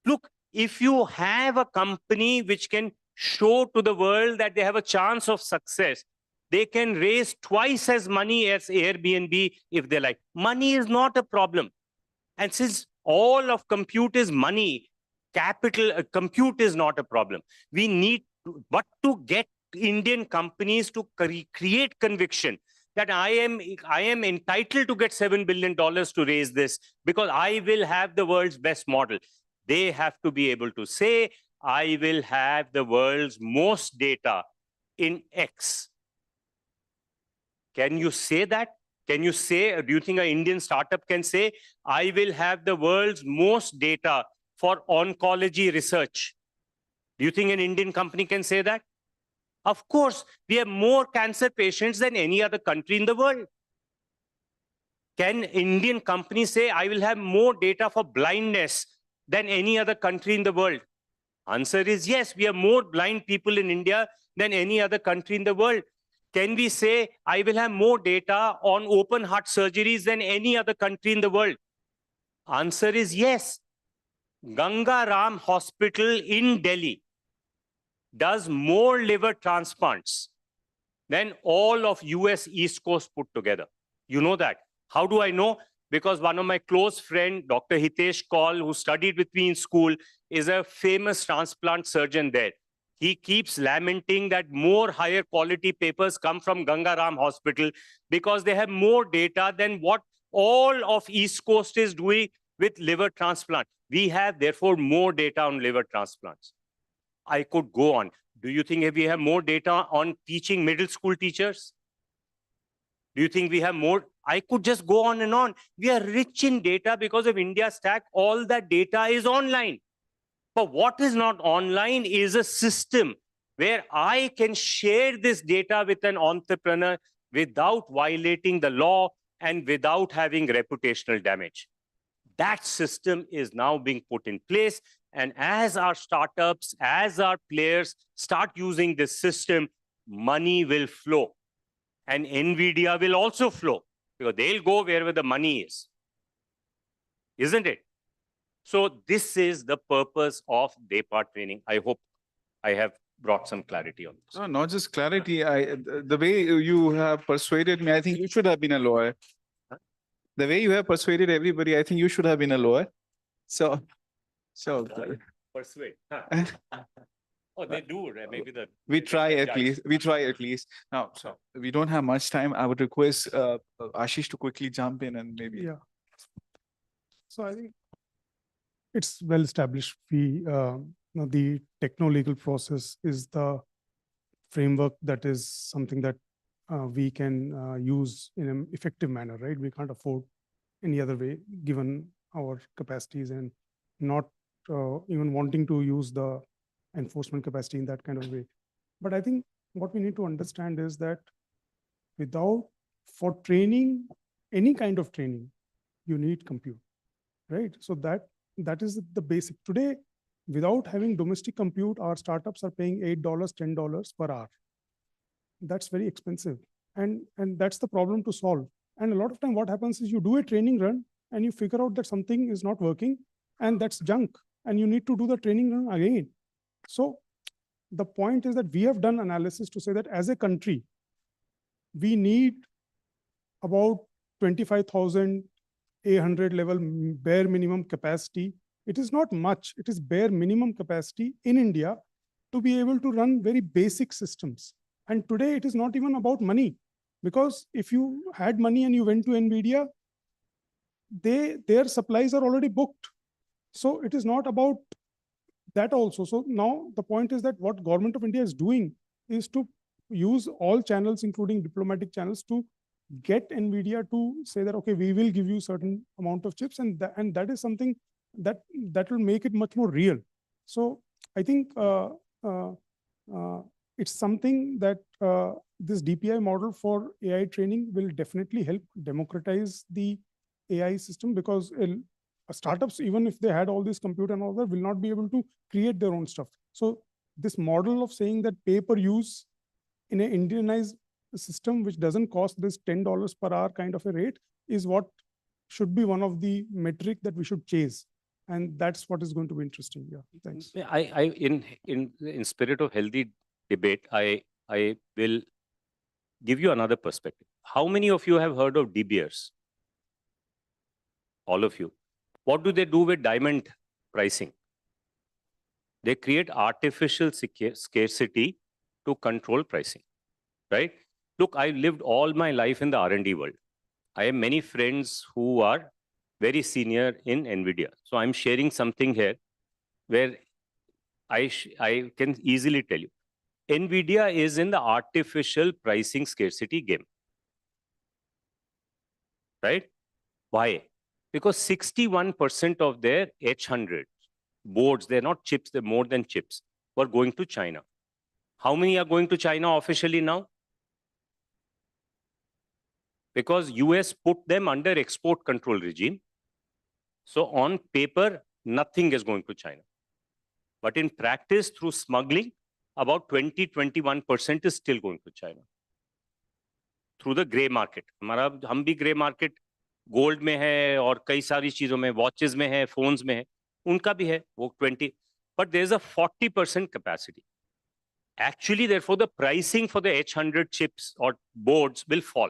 Look, if you have a company which can show to the world that they have a chance of success, they can raise twice as money as Airbnb if they like. Money is not a problem. And since all of compute is money, compute is not a problem. We need to get Indian companies to create conviction that I am entitled to get $7 billion to raise this because I will have the world's best model. They have to be able to say, I will have the world's most data in X. Can you say that? Can you say, do you think an Indian startup can say, I will have the world's most data for oncology research? Do you think an Indian company can say that? Of course, we have more cancer patients than any other country in the world. Can Indian companies say, I will have more data for blindness than any other country in the world? Answer is yes, we have more blind people in India than any other country in the world. Can we say, I will have more data on open heart surgeries than any other country in the world? Answer is yes. Ganga Ram Hospital in Delhi does more liver transplants than all of US East Coast put together. You know that. How do I know? Because one of my close friends, Dr. Hitesh Kaul, who studied with me in school, is a famous transplant surgeon there. He keeps lamenting that more higher quality papers come from Ganga Ram Hospital because they have more data than what all of East Coast is doing with liver transplant. We have, therefore, more data on liver transplants. I could go on. Do you think we have more data on teaching middle school teachers? Do you think we have more? I could just go on and on. We are rich in data because of India Stack. All that data is online. But what is not online is a system where I can share this data with an entrepreneur without violating the law and without having reputational damage. That system is now being put in place. And as our startups, as our players start using this system, money will flow. And NVIDIA will also flow because they'll go wherever the money is. Isn't it? So this is the purpose of DPIs training. I hope I have brought some clarity on this. No, not just clarity. The way you have persuaded me, I think you should have been a lawyer. The way you have persuaded everybody, I think you should have been a lawyer. So persuade. Oh, they do, right? Maybe the we try at least. We try at least. Now, so we don't have much time. I would request Ashish to quickly jump in and maybe. Yeah. So I think it's well established. The techno-legal process is the framework that is something that we can use in an effective manner, right? We can't afford any other way given our capacities and not even wanting to use the enforcement capacity in that kind of way. But I think what we need to understand is that for training, any kind of training, you need compute, right? So that is the basic. Today, without having domestic compute, our startups are paying $8, $10 per hour. That's very expensive. And that's the problem to solve. And a lot of time what happens is you do a training run and you figure out that something is not working and that's junk. And you need to do the training run again. So the point is that we have done analysis to say that as a country, we need about 25,800 level bare minimum capacity. It is not much. It is bare minimum capacity in India to be able to run very basic systems. And today it is not even about money, because if you had money and you went to NVIDIA, their supplies are already booked. So it is not about that also. So now the point is that what Government of India is doing is to use all channels, including diplomatic channels, to get NVIDIA to say that, okay, we will give you certain amount of chips, and that is something that will make it much more real. So I think it's something that this DPI model for AI training will definitely help democratize the AI system, because startups, even if they had all this compute and all that, will not be able to create their own stuff. So this model of saying that pay per use in an Indianized system, which doesn't cost this $10 per hour kind of a rate, is what should be one of the metric that we should chase. And that's what is going to be interesting. Yeah, thanks. In spirit of healthy debate, I will give you another perspective. How many of you have heard of De Beers? All of you. What do they do with diamond pricing? They create artificial scarcity to control pricing, right? Look, I lived all my life in the R&D world. I have many friends who are very senior in NVIDIA. So I'm sharing something here where I can easily tell you. NVIDIA is in the artificial pricing scarcity game, right? Why? Because 61% of their H100 boards, they're not chips, they're more than chips, were going to China. How many are going to China officially now? Because US put them under export control regime. So on paper, nothing is going to China. But in practice, through smuggling, about 20-21% is still going to China. Through the grey market. हम भी grey market gold में है और कई सारी चीजों में, watches में है, phones में है, उनका भी है वो 20. But there's a 40% capacity. Actually, therefore, the pricing for the H100 chips or boards will fall.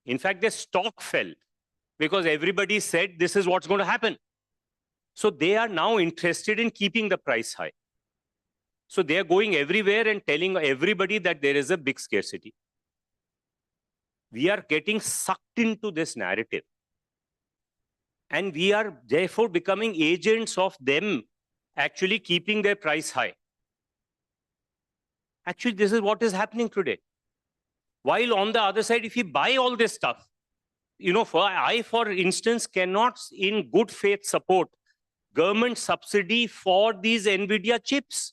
In fact, their stock fell because everybody said this is what's going to happen. So they are now interested in keeping the price high. So they are going everywhere and telling everybody that there is a big scarcity. We are getting sucked into this narrative. And we are therefore becoming agents of them actually keeping their price high. Actually, this is what is happening today. While on the other side, if you buy all this stuff, you know, for instance, cannot in good faith support government subsidy for these NVIDIA chips.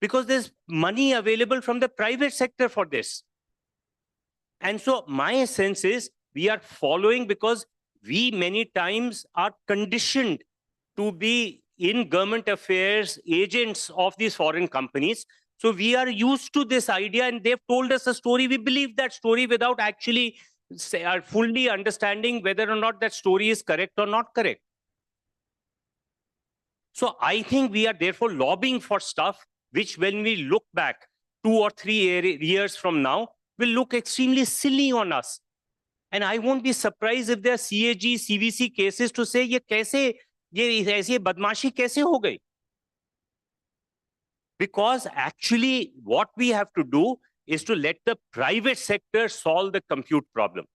Because there's money available from the private sector for this. And so my sense is we are following because we many times are conditioned to be in government affairs, agents of these foreign companies. So we are used to this idea and they've told us a story. We believe that story without actually fully understanding whether or not that story is correct or not correct. So I think we are therefore lobbying for stuff which when we look back 2 or 3 years from now will look extremely silly on us. And I won't be surprised if there are CAG, CVC cases to say, ये ऐसी बदमाशी कैसे हो गई? Because actually what we have to do is to let the private sector solve the compute problem.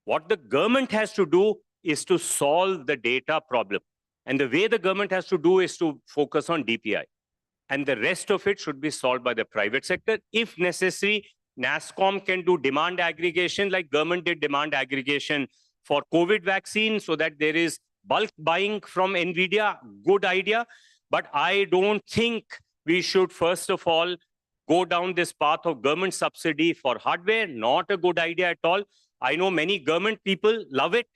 What the government has to do is to solve the data problem. And the way the government has to do is to focus on DPI. And the rest of it should be solved by the private sector. If necessary, NASSCOM can do demand aggregation like government did demand aggregation for COVID vaccine so that there is bulk buying from NVIDIA. Good idea. But I don't think we should, first of all, go down this path of government subsidy for hardware. Not a good idea at all. I know many government people love it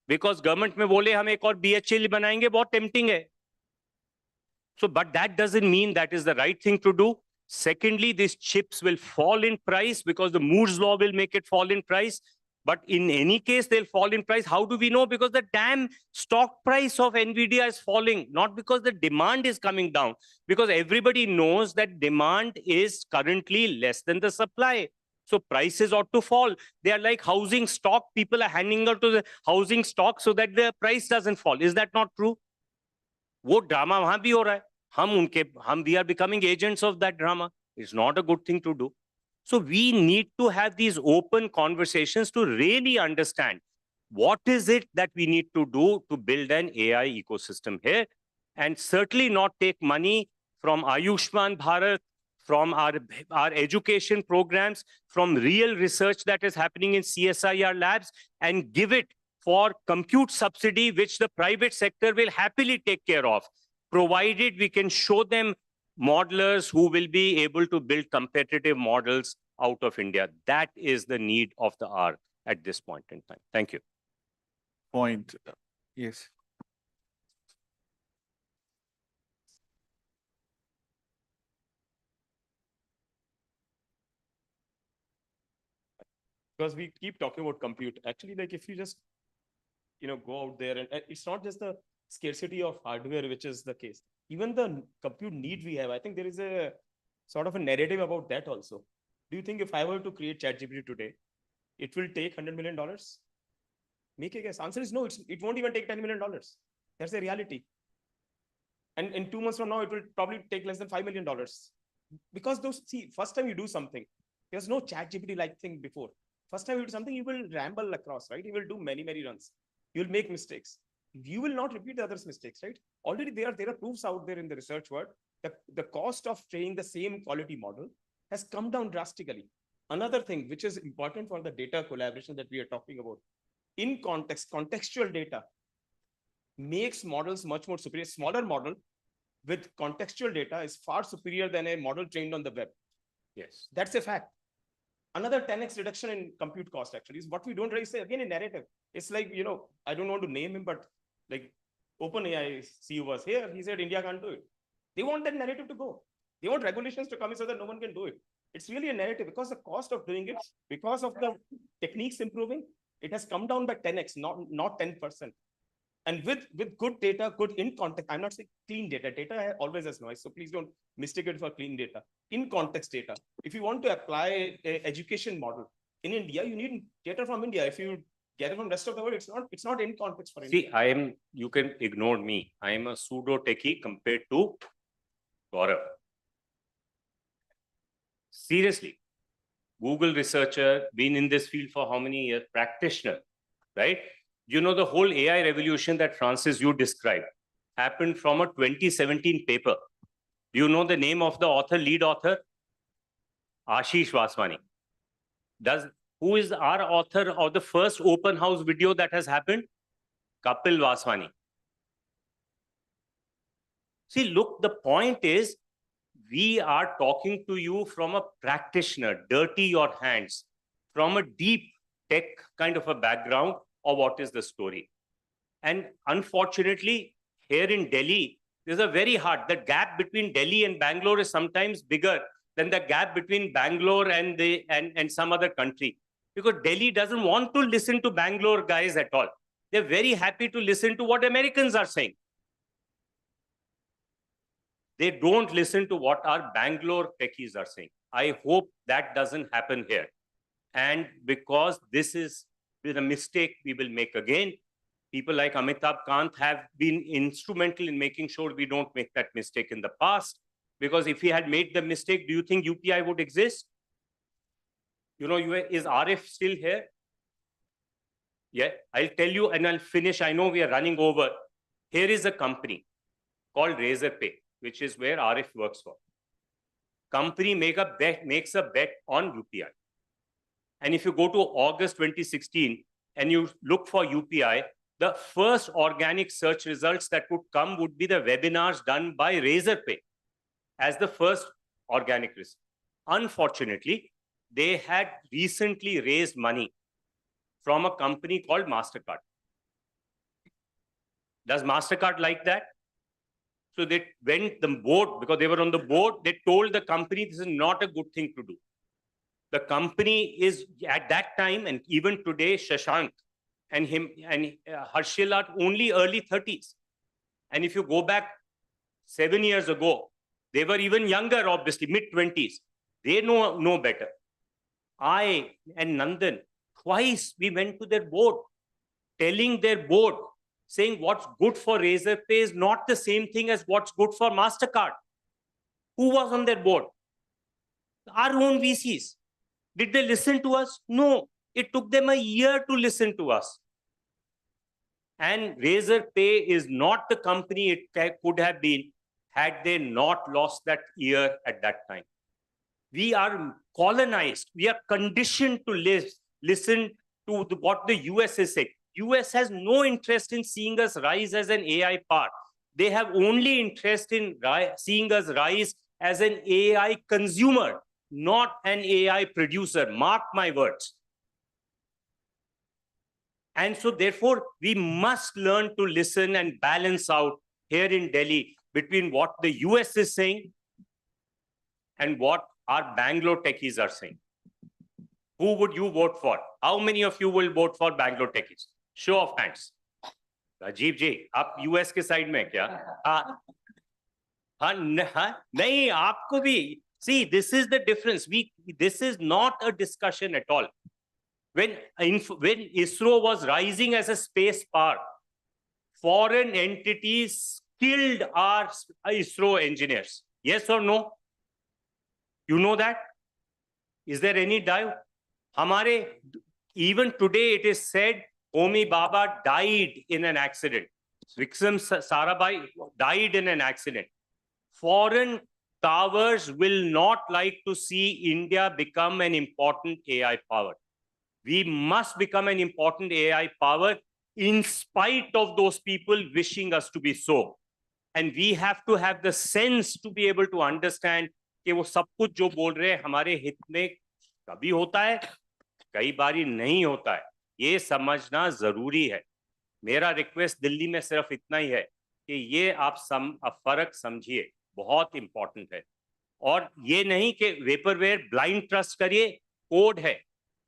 because government में बोले हम एक और BHL बनाएंगे, बहुत tempting है. So, but that doesn't mean that is the right thing to do. Secondly, these chips will fall in price because the Moore's law will make it fall in price. But in any case, they'll fall in price. How do we know? Because the damn stock price of NVIDIA is falling, not because the demand is coming down, because everybody knows that demand is currently less than the supply. So prices ought to fall. They are like housing stock. People are handing out to the housing stock so that the price doesn't fall. Is that not true? वो drama वहां भी हो रहा है. We are becoming agents of that drama. It's not a good thing to do. So we need to have these open conversations to really understand what is it that we need to do to build an AI ecosystem here, and certainly not take money from Ayushman Bharat, from our education programs, from real research that is happening in CSIR labs, and give it for compute subsidy, which the private sector will happily take care of, provided we can show them modelers who will be able to build competitive models out of India. That is the need of the hour at this point in time. Thank you. Point. Yes. Because we keep talking about compute. Actually, like if you just, go out there, and it's not just the scarcity of hardware, which is the case. Even the compute need we have, I think there is a sort of a narrative about that also. Do you think if I were to create ChatGPT today, it will take $100 million? Make a guess. Answer is no, it won't even take $10 million. That's the reality. And in 2 months from now, it will probably take less than $5 million. Because first time you do something, there's no ChatGPT-like thing before. First time you do something, you will ramble across, right? You will do many, many runs. You'll make mistakes. You will not repeat the others' mistakes, right? Already there are proofs out there in the research world that the cost of training the same quality model has come down drastically. Another thing which is important for the data collaboration that we are talking about, in context, contextual data makes models much more superior. Smaller model with contextual data is far superior than a model trained on the web. Yes. That's a fact. Another 10x reduction in compute cost actually is what we don't really say. Again, in narrative, it's like, I don't want to name him, but like OpenAI CEO was here. He said India can't do it. They want that narrative to go. They want regulations to come in so that no one can do it. It's really a narrative because the cost of doing it, because of the techniques improving, it has come down by 10x, not 10%. And with good data, good in context, I'm not saying clean data. Data always has noise, so please don't mistake it for clean data. In context data, if you want to apply an education model in India, you need data from India. If you get it from rest of the world, it's not in context for India. See, you can ignore me. I am a pseudo techie compared to Gaurav. Seriously, Google researcher, been in this field for how many years? Practitioner, right? The whole AI revolution that Francis, you described happened from a 2017 paper. Do you know the name of the author, lead author? Ashish Vaswani. Who is our author of the first open house video that has happened? Kapil Vaswani. See, look, the point is, we are talking to you from a practitioner, dirty your hands, from a deep tech kind of a background of what is the story. And unfortunately, here in Delhi, there's a very hard, the gap between Delhi and Bangalore is sometimes bigger than the gap between Bangalore and some other country. Because Delhi doesn't want to listen to Bangalore guys at all. They're very happy to listen to what Americans are saying. They don't listen to what our Bangalore techies are saying. I hope that doesn't happen here. And because this is a mistake we will make again, people like Amitabh Kant have been instrumental in making sure we don't make that mistake in the past. Because if he had made the mistake, do you think UPI would exist? Is RF still here? Yeah, I'll tell you and I'll finish. I know we are running over. Here is a company called Razorpay, which is where RF works for. Company makes a bet on UPI. And if you go to August 2016 and you look for UPI, the first organic search results that would come would be the webinars done by Razorpay as the first organic result. Unfortunately, they had recently raised money from a company called MasterCard. Does MasterCard like that? So they went the board, because they were on the board, they told the company this is not a good thing to do. The company is at that time, and even today, Shashank and him and Harshil are only early 30s. And if you go back 7 years ago, they were even younger, obviously, mid-20s. They know better. I and Nandan, twice we went to their board, telling their board, saying what's good for Razorpay is not the same thing as what's good for MasterCard. Who was on their board? Our own VCs. Did they listen to us? No. It took them a year to listen to us. And Razorpay is not the company it could have been had they not lost that year at that time. We are colonized. We are conditioned to listen to what the US is saying. US has no interest in seeing us rise as an AI power. They have only interest in seeing us rise as an AI consumer, not an AI producer. Mark my words. And so therefore, we must learn to listen and balance out here in Delhi between what the US is saying and what our Bangalore techies are saying. Who would you vote for? How many of you will vote for Bangalore techies? Show of hands. Rajiv ji, आप US के side में क्या? नहीं, आपको भी. See, this is the difference. This is not a discussion at all. When ISRO was rising as a space power, foreign entities killed our ISRO engineers. Yes or no? You know that? Is there any doubt? Even today it is said Homi Baba died in an accident. Vikram Sarabhai died in an accident. Foreign powers will not like to see India become an important AI power. We must become an important AI power in spite of those people wishing us to be so. And we have to have the sense to be able to understand कि वो सब कुछ जो बोल रहे हैं हमारे हित में कभी होता है, कई बारी नहीं होता है. ये समझना जरूरी है. मेरा रिक्वेस्ट दिल्ली में सिर्फ इतना ही है कि ये आप फर्क समझिए, बहुत इंपॉर्टेंट है. और ये नहीं कि वेपरवेयर ब्लाइंड ट्रस्ट करिए, कोड है.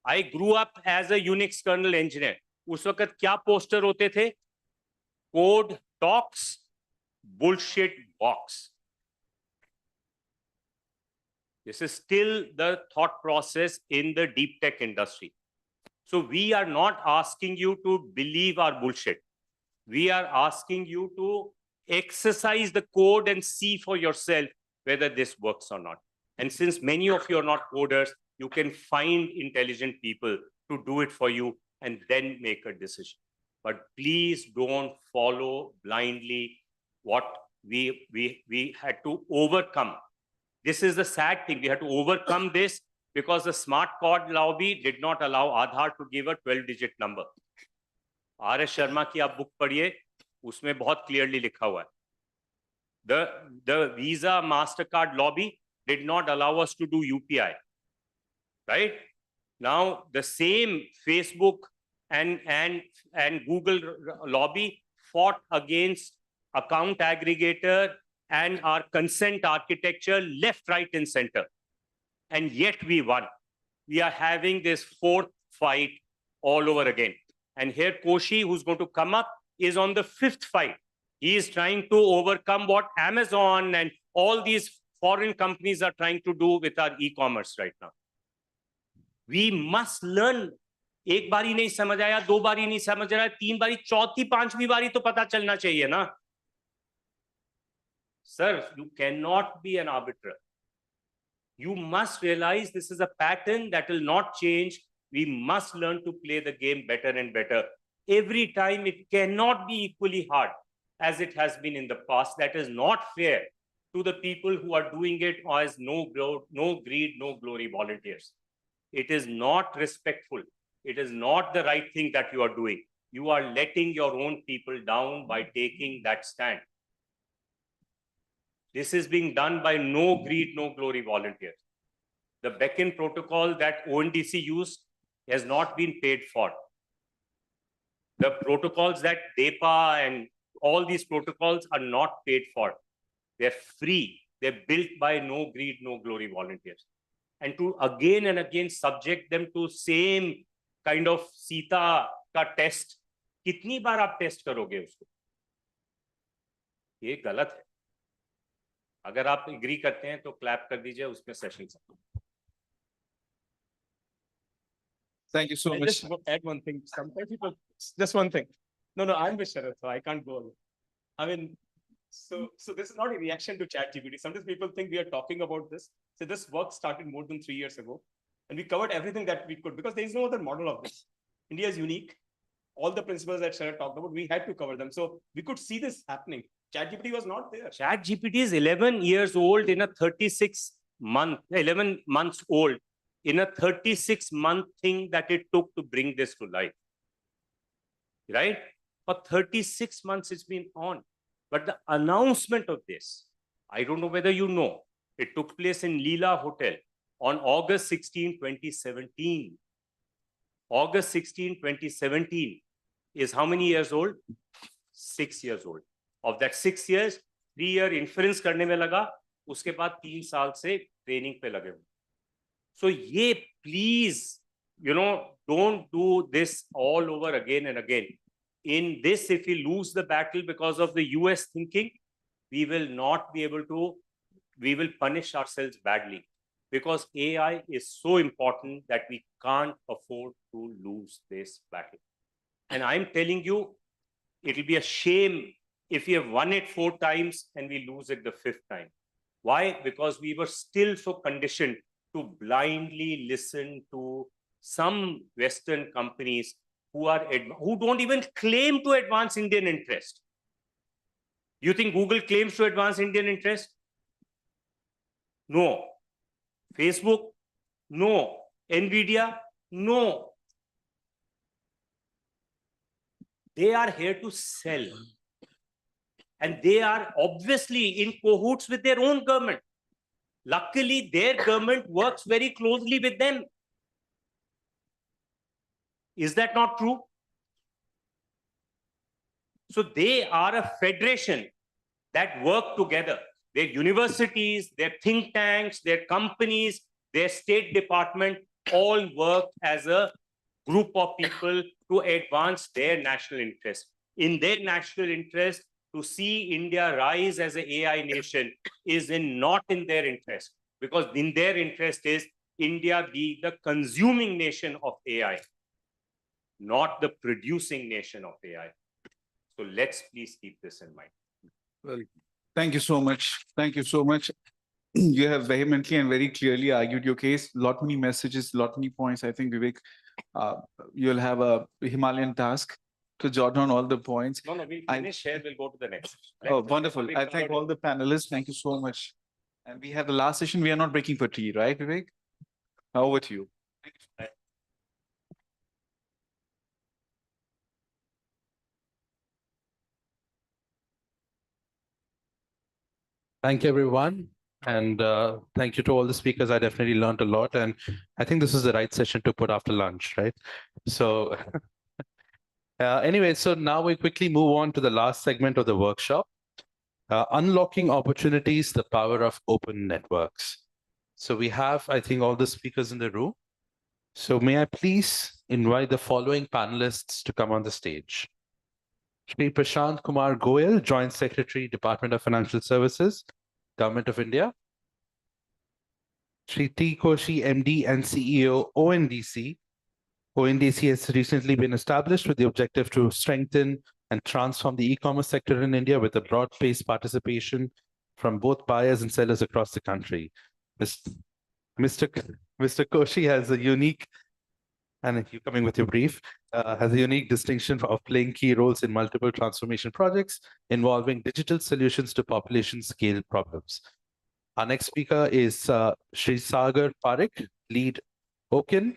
I grew up as a Unix kernel engineer. उस वक्त क्या पोस्टर होते थे? Code talks, bullshit walks. This is still the thought process in the deep tech industry. So we are not asking you to believe our bullshit. We are asking you to exercise the code and see for yourself whether this works or not. And since many of you are not coders, you can find intelligent people to do it for you and then make a decision. But please don't follow blindly what we had to overcome. This is the sad thing. We had to overcome this because the smart card lobby did not allow Aadhaar to give a 12-digit number. R.S. Sharma की आप book पढ़िए, उसमें बहुत clearly लिखा हुआ है. The Visa MasterCard lobby did not allow us to do UPI. Right? Now, the same Facebook and Google lobby fought against account aggregator and our consent architecture left, right, and center. And yet we won. We are having this fourth fight all over again. And here Koshi, who's going to come up, is on the fifth fight. He is trying to overcome what Amazon and all these foreign companies are trying to do with our e-commerce right now. We must learn. एक बारी नहीं समझ आया, दो बारी नहीं समझ आया, तीन बारी, चौथी पांचवी बारी तो पता चलना चाहिए ना. Sir, you cannot be an arbiter. You must realize this is a pattern that will not change. We must learn to play the game better and better. Every time it cannot be equally hard as it has been in the past. That is not fair to the people who are doing it as no greed, no glory volunteers. It is not respectful. It is not the right thing that you are doing. You are letting your own people down by taking that stand. This is being done by no greed, no glory volunteers. The beacon protocol that ONDC used has not been paid for. The protocols that DEPA and all these protocols are not paid for. They're free. They're built by no greed, no glory volunteers. And to again and again subject them to same kind of Sita ka test, कितनी बार आप test करोगे उसको? ये गलत है. अगर आप agree करते हैं तो क्लैप कर दीजिए, उसमें सेशन खत्म. Thank you so I much. just want to add one thing. Sometimes people, just one thing. No, I'm with Sharad, so I can't go alone. I mean, so this is not a reaction to ChatGPT. Sometimes people think we are talking about this. So this work started more than 3 years ago, and we covered everything that we could because there is no other model of this. India is unique. All the principles that Sharad talked about, we had to cover them. So we could see this happening. ChatGPT was not there. ChatGPT is 11 years old in a 11 months old in a 36-month thing that it took to bring this to life. Right? For 36 months it's been on. But the announcement of this, I don't know whether you know, it took place in Leela Hotel on August 16, 2017. August 16, 2017 is how many years old? 6 years old. Of that 6 years, 3-year inference करने में लगा, उसके बाद 3 साल से training पे लगे हुए. So ये please, don't do this all over again and again. In this, if we lose the battle because of the US thinking, we will not be able to, we will punish ourselves badly because AI is so important that we can't afford to lose this battle. And I'm telling you, it'll be a shame if we have won it 4 times and we lose it the 5th time. Why? Because we were still so conditioned to blindly listen to some Western companies who don't even claim to advance Indian interest. You think Google claims to advance Indian interest? No. Facebook? No. Nvidia? No. They are here to sell. And they are obviously in cahoots with their own government. Luckily, their government works very closely with them. Is that not true? So they are a federation that work together. Their universities, their think tanks, their companies, their state department all work as a group of people to advance their national interest. In their national interest, to see India rise as an AI nation is not in their interest, because in their interest is India be the consuming nation of AI, not the producing nation of AI. So let's please keep this in mind. Well, thank you so much. Thank you so much. You have vehemently and very clearly argued your case. Lot many messages, lot many points. I think, Vivek, you'll have a Himalayan task to jot down all the points. No, we'll finish here. We'll go to the next. Oh, wonderful. I thank all the panelists. Thank you so much. And we have the last session. We are not breaking for tea, right, Vivek? Over to you. Thank you. Thank you, everyone. And thank you to all the speakers. I definitely learned a lot. And I think this is the right session to put after lunch, right? So anyway, so now we quickly move on to the last segment of the workshop. Unlocking opportunities, the power of open networks. So we have, I think, all the speakers in the room. So may I please invite the following panelists to come on the stage. Shri Prashant Kumar Goyal, Joint Secretary, Department of Financial Services, Government of India. Shri T. Koshi, MD and CEO, ONDC. ONDC has recently been established with the objective to strengthen and transform the e-commerce sector in India with a broad-based participation from both buyers and sellers across the country. Mr. Koshi has a unique, and you're coming with your brief, has a unique distinction of playing key roles in multiple transformation projects involving digital solutions to population scale problems. Our next speaker is Shri Sagar Parekh, lead OKIN.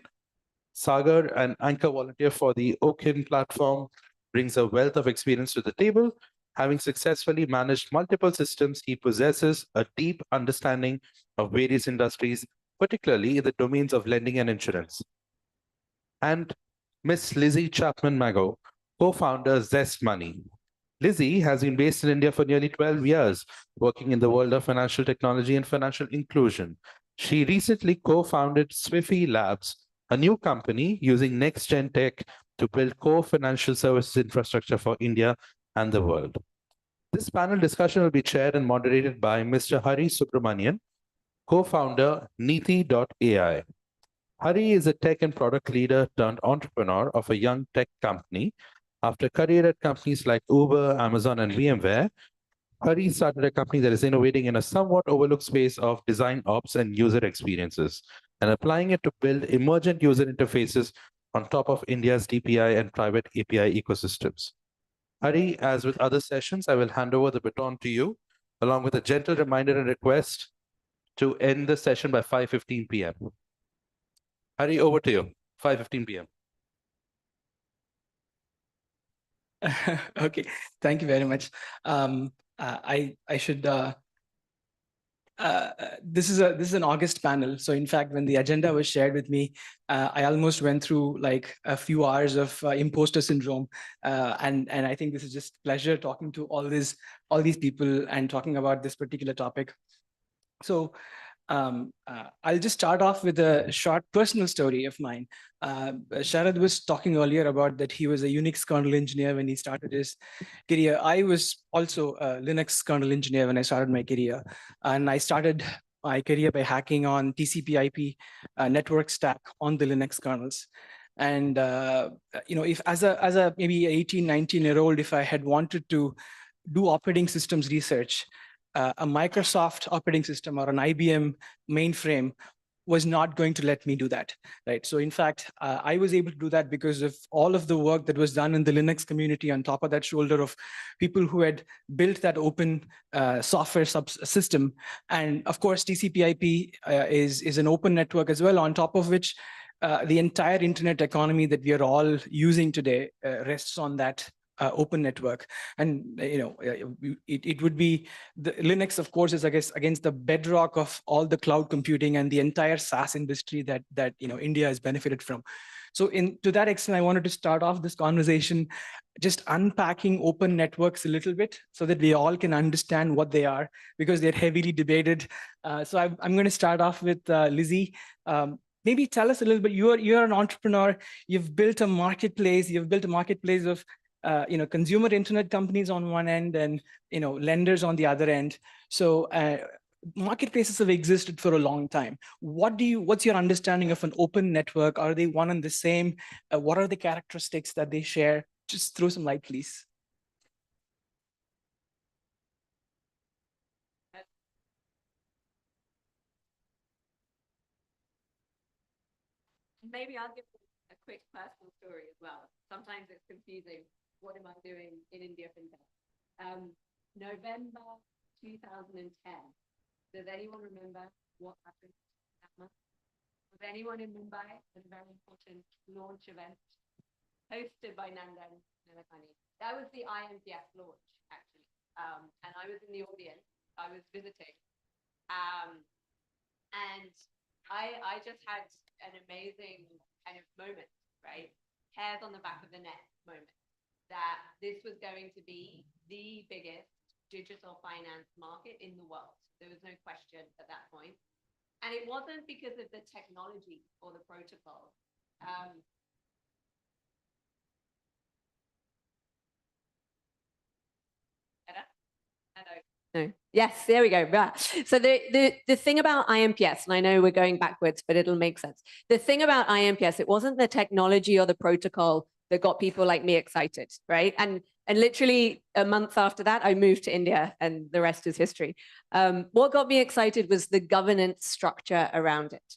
Sagar, an anchor volunteer for the OKIN platform, brings a wealth of experience to the table. Having successfully managed multiple systems, he possesses a deep understanding of various industries, particularly in the domains of lending and insurance. And Ms. Lizzie Chapman-Mago, co-founder Zest Money. Lizzie has been based in India for nearly 12 years, working in the world of financial technology and financial inclusion. She recently co-founded Swiffy Labs, a new company using next-gen tech to build core financial services infrastructure for India and the world. This panel discussion will be chaired and moderated by Mr. Hari Subramanian, co-founder NITI.ai. Hari is a tech and product leader turned entrepreneur of a young tech company. After a career at companies like Uber, Amazon, and VMware, Hari started a company that is innovating in a somewhat overlooked space of design ops and user experiences, and applying it to build emergent user interfaces on top of India's DPI and private API ecosystems. Hari, as with other sessions, I will hand over the baton to you, along with a gentle reminder and request to end the session by 5:15 p.m. Hari, over to you, 5:15 p.m. Okay, thank you very much. I should. This is an August panel, so in fact, when the agenda was shared with me, I almost went through like a few hours of imposter syndrome, and I think this is just pleasure talking to all these people and talking about this particular topic. So. I'll just start off with a short personal story of mine. Sharad was talking earlier about that he was a Unix kernel engineer when he started his career. I was also a Linux kernel engineer when I started my career. And I started my career by hacking on TCP/IP network stack on the Linux kernels. And if as a maybe 18, 19-year-old, if I had wanted to do operating systems research, a Microsoft operating system or an IBM mainframe was not going to let me do that, right? So in fact, I was able to do that because of all of the work that was done in the Linux community on top of that shoulder of people who had built that open software subsystem. And of course, TCP/IP is an open network as well, on top of which the entire internet economy that we are all using today rests on that open network. And it would be the Linux, of course, is against the bedrock of all the cloud computing and the entire SaaS industry that India has benefited from. So to that extent, I wanted to start off this conversation just unpacking open networks a little bit so that we all can understand what they are, because they're heavily debated. So I'm going to start off with Lizzie. Maybe tell us a little bit. You're an entrepreneur. You've built a marketplace. You've built a marketplace of consumer internet companies on one end and lenders on the other end. So marketplaces have existed for a long time. What's your understanding of an open network? Are they one and the same? What are the characteristics that they share? Just throw some light, please. Maybe I'll give a quick personal story as well. Sometimes it's confusing. What am I doing in India FinTech? November 2010. Does anyone remember what happened that month? Was anyone in Mumbai at a very important launch event hosted by Nandan Nilekani? That was the IMPS launch, actually. And I was in the audience. I was visiting. And I just had an amazing kind of moment, right? Hairs on the back of the neck moment. That this was going to be the biggest digital finance market in the world. There was no question at that point. And it wasn't because of the technology or the protocol. No. Yes, there we go. Right. So the thing about IMPS, and I know we're going backwards, but it'll make sense. The thing about IMPS, it wasn't the technology or the protocol that got people like me excited, right? And literally a month after that, I moved to India, and the rest is history. What got me excited was the governance structure around it.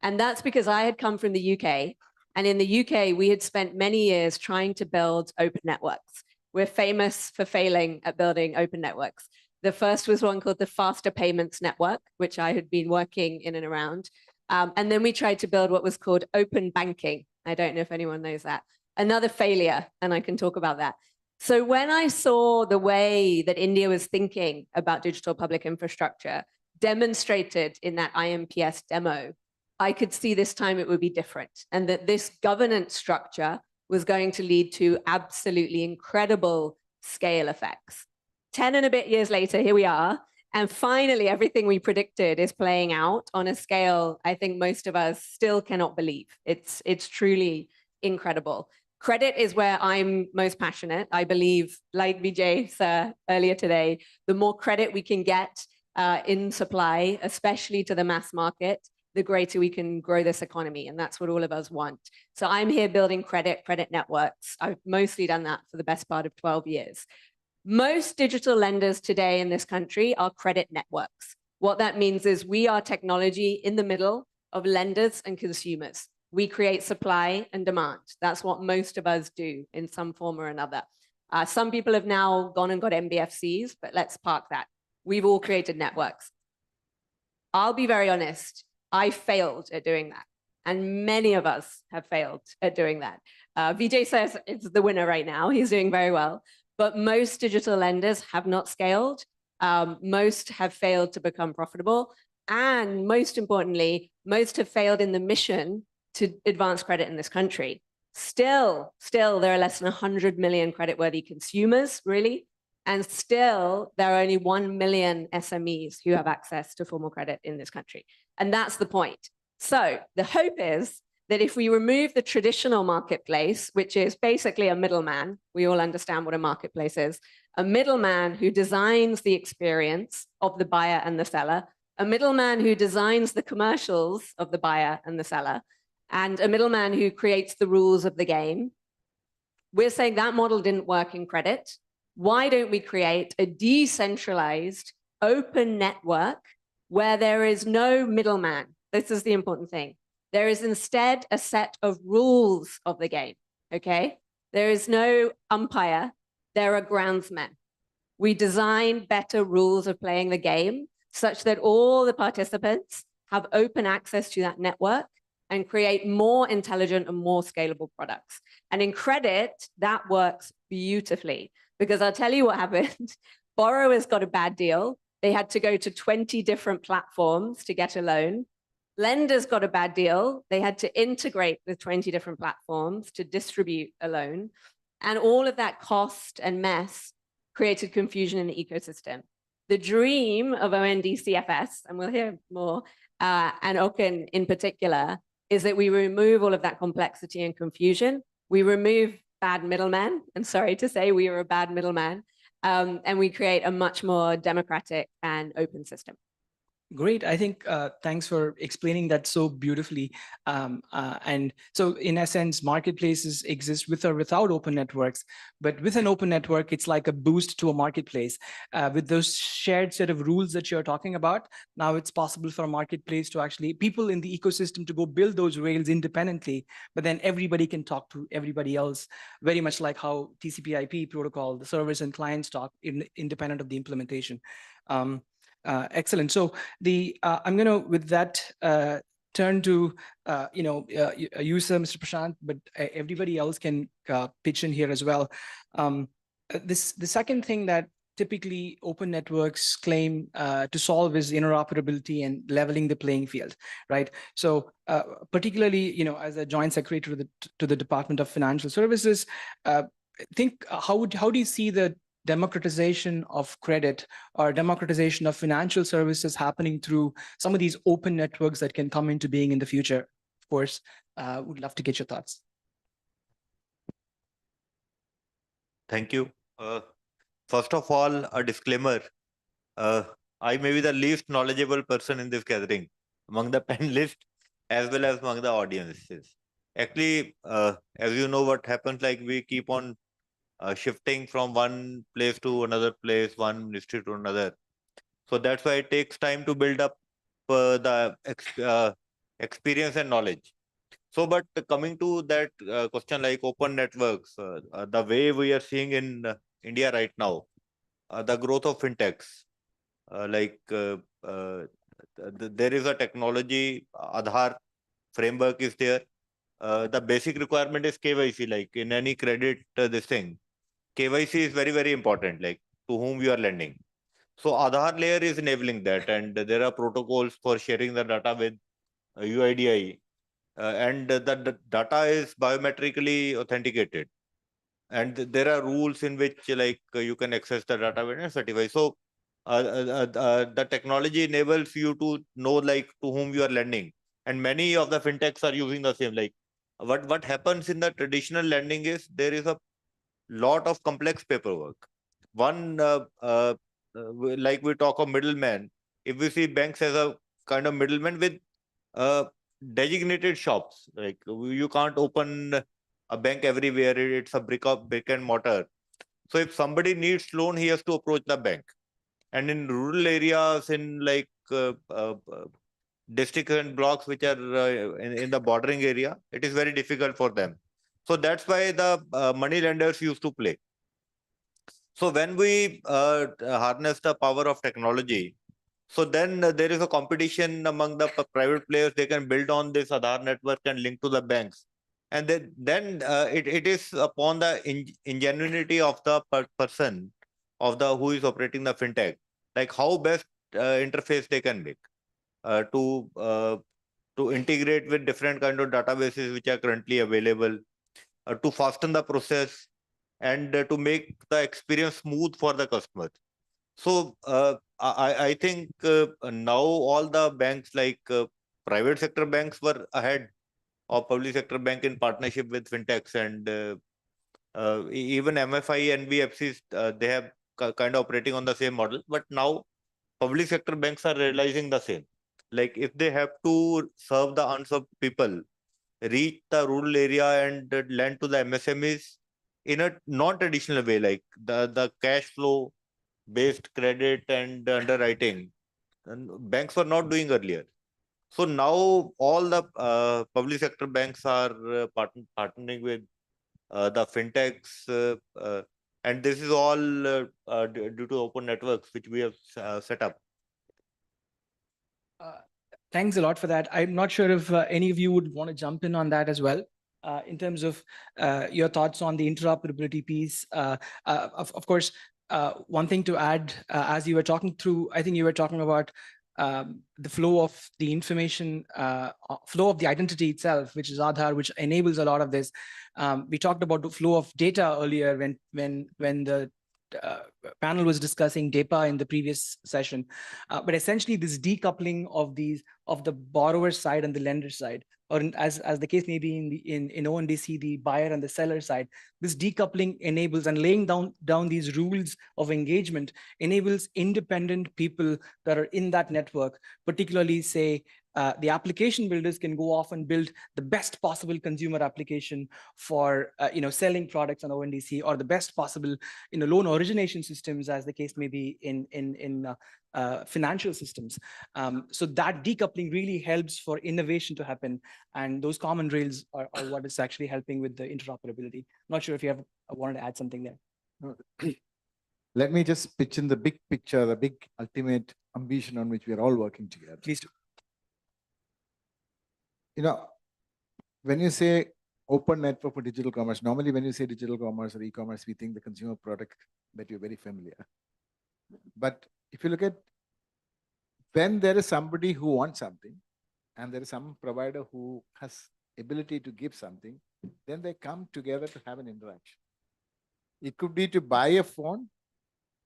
And that's because I had come from the UK, and in the UK, we had spent many years trying to build open networks. We're famous for failing at building open networks. The first was one called the Faster Payments Network, which I had been working in and around. And then we tried to build what was called open banking. I don't know if anyone knows that. Another failure, and I can talk about that. So when I saw the way that India was thinking about digital public infrastructure demonstrated in that IMPS demo, I could see this time it would be different, and that this governance structure was going to lead to absolutely incredible scale effects. 10 and a bit years later, here we are. And finally, everything we predicted is playing out on a scale I think most of us still cannot believe. It's truly incredible. Credit is where I'm most passionate. I believe, like Vijay said earlier today, the more credit we can get in supply, especially to the mass market, the greater we can grow this economy. And that's what all of us want. So I'm here building credit networks. I've mostly done that for the best part of 12 years. Most digital lenders today in this country are credit networks. What that means is we are technology in the middle of lenders and consumers. We create supply and demand. That's what most of us do in some form or another. Some people have now gone and got MBFCs, but let's park that. We've all created networks. I'll be very honest, I failed at doing that. And many of us have failed at doing that. Vijay says it's the winner right now. He's doing very well. But most digital lenders have not scaled. Most have failed to become profitable. And most importantly, most have failed in the mission to advance credit in this country. Still, there are less than 100 million creditworthy consumers, really. And still, there are only 1 million SMEs who have access to formal credit in this country. And that's the point. So the hope is that if we remove the traditional marketplace, which is basically a middleman, we all understand what a marketplace is, a middleman who designs the experience of the buyer and the seller, a middleman who designs the commercials of the buyer and the seller, and a middleman who creates the rules of the game. We're saying that model didn't work in credit. Why don't we create a decentralized, open network where there is no middleman? This is the important thing. There is instead a set of rules of the game, okay? There is no umpire, there are groundsmen. We design better rules of playing the game such that all the participants have open access to that network and create more intelligent and more scalable products. And in credit, that works beautifully because I'll tell you what happened. Borrowers got a bad deal. They had to go to 20 different platforms to get a loan. Lenders got a bad deal. They had to integrate with 20 different platforms to distribute a loan. And all of that cost and mess created confusion in the ecosystem. The dream of OND-CFS, and we'll hear more, and OCAN in particular, is that we remove all of that complexity and confusion. We remove bad middlemen, and sorry to say we are a bad middleman, and we create a much more democratic and open system. Great. I think thanks for explaining that so beautifully. And so in essence, marketplaces exist with or without open networks, but with an open network, it's like a boost to a marketplace. With those shared set of rules that you're talking about, now it's possible for a marketplace to actually, people in the ecosystem to go build those rails independently, but then everybody can talk to everybody else, very much like how TCP/IP protocol, the servers and clients talk independent of the implementation. Excellent. So I'm going to, with that, turn to, you, sir, Mr. Prashant, but everybody else can pitch in here as well. The second thing that typically open networks claim to solve is interoperability and leveling the playing field, right? So particularly, as a joint secretary to the Department of Financial Services, how do you see the democratization of credit or democratization of financial services happening through some of these open networks that can come into being in the future? Of course, would love to get your thoughts. Thank you. First of all, a disclaimer. I may be the least knowledgeable person in this gathering among the panelists as well as among the audiences. Actually, as you know, what happens, like we keep on shifting from one place to another place, one ministry to another. So that's why it takes time to build up the experience and knowledge. So, but coming to that question, like open networks, the way we are seeing in India right now, the growth of fintechs, there is a technology, Aadhaar framework is there. The basic requirement is KYC, like in any credit, this thing. KYC is very, very important, like to whom we are lending. So Aadhaar layer is enabling that, and there are protocols for sharing the data with UIDAI. and the data is biometrically authenticated. And there are rules in which like you can access the data when you're certified. So the technology enables you to know like to whom you are lending. And many of the fintechs are using the same. Like what happens in the traditional lending is there is a lot of complex paperwork. One, like we talk of middleman, if we see banks as a kind of middleman with designated shops, like you can't open a bank everywhere. It's a brick and mortar. So if somebody needs loan, he has to approach the bank. And in rural areas, in like districts and blocks which are in the bordering area, it is very difficult for them. So that's why the money lenders used to play. So when we harness the power of technology, so then there is a competition among the private players. They can build on this Aadhaar network and link to the banks. And then it is upon the ingenuity of the person of the who is operating the fintech, like how best interface they can make to integrate with different kind of databases which are currently available, to fasten the process, and to make the experience smooth for the customers. So I think now all the banks, like private sector banks, were ahead of public sector bank in partnership with fintechs, and even MFI and NBFCs, they have kind of operating on the same model. But now public sector banks are realizing the same. Like if they have to serve the unserved people, reach the rural area and lend to the MSMEs in a non-traditional way, like the cash flow based credit and underwriting, and banks were not doing earlier. So now all the public sector banks are partnering with the fintechs, and this is all due to open networks which we have set up. Thanks a lot for that. I'm not sure if any of you would want to jump in on that as well. In terms of your thoughts on the interoperability piece. Of course, one thing to add, as you were talking through, I think you were talking about the flow of the information, flow of the identity itself, which is Aadhaar, which enables a lot of this. We talked about the flow of data earlier when the panel was discussing DPI in the previous session, but essentially this decoupling of the borrower side and the lender side, or as the case may be in ONDC, the buyer and the seller side, this decoupling enables, and laying down these rules of engagement enables independent people that are in that network, particularly say the application builders can go off and build the best possible consumer application for selling products on ONDC, or the best possible loan origination systems, as the case may be in financial systems. So that decoupling really helps for innovation to happen, and those common rails are what is actually helping with the interoperability. Not sure if you have wanted to add something there. No. Let me just pitch in the big picture, the big ultimate ambition on which we are all working together. Please do. When you say open network for digital commerce, normally when you say digital commerce or e-commerce, we think the consumer product that you're very familiar. But if you look at when there is somebody who wants something and there is some provider who has ability to give something, then they come together to have an interaction. It could be to buy a phone,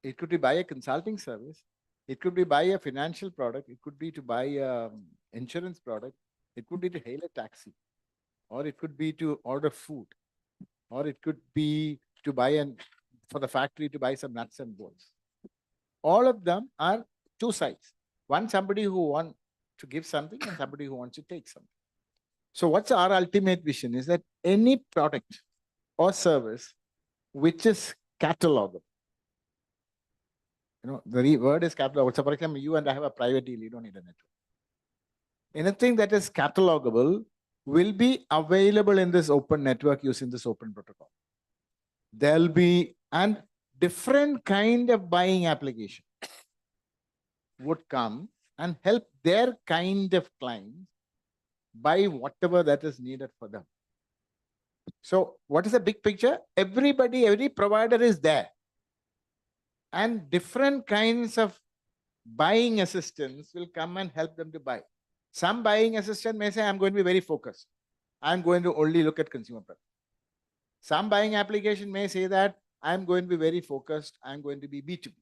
it could be buy a consulting service, it could be buy a financial product, it could be to buy an insurance product, it could be to hail a taxi, or it could be to order food, or it could be to buy for the factory to buy some nuts and bolts. All of them are two sides. One, somebody who wants to give something, and somebody who wants to take something. So what's our ultimate vision is that any product or service which is catalogable. The word is catalogable. So for example, you and I have a private deal, you don't need a network. Anything that is catalogable will be available in this open network using this open protocol. There'll be a different kind of buying application would come and help their kind of clients buy whatever that is needed for them. So what is the big picture? Everybody, every provider is there. And different kinds of buying assistance will come and help them to buy. Some buying assistant may say, I'm going to be very focused. I'm going to only look at consumer products. Some buying application may say that I'm going to be very focused. I'm going to be B2B.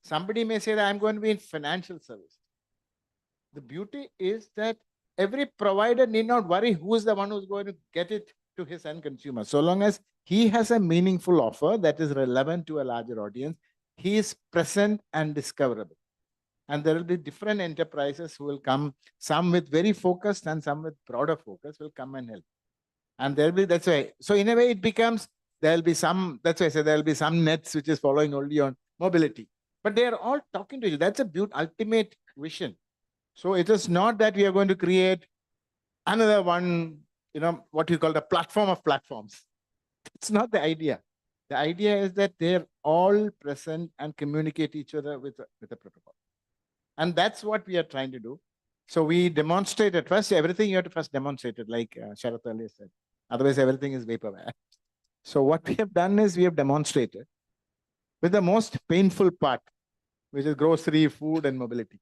Somebody may say that I'm going to be in financial services. The beauty is that every provider need not worry who is the one who's going to get it to his end consumer. So long as he has a meaningful offer that is relevant to a larger audience, he is present and discoverable. And there will be different enterprises who will come, some with very focused and some with broader focus will come and help. And there will be, that's why. So in a way it becomes, there'll be some, that's why I say there'll be some nets which is following only on mobility. But they are all talking to you. That's a ultimate vision. So it is not that we are going to create another one, what you call the platform of platforms. It's not the idea. The idea is that they're all present and communicate each other with a protocol. And that's what we are trying to do. So we demonstrated first, everything you have to first demonstrate it, like Sharath earlier said. Otherwise, everything is vaporware. So what we have done is we have demonstrated with the most painful part, which is grocery, food, and mobility.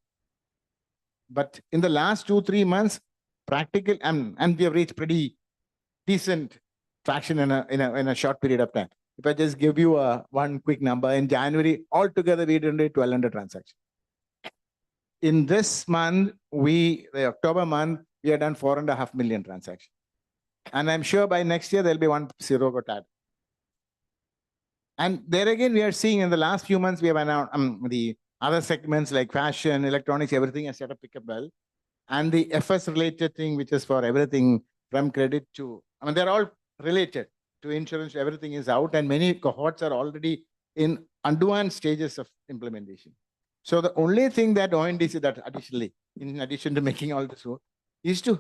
But in the last 2-3 months, practical, and we have reached pretty decent traction in a short period of time. If I just give you one quick number, in January, altogether we did 1,200 transactions. In this month, the October month, we have done 4.5 million transactions. And I'm sure by next year, there'll be 1.0 got added. And there again, we are seeing in the last few months, we have announced the other segments like fashion, electronics, everything has set up pick up well. And the FS related thing, which is for everything from credit to, they're all related to insurance, everything is out and many cohorts are already in advanced stages of implementation. So the only thing that ONDC that additionally, in addition to making all this work, is to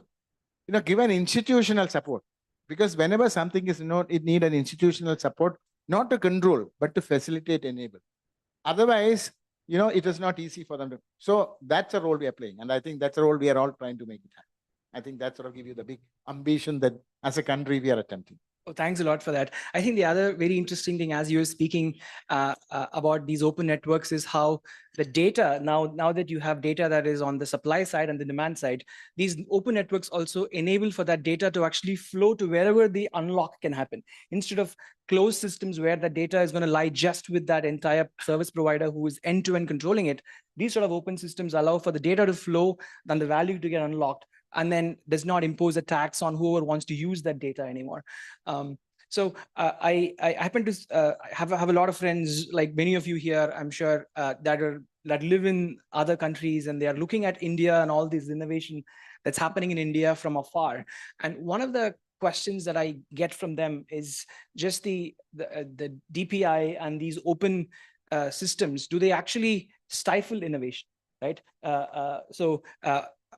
give an institutional support. Because whenever something is not, it need an institutional support, not to control, but to facilitate, enable. Otherwise, it is not easy for them to. So that's a role we are playing. And I think that's a role we are all trying to make it happen. I think that's what will give you the big ambition that as a country we are attempting. Oh, thanks a lot for that. I think the other very interesting thing as you were speaking about these open networks is how the data, now that you have data that is on the supply side and the demand side, these open networks also enable for that data to actually flow to wherever the unlock can happen. Instead of closed systems where the data is going to lie just with that entire service provider who is end-to-end controlling it, these sort of open systems allow for the data to flow and the value to get unlocked, and then does not impose a tax on whoever wants to use that data anymore. I happen to have a lot of friends, like many of you here, I'm sure, that live in other countries, and they are looking at India and all this innovation that's happening in India from afar. And one of the questions that I get from them is just the DPI and these open systems. Do they actually stifle innovation, right?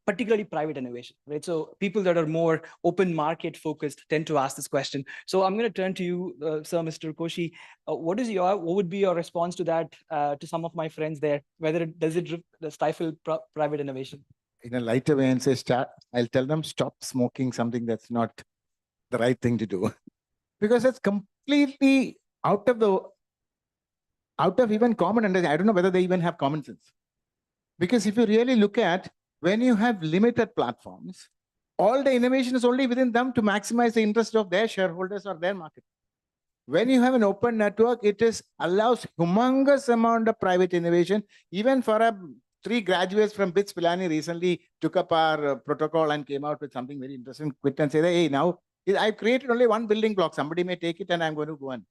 Particularly private innovation, right? So people that are more open market focused tend to ask this question. So I'm going to turn to you, Sir, Mr. Koshi. What would be your response to that, to some of my friends there? Does it stifle private innovation? In a lighter way and say, I'll tell them stop smoking something that's not the right thing to do. Because it's completely out of even common understanding. I don't know whether they even have common sense. Because if you really look at, when you have limited platforms, all the innovation is only within them to maximize the interest of their shareholders or their market. When you have an open network, it allows humongous amount of private innovation. Even for 3 graduates from BITS Pilani recently took up our protocol and came out with something very interesting, quit and say, hey, now I've created only one building block. Somebody may take it and I'm going to go on.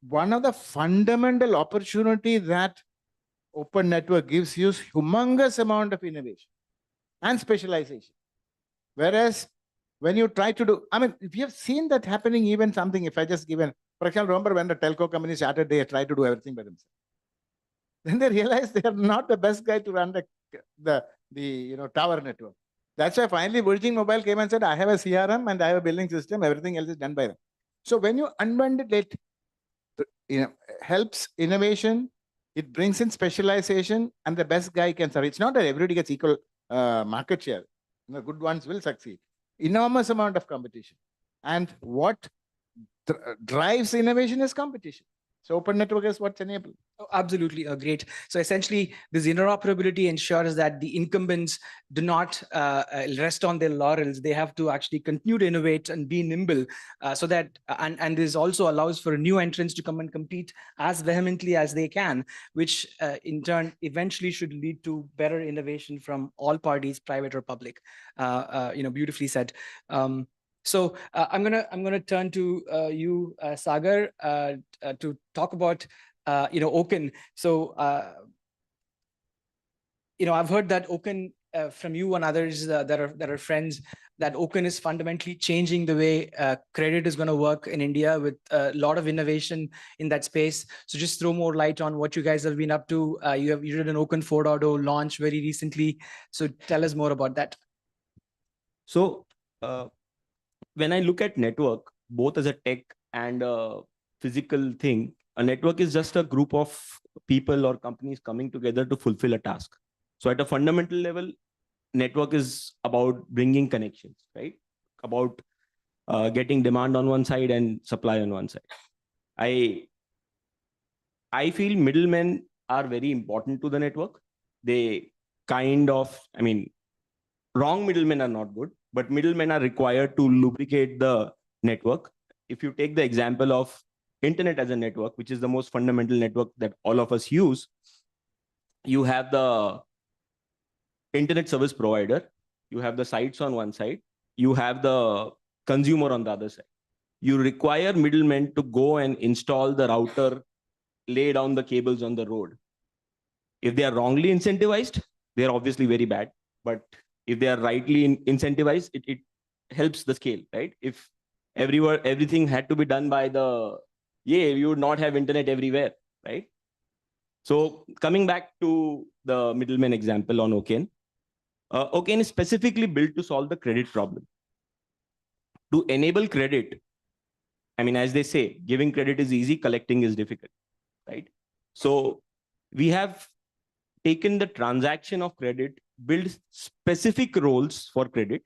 One of the fundamental opportunity that open network gives you humongous amount of innovation and specialization. Whereas when you try to do, we have seen that happening even something, if I just give for example, remember when the telco company started, they tried to do everything by themselves. Then they realized they are not the best guy to run the tower network. That's why finally Virgin Mobile came and said, I have a CRM and I have a billing system, everything else is done by them. So when you unbundle it, helps innovation, it brings in specialization, and the best guy can serve. It's not that everybody gets equal market share. Good ones will succeed. Enormous amount of competition. And what drives innovation is competition. So open network is what's enabled. Oh, absolutely, great. So essentially, this interoperability ensures that the incumbents do not rest on their laurels. They have to actually continue to innovate and be nimble, so that and this also allows for new entrants to come and compete as vehemently as they can, which in turn eventually should lead to better innovation from all parties, private or public. Beautifully said. So I'm gonna turn to you, Sagar, to talk about Oken. So I've heard that Oken from you and others that are friends, that Oken is fundamentally changing the way credit is going to work in India with a lot of innovation in that space. So just throw more light on what you guys have been up to. You did an Oken 4.0 launch very recently. So tell us more about that. So when I look at network, both as a tech and a physical thing, a network is just a group of people or companies coming together to fulfill a task. So at a fundamental level, network is about bringing connections, right? About getting demand on one side and supply on one side. I feel middlemen are very important to the network. They wrong middlemen are not good, but middlemen are required to lubricate the network. If you take the example of internet as a network, which is the most fundamental network that all of us use, you have the internet service provider, you have the sites on one side, you have the consumer on the other side. You require middlemen to go and install the router, lay down the cables on the road. If they are wrongly incentivized, they are obviously very bad. But if they are rightly incentivized, it helps the scale, right? If everything had to be done by you would not have internet everywhere, right? So coming back to the middleman example on Oken, Oken is specifically built to solve the credit problem. To enable credit, as they say, giving credit is easy, collecting is difficult, right? So we have taken the transaction of credit, build specific roles for credit,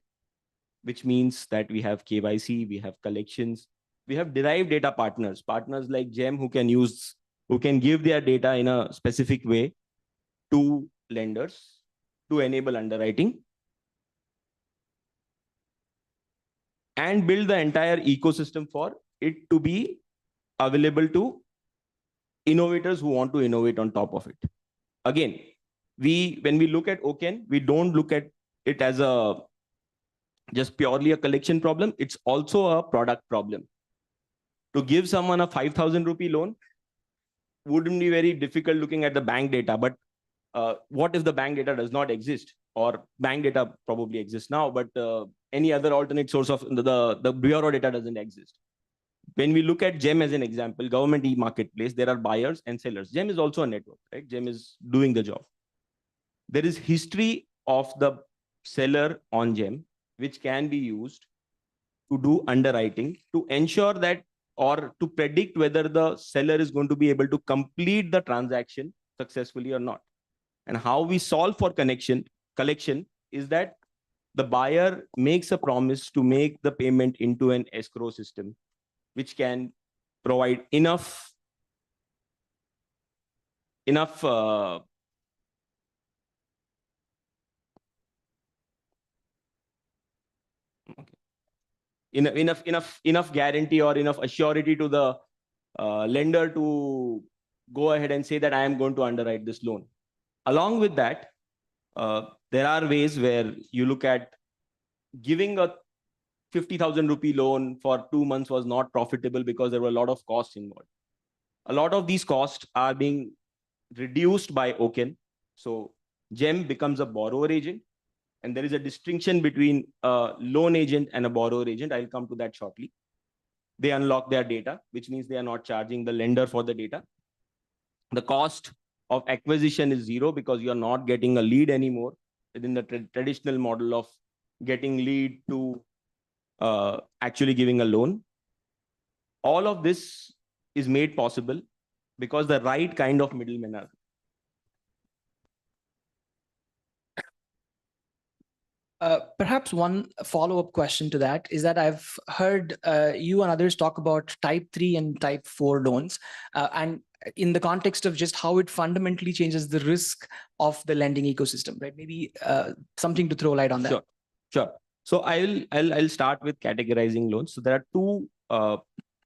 which means that we have KYC, we have collections, we have derived data partners like GEM who can give their data in a specific way to lenders to enable underwriting, and build the entire ecosystem for it to be available to innovators who want to innovate on top of it. Again, when we look at Oken, we don't look at it as just purely a collection problem. It's also a product problem. To give someone a 5,000 rupee loan wouldn't be very difficult looking at the bank data, but what if the bank data does not exist? Or bank data probably exists now, but any other alternate source of the bureau data doesn't exist. When we look at GEM as an example, government e-marketplace, there are buyers and sellers. GEM is also a network, right? GEM is doing the job. There is history of the seller on GEM, which can be used to do underwriting to ensure that, or to predict whether the seller is going to be able to complete the transaction successfully or not. And how we solve for collection is that the buyer makes a promise to make the payment into an escrow system, which can provide enough guarantee or enough assurity to the lender to go ahead and say that I am going to underwrite this loan. Along with that, there are ways where you look at giving a 50,000 rupee loan for 2 months was not profitable because there were a lot of costs involved. A lot of these costs are being reduced by Oken. So GEM becomes a borrower agent, and there is a distinction between a loan agent and a borrower agent. I'll come to that shortly. They unlock their data, which means they are not charging the lender for the data. The cost of acquisition is zero because you're not getting a lead anymore within the traditional model of getting lead to actually giving a loan. All of this is made possible because the right kind of middlemen are. Perhaps one follow-up question to that is that I've heard you and others talk about type 3 and type 4 loans, and in the context of just how it fundamentally changes the risk of the lending ecosystem, right? Maybe something to throw light on that. Sure, sure. So I'll start with categorizing loans. So there are two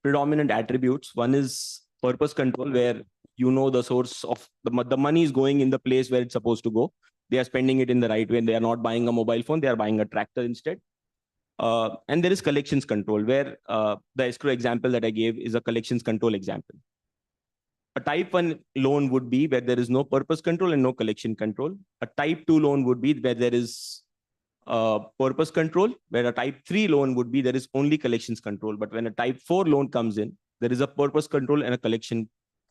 predominant attributes. One is purpose control, where you know the source of the money is going in the place where it's supposed to go. They are spending it in the right way, and they are not buying a mobile phone, they are buying a tractor instead. And there is collections control, where the escrow example that I gave is a collections control example. A type 1 loan would be where there is no purpose control and no collection control. A type 2 loan would be where there is purpose control, where a type 3 loan would be there is only collections control. But when a type 4 loan comes in, there is a purpose control and a collection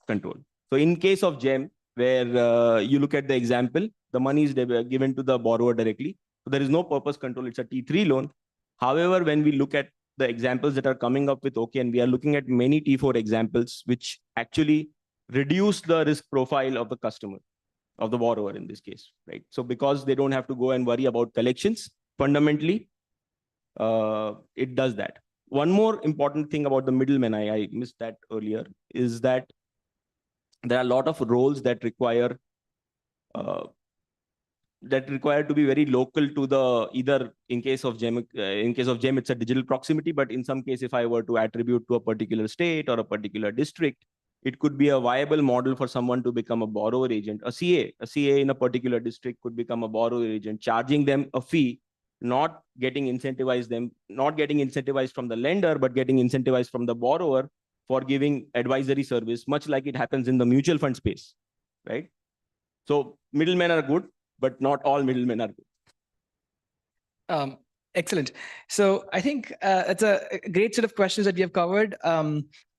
control. So in case of GEM, where you look at the example, the money is given to the borrower directly. So there is no purpose control, it's a T3 loan. However, when we look at the examples that are coming up with OK, and we are looking at many T4 examples, which actually reduce the risk profile of the customer, of the borrower in this case, right? So because they don't have to go and worry about collections, fundamentally, it does that. One more important thing about the middleman, I missed that earlier, is that there are a lot of roles that require to be very local to the, either in case of GEM, it's a digital proximity, but in some case, if I were to attribute to a particular state or a particular district, it could be a viable model for someone to become a borrower agent. A CA in a particular district could become a borrower agent, charging them a fee, not getting incentivized from the lender, but getting incentivized from the borrower for giving advisory service, much like it happens in the mutual fund space, right? So middlemen are good, but not all middlemen are good. Excellent. So I think it's a great set of questions that we have covered.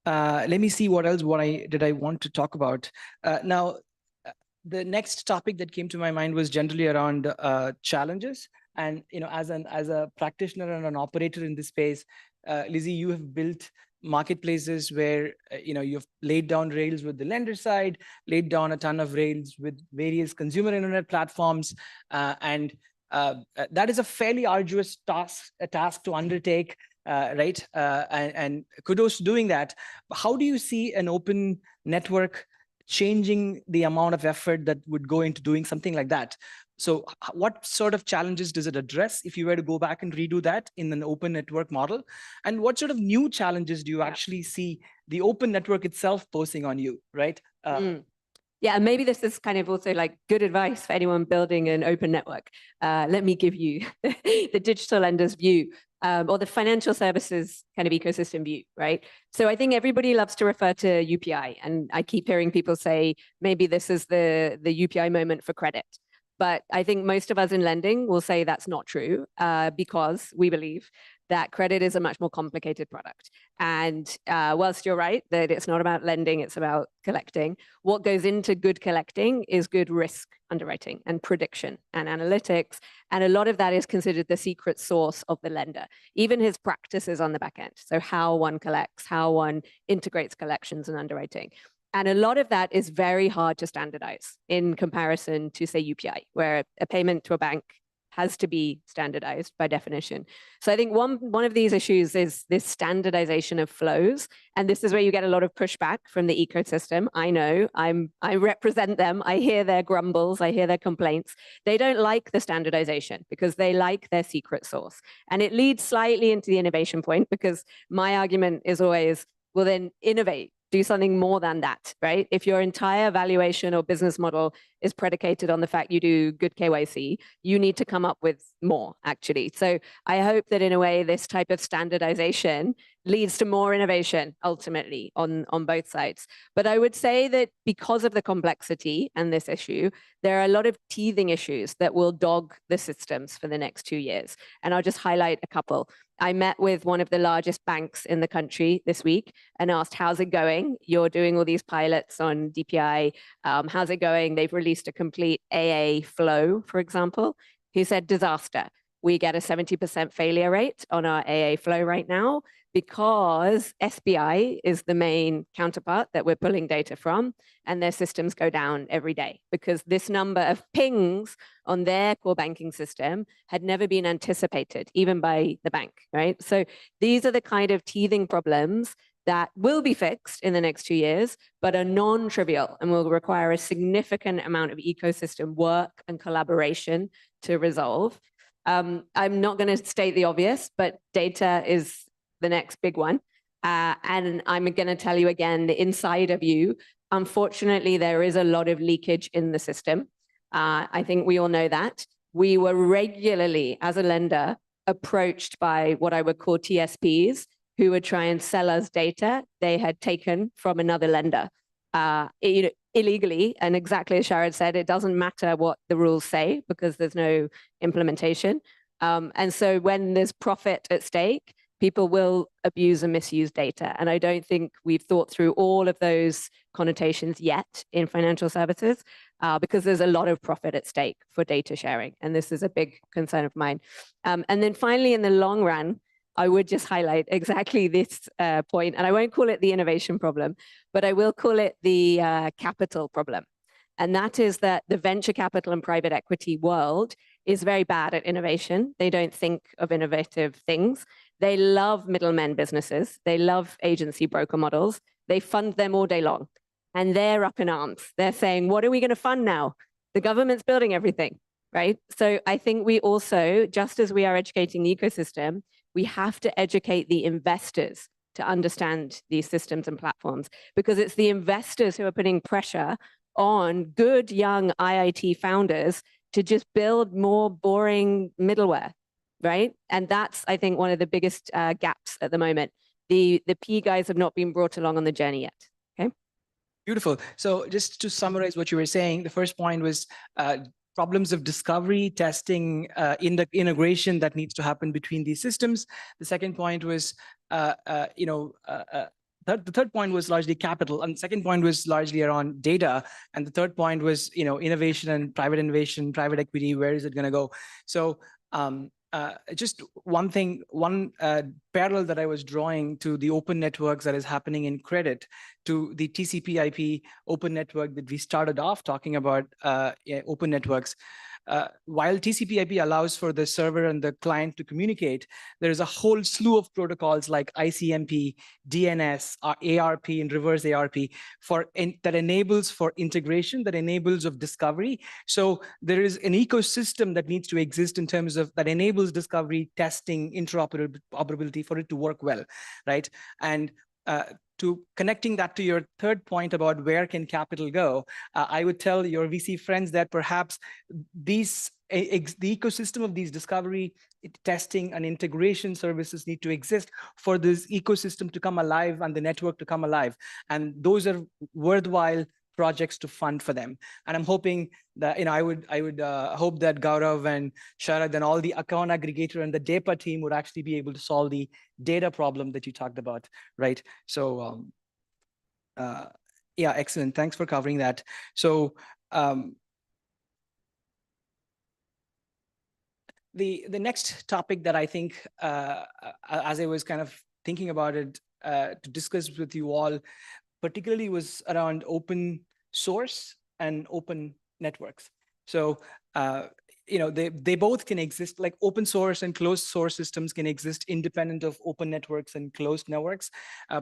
Let me see what else did I want to talk about. Now, the next topic that came to my mind was generally around challenges. And as a practitioner and an operator in this space, Lizzie, you have built marketplaces where you've laid down rails with the lender side, laid down a ton of rails with various consumer internet platforms, and that is a fairly arduous task to undertake. Right? And kudos to doing that. How do you see an open network changing the amount of effort that would go into doing something like that? So what sort of challenges does it address if you were to go back and redo that in an open network model? And what sort of new challenges do you actually see the open network itself posing on you, right? Yeah, and maybe this is kind of also like good advice for anyone building an open network. Let me give you the digital lender's view, or the financial services kind of ecosystem view, right? So I think everybody loves to refer to UPI, and I keep hearing people say, maybe this is the UPI moment for credit. But I think most of us in lending will say that's not true, because we believe that credit is a much more complicated product. And whilst you're right that it's not about lending, it's about collecting, what goes into good collecting is good risk underwriting and prediction and analytics. And a lot of that is considered the secret sauce of the lender, even his practices on the back end. So how one collects, how one integrates collections and underwriting. And a lot of that is very hard to standardize in comparison to, say, UPI, where a payment to a bank has to be standardized by definition. So I think one of these issues is this standardization of flows. And this is where you get a lot of pushback from the ecosystem. I know, I represent them. I hear their grumbles. I hear their complaints. They don't like the standardization because they like their secret sauce. And it leads slightly into the innovation point, because my argument is always, well, then innovate. Do something more than that, right? If your entire valuation or business model is predicated on the fact you do good KYC, you need to come up with more, actually. So I hope that in a way, this type of standardization leads to more innovation, ultimately, on both sides. But I would say that because of the complexity and this issue, there are a lot of teething issues that will dog the systems for the next 2 years. And I'll just highlight a couple. I met with one of the largest banks in the country this week and asked, how's it going? You're doing all these pilots on DPI. How's it going? They've released a complete AA flow, for example. He said, disaster. we get a 70% failure rate on our AA flow right now because SBI is the main counterpart that we're pulling data from, and their systems go down every day because this number of pings on their core banking system had never been anticipated, even by the bank, right? So these are the kind of teething problems that will be fixed in the next 2 years, but are non-trivial and will require a significant amount of ecosystem work and collaboration to resolve. I'm not going to state the obvious, but data is the next big one. And I'm going to tell you again, the insider view, unfortunately, there is a lot of leakage in the system. I think we all know that. We were regularly, as a lender, approached by what I would call TSPs, who would try and sell us data they had taken from another lender, illegally. And exactly as Sharad said, it doesn't matter what the rules say because there's no implementation. And so when there's profit at stake, people will abuse and misuse data. And I don't think we've thought through all of those connotations yet in financial services because there's a lot of profit at stake for data sharing. And this is a big concern of mine. And then finally, in the long run, I would just highlight exactly this point, and I won't call it the innovation problem, but I will call it the capital problem. And that is that the venture capital and private equity world is very bad at innovation. They don't think of innovative things. They love middlemen businesses. They love agency broker models. They fund them all day long. And they're up in arms. They're saying, what are we going to fund now? The government's building everything, right? So I think we also, just as we are educating the ecosystem, we have to educate the investors to understand these systems and platforms, because it's the investors who are putting pressure on good young IIT founders to just build more boring middleware, right? And that's, I think, one of the biggest gaps at the moment. The P guys have not been brought along on the journey yet, okay? Beautiful. So just to summarize what you were saying, the first point was problems of discovery, testing, in the integration that needs to happen between these systems. The second point was, the third point was largely capital, and the second point was largely around data, and the third point was, innovation and private equity. Where is it going to go? So just one thing, one parallel that I was drawing to the open networks that is happening in credit, to the TCP/IP open network that we started off talking about, open networks. While TCP/IP allows for the server and the client to communicate, there is a whole slew of protocols like ICMP, DNS, ARP, and reverse ARP that enables for integration, that enables of discovery. So there is an ecosystem that needs to exist in terms of that enables discovery, testing, interoperability for it to work well, right? And to connecting that to your third point about where can capital go, I would tell your VC friends that perhaps the ecosystem of these discovery, testing, and integration services need to exist for this ecosystem to come alive and the network to come alive. And those are worthwhile projects to fund for them. And I'm hoping that, I would hope that Gaurav and Sharad and all the account aggregator and the DEPA team would actually be able to solve the data problem that you talked about, right? So, yeah, excellent. Thanks for covering that. So, the next topic that I think, as I was kind of thinking about it, to discuss with you all, particularly was around open source and open networks. So, they both can exist, like open source and closed source systems can exist independent of open networks and closed networks.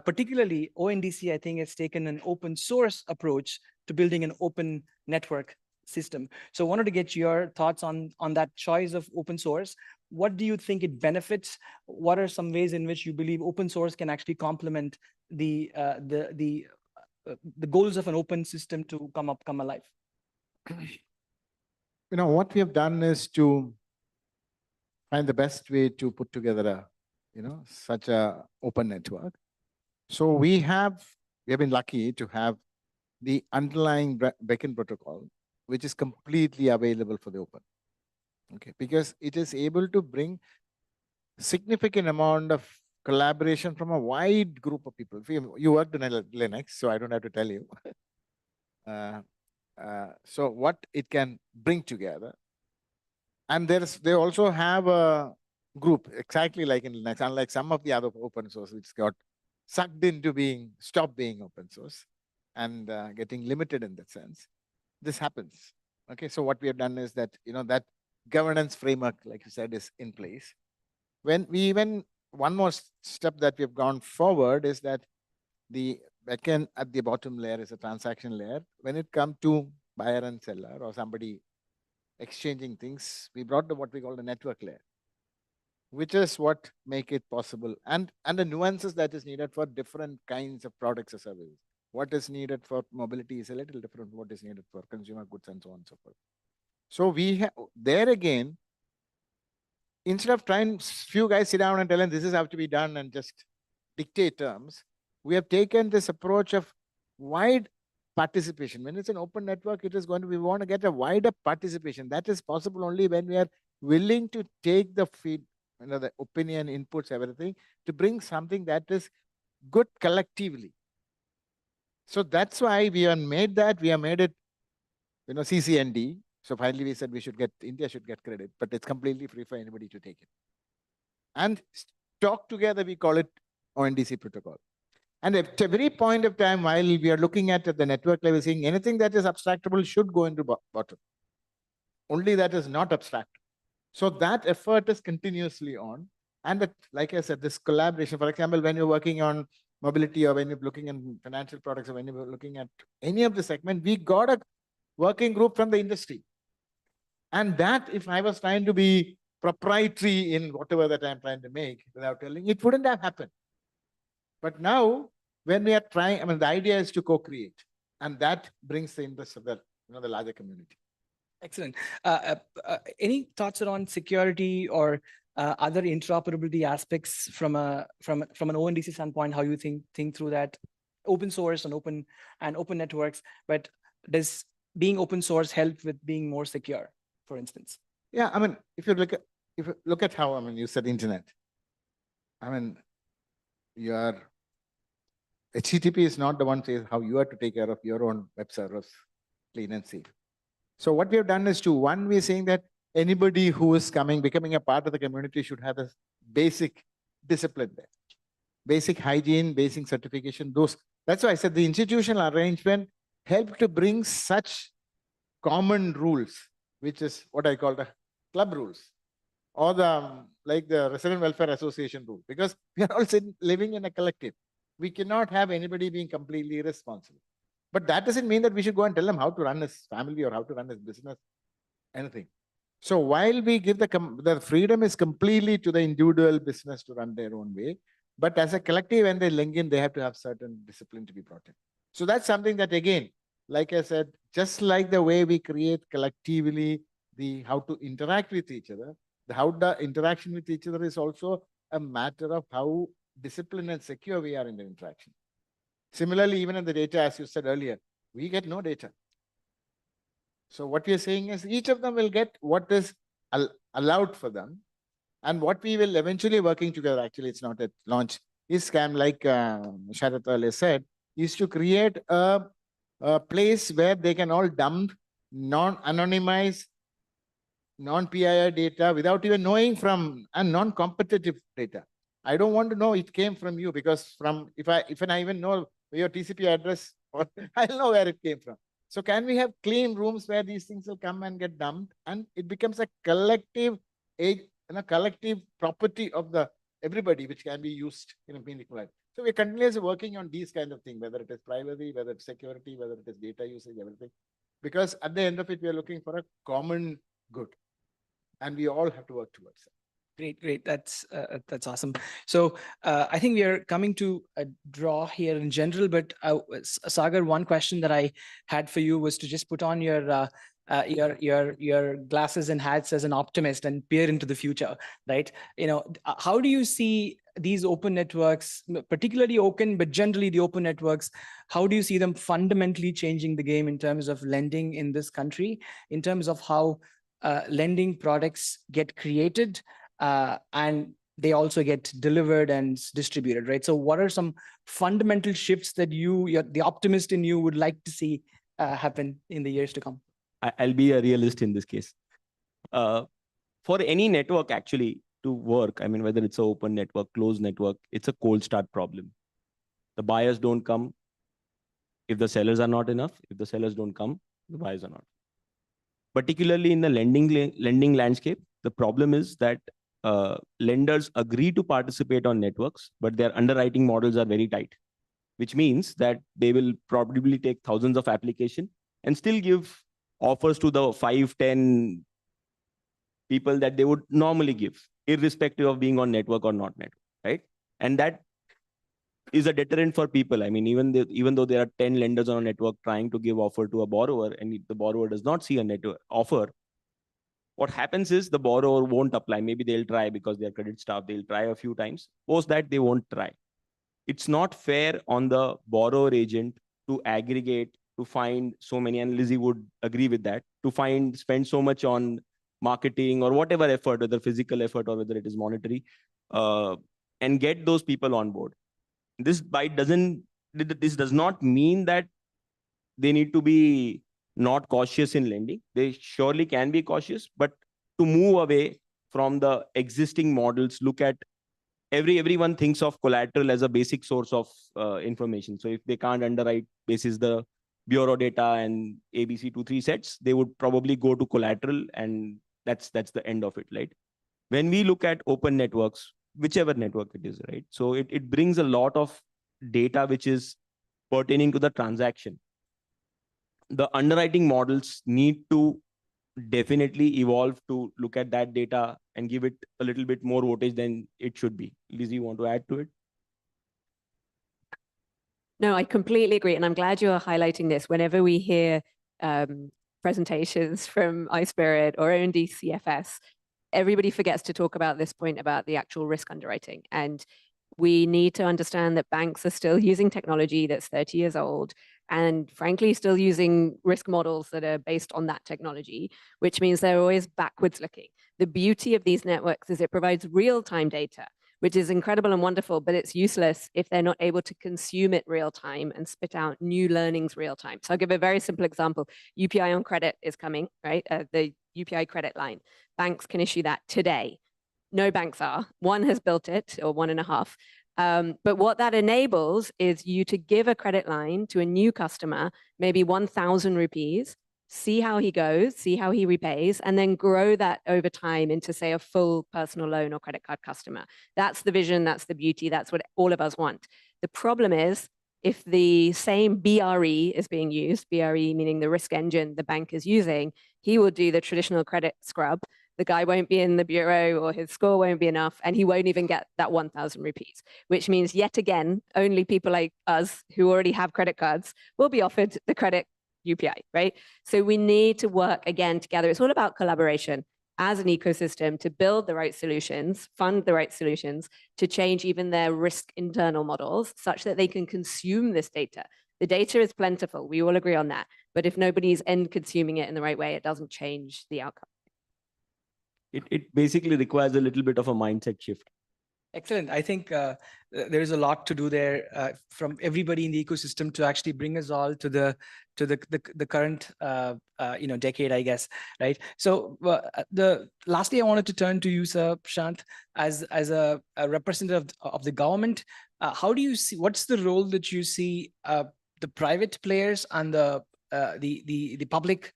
Particularly, ONDC, I think, has taken an open source approach to building an open network system. So I wanted to get your thoughts on that choice of open source. What do you think it benefits? What are some ways in which you believe open source can actually complement the goals of an open system to come alive? What we have done is to find the best way to put together such a open network. So we have been lucky to have the underlying backend protocol, which is completely available for the open. Okay, because it is able to bring significant amount of collaboration from a wide group of people. You worked in Linux, so I don't have to tell you. So what it can bring together And they also have a group, exactly like in Linux, unlike some of the other open source, which got sucked into stopped being open source and getting limited in that sense. This happens. Okay, so what we have done is that, that governance framework, like you said, is in place. One more step that we've gone forward is that the backend at the bottom layer is a transaction layer. When it comes to buyer and seller or somebody exchanging things, we brought what we call the network layer, which is what make it possible. And the nuances that is needed for different kinds of products or services. What is needed for mobility is a little different from what is needed for consumer goods and so on and so forth. So we have, there again, instead of trying few guys sit down and tell them this is how to be done and just dictate terms, we have taken this approach of wide participation. When it's an open network, it is going to, we want to get a wider participation. That is possible only when we are willing to take the feed, the opinion, inputs, everything, to bring something that is good collectively. So that's why we have made that, we have made it, CCND. So finally we said India should get credit, but it's completely free for anybody to take it. And talk together, we call it ONDC protocol. And at every point of time, while we are looking at the network level, saying anything that is abstractable should go into bottom. Only that is not abstract. So that effort is continuously on. And like I said, this collaboration, for example, when you're working on mobility or when you're looking at financial products or when you're looking at any of the segment, we got a working group from the industry. And that, if I was trying to be proprietary in whatever that I'm trying to make without telling, it wouldn't have happened. But now, when we are trying, the idea is to co-create, and that brings the interest of the larger community. Excellent. Any thoughts around security or other interoperability aspects from an ONDC standpoint? How you think through that? Open source and open networks, but does being open source help with being more secure, for instance? Yeah, if you look at how you said internet. Your HTTP is not the one says how you have to take care of your own web servers clean and safe. So what we have done is we're saying that anybody who is becoming a part of the community should have a basic discipline there. Basic hygiene, basic certification, that's why I said the institutional arrangement helped to bring such common rules, which is what I call the club rules, or the Resident Welfare Association rule, because we are all living in a collective. We cannot have anybody being completely irresponsible. But that doesn't mean that we should go and tell them how to run his family or how to run his business, anything. So while we give the freedom is completely to the individual business to run their own way, but as a collective, when they link in, they have to have certain discipline to be brought in. So that's something that, again, like I said, just like the way we create collectively how to interact with each other, how the interaction with each other is also a matter of how disciplined and secure we are in the interaction. Similarly, even in the data, as you said earlier, we get no data. So what we are saying is each of them will get what is allowed for them. And what we will eventually working together, actually, it's not at launch, is like Sharath earlier said, is to create a place where they can all dump non-anonymized, non-PII data without even knowing and non-competitive data. I don't want to know it came from you, because if I even know your TCP address, I'll know where it came from. So can we have clean rooms where these things will come and get dumped, and it becomes a collective collective property of everybody, which can be used in a meaningful way. So we're continuously working on these kind of things, whether it is privacy, whether it's security, whether it is data usage, everything. Because at the end of it, we are looking for a common good, and we all have to work towards it. Great. That's awesome. So I think we are coming to a draw here in general, but Sagar, one question that I had for you was to just put on your glasses and hats as an optimist and peer into the future, right? How do you see these open networks, particularly open, but generally the open networks, how do you see them fundamentally changing the game in terms of lending in this country, in terms of how lending products get created and they also get delivered and distributed, right? So what are some fundamental shifts that the optimist in you would like to see happen in the years to come? I'll be a realist in this case. for any network actually to work, I mean, whether it's an open network, closed network, it's a cold start problem. The buyers don't come if the sellers are not enough. If the sellers don't come, the buyers are not. Particularly in the lending landscape, the problem is that lenders agree to participate on networks, but their underwriting models are very tight, which means that they will probably take thousands of applications and still give offers to the 5-10 people that they would normally give, irrespective of being on network or not network, right? And that is a deterrent for people. I mean, even though there are 10 lenders on a network trying to give offer to a borrower, and if the borrower does not see a network offer, what happens is the borrower won't apply. Maybe they'll try because they're credit staff. They'll try a few times. Post that, they won't try. It's not fair on the borrower agent to aggregate, to find so many, and Lizzie would agree with that, to spend so much on marketing or whatever effort, whether physical effort or whether it is monetary, and get those people on board. This does not mean that they need to be not cautious in lending. They surely can be cautious, but to move away from the existing models, look at everyone thinks of collateral as a basic source of information. So if they can't underwrite basis the bureau data and ABC 2-3 sets, they would probably go to collateral, and that's the end of it, right? When we look at open networks, whichever network it is, right? So it brings a lot of data which is pertaining to the transaction. The underwriting models need to definitely evolve to look at that data and give it a little bit more weightage than it should be. Lizzie, you want to add to it? No, I completely agree. And I'm glad you are highlighting this. Whenever we hear presentations from iSPIRT or OND CFS, everybody forgets to talk about this point about the actual risk underwriting. And we need to understand that banks are still using technology that's 30 years old and frankly still using risk models that are based on that technology, which means they're always backwards looking. The beauty of these networks is it provides real-time data, which is incredible and wonderful, but it's useless if they're not able to consume it real time and spit out new learnings real time. So I'll give a very simple example. UPI on credit is coming, right? The UPI credit line. Banks can issue that today. No banks are. One has built it, or 1.5. But what that enables is you to give a credit line to a new customer, maybe 1,000 rupees, see how he goes, see how he repays, and then grow that over time into, say, a full personal loan or credit card customer. That's the vision, that's the beauty, that's what all of us want. The problem is, if the same BRE is being used, BRE meaning the risk engine the bank is using, he will do the traditional credit scrub. The guy won't be in the bureau or his score won't be enough, and he won't even get that 1,000 rupees, which means yet again, only people like us who already have credit cards will be offered the credit UPI, right? So we need to work again together. It's all about collaboration as an ecosystem to build the right solutions, fund the right solutions, to change even their risk internal models such that they can consume this data. The data is plentiful. We all agree on that. But if nobody's end consuming it in the right way, it doesn't change the outcome. It basically requires a little bit of a mindset shift. Excellent. I think there is a lot to do there from everybody in the ecosystem to actually bring us all to the current decade, I guess, right? So lastly, I wanted to turn to you, Sir Prashant, as a representative of the government. How do you see? What's the role that you see the private players and the public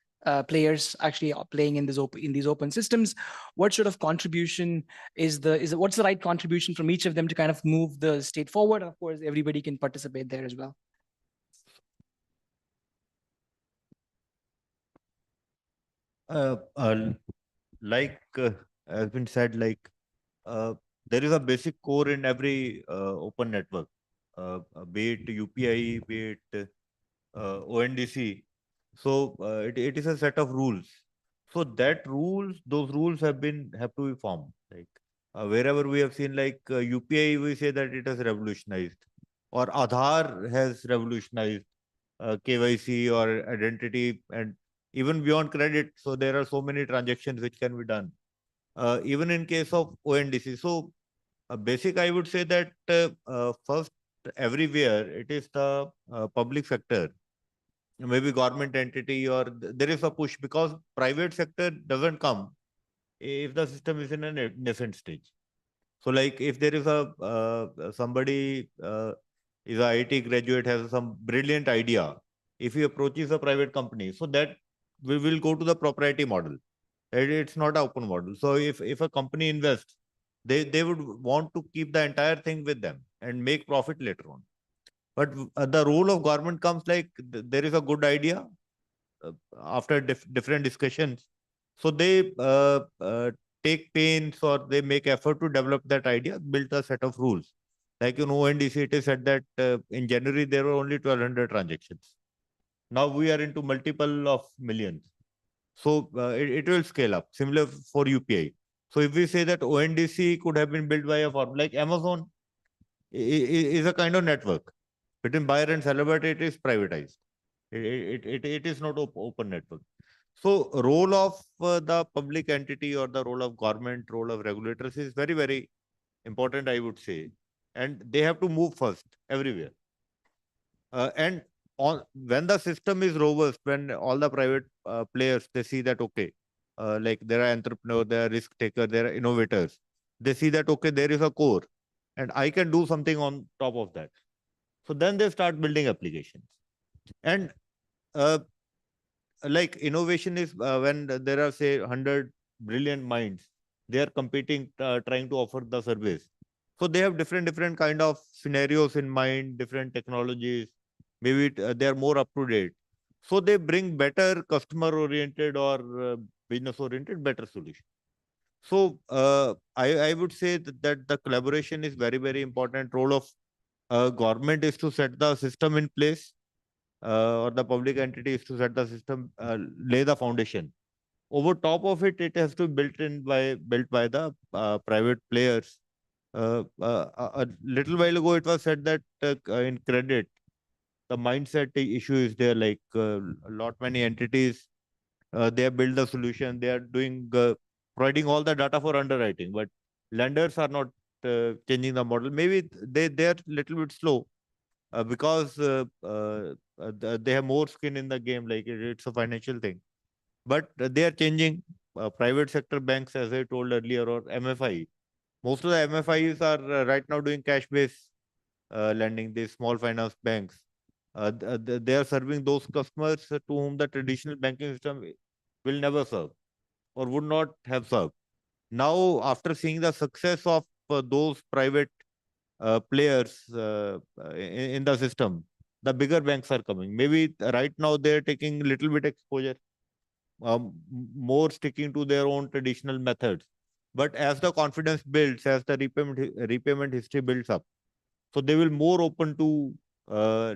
players actually are playing in these open systems? What sort of contribution what's the right contribution from each of them to kind of move the state forward? Of course, everybody can participate there as well. Like has been said, like there is a basic core in every open network, be it UPI, be it ONDC. So it is a set of rules. So those rules have to be formed. Like wherever we have seen, like UPI, we say that it has revolutionized, or Aadhaar has revolutionized KYC or identity, and even beyond credit. So there are so many transactions which can be done. Even in case of ONDC. So basic, I would say that first, everywhere it is the public sector, maybe government entity, or there is a push because private sector doesn't come if the system is in a nascent stage. So like if there is a somebody is a IT graduate, has some brilliant idea, if he approaches a private company, so that we will go to the proprietary model. It's not an open model. So if a company invests, they would want to keep the entire thing with them and make profit later on. But the role of government comes like there is a good idea after different discussions. So they take pains or they make effort to develop that idea, build a set of rules. Like ONDC, it is said that in January there were only 1,200 transactions. Now we are into multiple of millions. So it will scale up. Similar for UPI. So if we say that ONDC could have been built by a firm like Amazon, is a kind of network between buyer and seller, but it is privatized. It is not open network. So role of the public entity or the role of government, role of regulators is very, very important, I would say. And they have to move first everywhere. And when the system is robust, when all the private players, they see that, okay, like there are entrepreneurs, there are risk takers, there are innovators. They see that, okay, there is a core and I can do something on top of that. So then they start building applications. And like innovation is when there are say 100 brilliant minds, they are competing, trying to offer the service. So they have different kind of scenarios in mind, different technologies. Maybe they are more up to date. So they bring better customer oriented or business oriented better solution. So I would say that the collaboration is very, very important. Role of government is to set the system in place. Or the public entity is to set the system, lay the foundation. Over top of it, it has to be built by the private players. A little while ago, it was said that in credit, the mindset issue is there. Like a lot many entities, they have built the solution. They are doing providing all the data for underwriting, but lenders are not changing the model. Maybe they are little bit slow. Because they have more skin in the game, like it's a financial thing. But they are changing. Private sector banks, as I told earlier, or MFI. Most of the MFIs are right now doing cash-based lending, these small finance banks. They are serving those customers to whom the traditional banking system will never serve or would not have served. Now, after seeing the success of those private players in the system, the bigger banks are coming. Maybe right now they're taking little bit exposure, more sticking to their own traditional methods. But as the confidence builds, as the repayment history builds up, so they will more open to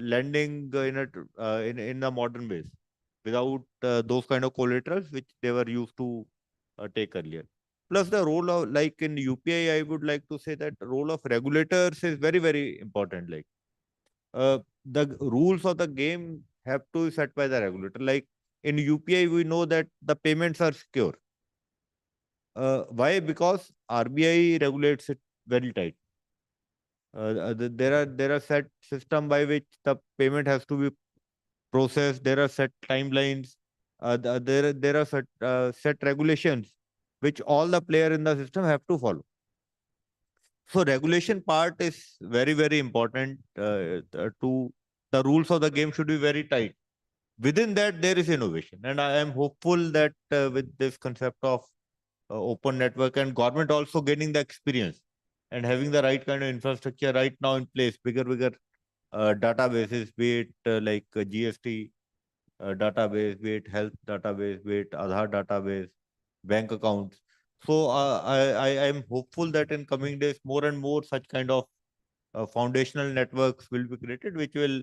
lending in a modern ways without those kind of collaterals which they were used to take earlier. Plus the role of, like in UPI, I would like to say that role of regulators is very, very important. Like the rules of the game have to be set by the regulator. Like in UPI, we know that the payments are secure. Why? Because RBI regulates it very tight. There are set system by which the payment has to be processed. There are set timelines. There are set regulations which all the player in the system have to follow. So regulation part is very, very important. To the rules of the game should be very tight. Within that, there is innovation, and I am hopeful that with this concept of open network and government also getting the experience and having the right kind of infrastructure right now in place, bigger databases, be it like GST database, be it health database, be it Aadhaar database, bank accounts. So I am hopeful that in coming days, more and more such kind of foundational networks will be created, which will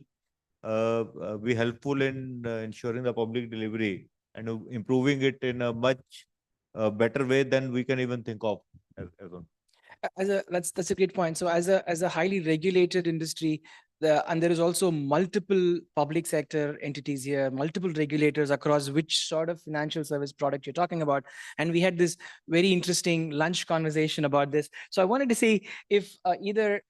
be helpful in ensuring the public delivery and improving it in a much better way than we can even think of as on. That's a great point. So as a highly regulated industry, and there is also multiple public sector entities here, multiple regulators across which sort of financial service product you're talking about. And we had this very interesting lunch conversation about this. So I wanted to say, if either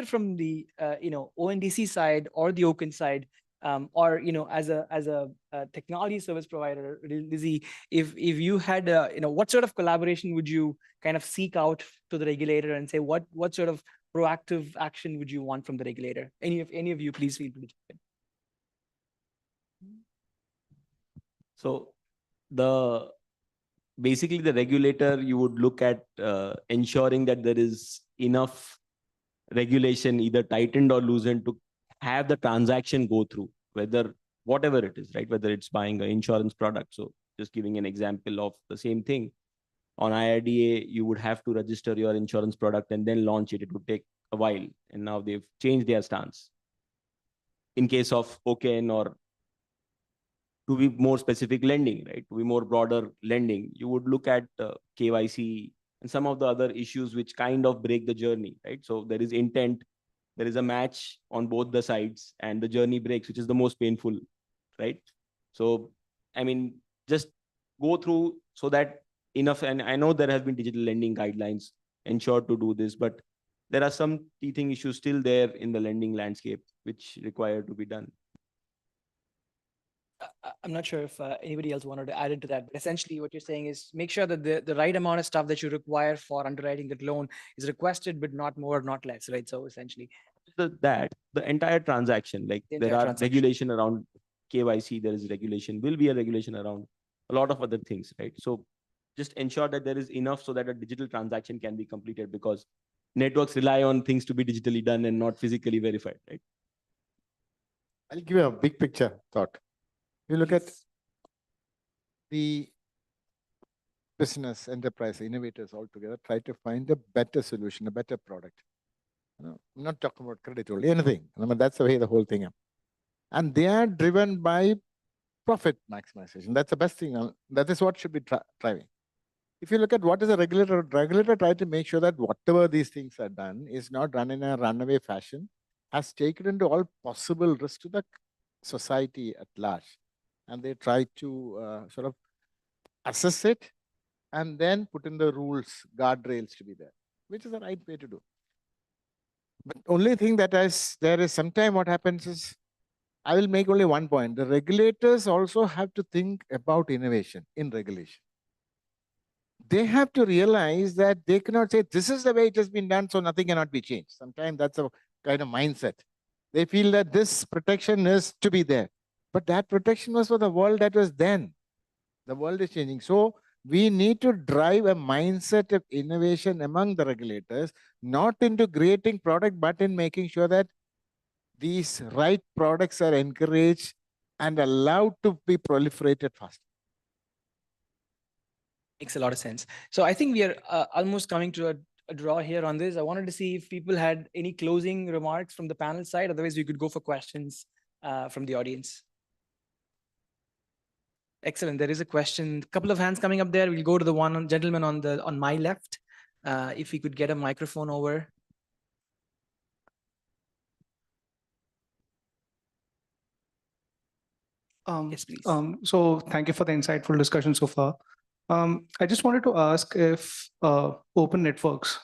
from the ONDC side or the Open side, or as a technology service provider, Lizzie, if you had what sort of collaboration would you kind of seek out to the regulator and say what sort of proactive action would you want from the regulator? Any of you, please feel free to jump in. So basically the regulator, you would look at ensuring that there is enough regulation, either tightened or loosened, to have the transaction go through, whatever it is, right? Whether it's buying an insurance product. So just giving an example of the same thing. On IRDA, you would have to register your insurance product and then launch it. It would take a while. And now they've changed their stance. In case of OCEN, or to be more specific, lending, right? To be more broader lending, you would look at KYC and some of the other issues which kind of break the journey, right? So there is intent, there is a match on both the sides, and the journey breaks, which is the most painful, right? So, I mean, just go through so that enough, and I know there have been digital lending guidelines ensured to do this, but there are some teething issues still there in the lending landscape which require to be done. I'm not sure if anybody else wanted to add into that, but essentially what you're saying is make sure that the right amount of stuff that you require for underwriting that loan is requested, but not more, not less, right? So essentially the entire transaction, like there are regulation around KYC, there is regulation, will be a regulation around a lot of other things, right? So just ensure that there is enough so that a digital transaction can be completed, because networks rely on things to be digitally done and not physically verified, right? I'll give you a big picture thought. You look at the business, enterprise, innovators all together, try to find a better solution, a better product. I'm not talking about credit only, anything. I mean, that's the way the whole thing is. And they are driven by profit maximization. That's the best thing. That is what should be driving. If you look at what is a regulator try to make sure that whatever these things are done is not done in a runaway fashion, has taken into all possible risks to the society at large. And they try to sort of assess it and then put in the rules, guardrails to be there, which is the right way to do. But only thing that there is sometime what happens is, I will make only one point. The regulators also have to think about innovation in regulation. They have to realize that they cannot say, this is the way it has been done, so nothing cannot be changed. Sometimes that's a kind of mindset. They feel that this protection is to be there. But that protection was for the world that was then. The world is changing. So we need to drive a mindset of innovation among the regulators, not into creating product, but in making sure that these right products are encouraged and allowed to be proliferated faster. Makes a lot of sense. So I think we are almost coming to a draw here on this. I wanted to see if people had any closing remarks from the panel side. Otherwise, we could go for questions from the audience. Excellent. There is a question. A couple of hands coming up there. We'll go to the gentleman on my left. If we could get a microphone over. Yes, please. So thank you for the insightful discussion so far. I just wanted to ask if open networks,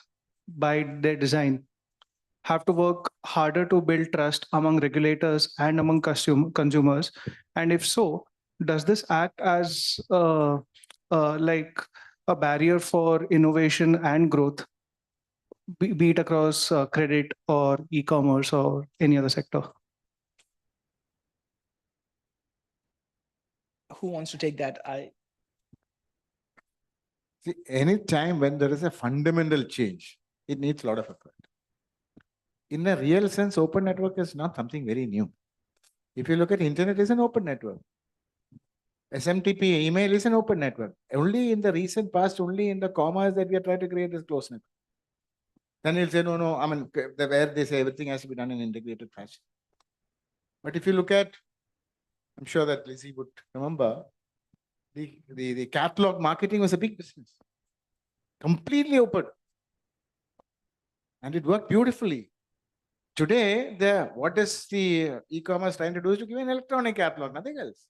by their design, have to work harder to build trust among regulators and among consumers, and if so, does this act as like a barrier for innovation and growth, be it across credit or e-commerce or any other sector? Who wants to take that? See, any time when there is a fundamental change, it needs a lot of effort. In a real sense, open network is not something very new. If you look at internet, it's an open network. SMTP email is an open network. Only in the recent past, only in the commas that we are trying to create is closed network. Then you'll say, no, I mean, where they say everything has to be done in integrated fashion. But if you look at, I'm sure that Lizzie would remember, the catalog marketing was a big business. Completely open. And it worked beautifully. Today, what is the e-commerce trying to do is to give an electronic catalog, nothing else.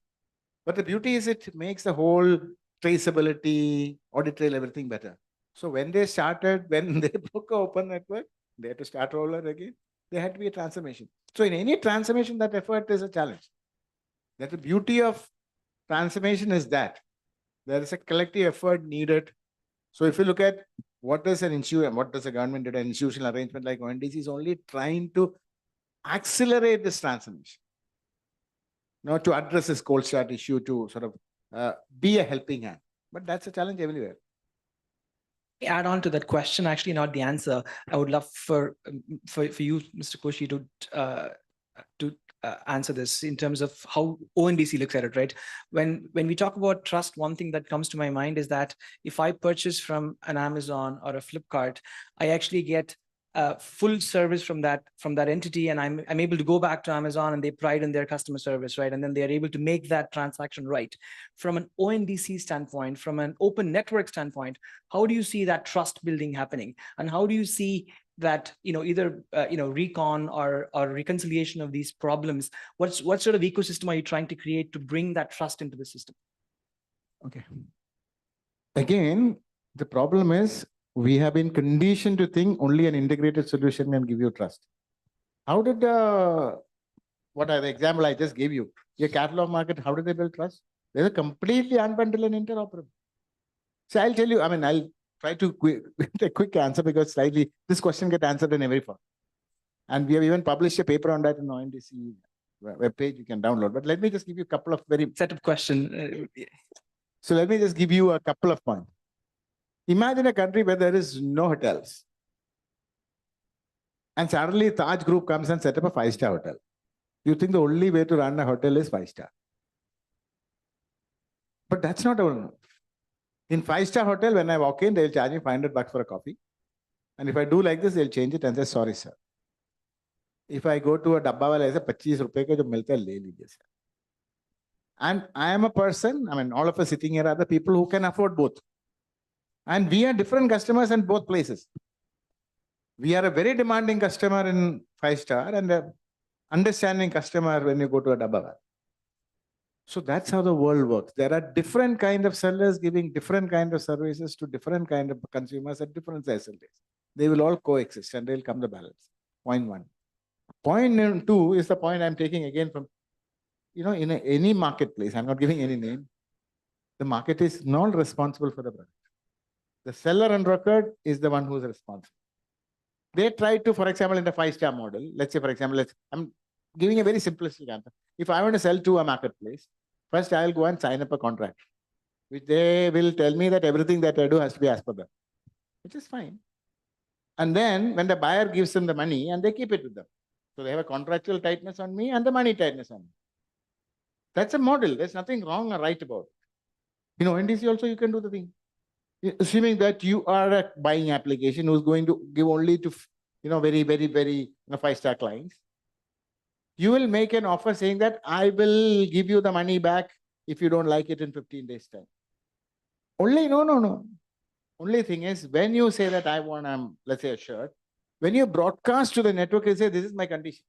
But the beauty is it makes the whole traceability, audit trail, everything better. So when they broke an open network, they had to start all over again. There had to be a transformation. So in any transformation, that effort is a challenge. That the beauty of transformation is that there is a collective effort needed. So if you look at what does an institution, what does a government do, an institutional arrangement like ONDC is only trying to accelerate this transformation. Not to address this cold start issue, to sort of be a helping hand. But that's a challenge everywhere. Add on to that question, actually not the answer. I would love for you, Mr. Koshi, to answer this in terms of how ONDC looks at it, right? When we talk about trust, one thing that comes to my mind is that if I purchase from an Amazon or a Flipkart, I actually get full service from that entity, and I'm able to go back to Amazon and they pride in their customer service, right? And then they're able to make that transaction right. From an ONDC standpoint, from an open network standpoint, how do you see that trust building happening? And how do you see that, either recon or reconciliation of these problems? What sort of ecosystem are you trying to create to bring that trust into the system? Okay. Again, the problem is we have been conditioned to think only an integrated solution can give you trust. How did the example I just gave you, your catalog market, how did they build trust? They're completely unbundled and interoperable. So I'll tell you, I'll try to with a quick answer, because slightly this question gets answered in every form. And we have even published a paper on that in the ONDC webpage you can download. But let me just give you a couple of very set of questions. So let me just give you a couple of points. Imagine a country where there is no hotels. And suddenly Taj Group comes and set up a 5-star hotel. You think the only way to run a hotel is 5-star. But that's not our. In 5-star hotel, when I walk in, they'll charge me $500 for a coffee. And if I do like this, they'll change it and say, sorry, sir. If I go to a dabba wala, I say, 25 rupees ka jo milta hai, le lijiye, sir. And I am a person, all of us sitting here are the people who can afford both. And we are different customers in both places. We are a very demanding customer in 5-star and a understanding customer when you go to a dabba. So that's how the world works. There are different kind of sellers giving different kind of services to different kind of consumers at different SLAs. They will all coexist and they'll come to balance. Point one. Point two is the point I'm taking again from, in any marketplace, I'm not giving any name. The market is not responsible for the product. The seller on record is the one who is responsible. They try to, for example, in the 5-star model, let's say, for example, I'm giving a very simplistic answer. If I want to sell to a marketplace, first I'll go and sign up a contract, which they will tell me that everything that I do has to be as per them, which is fine. And then when the buyer gives them the money, and they keep it with them. So they have a contractual tightness on me and the money tightness on me. That's a model. There's nothing wrong or right about it. NDC also you can do the thing. Assuming that you are a buying application who's going to give only to, very, very, very 5-star clients, you will make an offer saying that I will give you the money back if you don't like it in 15 days time. No. Only thing is, when you say that I want, let's say, a shirt, when you broadcast to the network, you say, this is my condition.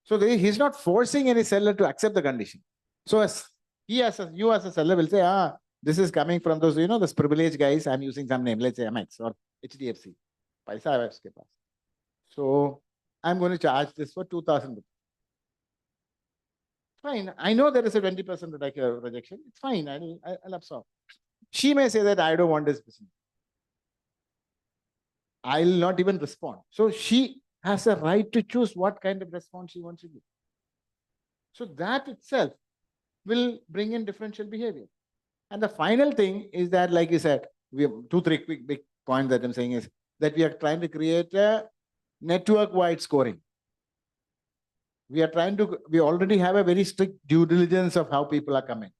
So he's not forcing any seller to accept the condition. So you as a seller will say, this is coming from those, those privileged guys. I'm using some name, let's say MX or HDFC. So I'm going to charge this for 2,000 rupees. Fine. I know there is a 20% rejection. It's fine. I'll absorb. She may say that I don't want this business. I'll not even respond. So she has a right to choose what kind of response she wants to give. So that itself will bring in differential behavior. And the final thing is that, like you said, we have 2-3 quick big points that I'm saying is that we are trying to create a network-wide scoring. We already have a very strict due diligence of how people are coming.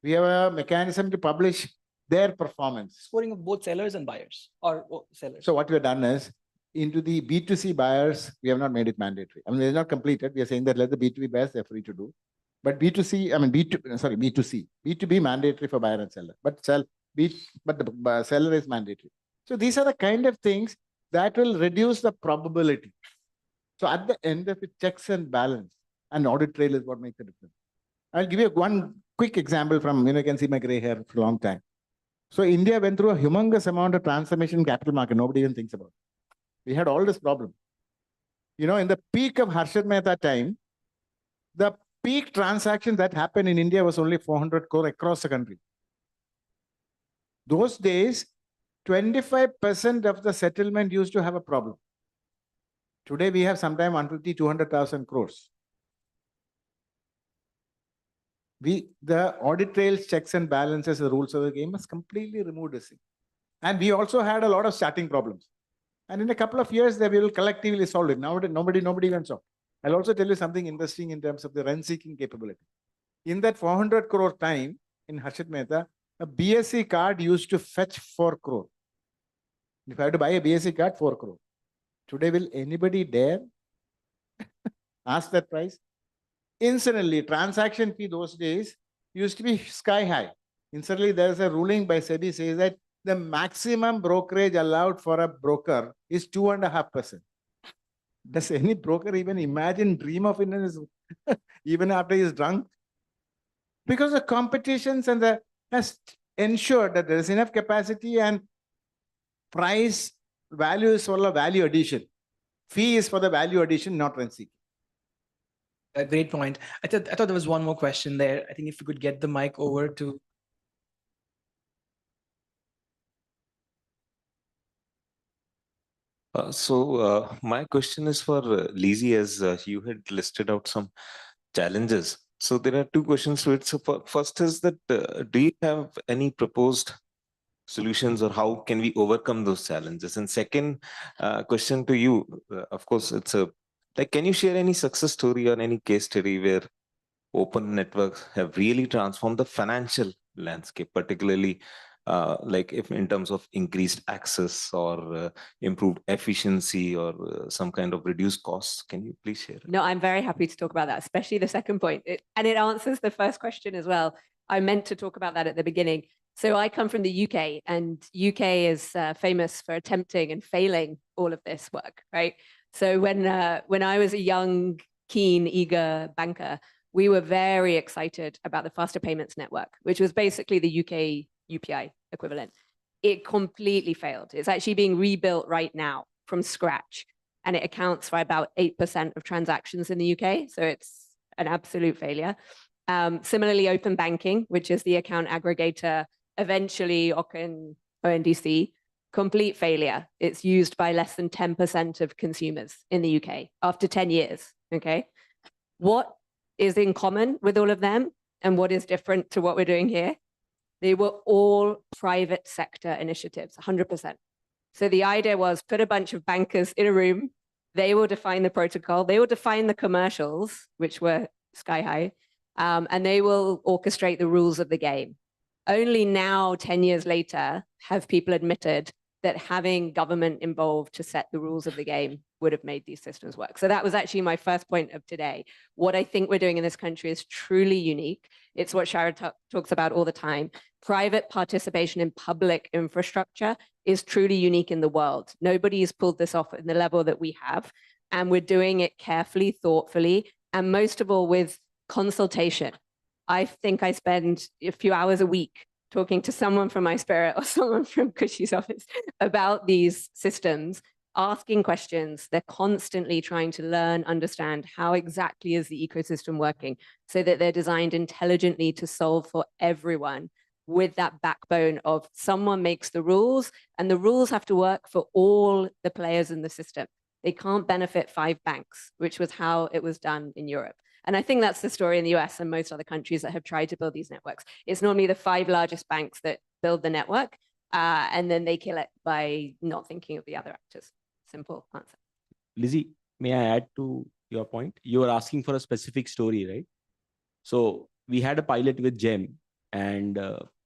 We have a mechanism to publish their performance. Scoring of both sellers and buyers or sellers. So what we have done is, into the B2C buyers, we have not made it mandatory. It's not completed. We are saying that let the B2B buyers, they're free to do. But B2C, B2C. B2B mandatory for buyer and seller. But the seller is mandatory. So these are the kind of things that will reduce the probability. So at the end of it, checks and balance and audit trail is what makes a difference. I'll give you one quick example from, you can see my gray hair for a long time. So India went through a humongous amount of transformation in capital market. Nobody even thinks about it. We had all this problem. In the peak of Harshad Mehta time, the peak transaction that happened in India was only 400 crore across the country. Those days, 25% of the settlement used to have a problem. Today, we have sometime 150, 200,000 crores. The audit trails, checks and balances, the rules of the game has completely removed this thing. And we also had a lot of starting problems. And in a couple of years, they will collectively solve it. Nowadays, nobody can solve. I'll also tell you something interesting in terms of the rent-seeking capability. In that 400 crore time, in Harshit Mehta, a BSc card used to fetch 4 crore. If I had to buy a BSc card, 4 crore. Today, will anybody dare ask that price? Incidentally, transaction fee those days used to be sky high. Incidentally, there's a ruling by SEBI says that the maximum brokerage allowed for a broker is 2.5%. Does any broker even imagine, dream of it even after he's drunk? Because the competitions and the has ensured that there is enough capacity and price value is for the value addition. Fee is for the value addition, not rent seeking. A great point. I thought there was one more question there. I think if we could get the mic over to. My question is for Lizzie, as you had listed out some challenges. So there are two questions to it. So first is that do you have any proposed solutions, or how can we overcome those challenges? And second question to you, of course, it's like, can you share any success story or any case study where open networks have really transformed the financial landscape, particularly like if in terms of increased access or improved efficiency or some kind of reduced costs? Can you please share? No, I'm very happy to talk about that, especially the second point. And it answers the first question as well. I meant to talk about that at the beginning. So I come from the UK, and UK is famous for attempting and failing all of this work, right? So when I was a young, keen, eager banker, we were very excited about the Faster Payments Network, which was basically the UK UPI equivalent. It completely failed. It's actually being rebuilt right now from scratch, and it accounts for about 8% of transactions in the UK. So it's an absolute failure. Similarly, open banking, which is the account aggregator, eventually ONDC, complete failure. It's used by less than 10% of consumers in the UK after 10 years, okay? What is in common with all of them and what is different to what we're doing here? They were all private sector initiatives, 100%. So the idea was put a bunch of bankers in a room, they will define the protocol, they will define the commercials, which were sky high, and they will orchestrate the rules of the game. Only now, 10 years later, have people admitted that having government involved to set the rules of the game would have made these systems work. So that was actually my first point of today. What I think we're doing in this country is truly unique. It's what Sharad talks about all the time. Private participation in public infrastructure is truly unique in the world. Nobody's pulled this off at the level that we have, and we're doing it carefully, thoughtfully, and most of all with consultation. I think I spend a few hours a week talking to someone from iSPIRT or someone from Kushi's office about these systems, asking questions. They're constantly trying to learn, understand how exactly is the ecosystem working so that they're designed intelligently to solve for everyone with that backbone of someone makes the rules, and the rules have to work for all the players in the system. They can't benefit 5 banks, which was how it was done in Europe. And I think that's the story in the US and most other countries that have tried to build these networks. It's normally the 5 largest banks that build the network, and then they kill it by not thinking of the other actors. Simple answer. Lizzie, may I add to your point? You were asking for a specific story, right? So we had a pilot with GEM, and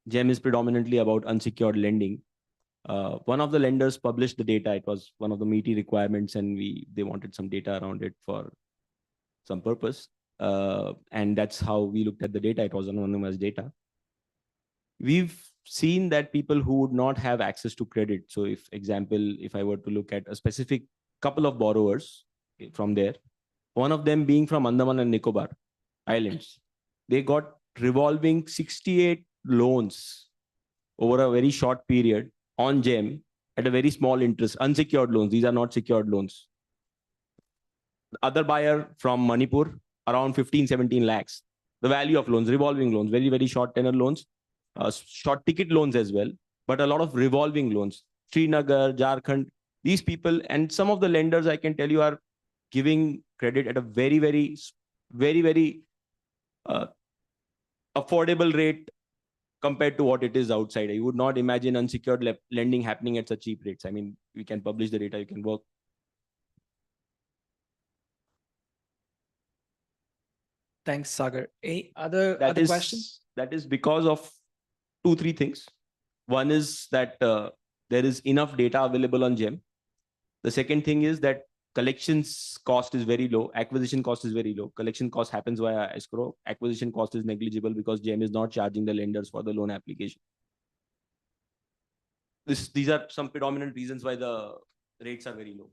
GEM is predominantly about unsecured lending. One of the lenders published the data. It was one of the meaty requirements, and they wanted some data around it for some purpose. And that's how we looked at the data. It was anonymous data. We've seen that people who would not have access to credit. So if I were to look at a specific couple of borrowers from there, one of them being from Andaman and Nicobar Islands, they got revolving 68 loans over a very short period on GEM at a very small interest, unsecured loans. These are not secured loans. The other buyer from Manipur, around 15, 17 lakhs. The value of loans, revolving loans, very, very short tenor loans, short ticket loans as well, but a lot of revolving loans. Srinagar, Jharkhand, these people, and some of the lenders I can tell you are giving credit at a very, very, very affordable rate compared to what it is outside. You would not imagine unsecured lending happening at such cheap rates. I mean, we can publish the data, you can work. Thanks, Sagar. Any other questions? That is because of 2-3 things. One is that there is enough data available on GEM. The second thing is that collections cost is very low, acquisition cost is very low. Collection cost happens via escrow. Acquisition cost is negligible because GEM is not charging the lenders for the loan application. These are some predominant reasons why the rates are very low.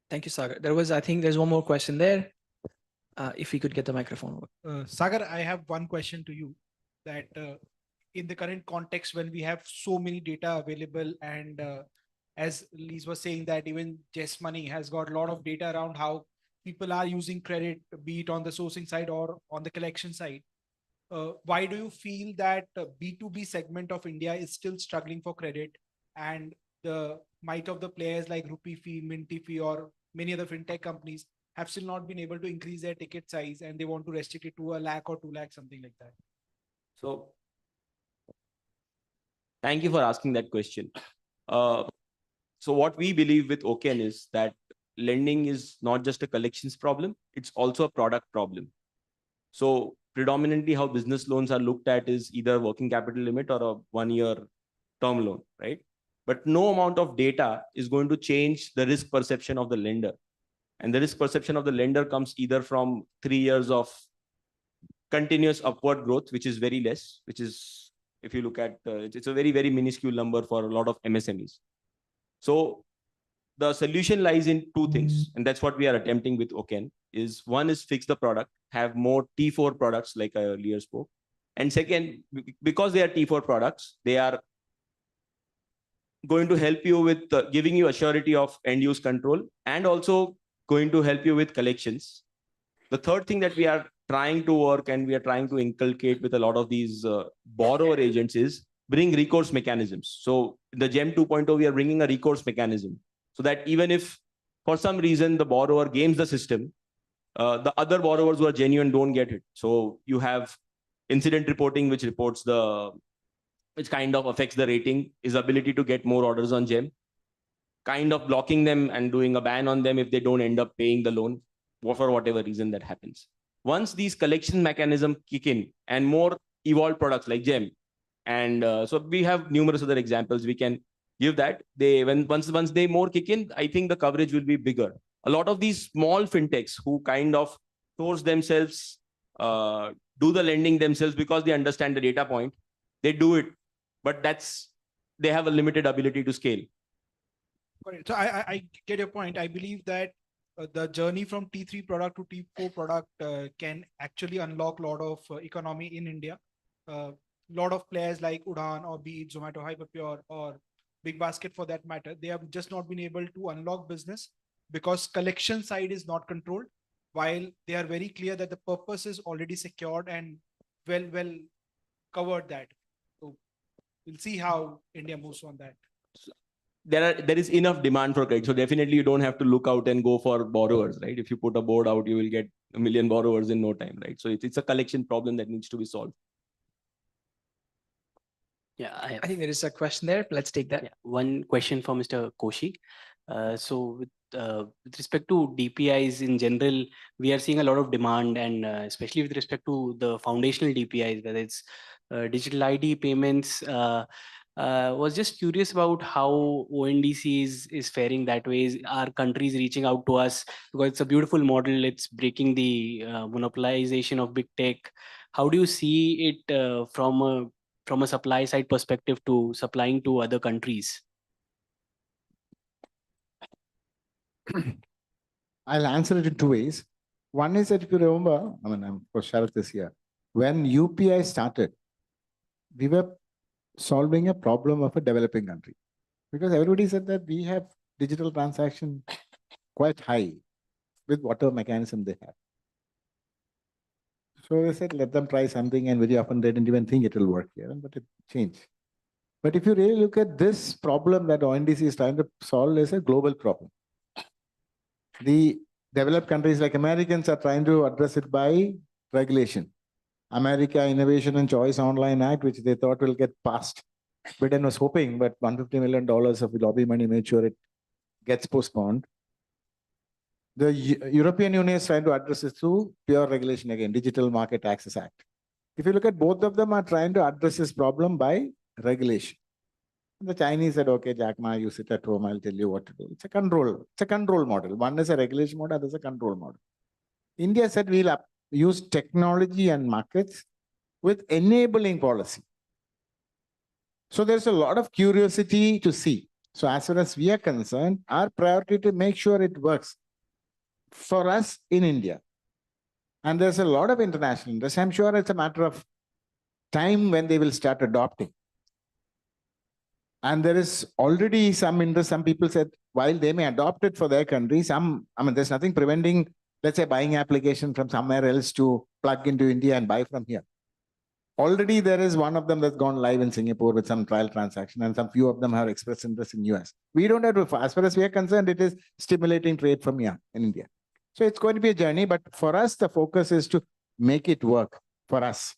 Thank you, Sagar. I think there's one more question there. If we could get the microphone over. Sagar, I have one question to you. That in the current context, when we have so many data available, and as Liz was saying, that even Just Money has got a lot of data around how people are using credit, be it on the sourcing side or on the collection side. Why do you feel that B2B segment of India is still struggling for credit, and the might of the players like Rupee Fee, Minty Fee, or many other fintech companies have still not been able to increase their ticket size, and they want to restrict it to 1 lakh or 2 lakh, something like that? So thank you for asking that question. So what we believe with Oken is that lending is not just a collections problem, it's also a product problem. So predominantly how business loans are looked at is either working capital limit or a 1-year term loan, right? But no amount of data is going to change the risk perception of the lender. And the risk perception of the lender comes either from 3 years of continuous upward growth, which is very less, which is, if you look at, it's a very, very minuscule number for a lot of MSMEs. So the solution lies in 2 things, and that's what we are attempting with Oken. Is one is fix the product, have more T4 products like I earlier spoke. And second, because they are T4 products, they are going to help you with giving you a surety of end use control, and also going to help you with collections. The third thing that we are trying to work and we are trying to inculcate with a lot of these borrower agents is bring recourse mechanisms. So in the GEM 2.0, we are bringing a recourse mechanism so that even if for some reason the borrower games the system, the other borrowers who are genuine don't get it. So you have incident reporting, which kind of affects the rating, is ability to get more orders on GEM, kind of blocking them and doing a ban on them if they don't end up paying the loan for whatever reason that happens. Once these collection mechanisms kick in and more evolved products like GEM, and so we have numerous other examples we can give that. Once they more kick in, I think the coverage will be bigger. A lot of these small fintechs who kind of source themselves, do the lending themselves because they understand the data point, they do it, but they have a limited ability to scale. So I get your point. I believe that the journey from T3 product to T4 product can actually unlock a lot of economy in India. Lot of players like Udaan or be it Zomato, Hyperpure, or Big Basket for that matter, they have just not been able to unlock business because collection side is not controlled, while they are very clear that the purpose is already secured and well covered that. So we'll see how India moves on that. There is enough demand for credit. So definitely you don't have to look out and go for borrowers, right? If you put a board out, you will get 1 million borrowers in no time, right? So it's a collection problem that needs to be solved. Yeah, I think there is a question there. Let's take that. Yeah, one question for Mr. Koshi. So with respect to DPIs in general, we are seeing a lot of demand, and especially with respect to the foundational DPIs, whether it's digital ID payments. Was just curious about how ONDC is faring that way. Are countries reaching out to us because it's a beautiful model? It's breaking the monopolization of big tech. How do you see it from a supply side perspective to supplying to other countries? I'll answer it in 2 ways. One is that if you remember, of course, Sharath is here. When UPI started, we were solving a problem of a developing country because everybody said that we have digital transaction quite high. with whatever mechanism they have. So they said, let them try something, and very often they didn't even think it will work here, but it changed. But if you really look at this problem that ONDC is trying to solve, is a global problem. The developed countries like Americans are trying to address it by regulation. America Innovation and Choice Online Act, which they thought will get passed. Britain was hoping, but $150 million of lobby money made sure it gets postponed. The European Union is trying to address this through pure regulation again, Digital Market Access Act. If you look at both of them are trying to address this problem by regulation. The Chinese said, okay, Jack Ma, you sit at home, I'll tell you what to do. It's a control model. One is a regulation model, other is a control model. India said we'll use technology and markets with enabling policy. So there's a lot of curiosity to see. So as far as we are concerned, our priority to make sure it works for us in India. And there's a lot of international interest. I'm sure it's a matter of time when they will start adopting. And there is already some interest. Some people said, while they may adopt it for their country, there's nothing preventing, let's say, buying application from somewhere else to plug into India and buy from here. Already there is one of them that's gone live in Singapore with some trial transaction, and some few of them have expressed interest in US. We don't have to, as far as we are concerned, it is stimulating trade from here in India. So it's going to be a journey, but for us, the focus is to make it work for us.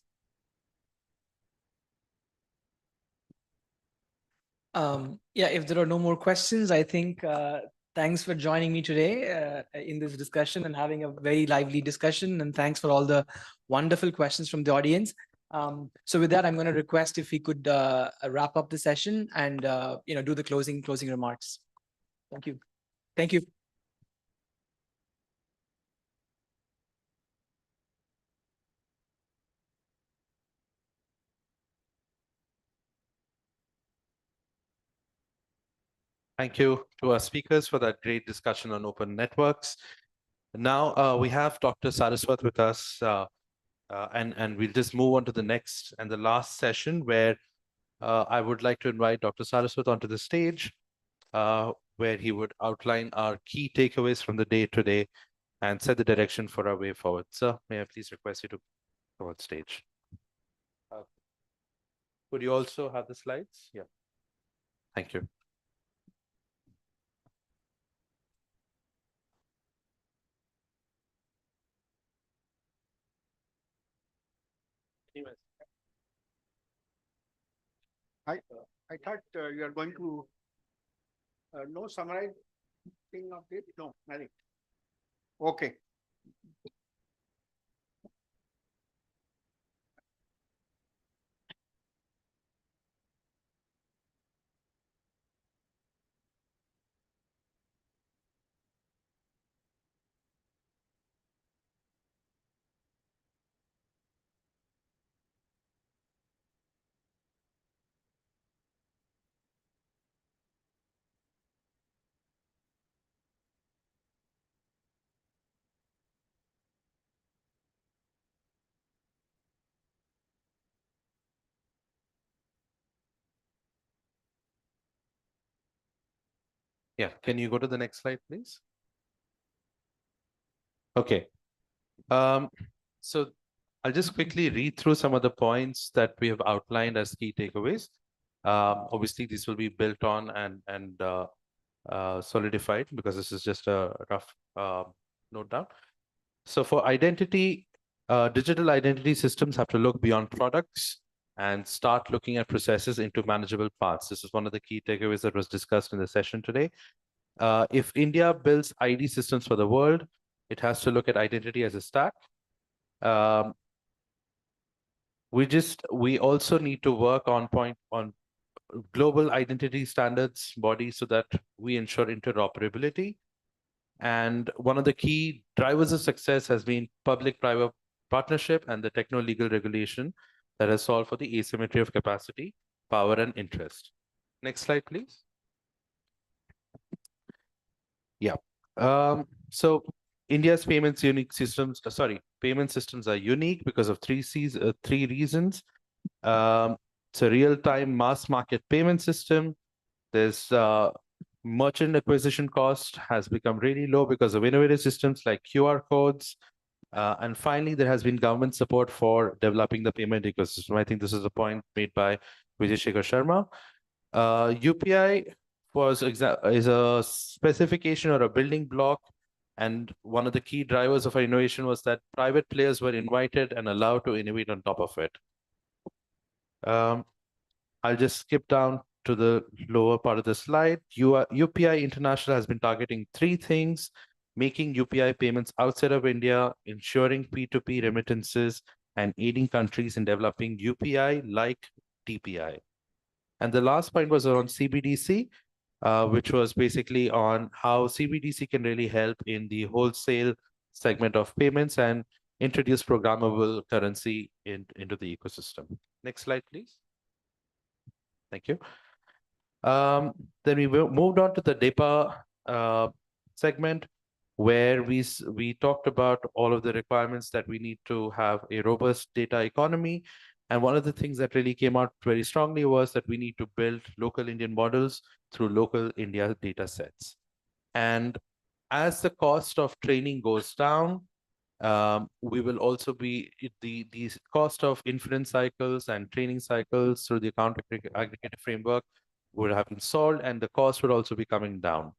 Yeah, if there are no more questions, I think thanks for joining me today in this discussion and having a very lively discussion. And thanks for all the wonderful questions from the audience. So with that, I'm going to request if we could wrap up the session and do the closing remarks. Thank you. Thank you. Thank you to our speakers for that great discussion on open networks. Now we have Dr. Saraswat with us, and we'll just move on to the next and the last session, where I would like to invite Dr. Saraswat onto the stage, where he would outline our key takeaways from the day today and set the direction for our way forward. Sir, may I please request you to come on stage? Would you also have the slides? Yeah. Thank you. I thought you are going to no summarize thing of it. No, nothing. Okay. Yeah, can you go to the next slide, please? Okay. So I'll just quickly read through some of the points that we have outlined as key takeaways. Obviously, this will be built on and solidified, because this is just a rough note down. So for identity, digital identity systems have to look beyond products and start looking at processes into manageable paths. This is one of the key takeaways that was discussed in the session today. If India builds ID systems for the world, it has to look at identity as a stack. We also need to work on global identity standards body so that we ensure interoperability. And one of the key drivers of success has been public-private partnership and the techno-legal regulation that has solved for the asymmetry of capacity, power, and interest. Next slide, please. Yeah. So India's payment systems are unique because of three reasons. It's a real-time mass market payment system. There's Merchant acquisition cost has become really low because of innovative systems like QR codes. And finally, there has been government support for developing the payment ecosystem. I think this is a point made by Vijay Shekhar Sharma. UPI is a specification or a building block. And one of the key drivers of our innovation was that private players were invited and allowed to innovate on top of it. I'll just skip down to the lower part of the slide. UPI International has been targeting 3 things: making UPI payments outside of India, ensuring P2P remittances, and aiding countries in developing UPI like DPI. And the last point was around CBDC, which was basically on how CBDC can really help in the wholesale segment of payments and introduce programmable currency into the ecosystem. Next slide, please. Thank you. Then we moved on to the DEPA segment, where we talked about all of the requirements that we need to have a robust data economy. And one of the things that really came out very strongly was that we need to build local Indian models through local India data sets. And as the cost of training goes down, we will also be the cost of inference cycles and training cycles through the account aggregator framework would have been solved, and the cost would also be coming down.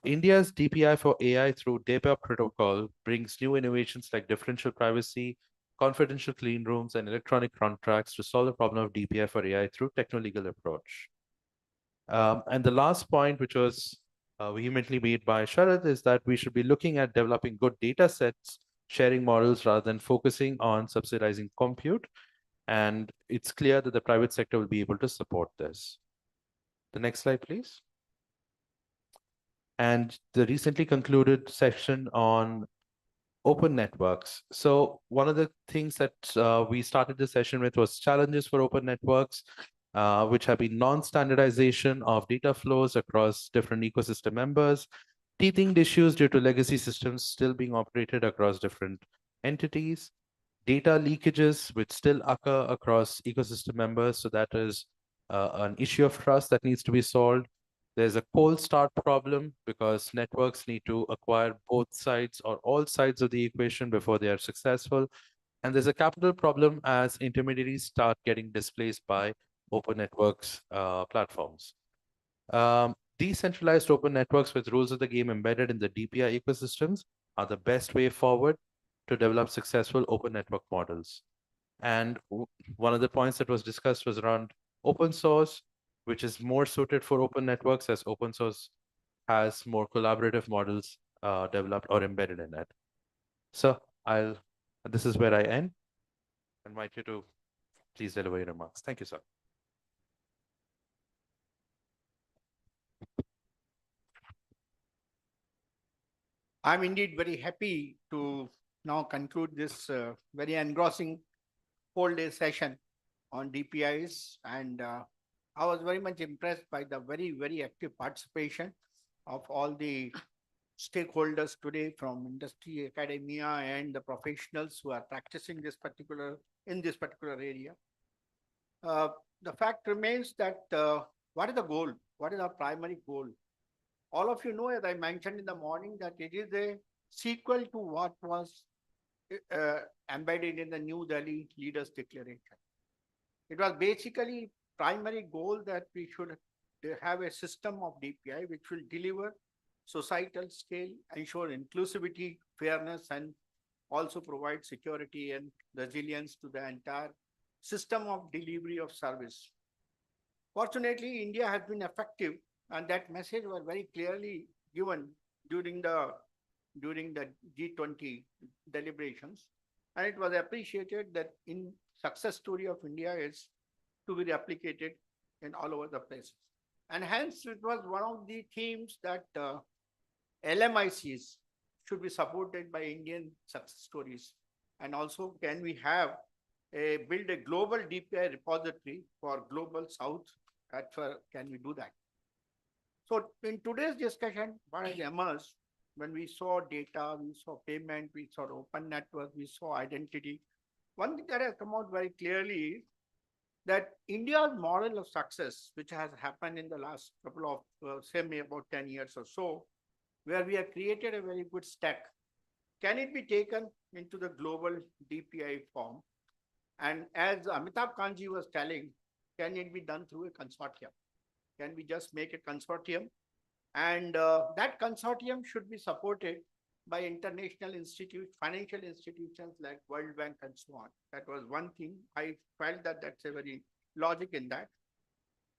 India's DPI for AI through DEPA protocol brings new innovations like differential privacy, confidential clean rooms, and electronic contracts to solve the problem of DPI for AI through techno-legal approach. And the last point, which was vehemently made by Sharad, is that we should be looking at developing good data sets, sharing models rather than focusing on subsidizing compute. And it's clear that the private sector will be able to support this. The next slide, please. And the recently concluded section on open networks. So one of the things that we started the session with was challenges for open networks, which have been non-standardization of data flows across different ecosystem members, teething issues due to legacy systems still being operated across different entities, data leakages which still occur across ecosystem members. So that is an issue of trust that needs to be solved. There's a cold start problem because networks need to acquire both sides or all sides of the equation before they are successful. And there's a capital problem as intermediaries start getting displaced by open networks platforms. Decentralized open networks with rules of the game embedded in the DPI ecosystems are the best way forward to develop successful open network models. And one of the points that was discussed was around open source, which is more suited for open networks as open source has more collaborative models developed or embedded in it. So this is where I end. I invite you to please deliver your remarks. Thank you, sir. I'm indeed very happy to now conclude this very engrossing whole day session on DPIs. And I was very much impressed by the very, very active participation of all the stakeholders today from industry, academia, and the professionals who are practicing in this particular area. The fact remains that what is the goal? What is our primary goal? All of you know, as I mentioned in the morning, that it is a sequel to what was embedded in the New Delhi Leaders Declaration. It was basically primary goal that we should have a system of DPI which will deliver societal scale, ensure inclusivity, fairness, and also provide security and resilience to the entire system of delivery of service. Fortunately, India has been effective, and that message was very clearly given during the G20 deliberations. And it was appreciated that in success story of India is to be replicated in all over the places. And hence, it was one of the themes that LMICs should be supported by Indian success stories. And also, can we have build a global DPI repository for global South? Can we do that? So in today's discussion, what has emerged, when we saw data, we saw payment, we saw open network, we saw identity, one thing that has come out very clearly is that India's model of success, which has happened in the last couple of, say, about 10 years or so, where we have created a very good stack, can it be taken into the global DPI form? And as Amitabh Kanji was telling, can it be done through a consortium? Can we just make a consortium? And that consortium should be supported by international institutes, financial institutions like World Bank and so on. That was one thing. I felt that that's a very logic in that.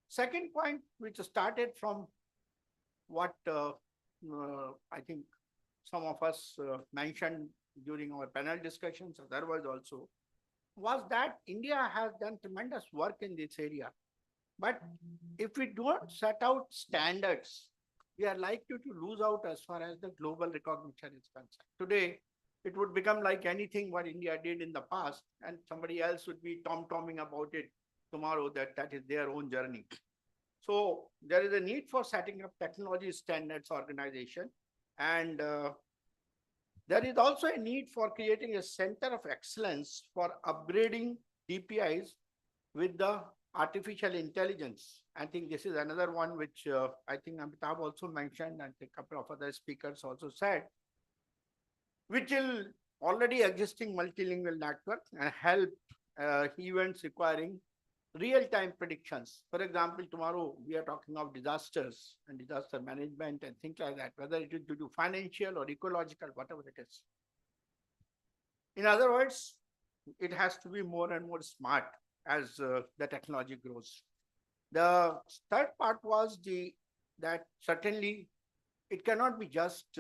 Second point, which started from what I think some of us mentioned during our panel discussions, otherwise also, was that India has done tremendous work in this area. But if we don't set out standards, we are likely to lose out as far as the global recognition is concerned. Today, it would become like anything what India did in the past, and somebody else would be tom-tomming about it tomorrow, that is their own journey. So there is a need for setting up technology standards organization, and there is also a need for creating a center of excellence for upgrading DPIs with the artificial intelligence. I think this is another one which I think Amitabh also mentioned, and a couple of other speakers also said, which will already existing multilingual network and help events requiring real-time predictions. For example, tomorrow we are talking of disasters and disaster management and things like that, whether it is due to financial or ecological, whatever it is. In other words, it has to be more and more smart as the technology grows. The third part was that certainly it cannot be just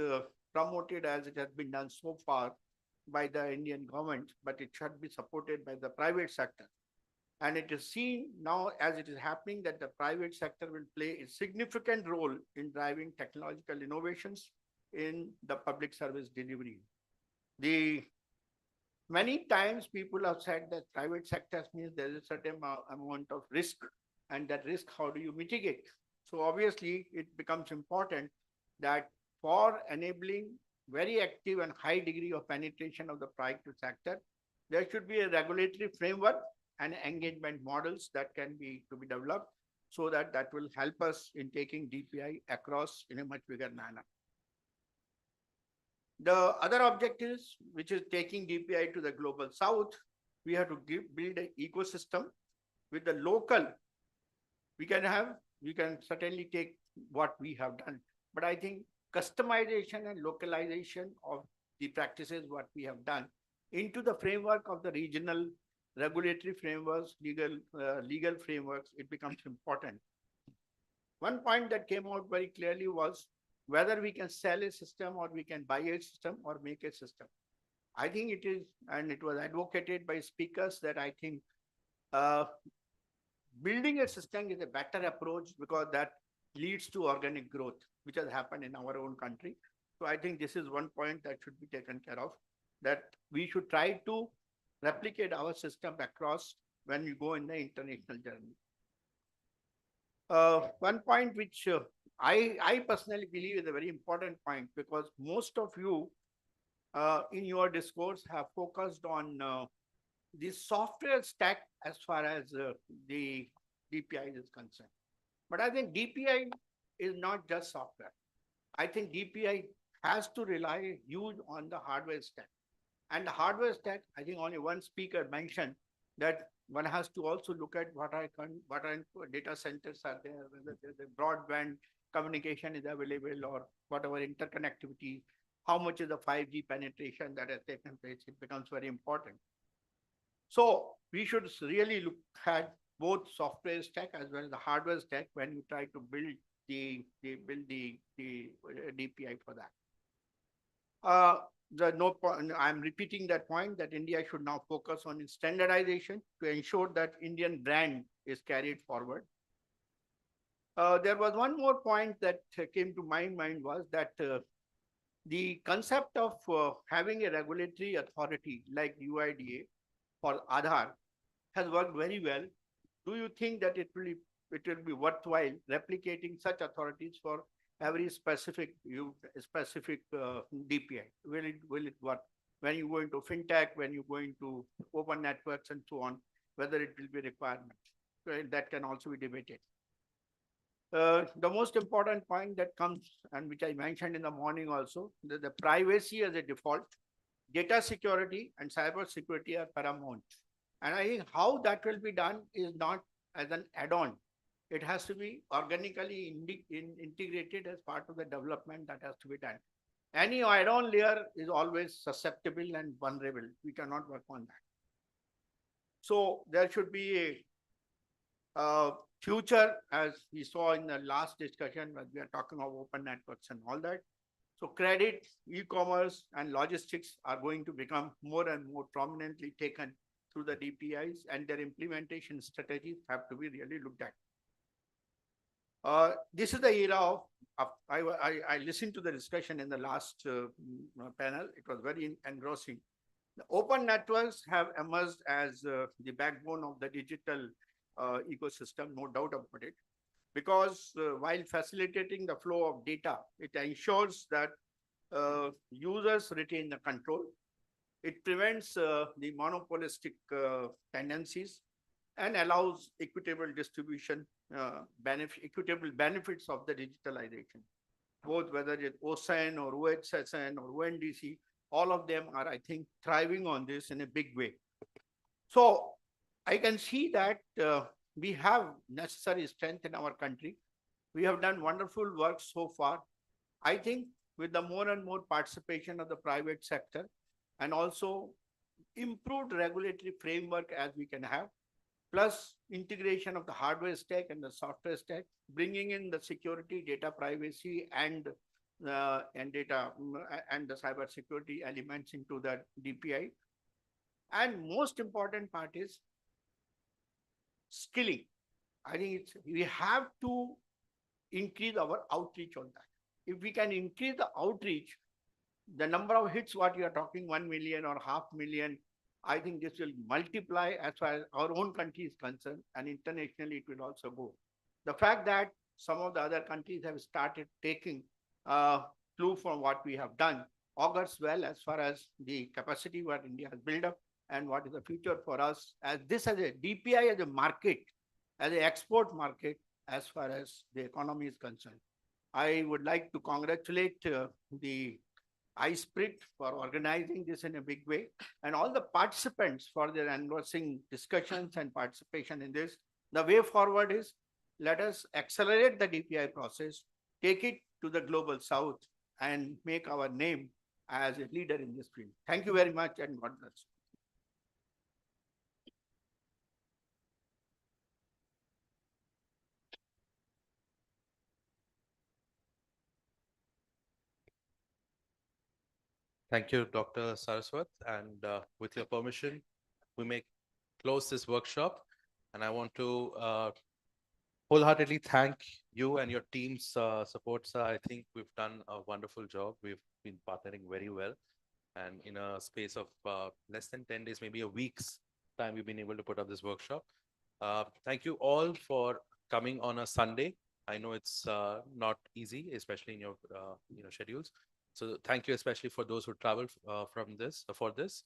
promoted as it has been done so far by the Indian government, but it should be supported by the private sector. And it is seen now as it is happening that the private sector will play a significant role in driving technological innovations in the public service delivery. Many times people have said that private sector means there is a certain amount of risk, and that risk, how do you mitigate? So obviously it becomes important that for enabling very active and high degree of penetration of the private sector, there should be a regulatory framework and engagement models that can be developed, so that will help us in taking DPI across in a much bigger manner. The other objectives, which is taking DPI to the global south, we have to build an ecosystem with the local. We can certainly take what we have done, but I think customization and localization of the practices, what we have done, into the framework of the regional regulatory frameworks, legal frameworks, it becomes important. One point that came out very clearly was whether we can sell a system or we can buy a system or make a system. I think it is, and it was advocated by speakers, that I think building a system is a better approach because that leads to organic growth, which has happened in our own country. So I think this is one point that should be taken care of, that we should try to replicate our system across when we go in the international journey. One point which I personally believe is a very important point, because most of you in your discourse have focused on the software stack as far as the DPI is concerned. But I think DPI is not just software. I think DPI has to rely huge on the hardware stack. And the hardware stack, I think only one speaker mentioned that one has to also look at what data centers are there, whether there's a broadband communication is available or whatever interconnectivity, how much is the 5G penetration that has taken place. It becomes very important. So we should really look at both software stack as well as the hardware stack when you try to build the DPI for that. I'm repeating that point that India should now focus on its standardization to ensure that Indian brand is carried forward. There was one more point that came to my mind, was that the concept of having a regulatory authority like UIDA for Aadhaar has worked very well. Do you think that it will be worthwhile replicating such authorities for every specific DPI? Will it work when you go into fintech, when you go into open networks and so on, whether it will be requirement? that can also be debated. The most important point that comes, and which I mentioned in the morning also, the privacy as a default, data security and cyber security are paramount. And I think how that will be done is not as an add-on. It has to be organically integrated as part of the development that has to be done. Any add-on layer is always susceptible and vulnerable. We cannot work on that. So there should be a future, as we saw in the last discussion when we are talking of open networks and all that. So credit, e-commerce, and logistics are going to become more and more prominently taken through the DPIs, and their implementation strategies have to be really looked at. This is the era of I listened to the discussion in the last panel. It was very engrossing. The open networks have emerged as the backbone of the digital ecosystem, no doubt about it, because while facilitating the flow of data, it ensures that users retain the control. It prevents the monopolistic tendencies and allows equitable distribution, equitable benefits of the digitalization, both whether it's OSN or OHSN or ONDC, all of them are, I think, thriving on this in a big way. So I can see that we have necessary strength in our country. We have done wonderful work so far. I think with the more and more participation of the private sector and also improved regulatory framework as we can have, plus integration of the hardware stack and the software stack, bringing in the security, data privacy, and data and the cyber security elements into the DPI. And most important part is skilling. I think we have to increase our outreach on that. If we can increase the outreach, the number of hits, what you are talking, 1 million or 500,000, I think this will multiply as far as our own country is concerned, and internationally it will also go. The fact that some of the other countries have started taking clue from what we have done augurs well as far as the capacity what India has built up and what is the future for us as this as a DPI as a market, as an export market as far as the economy is concerned. I would like to congratulate the iSPIRT for organizing this in a big way, and all the participants for their engrossing discussions and participation in this. The way forward is, let us accelerate the DPI process, take it to the global south, and make our name as a leader in this field. Thank you very much, and God bless. Thank you, Dr. Saraswat. And with your permission, we may close this workshop. And I want to wholeheartedly thank you and your team's support, sir. I think we've done a wonderful job. We've been partnering very well. And in a space of less than 10 days, maybe a week's time, we've been able to put up this workshop. Thank you all for coming on a Sunday. I know it's not easy, especially in your schedules. So thank you, especially for those who traveled for this.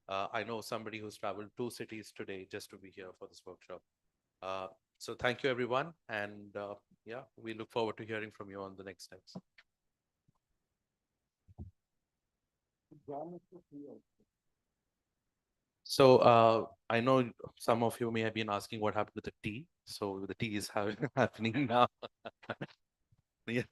I know somebody who's traveled 2 cities today just to be here for this workshop. So thank you, everyone. And yeah, we look forward to hearing from you on the next steps. So I know some of you may have been asking what happened to the tea. So the tea is happening now. Yeah.